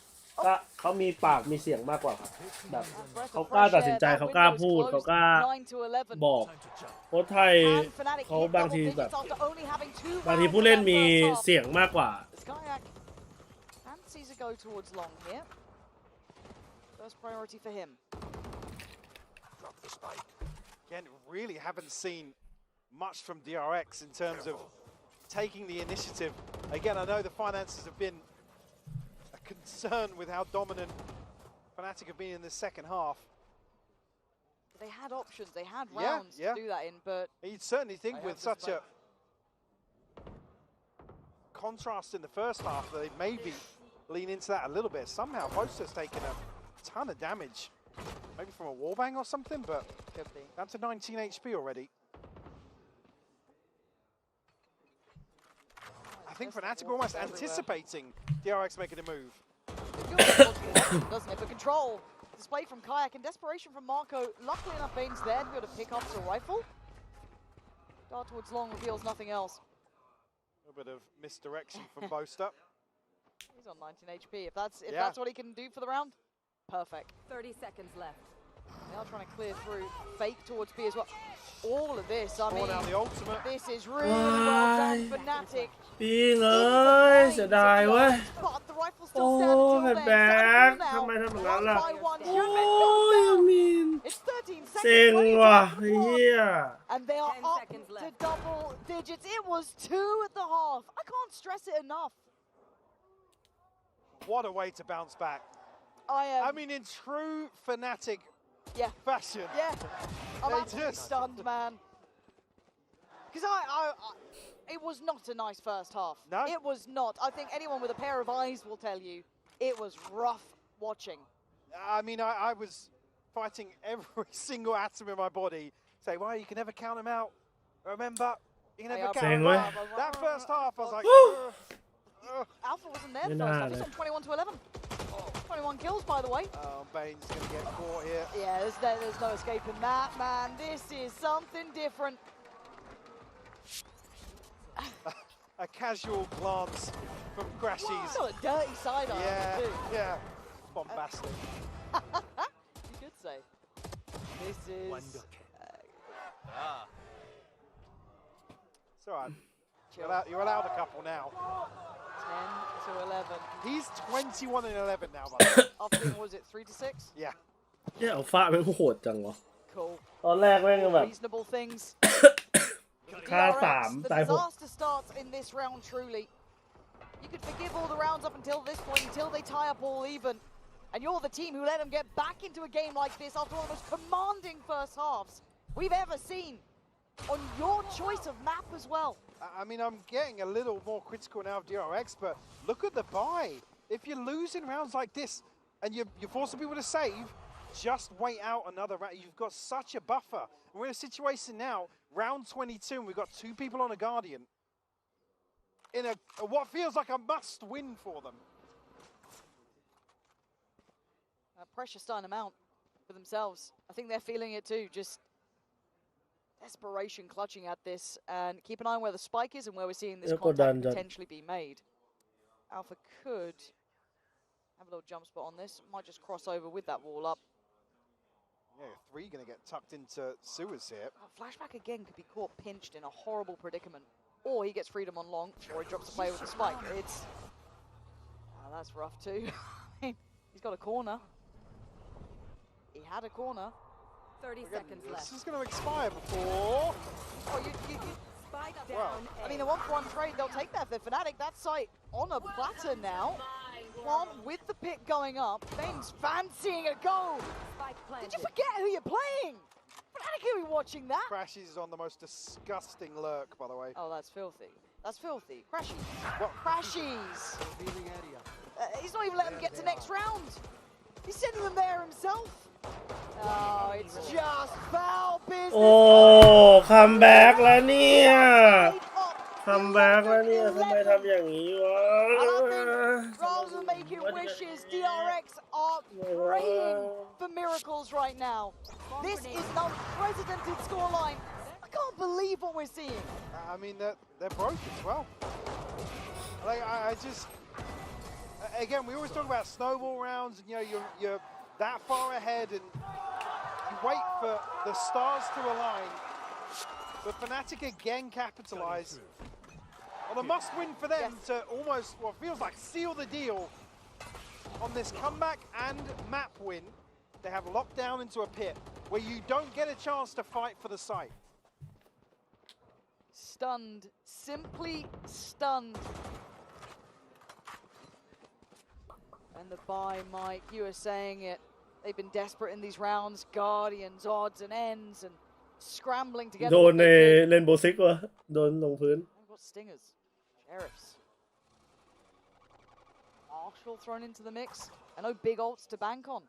เขามีปากมีเสียงมากกว่าครับแบบเขากล้าตัดสินใจเขากล้าพูดเขากล้าบอกโค้ชไทยเขาบางทีแบบบางทีผู้เล่นมีเสียงมากกว่า Skyak fancies a go towards long here. First priority for him. Drop the spike. Again, really haven't seen much from DRX in terms of taking the initiative. Again, I know the finances have been a concern with how dominant Fnatic have been in the second half. They had options, they had rounds to do that in, but you'd certainly think with such a contrast in the first half that they'd maybe lean into that a little bit. Somehow, Bosa's taken a ton of damage, maybe from a wallbang or something, but could be. Down to 19 HP already. I think Fnatic are almost anticipating DRX making a move. Doesn't it? But control displayed from Kayak and desperation from Marco. Luckily enough, Bane's there to be able to pick up the rifle. Dart towards long reveals nothing else. A little bit of misdirection from Bosta. He's on 19 HP. If that's what he can do for the round, perfect. 30 seconds left. They are trying to clear through. Fake towards B as well. All of this, I mean, out the ultimate. This is really well done. Fnatic. ปีเอ้ยเสียดายเว้ย But the rifle โอ้ still standing แผ่น till แบ็ then. กทำไมทำแบบนั้น One ล่ะ by one. โอ้ยมีน It's 13 เซ็ง seconds. ว่ะเฮีย And they are 10 up seconds to left. double digits. It was 2 at the half. I can't stress it enough. What a way to bounce back. I mean, in true Fnatic fashion. Yeah. I'm They absolutely just- stunned, man. Because it was not a nice first half. No. It was not. I think anyone with a pair of eyes will tell you it was rough watching. I mean, I was fighting every single atom in my body. Say, well, you can never count them out. Remember, you can never count them out. That first half, I was like, Alpha wasn't there the first half. He's on 21-11. 21 kills, by the way. oh, Bane's going to get caught here. Yeah, there's no escaping that, man. This is something different. A casual glance from Grashies. Got a dirty side eye too. Yeah. Bombastic. You could say. This is... It's all right. You're allowed a couple now. 10-11. He's 21 and 11 now, by the way. After, what was it, 3-6? Yeah. เนี่ยอัลฟาเป็นโหดจังวะ Cool. ตอนแรกแม่งแบบ Reasonable things. ฆ่า DRX, 3 the ตาย 6 disaster starts in this round, truly. You could forgive all the rounds up until this point, until they tie up all even. And you're the team who let them get back into a game like this after one of the most commanding first halves we've ever seen. On your choice of map as well. I mean, I'm getting a little more critical now of DRX, but look at the buy. If you're losing rounds like this and you're forcing people to save, just wait out another round. You've got such a buffer. We're in a situation now, round 22, and we've got 2 people on a Guardian. In what feels like a must-win for them. Pressure starting to mount for themselves. I think they're feeling it too, just desperation clutching at this. And keep an eye on where the spike is and where we're seeing this contact potentially be made. Alpha could have a little jump spot on this. Might just cross over with that wall up. Yeah, 3 going to get tucked into sewers here. Flashback again could be caught pinched in a horrible predicament. Or he gets freedom on long, or he drops the play with the spike. It's... Oh, that's rough too. He's got a corner. He had a corner. 30 seconds left. This is going to expire before... Oh, you spike down. I mean, a 1-for-1 trade, they'll take that if they're Fnatic. That site on a platter now. Plant with the pit going up. Bane's fancying a go. Did you forget who you're playing? Fnatic, are we watching that? Crashes is on the most disgusting lurk, by the way. Oh, that's filthy. That's filthy. Crashies. What? Crashies. He's not even letting them get to next round. He's sending them there himself. Oh, it's just foul business. โอ้คัมแบ็กแล้วเนี่ยคัมแบ็กแล้วเนี่ยทำไมทำอย่างนี้วะ Rather than making wishes, DRX are praying for miracles right now. This is an unprecedented scoreline. I can't believe what we're seeing. I mean, they're broke as well. Like, I just... Again, we always talk about snowball rounds, and you know, you're that far ahead, and you wait for the stars to align. But Fnatic again capitalize on a must-win for them to almost, what feels like, seal the deal on this comeback and map win. They have locked down into a pit where you don't get a chance to fight for the site. Stunned. Simply stunned. And the buy, Mike, you were saying it. They've been desperate in these rounds. Guardians, odds and ends, and scrambling together. โดนในเล่นโบซิกวะโดนลงพื้น They've got stingers. Sheriffs. Marshall thrown into the mix. And no big ults to bank on.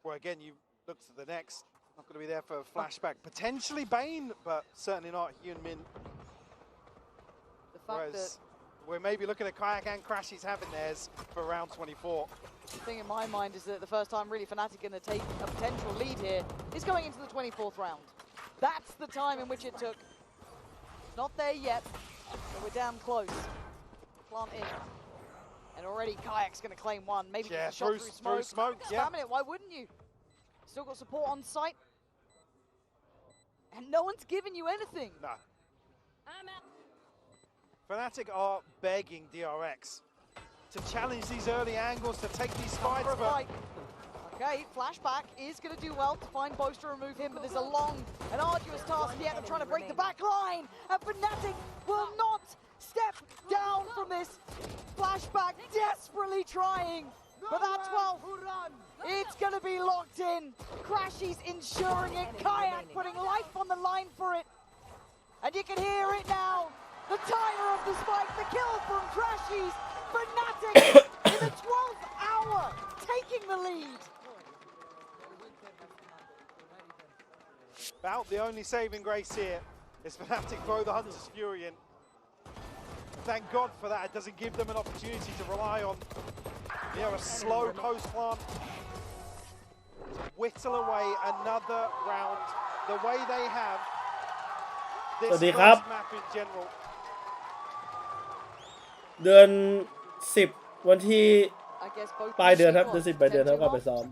Well, again, you look to the next. Not going to be there for a flashback. Potentially Bane, but certainly not Hyun Min. The fact that we're maybe looking at Kayak and Crashies having theirs for round 24. The thing in my mind is that the first time really Fnatic going to take a potential lead here is going into the 24th round. That's the time in which it took. Not there yet, but we're damn close. Plant in. And already Kayak's going to claim one. Maybe get a shot through smoke. Spamming it, why wouldn't you? Still got support on site. And no one's giving you anything. No. Fnatic are begging DRX to challenge these early angles, to take these fights. Okay, flashback is going to do well to find Boast to remove him, but there's a long and arduous task yet of trying to break the back line. And Fnatic will not step down from this. Flashback desperately trying for that 12th. It's going to be locked in. Crashies ensuring it. Kayak putting life on the line for it. And you can hear it now. The timer of the spike, the kill from Crashies. Fnatic in the 12th hour, taking the lead. About the only saving grace here is Fnatic throw the Hunter's Fury in. Thank God for that. It doesn't give them an opportunity to rely on, you know, a slow post plant. Whittle away another round the way they have this first map in general. เดือน10วันที่ปลายเดือนครับเดือน10ปลายเดือนเขาก็ไปซ้อม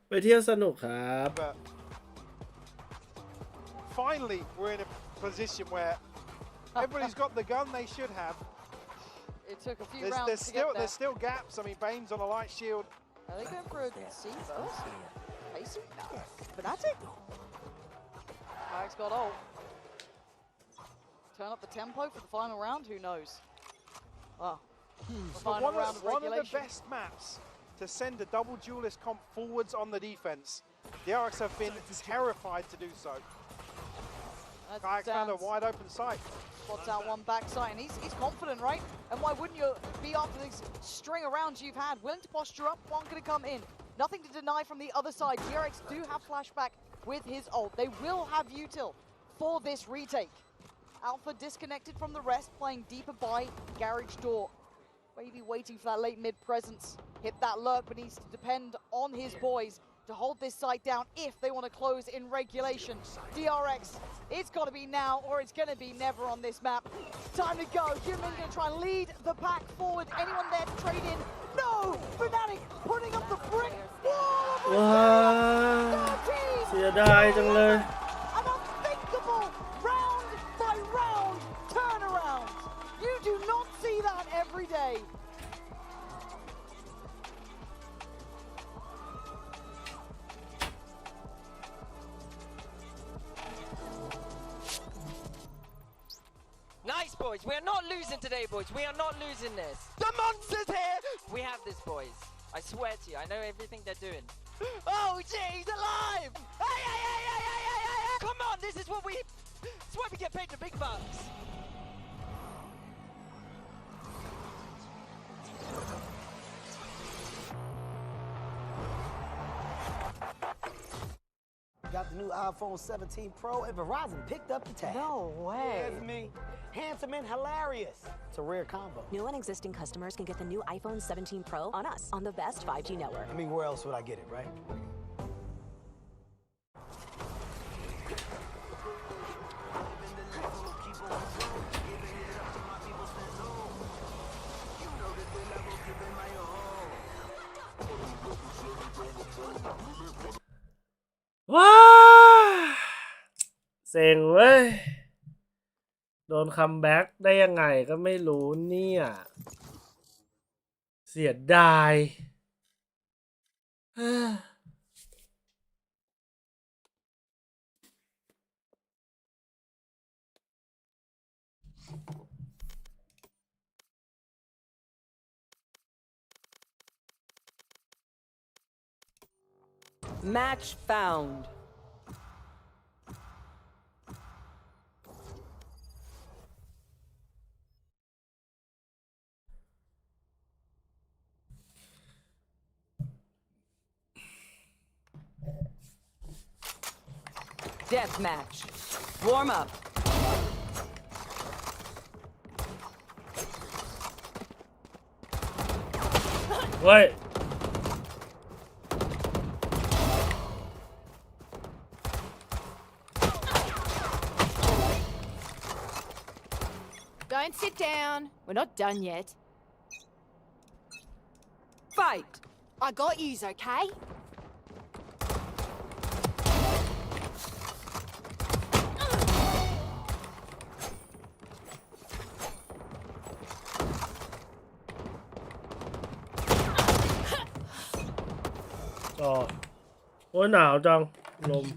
ไปเที่ยวสนุกครับ Finally, we're in a position where everybody's got the gun they should have. It took a few rounds to get there. There's still gaps. I mean, Bane's on a light shield. Are they going for a C first? Pacing? Fnatic? Kayak's got ult. Turn up the tempo for the final round, who knows? Oh. But one of the best maps to send a double duelist comp forwards on the defense. DRX have been terrified to do so. Kayak's found a wide open site. Spots out one backside, and he's confident, right? And why wouldn't you be after this string of rounds you've had? Willing to posture up, one gonna come in. Nothing to deny from the other side. DRX do have flashback with his ult. They will have util for this retake. Alpha disconnected from the rest, playing deeper by garage door. Wavy waiting for that late mid presence. Hit that lurk, but needs to depend on his boys to hold this site down if they want to close in regulation. DRX, it's got to be now or it's going to be never on this map. Time to go. Human going to try and lead the pack forward. Anyone there to trade in? No! Fnatic putting up the brick wall! ว้าเสียดายจังเลย An unthinkable round by round turnaround. You do not see that every day. Nice, boys. We are not losing today, boys. We are not losing this. The monster's here. We have this, boys. I swear to you. I know everything they're doing. Oh, gee, he's alive. Hey, hey, hey, hey, hey, hey, hey, hey. Come on. This is why we get paid the big bucks. Got the new iPhone 17 Pro and Verizon picked up the tab. No way. That's me. Handsome and hilarious. It's a rare combo. New and existing customers can get the new iPhone 17 Pro on us on the best 5G network. I mean, where else would I get it, right?ว้าเซ็งเว้ยโดนคัมแบ็กได้ยังไงก็ไม่รู้เนี่ยเสียดายMatch found. Death match. Warm up. Wait. Don't sit down. We're not done yet. Fight. I got yous, okay? Oh. โอ้ยหนาวจังลม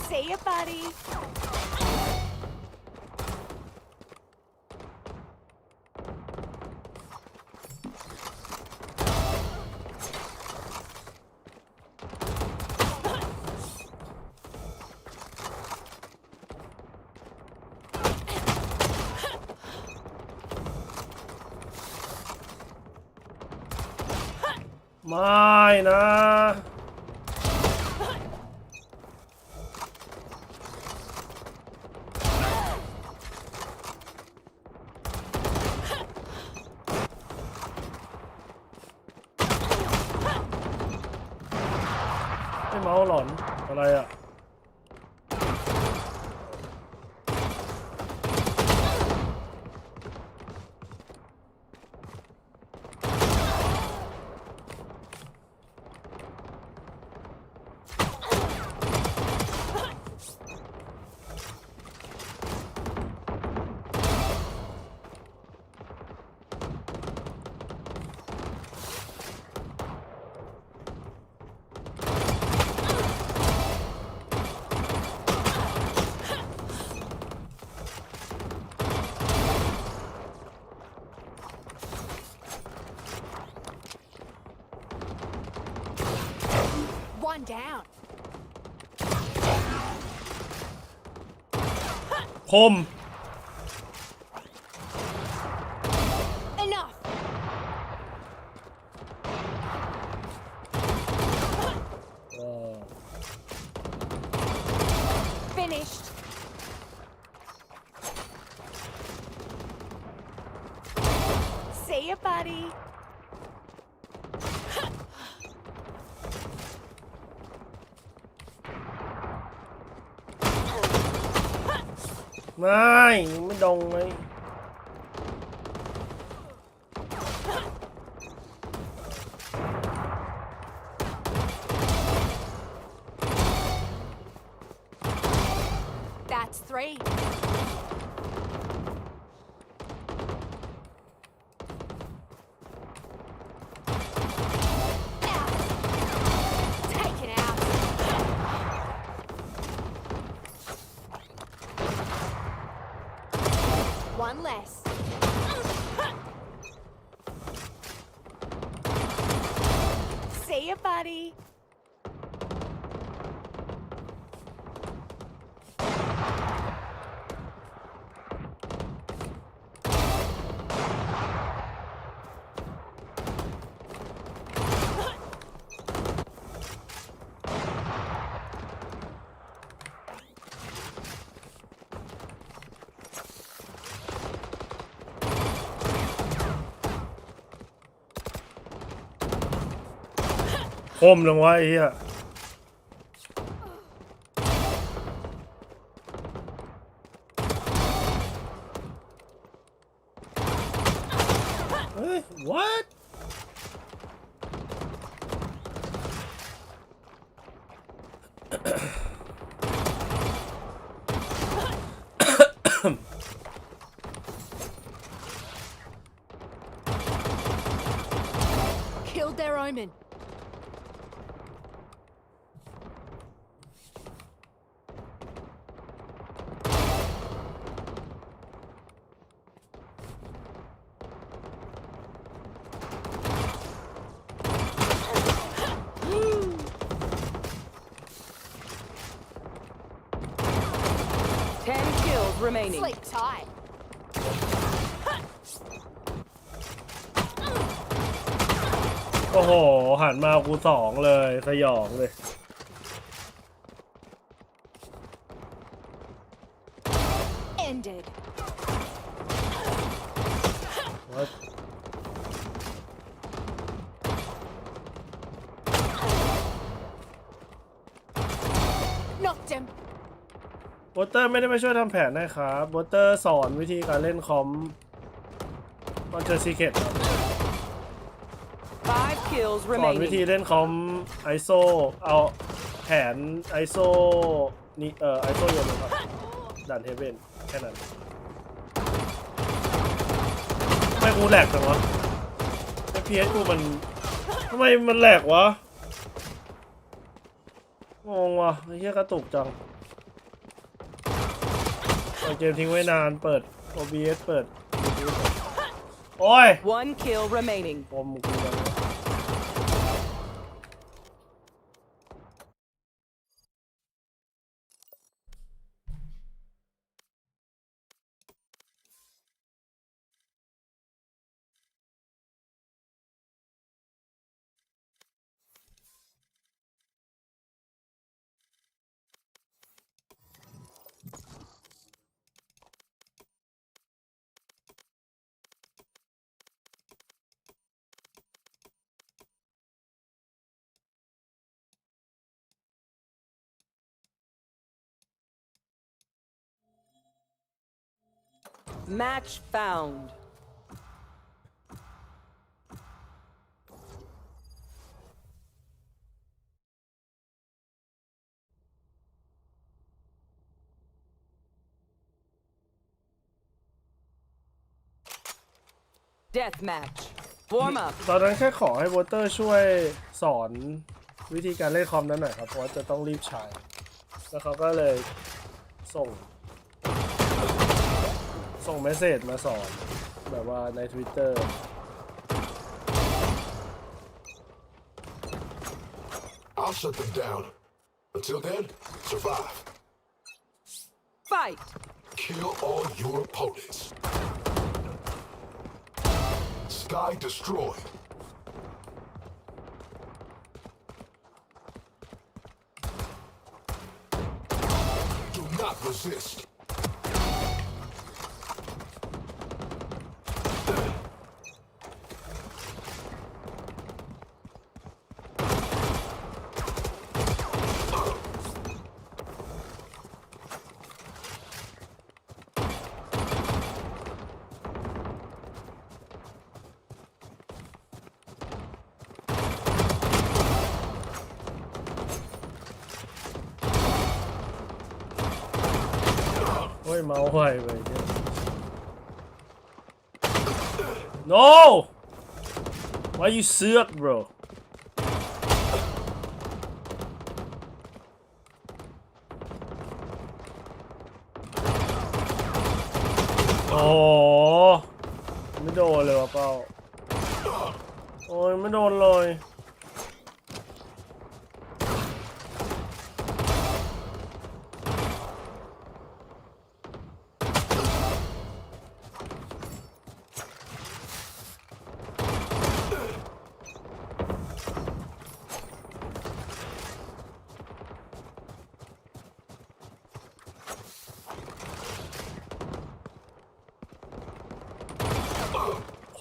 See ya, buddy.ไม่นะไม่เมาหลอนอะไรอ่ะ One down. คม Enough. Finished. See ya, buddy. ไม่ดงเลย That's 3. Take it out. One less. See ya, buddy.คมลงวะไอ้เหี้ยเฮ้ย what Killed their omen. Remaining. Sleep tight. โอ้โหหันมากู2เลยสยองเลย Ended. What? Knocked him. โบเตอร์ไม่ได้มาช่วยทำแผนนะครับโบเตอร์สอนวิธีการเล่นคอมตอนเจอซีเคทครับสอนวิธีเล่นคอมไอโซเอาแผนไอโซนี่ไอโซเยอะเลยครับดันเฮเว่นแค่นั้นไม่กูแหลกจังวะไอพีเอสกูมันทำไมมันแหลกวะงงวะไอ้เหี้ยกระตุกจังเกมทิ้งไว้นานเปิด OBS เปิดโอ้ย One kill remaining. ปมกูยัง Match found. Death match. Warm up. ตอนนั้นแค่ขอให้โบเตอร์ช่วยสอนวิธีการเล่นคอมนั้นหน่อยครับเพราะว่าจะต้องรีบใช้แล้วเขาก็เลยส่งเมสเสจมาสอนแบบว่าใน Twitter I'll shut them down. Until then, survive. Fight. Kill all your opponents. Sky destroyed. Do not resist.เมาไวไปเนี่ย No Why you suck bro โอ้ไม่โดนเลยวะเป้าโอ้ยไม่โดนเลย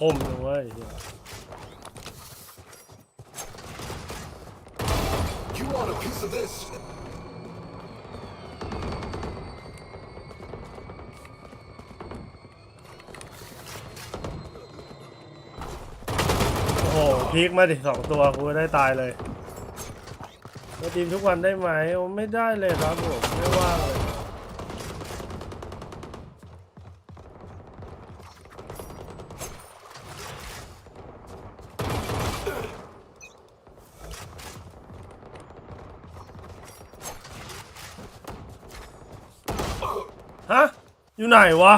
คมเลยเว้ย You want a piece of this? โอ้โหพีกมาดิ2 ตัวกูได้ตายเลยมาทีมทุกวันได้ไหมไม่ได้เลยครับผมไม่ว่างเลยฮะอยู่ไหนวะ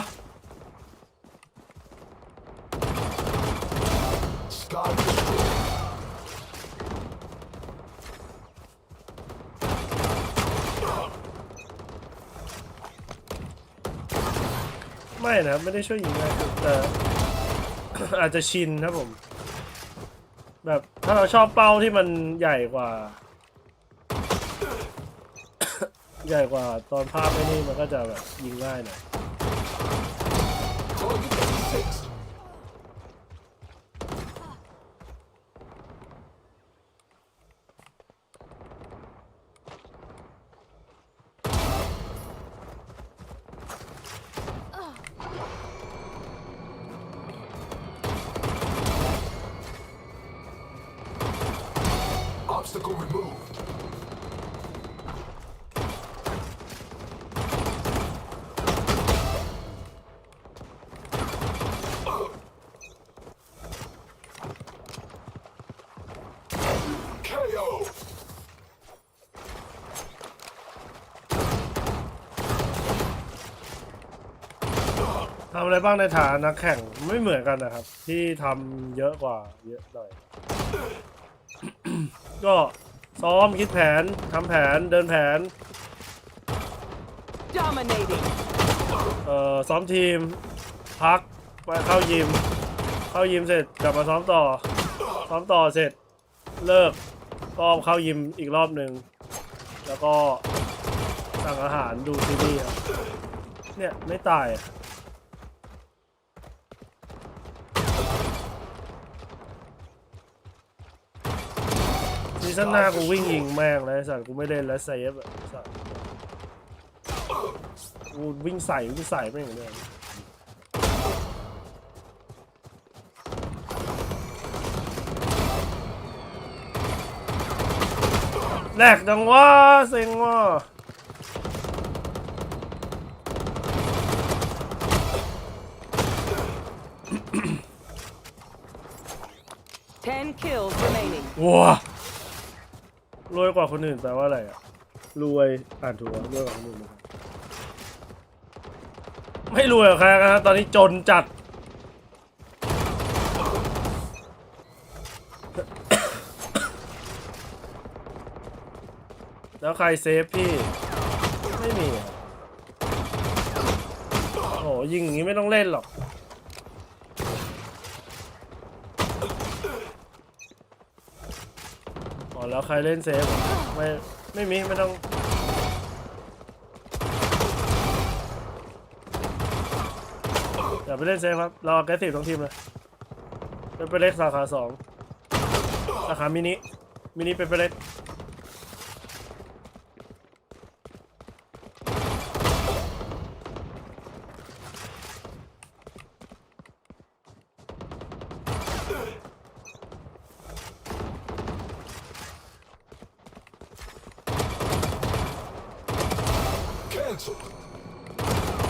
ไม่นะไม่ได้ช่วยยิงนะแต่ อาจจะชินครับผมแบบถ้าเราชอบเป้าที่มันใหญ่กว่า ใหญ่กว่าตอนภาพไอ้นี่มันก็จะแบบยิงง่ายหน่อยObstacle removed. KO. ทำอะไรบ้างในฐานะนักแข่งไม่เหมือนกันนะครับที่ทำเยอะกว่าเยอะหน่อย ก็ซ้อมคิดแผนทำแผนเดินแผน Dominating ซ้อมทีมพักไปเข้ายิมเสร็จกลับมาซ้อมต่อเสร็จเลิกก็เข้ายิมอีกรอบหนึ่งแล้วก็สั่งอาหารดูซีรีส์ครับเนี่ยไม่ตายซีซั่นหน้ากูวิ่งยิงแม่งเลยสัตว์กูไม่เล่นแล้วเซฟอ่ะสัตว์กูวิ่งใส่ไม่อย่างเดิมแหลกดังว่าเซ็งว่า10 kills remaining ว้ารวยกว่าคนอื่นแปลว่าอะไรอ่ะรวยอ่านถูกว่ารวยกว่าคนอื่นไม่รวยกับใครนะครับตอนนี้จนจัด แล้วใครเซฟพี่ไม่มีโอ้ยิงอย่างนี้ไม่ต้องเล่นหรอกอ๋อแล้วใครเล่นเซฟไม่มีไม่ต้องอย่าไปเล่นเซฟครับเราแกสซีฟทั้งทีมเลยเป็นเล็กสาขา2สาขามินิเป็นเล็ก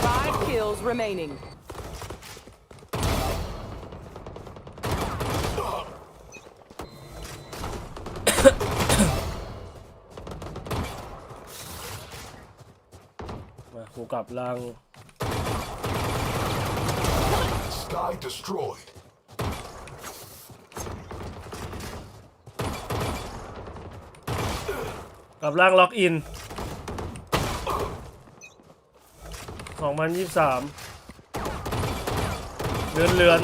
5 kills remaining. มากูกลับลัง Sky destroyed. กลับล่างล็อกอิน 2023 เลือน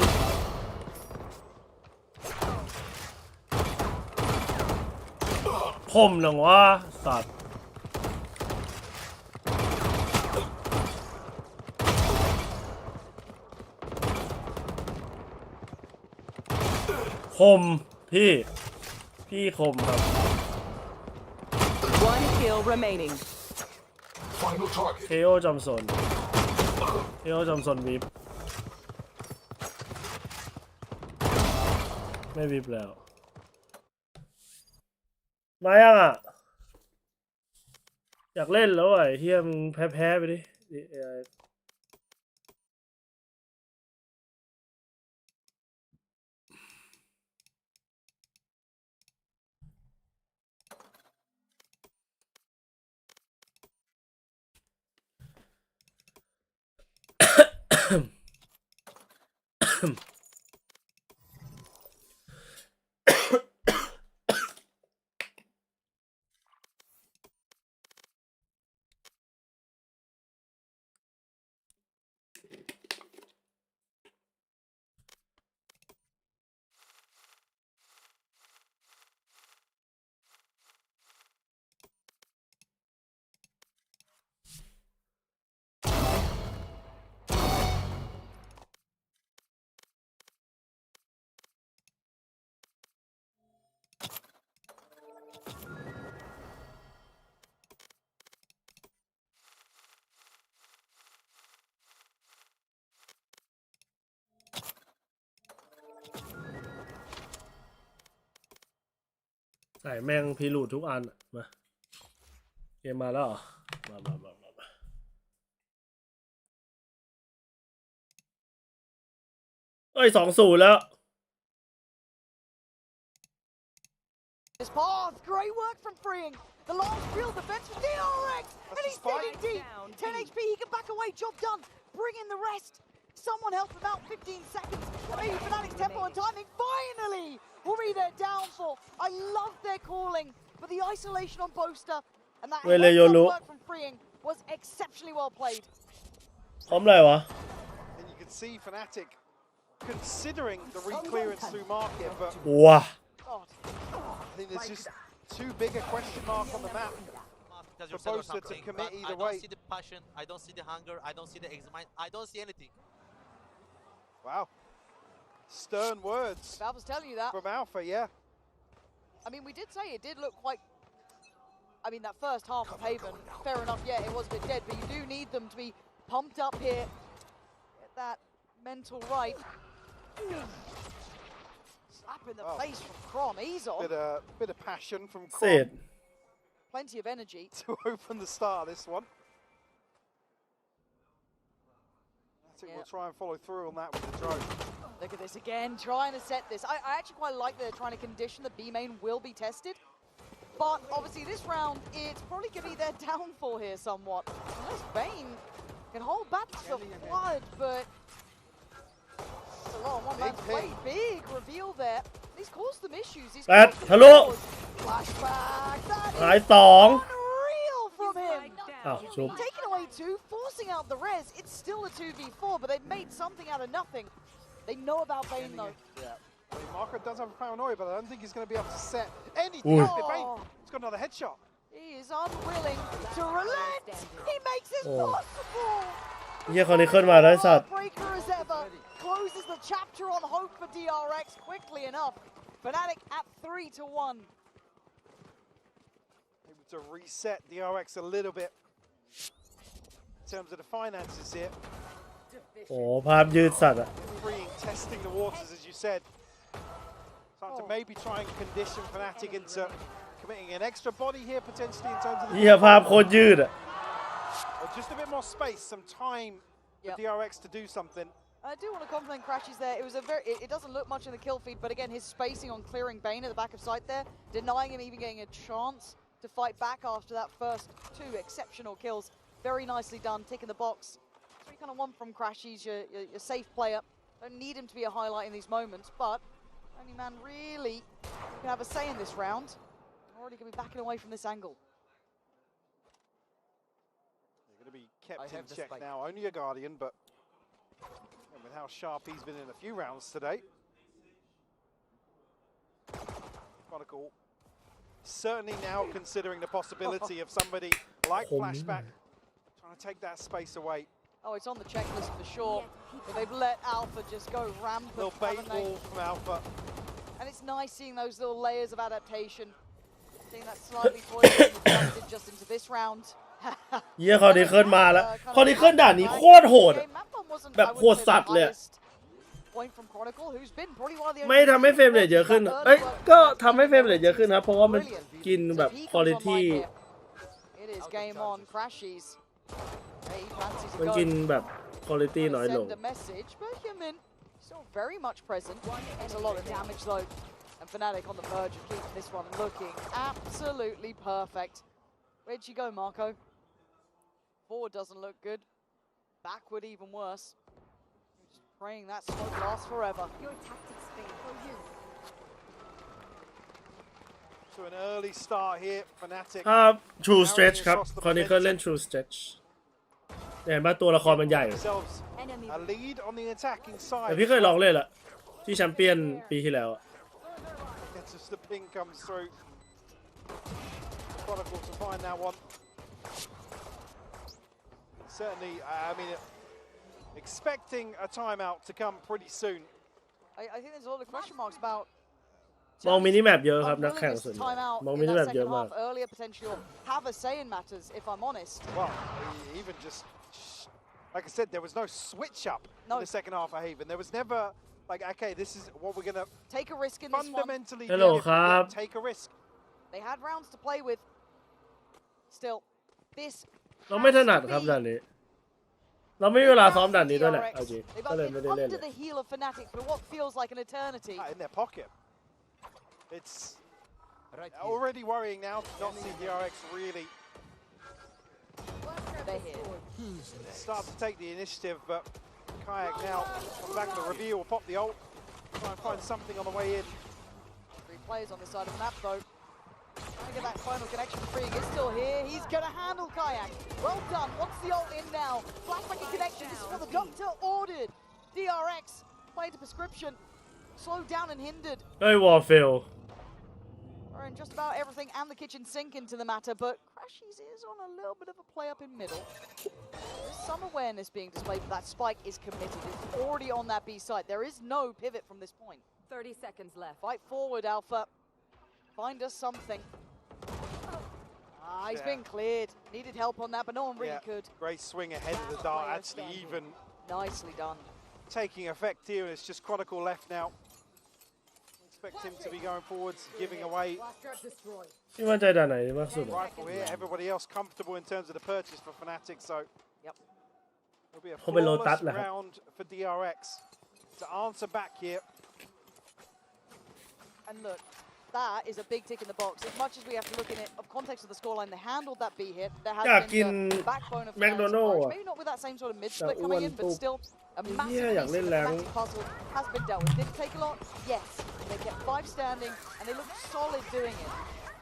คมหนังว่าสัตว์คมพี่คมครับ 1 kill remaining. Final target. KO จอมสนวิบไม่วิบแล้วมายังอ่ะอยากเล่นแล้วไอ้เฮียมึงแพ้ไปดิใส่แม่งพิรูดทุกอันมาเกมมาแล้วเหรอมาเอ้ย 2-0 แล้ว This path, great work from Freeing. The last real defense for DRX, and he's digging deep. 10 HP, he can back away, job done. Bring in the rest. Someone help him out, 15 seconds. Maybe Fnatic's tempo and timing finally will be their downfall. I love their calling, but the isolation on Boaster and that work from Freeing was exceptionally well played. พร้อมเลยวะ And you can see Fnatic considering the re-clearance through market, but ว้า I think there's just too big a question mark on the map for Boaster to commit either way. I don't see the passion, I don't see the hunger, I don't see the excitement, I don't see anything. Wow. Stern words. Valve was telling you that. From Alpha, yeah. I mean, we did say it did look quite... I mean, that first half of Haven, fair enough, yeah, it was a bit dead, but you do need them to be pumped up here. Get that mental right. Slap in the face from Crom, ease on. Bit of passion from Crom. Plenty of energy. To open the start of this one. I think we'll try and follow through on that with the drone. Look at this again, trying to set this. I actually quite like that they're trying to condition the B main will be tested. But obviously this round, it's probably going to be their downfall here somewhat. Unless Bane can hold back the flood, but it's a lot on one man's plate. Big reveal there. He's caused them issues. He's hello. Flashback. That is Taking away 2, forcing out the res. It's still a 2v4, but they've made something out of nothing. They know about Bane though. Yeah. I mean, Marco does have a paranoia, but I don't think he's going to be able to set anything up with Bane. He's got another headshot. He is unwilling to relent. He makes it possible. เฮียคอนนี้ขึ้นมาได้สัตว์ Breaker as ever closes the chapter on hope for DRX quickly enough. Fnatic at 3-1. Able to reset DRX a little bit in terms of the finances here. โอ้ภาพยืดสัตว์อะ Freeing, testing the waters, as you said. Time to maybe try and condition Fnatic into committing an extra body here potentially in terms of the เฮียภาพโคตรยืดอะ just a bit more space, some time for DRX to do something. I do want to compliment Crashes there. It was a very. It doesn't look much in the kill feed, but again, his spacing on clearing Bane at the back of sight there, denying him even getting a chance to fight back after that first 2 exceptional kills. Very nicely done, tick in the box. So you kind of want from Crashes, your safe player. Don't need him to be a highlight in these moments, but only man really can have a say in this round. Already going to be backing away from this angle. They're going to be kept in check now. Only a Guardian, but with how sharp he's been in a few rounds today. Chronicle certainly now considering the possibility of somebody like Flashback trying to take that space away. Oh, it's on the checklist for sure. But they've let Alpha just go rampant. Little bait ball from Alpha. And it's nice seeing those little layers of adaptation. Seeing that slightly poison just into this round. เฮียคอนนี้ขึ้นมาแล้วคอนนี้ขึ้นด่านนี้โคตรโหดแบบโหดสัตว์เลยไม่ทำให้เฟรมเรทเยอะขึ้นเอ้ยก็ทำให้เฟรมเรทเยอะขึ้นครับเพราะว่ามันกินแบบคุณภาพมันกินแบบคุณภาพน้อยลง very much present. There's a lot of damage though, and Fnatic on the verge of keeping this one looking absolutely perfect. Where'd you go, Marco? Forward doesn't look good. Backward even worse. Just praying that smoke lasts forever. Your tactics fail for you. To an early start here, Fnatic. ครับ True Stretch ครับคอนนี้เขาเล่น True Stretch เห็นป่ะตัวละครมันใหญ่ A lead on the attacking side. แต่พี่เคยลองเล่นละที่แชมเปี้ยนปีที่แล้ว Just the ping comes through. Chronicle to find that one. Certainly, I mean, expecting a timeout to come pretty soon. I think there's a lot of question marks about. มองมินิแมปเยอะครับนักแข่งส่วนใหญ่มองมินิแมปเยอะมาก Earlier potential have a say in matters, if I'm honest. Well, even just like I said, there was no switch up in the second half of Haven. There was never like, okay, this is what we're gonna take a risk in this one. Fundamentally, take a risk. They had rounds to play with. Still, this. เราไม่ถนัดครับด่านนี้เราไม่มีเวลาซ้อมด่านนี้ด้วยแหละเอาจริงก็เลยไม่ได้เล่น Under the heel of Fnatic for what feels like an eternity. In their pocket. It's already worrying now to not see DRX really start to take the initiative, but Kayak now on the back of the reveal will pop the ult, try and find something on the way in. 3 players on the side of the map though. Trying to get that final connection. Freeing is still here. He's going to handle Kayak. Well done. What's the ult in now? Flashback connection. This is what the doctor ordered. DRX played the prescription. Slowed down and hindered. Hey, Warfield. And just about everything and the kitchen sink into the matter, but Crashies is on a little bit of a play up in middle. There's some awareness being displayed, but that spike is committed. It's already on that B side. There is no pivot from this point. 30 seconds left. Fight forward, Alpha. Find us something. He's been cleared. Needed help on that, but no one really could. Great swing ahead of the dart, actually even. Nicely done. Taking effect here, and it's just Chronicle left now. Expect him to be going forwards, giving away. Rifle here, everybody else comfortable in terms of the purchase for Fnatic, so it'll be a flawless round for DRX to answer back here. And look, that is a big tick in the box. As much as we have to look in it of context of the scoreline, they handled that B hit. There has been the backbone of McDonald's. Maybe not with that same sort of mid split coming in, but still a massive piece of the Fnatic puzzle has been dealt with. Did it take a lot? Yes. They kept 5 standing, and they looked solid doing it.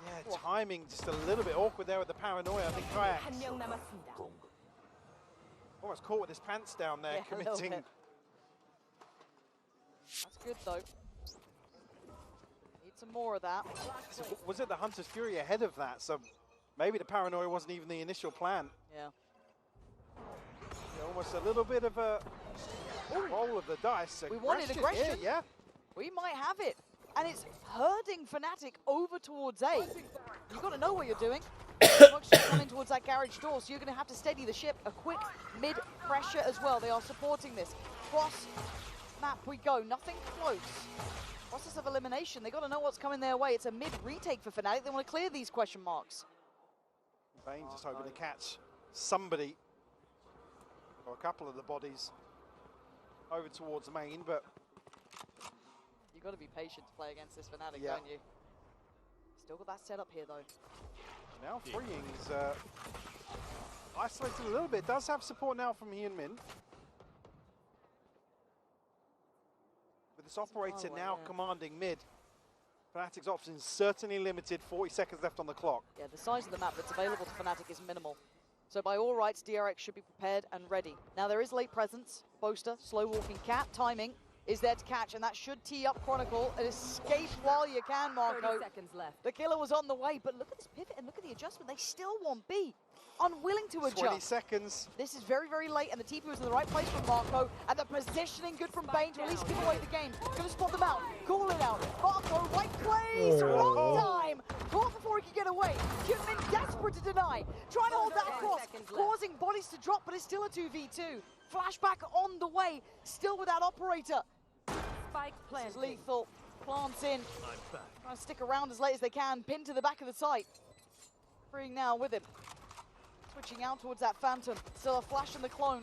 Yeah, timing just a little bit awkward there with the paranoia. I think Kayak almost caught with his pants down there, committing. That's good though. Need some more of that. So was it the Hunter's Fury ahead of that? So maybe the paranoia wasn't even the initial plan. Yeah. Almost a little bit of a roll of the dice. We wanted aggression. Here, yeah. We might have it. And it's herding Fnatic over towards A. You've got to know what you're doing. Structure's coming towards that garage door, so you're going to have to steady the ship. A quick mid pressure as well. They are supporting this. Cross map we go. Nothing close. Process of elimination. They got to know what's coming their way. It's a mid retake for Fnatic. They want to clear these question marks. Bane just hoping to catch somebody or a couple of the bodies over towards main, but you've got to be patient to play against this Fnatic, yeah. don't you? Still got that set up here though. Now freeing is isolated a little bit. Does have support now from Hyun Min. With this operator now commanding mid, Fnatic's options certainly limited. 40 seconds left on the clock. Yeah, the size of the map that's available to Fnatic is minimal. So by all rights, DRX should be prepared and ready. Now there is late presence. Boaster, slow walking cat, timing is there to catch, and that should tee up Chronicle. An escape while you can, Marco. 30 seconds left. The killer was on the way, but look at this pivot and look at the adjustment. They still want B. Unwilling to adjust. 20 seconds. This is very, very late, and the TP was in the right place from Marco, and the positioning good from Bane to at least give away the game. Gonna spot them out, call it out. Marco, right place, wrong time. Caught before he could get away. Hyunmin desperate to deny. Trying to hold that across, causing bodies to drop, but it's still a 2v2. Flashback on the way, still without operator. Spike This is lethal. Plants in. Trying to stick around as late as they can. Pinned to the back of the site. Freeing now with him. Switching out towards that Phantom. Still a flash in the clone.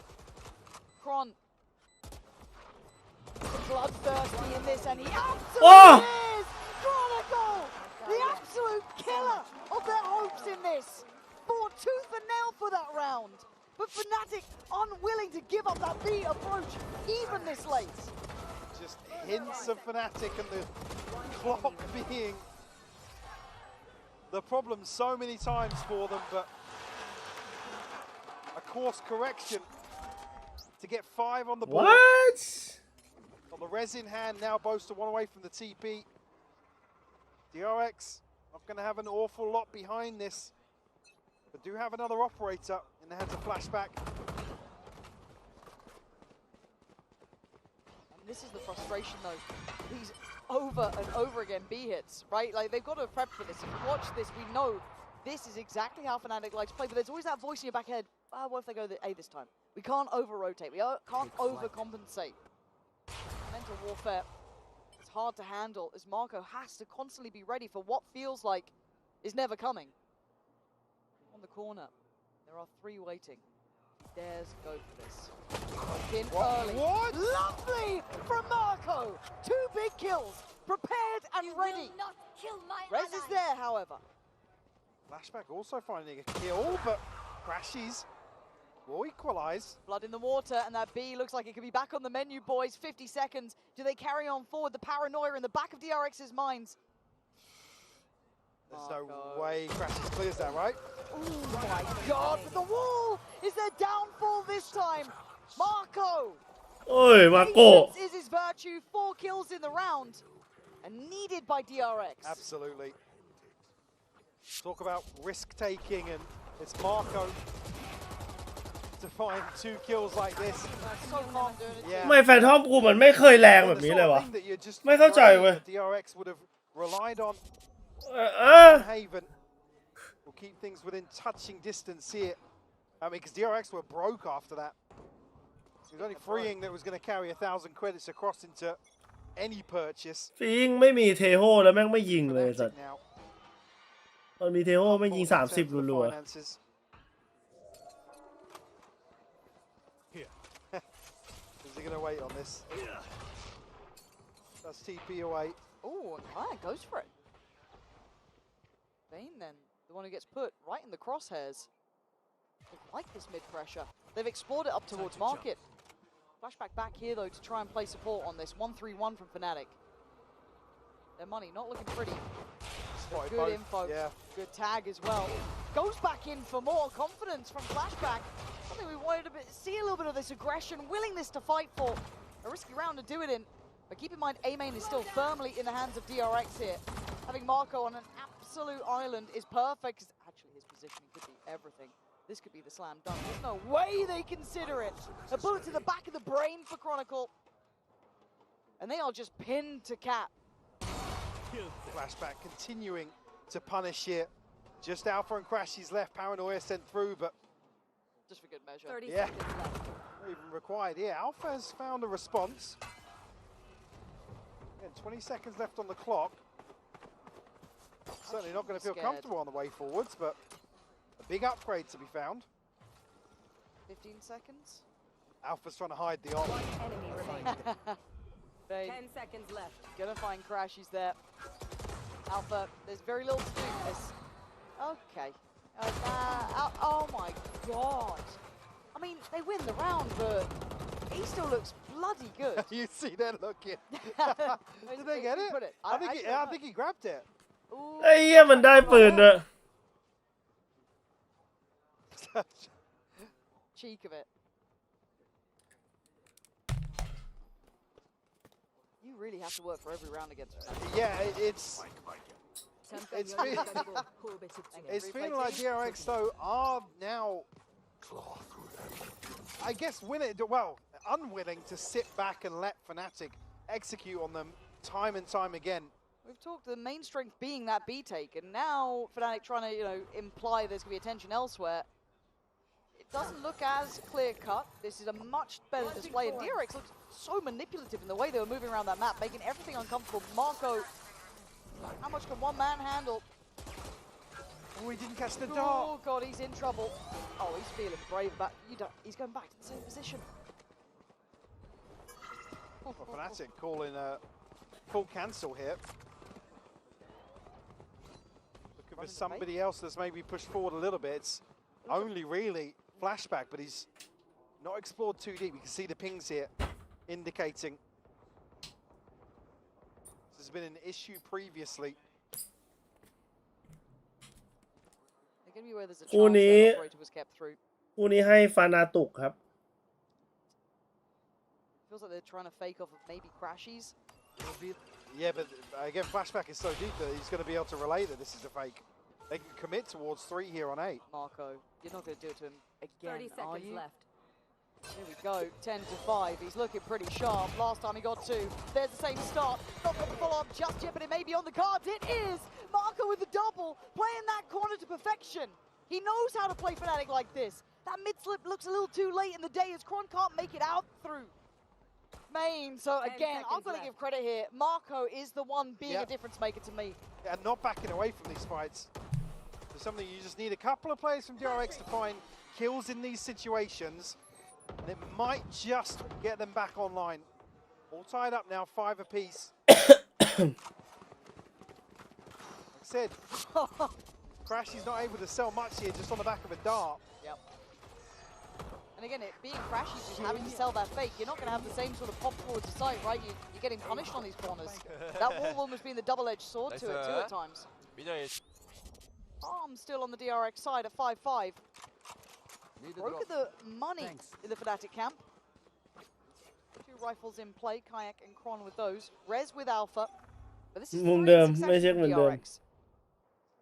Kron. Bloodthirsty in this, and he absolutely is! Chronicle! The absolute killer of their hopes in this. Fought tooth and nail for that round. But Fnatic unwilling to give up that B approach even this late. Just hints of Fnatic and the clock being the problem so many times for them, but a course correction to get 5 on the board. What? Got the res in hand now, Boaster one away from the TP. DRX not going to have an awful lot behind this, but do have another operator in the hands of Flashback. This is the frustration though. These over and over again B hits, right? Like they've got to prep for this. If you watch this, we know this is exactly how Fnatic likes to play, but there's always that voice in your back head. What if they go the A this time? We can't over-rotate. We can't overcompensate. Mental warfare is hard to handle as Marco has to constantly be ready for what feels like is never coming. On the corner, there are 3 waiting. Dares go for this. In early. What? Lovely from Marco. 2 big kills. Prepared and ready. Not kill my Rez is there, however. Flashback also finding a kill, but crashes will equalize. Blood in the water, and that B looks like it could be back on the menu, boys. 50 seconds. Do they carry on forward? The paranoia in the back of DRX's minds. There's no way crashes clears that, right? Oh my god, but the wall is their downfall this time. Marco. Oi, Marco. Patience is his virtue. 4 kills in the round, and needed by DRX. Absolutely. Talk about risk taking, and it's Marco to find 2 kills like this. That's so calm doing it. Yeah. ทำไมแฟนทอมกูมันไม่เคยแรงแบบนี้เลยวะ ไม่เข้าใจเว้ย DRX would have relied on Haven. We'll keep things within touching distance here. I mean, because DRX were broke after that. It was only freeing that was going to carry 1,000 credits across into any purchase. ฟิงไม่มีเทโฮแล้วแม่งไม่ยิงเลยสัตว์ตอนมีเทโฮไม่ยิง30รัวๆ Is he going to wait on this? That's TP away. Oh, and Kayak goes for it. Bane then, the one who gets put right in the crosshairs. They like this mid-pressure. They've explored it up towards market. Flashback back here, though, to try and play support on this. 1-3-1 from Fnatic. Their money not looking pretty. Spotted Good both. info. Yeah. Good tag as well. Goes back in for more confidence from Flashback. Something we wanted to see a little bit of this aggression, willingness to fight for. A risky round to do it in. But keep in mind, A-Main is still firmly in the hands of DRX here. Having Marco on an absolute island is perfect. 'Cause actually, his positioning could be everything. This could be the slam dunk. There's no way they consider it. A bullet to the back of the brain for Chronicle. And they are just pinned to Cap. Flashback continuing to punish here. Just Alpha and Crashy's left. Paranoia sent through, but just for good measure. 30 yeah, seconds left. not even required. Yeah, Alpha has found a response. Again, 20 seconds left on the clock. Certainly not going to feel comfortable on the way forwards, but a big upgrade to be found. 15 seconds. Alpha's trying to hide the op. Enemy remaining. 10 seconds left. Gonna find Crashies there. Alpha, there's very little to do with this. Okay. Oh my god. I mean, they win the round, but he still looks bloody good. You see that looking. Did they get it? I think he grabbed it. ไอ้เหี้ยมันได้ปืนด้วย Cheek of it. You really have to work for every round against him. Yeah, it's feeling like DRX though are now, I guess, unwilling to sit back and let Fnatic execute on them time and time again. We've talked the main strength being that B take, and now Fnatic trying to, imply there's going to be attention elsewhere. It doesn't look as clear cut. This is a much better display, and DRX looks so manipulative in the way they were moving around that map, making everything uncomfortable. Marco, how much can one man handle? Oh, he didn't catch the dart. Oh god, he's in trouble. Oh, he's feeling brave, but he's going back to the same position. Well, Fnatic calling a full cancel here. Looking for somebody else that's maybe pushed forward a little bit. It's only really Flashback, but he's not explored too deep. You can see the pings here indicating this has been an issue previously. They're going to be where there's a คู่ chance นี้ that operator was kept through. คู่นี้ให้ฟานาตุกครับ Feels like they're trying to fake off of maybe Crashies. Yeah, but again, Flashback is so deep that he's going to be able to relay that this is a fake. They can commit towards 3 here on 8. Marco, you're not going to do it to him again, 30 seconds are you? left. Here we go, 10 to 5. He's looking pretty sharp. Last time he got 2. There's the same start. Not got the follow-up just yet, but it may be on the cards. It is! Marco with the double, playing that corner to perfection. He knows how to play Fnatic like this. That mid-slip looks a little too late in the day as Kron can't make it out through main. So again, I've got to give credit here. Marco is the one being a difference maker to me. And not backing away from these fights. There's something you just need a couple of players from DRX to find kills in these situations. And it might just get them back online. All tied up now, 5 apiece. Like I said, Crashy's not able to sell much here just on the back of a dart. Yep. And again, it being Crashy just having to sell that fake, you're not going to have the same sort of pop forward to sight, right? You're getting punished on these corners. That wall almost being the double-edged sword to it too at times. Arm still on the DRX side at 5-5. Broke at the money in the Fnatic camp. 2 rifles in play, Kayak and Kron with those. Rez with Alpha. But this is 3 in succession from DRX.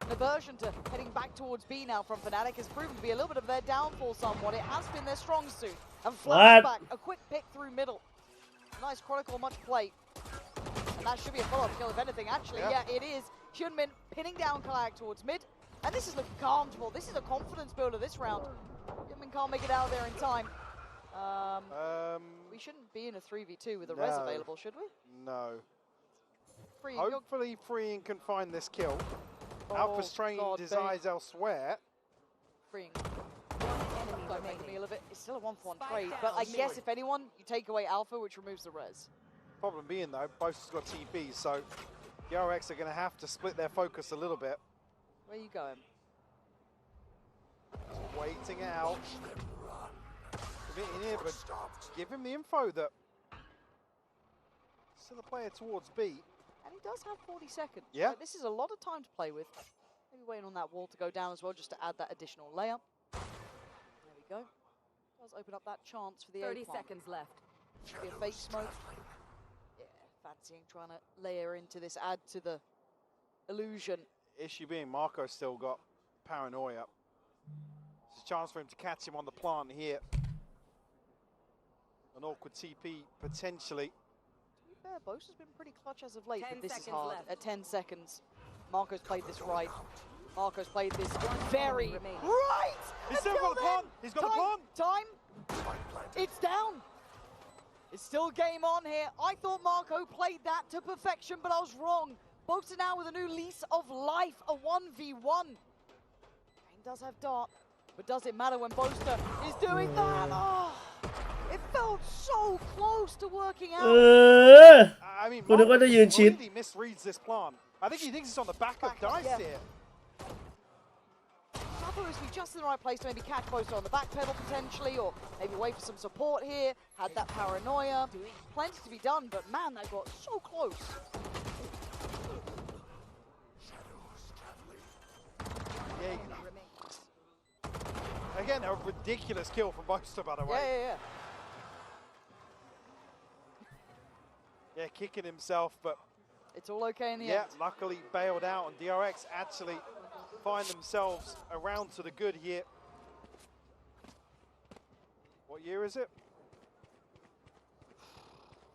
An aversion to heading back towards B now from Fnatic has proven to be a little bit of their downfall somewhat. It has been their strong suit. And Flashback, a quick pick through middle. Nice Chronicle, much play. And that should be a follow-up kill if anything. Actually, yeah, it is. Hyunmin pinning down Kayak towards mid. And this is looking comfortable. This is a confidence builder this round. Hyunmin can't make it out there in time. We shouldn't be in a 3v2 with a res available, should we? No. Hopefully Freeing can find this kill. Alpha's trained his eyes elsewhere. Freeing. Don't make a meal of it. It's still a 1-for-1 trade, but I guess if anyone, you take away Alpha, which removes the res. Problem being though, both has got TPs, so DRX are going to have to split their focus a little bit. Where are you going? Just waiting it out. Committing here, but give him the info that still a player towards B. And he does have 40 seconds. Yeah. Like, this is a lot of time to play with. Maybe waiting on that wall to go down as well, just to add that additional layer. There we go. Does open up that chance for the 30 seconds left. Should be a fake smoke. Yeah, fancying trying to layer into this, add to the illusion. Issue being Marco's still got paranoia. There's a chance for him to catch him on the plant here. An awkward TP potentially. To be fair, Bose has been pretty clutch as of late, 10 but this is seconds hard. left. At 10 seconds, Marco's played this right. Marco's played this very remaining. right! He's still Until got the then, plant! He's got the plant! Time! It's down! It's still game on here. I thought Marco played that to perfection, but I was wrong. Boaster now with a new lease of life, a 1v1. Kane does have Dart, but does it matter when Boaster is doing that? Oh, it felt so close to working out. I mean, คุณนึกว่าจะยืนชิด completely misreads this plant. I think he thinks it's on the back of dice yeah. here. Sabo is just in the right place to maybe catch Boaster on the back pedal potentially, or maybe wait for some support here. Had that paranoia. Plenty to be done, but man, that got so close. Yeah. Again, a ridiculous kill from Boaster, by the way. Yeah. Yeah, kicking himself, but it's all okay in the yeah, end. luckily bailed out, and DRX actually find themselves around to the good here. What year is it?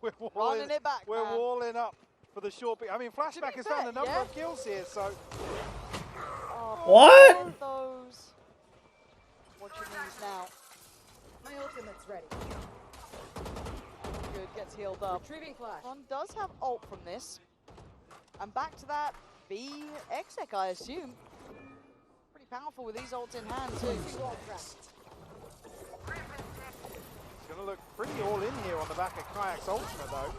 We're Running it back, We're man. walling up for the short bit. I mean, Flashback has found a number of kills here, so. What? All of those. What you need now. My ultimate's ready. Good, gets healed up. Retrieving flash. Ron does have ult from this. And back to that BXX, I assume. Pretty powerful with these ults in hand, too. It's going to look pretty all in here on the back of Kayak's ultimate, though.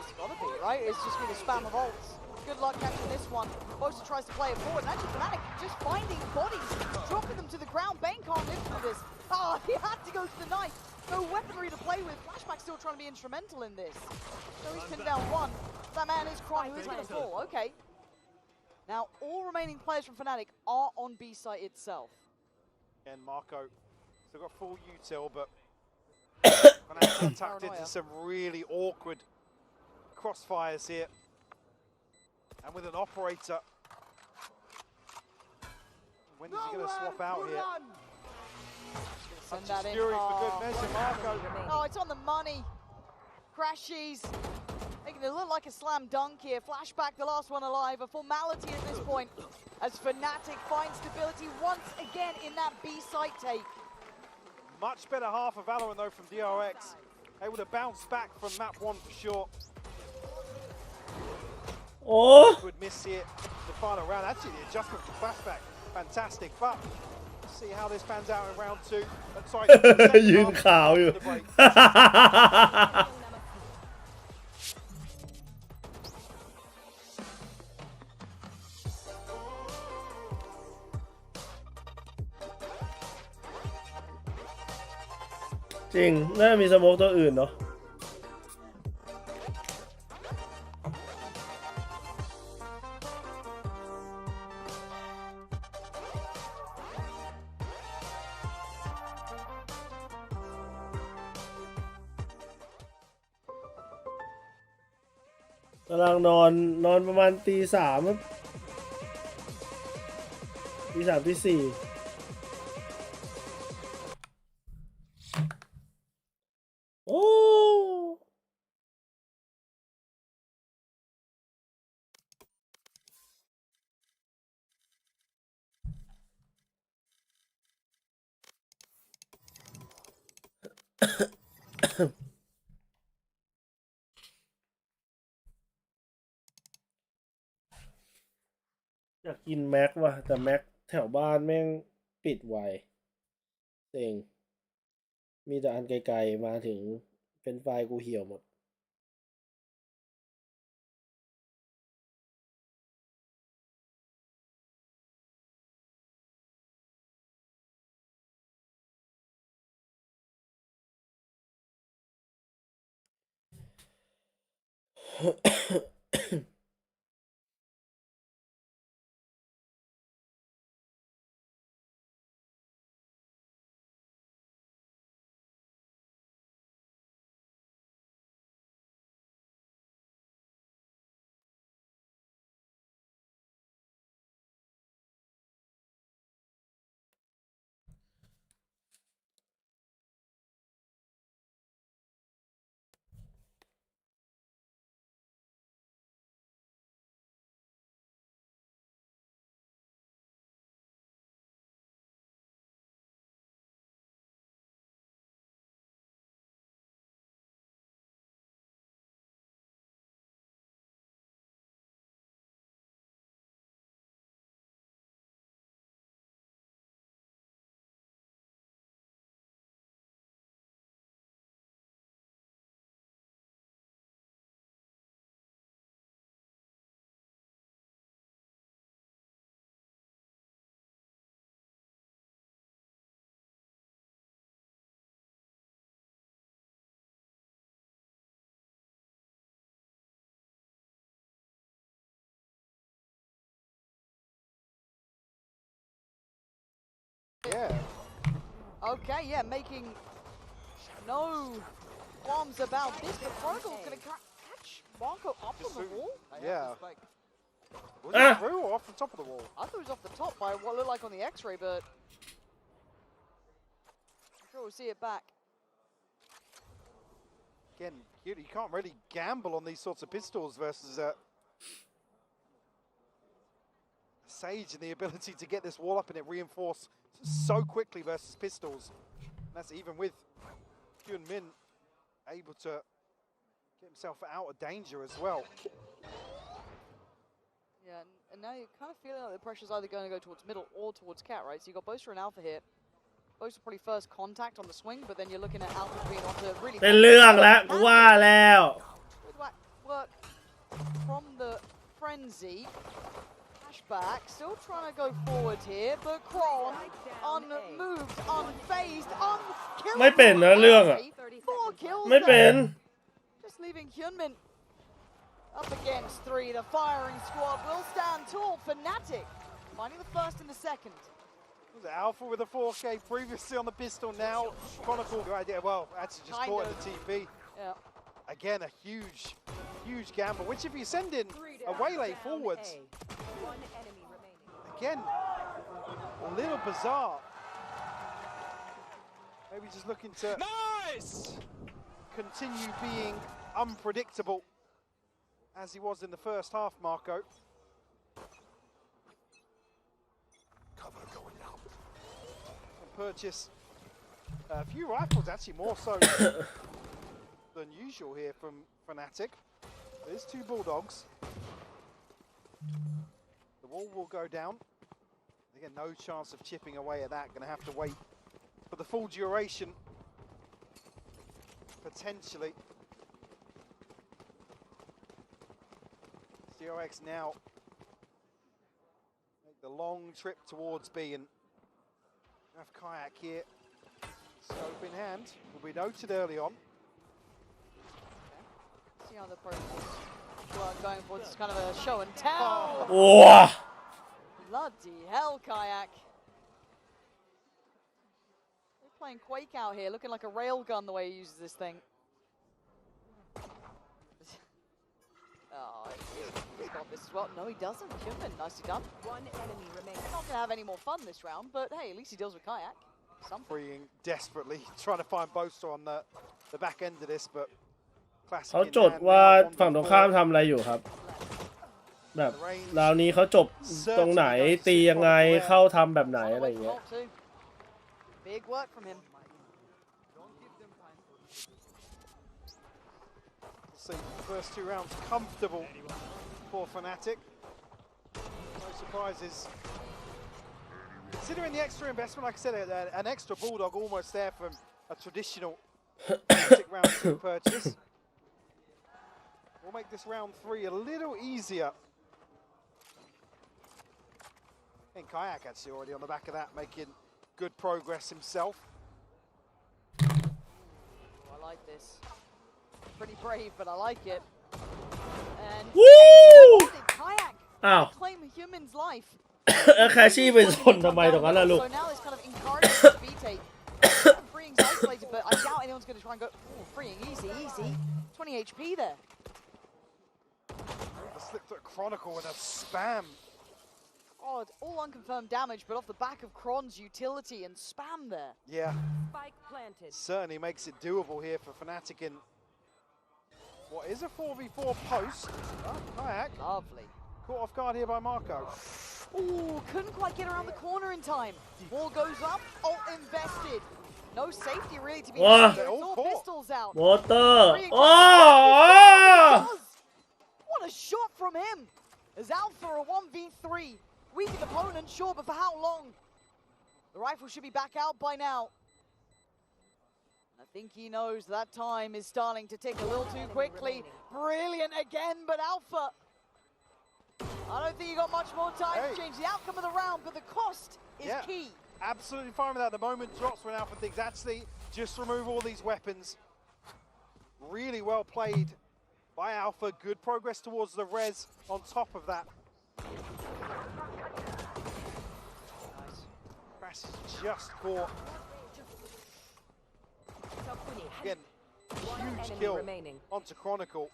It's got to be, right? It's just been a spam of ults. Good luck catching this one. Boaster tries to play it forward, and actually Fnatic just finding bodies, dropping them to the ground. Bane can't live through this. Oh, he had to go to the knife. No weaponry to play with. Flashback still trying to be instrumental in this. So he's pinned down one. That man is crying. Who's going to fall? Okay. Now, all remaining players from Fnatic are on B site itself. And Marco still got full util, but Fnatic tucked into some really awkward crossfires here. And with an operator. When is he going to swap out here? Send that in. Fury for good measure, Marco. Oh, it's on the money. Crashies. Making it look like a slam dunk here. Flashback, the last one alive. A formality at this point. As Fnatic finds stability once again in that B site take. Much better half of Valorant though from DRX. Able to bounce back from map one for sure. Oh! Would miss here the final round. Actually, the adjustment for Flashback, fantastic. But let's see how this pans out in round two. Sorry, ยืนขาวอยู่ จริงน่าจะมีสโมกตัวอื่นเนาะ กำลังนอนประมาณตีสามตีสี่โอ้อยากกินแม็กว่ะแต่แม็กแถวบ้านแม่งปิดไวเซ็งมีแต่อันไกลๆมาถึงเป็นไฟล์กูเหี่ยวหมด Yeah. Okay, yeah, making no qualms about this, but Protocol's going to catch Marco up on the wall. Yeah. Was Ah. it through or off the top of the wall? I thought it was off the top by what looked like on the X-ray, but I'm sure we'll see it back. Again, you can't really gamble on these sorts of pistols versus Sage and the ability to get this wall up and it reinforce so quickly versus pistols. And that's even with Hyun Min able to get himself out of danger as well. Yeah, and now you kind of feel like the pressure's either going to go towards middle or towards Cat, right? So you've got Boaster and Alpha here. Boaster probably first contact on the swing, but then you're looking at Alpha being on to really... เป็นเรื่องแล้วกูว่าแล้ว Good work from the Frenzy. Flashback, still trying to go forward here, but Kron unmoved, unfazed, unkilled. ไม่เป็นนะเรื่องอ่ะ Four kills ไม่เป็น Just leaving Hyunmin up against three. The firing squad will stand tall. Fnatic finding the first and the second. Was it Alpha with a 4K previously on the pistol, now Chronicle. Good idea. Well, actually just caught in the TP. Yeah. Again, a huge gamble, which if you send in a waylay forwards, again, a little bizarre. Maybe just looking to continue being unpredictable as he was in the first half, Marco. Cover going out. And purchase a few rifles, actually more so than usual here from Fnatic. There's two Bulldogs. The wall will go down. Again, no chance of chipping away at that. Gonna have to wait for the full duration. Potentially. DRX now make the long trip towards B and have Kayak here. Scope in hand. Will be noted early on. See how the protocols are going for this kind of a show and tell. Wow. Bloody hell, Kayak. They're playing Quake out here, looking like a railgun the way he uses this thing. Oh, he's got this as well. No, he doesn't. Human, nicely done. One enemy remains. Not going to have any more fun this round, but hey, at least he deals with Kayak. Something. Freeing desperately, trying to find Boaster on the back end of this, but เขาจดว่าฝั่งตรงข้ามทำอะไรอยู่ครับแบบราวนี้เขาจบตรงไหนตียังไงเข้าทำแบบไหนอะไรอย่างเงี้ย Big work from him. See, first two rounds comfortable for Fnatic. No surprises. Considering the extra investment, like I said, an extra Bulldog almost there from a traditional round two purchase. We'll make this round three a little easier. I think Kayak actually already on the back of that, making good progress himself. I like this. Pretty brave, but I like it. And Kayak claim a human's life. แคชชี่เป็นคนทำไมตรงนั้นล่ะลูก So now it's kind of encouraging to be taken. Freeing's isolated, but I doubt anyone's going to try and go. Ooh, freeing, easy. 20 HP there. Slipped at Chronicle with a spam. Oh, it's all unconfirmed damage, but off the back of Kron's utility and spam there. Yeah. Spike planted. Certainly makes it doable here for Fnatic in what is a 4v4 post. Oh, Kayak. Lovely. Caught off guard here by Marco. Ooh, couldn't quite get around the corner in time. Wall goes up, ult invested. No safety really to be had. It's all pistols out. วอเตอร์ What a shot from him. As Alpha a 1v3. Weakened opponent, sure, but for how long? The rifle should be back out by now. I think he knows that time is starting to tick a little too quickly. Brilliant again, but Alpha, I don't think you got much more time to change the outcome of the round, but the cost is key. Absolutely fine with that. The moment drops when Alpha thinks, actually, just remove all these weapons. Really well played by Alpha. Good progress towards the res on top of that. Nice. Crashes just caught. Again, huge kill onto Chronicle.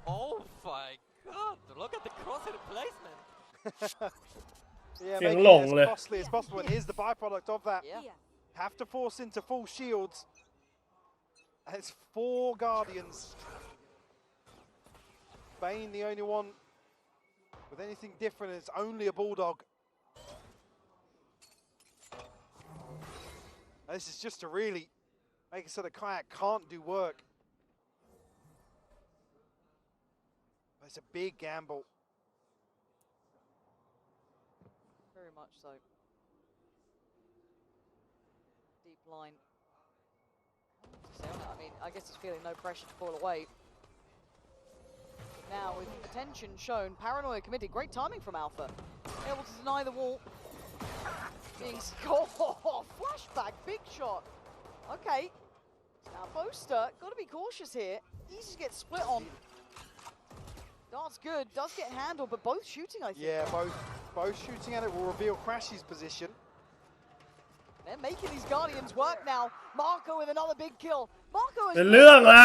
Oh my god, look at the crosshair placement. Yeah, Getting making long it as left. costly as possible, and here's the byproduct of that. Yeah. Have to force into full shields. And it's 4 Guardians. Bane the only one with anything different, it's only a Bulldog. And this is just to really make it so that Kayak can't do work. But it's a big gamble. Very much so. Deep line. I mean, I guess he's feeling no pressure to fall away. Now, with attention shown, Paranoia committed. Great timing from Alpha. Able to deny the wall. Being scored. Flashback, big shot. Okay. Now, Boaster, got to be cautious here. Easy to get split on. Dart's good, does get handled, but both shooting, I think. Yeah, both shooting at it will reveal Crash's position. They're making these Guardians work now. Marco with another big kill. Marco is เป็นเรื่องละ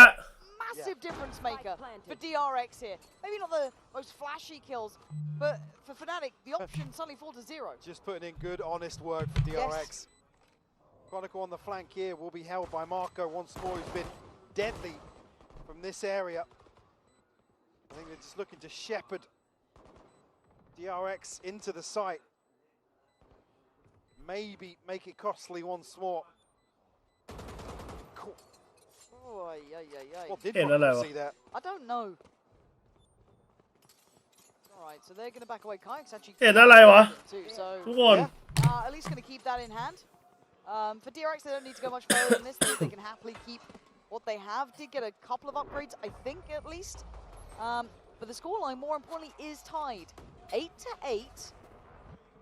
massive difference maker for DRX here. Maybe not the most flashy kills, but for Fnatic, the options suddenly fall to 0. Just putting in good, honest work for DRX. Yes. Chronicle on the flank here will be held by Marco once more, who's been deadly from this area. I think they're just looking to shepherd DRX into the site. Maybe make it costly once more. Cool. Oh, What did Hey, Chronicle no. see that? I don't know. All right, so they're going to back away. Kayak's actually เห็นอะไรวะ too, so ทุกคน at least going to keep that in hand. For DRX, they don't need to go much further than this. They can happily keep what they have. Did get a couple of upgrades, I think, at least. But the scoreline, more importantly, is tied. 8-8.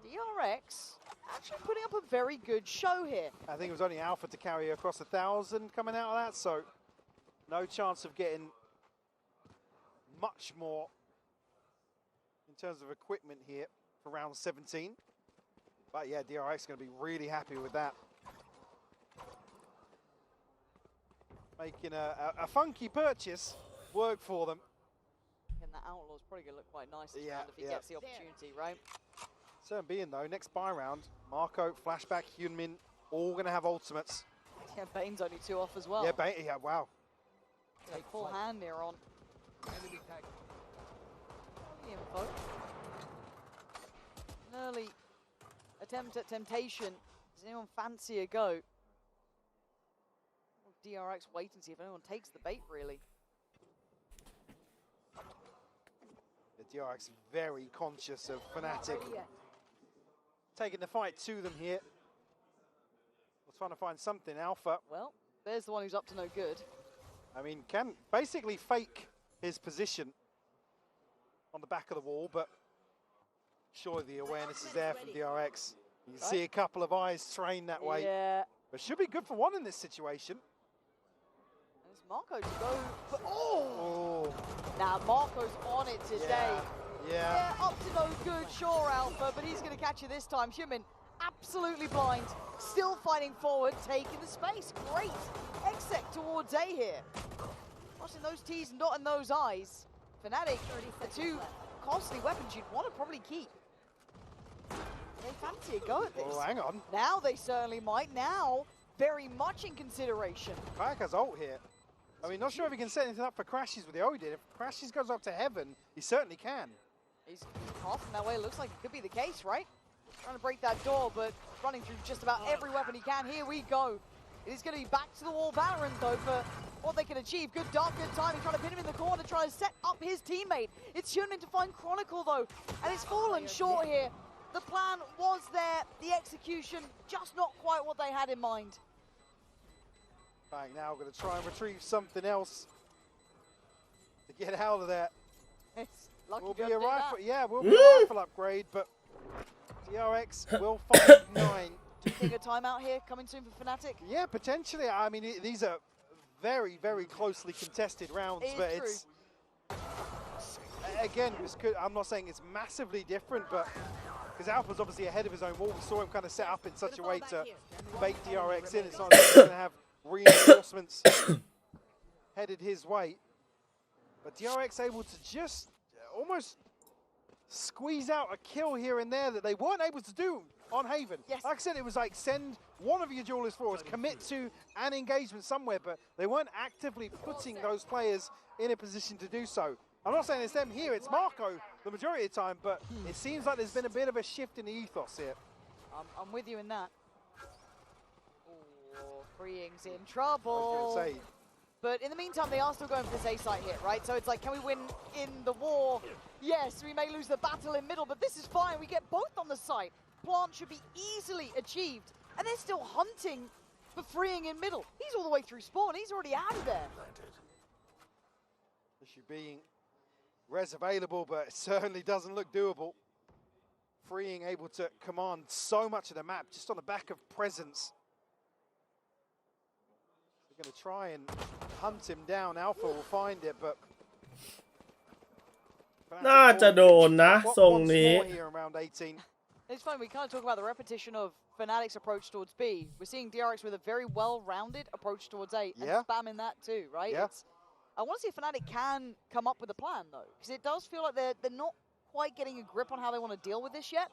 DRX actually putting up a very good show here. I think it was only Alpha to carry across 1,000 coming out of that, so no chance of getting much more in terms of equipment here for round 17. But yeah, DRX is going to be really happy with that. Making a funky purchase work for them. And the Outlaw's probably going to look quite nice this round if he gets the opportunity, right? Certain being though, next buy round, Marco, Flashback, Hyunmin, all going to have ultimates. Yeah, Bane's only 2 off as well. Yeah, Bane, yeah, wow. Like full hand here on. The info. An early attempt at temptation. Does anyone fancy a go? DRX wait and see if anyone takes the bait, really. The DRX very conscious of Fnatic. Taking the fight to them here. We're trying to find something. Alpha. Well, there's the one who's up to no good. I mean, can basically fake his position on the back of the wall, but surely the awareness is there from DRX. You can see a couple of eyes trained that way. Yeah. But should be good for one in this situation. There's Marco to go for, oh! Now Marco's on it today. Yeah. Up to no good, sure, Alpha, but he's going to catch you this time. Hyunmin, absolutely blind, still fighting forward, taking the space. Great exec towards A here. Watching those T's and dotting those I's. Fnatic, the 2 costly weapons you'd want to probably keep. They fancy a go at this. Oh, hang on. Now they certainly might. Now, very much in consideration. Kayak has ult here. I mean, not sure if he can set anything up for Crashes with the Odin. If Crashes goes up to heaven, he certainly can. He's off in that way. It looks like it could be the case, right? Trying to break that door, but running through just about every weapon he can. Here we go. It is going to be back to the wall Valorant, though, for what they can achieve. Good dark, good timing. Trying to pin him in the corner, trying to set up his teammate. It's Hyunmin to find Chronicle, though, and it's fallen short here. The plan was there. The execution, just not quite what they had in mind. Bang, now going to try and retrieve something else to get out of there. Will be a rifle, yeah, will be a rifle upgrade, but DRX will find 9. Do you think a timeout here coming soon for Fnatic? Yeah, potentially. I mean, these are very, very closely contested rounds, but it's again, I'm not saying it's massively different, but because Alpha's obviously ahead of his own wall, we saw him kind of set up in such a way to bait DRX in. It's not like he's going to have reinforcements headed his way. But DRX able to just almost squeeze out a kill here and there that they weren't able to do on Haven. Yes. Like I said, it was like send one of your duelists forwards, commit to an engagement somewhere, but they weren't actively putting those players in a position to do so. I'm not saying it's them here, it's Marco the majority of the time, but it seems like there's been a bit of a shift in the ethos here. I'm with you in that. Oh, Freeing's in trouble. But in the meantime, they are still going for this A site hit, right? So it's like, can we win in the war? Yes, we may lose the battle in middle, but this is fine. We get both on the site. Plant should be easily achieved. And they're still hunting for Freeing in middle. He's all the way through spawn. He's already out of there. Issue being res available, but it certainly doesn't look doable. Freeing able to command so much of the map just on the back of presence. They're going to try and hunt him down. Alpha will find it, but น่าจะโดนนะทรงนี้ It's fun, we kind of talk about the repetition of Fnatic's approach towards B. We're seeing DRX with a very well-rounded approach towards A, and spamming that too, right? Yeah. I want to see if Fnatic can come up with a plan, though, because it does feel like they're not quite getting a grip on how they want to deal with this yet.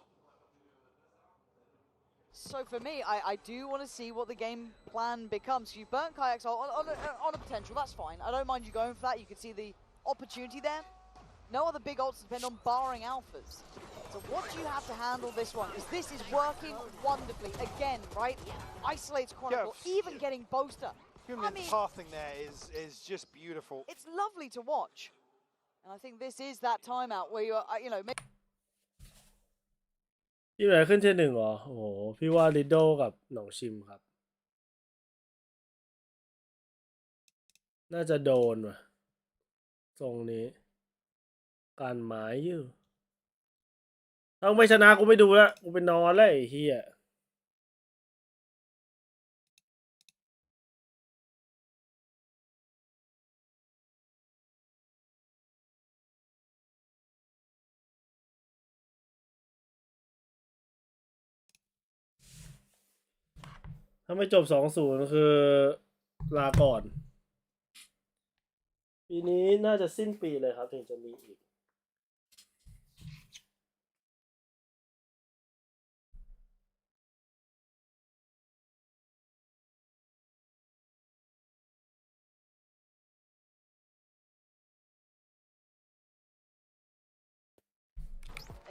So for me, I do want to see what the game plan becomes. You burnt Kayaks on a potential, that's fine. I don't mind you going for that. You can see the opportunity there. No other big ults depend on barring alphas. So what do you have to handle this one? Because this is working wonderfully. Again, right? Isolates Chronicle, even getting Boaster. I mean, pathing there is just beautiful. It's lovely to watch. And I think this is that timeout where you're, you know... พี่ไหนขึ้นเทียร์หนึ่งเหรอโอ้โหพี่ว่าลิโดกับหนองชิมครับน่าจะโดนว่ะทรงนี้การหมายอยู่ต้องไม่ชนะกูไม่ดูแล้วกูไปนอนแล้วไอ้เหี้ยถ้าไม่จบ 2-0 คือลาก่อนปีนี้น่าจะสิ้นปีเลยครับถึงจะมีอีก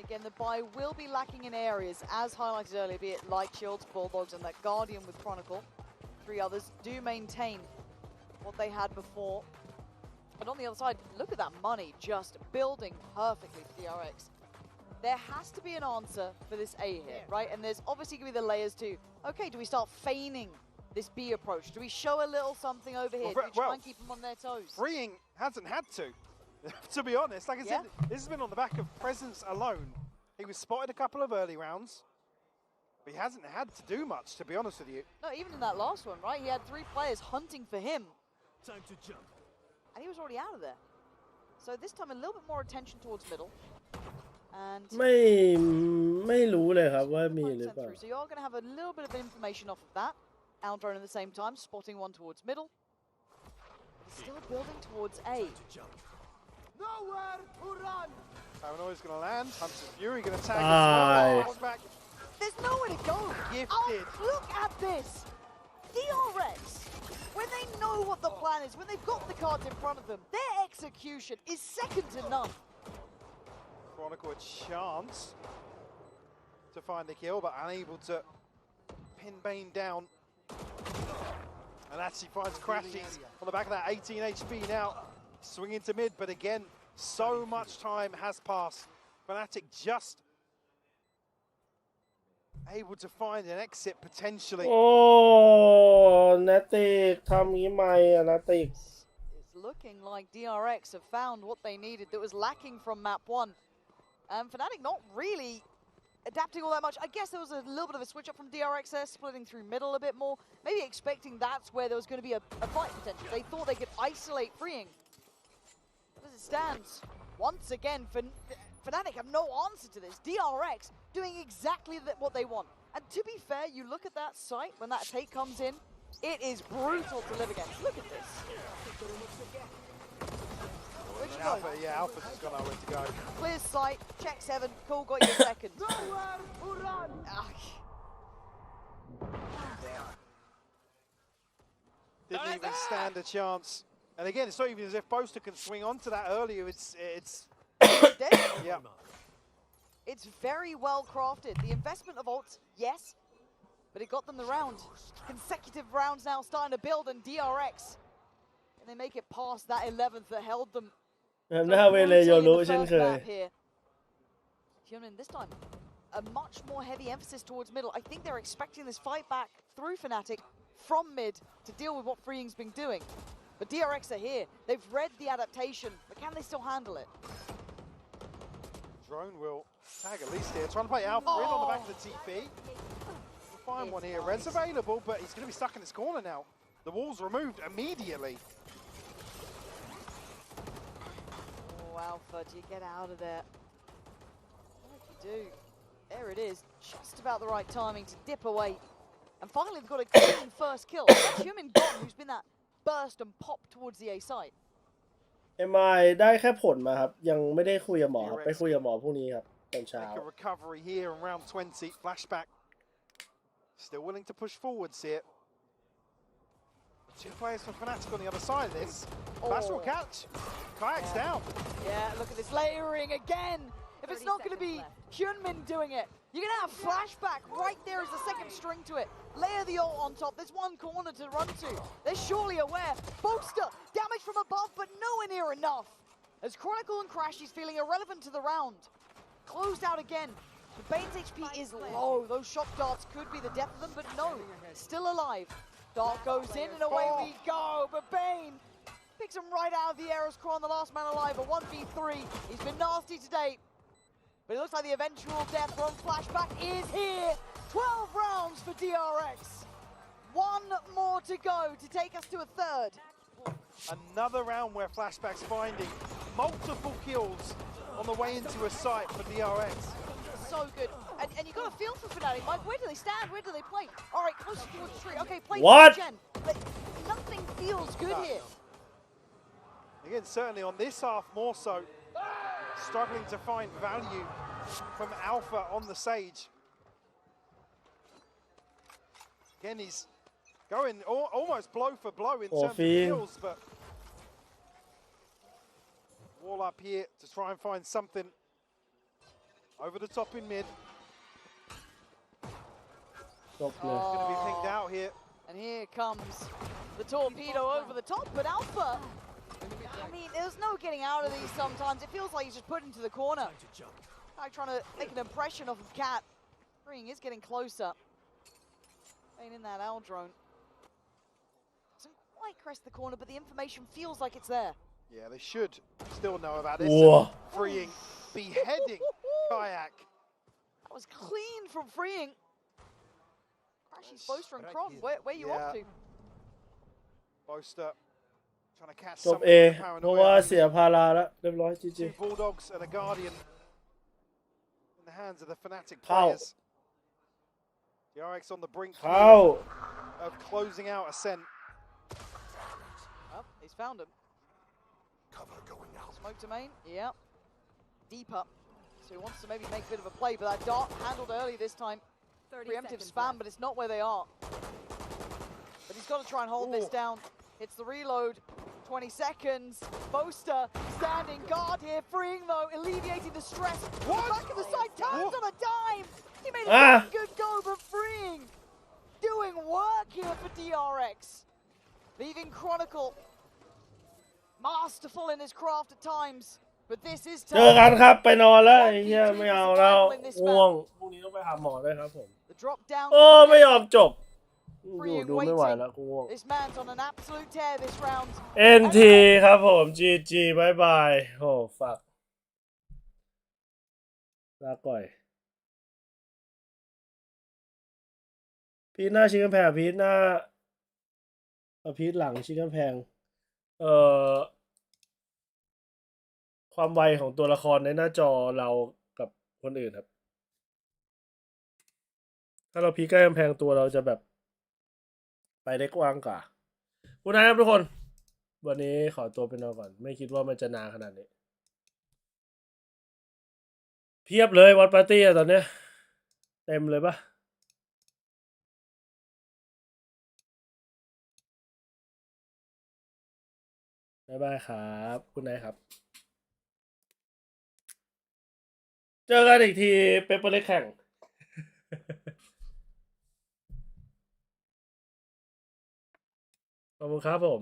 Again, the buy will be lacking in areas, as highlighted earlier, be it Light Shields, Bulldogs, and that Guardian with Chronicle. 3 others do maintain what they had before. But on the other side, look at that money just building perfectly for DRX. There has to be an answer for this A here, right? And there's obviously going to be the layers too. Okay, do we start feigning this B approach? Do we show a little something over here? Do we try and keep them on their toes? Freeing hasn't had to. To be honest, like I said, this has been on the back of presence alone. He was spotted a couple of early rounds, but he hasn't had to do much, to be honest with you. No, even in that last one, right? He had 3 players hunting for him. Time to jump. And he was already out of there. So this time a little bit more attention towards middle. And ไม่รู้เลยครับว่ามีหรือเปล่า So you're going to have a little bit of information off of that. Aldrone at the same time, spotting one towards middle. He's still building towards A. Nowhere to run. Paranoia's going to land. Hunter's Fury going to tag as well. There's nowhere to go. Gifted. Oh, look at this. DRX, when they know what the plan is, when they've got the cards in front of them, their execution is second to none. Chronicle a chance to find the kill, but unable to pin Bane down. And actually finds Crashies on the back of that 18 HP now. Swinging to mid, but again, so much time has passed. Fnatic just able to find an exit potentially. โอ้นาติกทำงี้ไหมอะนาติก It's looking like DRX have found what they needed that was lacking from map 1. Fnatic not really adapting all that much. I guess there was a little bit of a switch up from DRX there, splitting through middle a bit more. Maybe expecting that's where there was going to be a fight potential. They thought they could isolate Freeing. As it stands, Once again, Fnatic have no answer to this. DRX doing exactly what they want. And to be fair, you look at that site when that take comes in, it is brutal to live against. Look at this. Where'd you go? Alpha's just got nowhere to go. Clear sight, check 7, cool, got your second. Didn't even stand a chance. And again, it's not even as if Boaster can swing onto that earlier. It's yeah. It's very well crafted. The investment of ults, yes, but it got them the round. Consecutive rounds now starting to build, and DRX, and they make it past that 11th that held them. หน้าเวเลยโยรู้เช่นเคย Hyunmin this time, a much more heavy emphasis towards middle. I think they're expecting this fight back through Fnatic from mid to deal with what Freeing's been doing. But DRX are here. They've read the adaptation, but can they still handle it? Drone will tag at least here. Trying to play Alpha in on the back of the TP. We'll find one here. Red's available, but he's going to be stuck in this corner now. The wall's removed immediately. Oh, Alpha, do you get out of there? What do you do? There it is. Just about the right timing to dip away. And finally, they've got a clean first kill. That's Hyunmin gone, who's been that burst and pop towards the A site. MI ได้แค่ผลมาครับยังไม่ได้คุยกับหมอครับไปคุยกับหมอพรุ่งนี้ครับตอนเช้า Make a recovery here in round 20. Flashback. Still willing to push forwards here. Two players from Fnatic on the other side of this. Flash will catch. Kayak's down. Yeah, look at this layering again. If it's not going to be Hyunmin doing it, you're going to have Flashback right there as the second string to it. Layer the ult on top. There's one corner to run to. They're surely aware. Boaster, damage from above, but nowhere near enough. As Chronicle and Crash is feeling irrelevant to the round. Closed out again. The Bane's HP is low. Those shock darts could be the death of them, but no. Still alive. Dart goes in and away we go. But Bane picks him right out of the air as Kron, the last man alive. A 1v3. He's been nasty today. But it looks like the eventual death from Flashback is here. 12 rounds for DRX. One more to go to take us to a third. Another round where Flashback's finding multiple kills on the way into a site for DRX. So good. And you got a feel for Fnatic. Mike, where do they stand? Where do they play? All right, closer towards the tree. Okay, play Gen. But nothing feels good here. Again, certainly on this half more so. Struggling to find value from Alpha on the Sage. Again, he's going almost blow for blow in terms of kills, but wall up here to try and find something over the top in mid. Going to be pinged out here. And here comes the torpedo over the top, but Alpha, I mean, there's no getting out of these sometimes. It feels like he's just put into the corner. Like trying to make an impression of Cat. Freeing is getting closer. Ain't in that owl drone. Doesn't quite crest the corner, but the information feels like it's there. Yeah, they should still know about this. Freeing, beheading Kayak. That was clean from Freeing. Crashy's Boaster and Kron. Where you off to? Boaster. Trying to catch จบ A เพราะว่าเสียพาราแล้วเรียบร้อย GG Two Bulldogs and a Guardian in the hands of the Fnatic players. DRX on the brink of closing out Ascent. Oh, he's found him. Cover going out. Smoke to main. Yep. Deep up. So he wants to maybe make a bit of a play, but that dart handled early this time. Preemptive spam, but it's not where they are. But he's got to try and hold this down. It's the reload. 20 seconds. Boaster standing guard here. Freeing though, alleviating the stress. What? The back of the side turns on a dime. He made a very good go, but Freeing doing work here for DRX. Leaving Chronicle masterful in his craft at times. But this is เจอกันครับไปนอนแล้วไอ้เหี้ยไม่เอาแล้วง่วงพรุ่งนี้ต้องไปหาหมอด้วยครับผมโอ้ไม่ยอมจบดูไม่ไหวแล้วกูง่วง NT ครับผม GG บายบายโอ้ฝักลาก่อยพีทหน้าชิคกันแพงพีทหน้าพีทหลังชิคกันแพง ความไวของตัวละครในหน้าจอเรากับคนอื่นครับถ้าเราพีใกล้กำแพงตัวเราจะแบบไปได้กว้างกว่าคุณนายครับทุกคนวันนี้ขอตัวไปนอนก่อนไม่คิดว่ามันจะนานขนาดนี้เพียบเลยวัดปาร์ตี้อะตอนเนี้ยเต็มเลยปะบ๊ายบายครับคุณนายครับเจอกันอีกทีเปเปอร์เล็กแข่งขอบคุณครับผม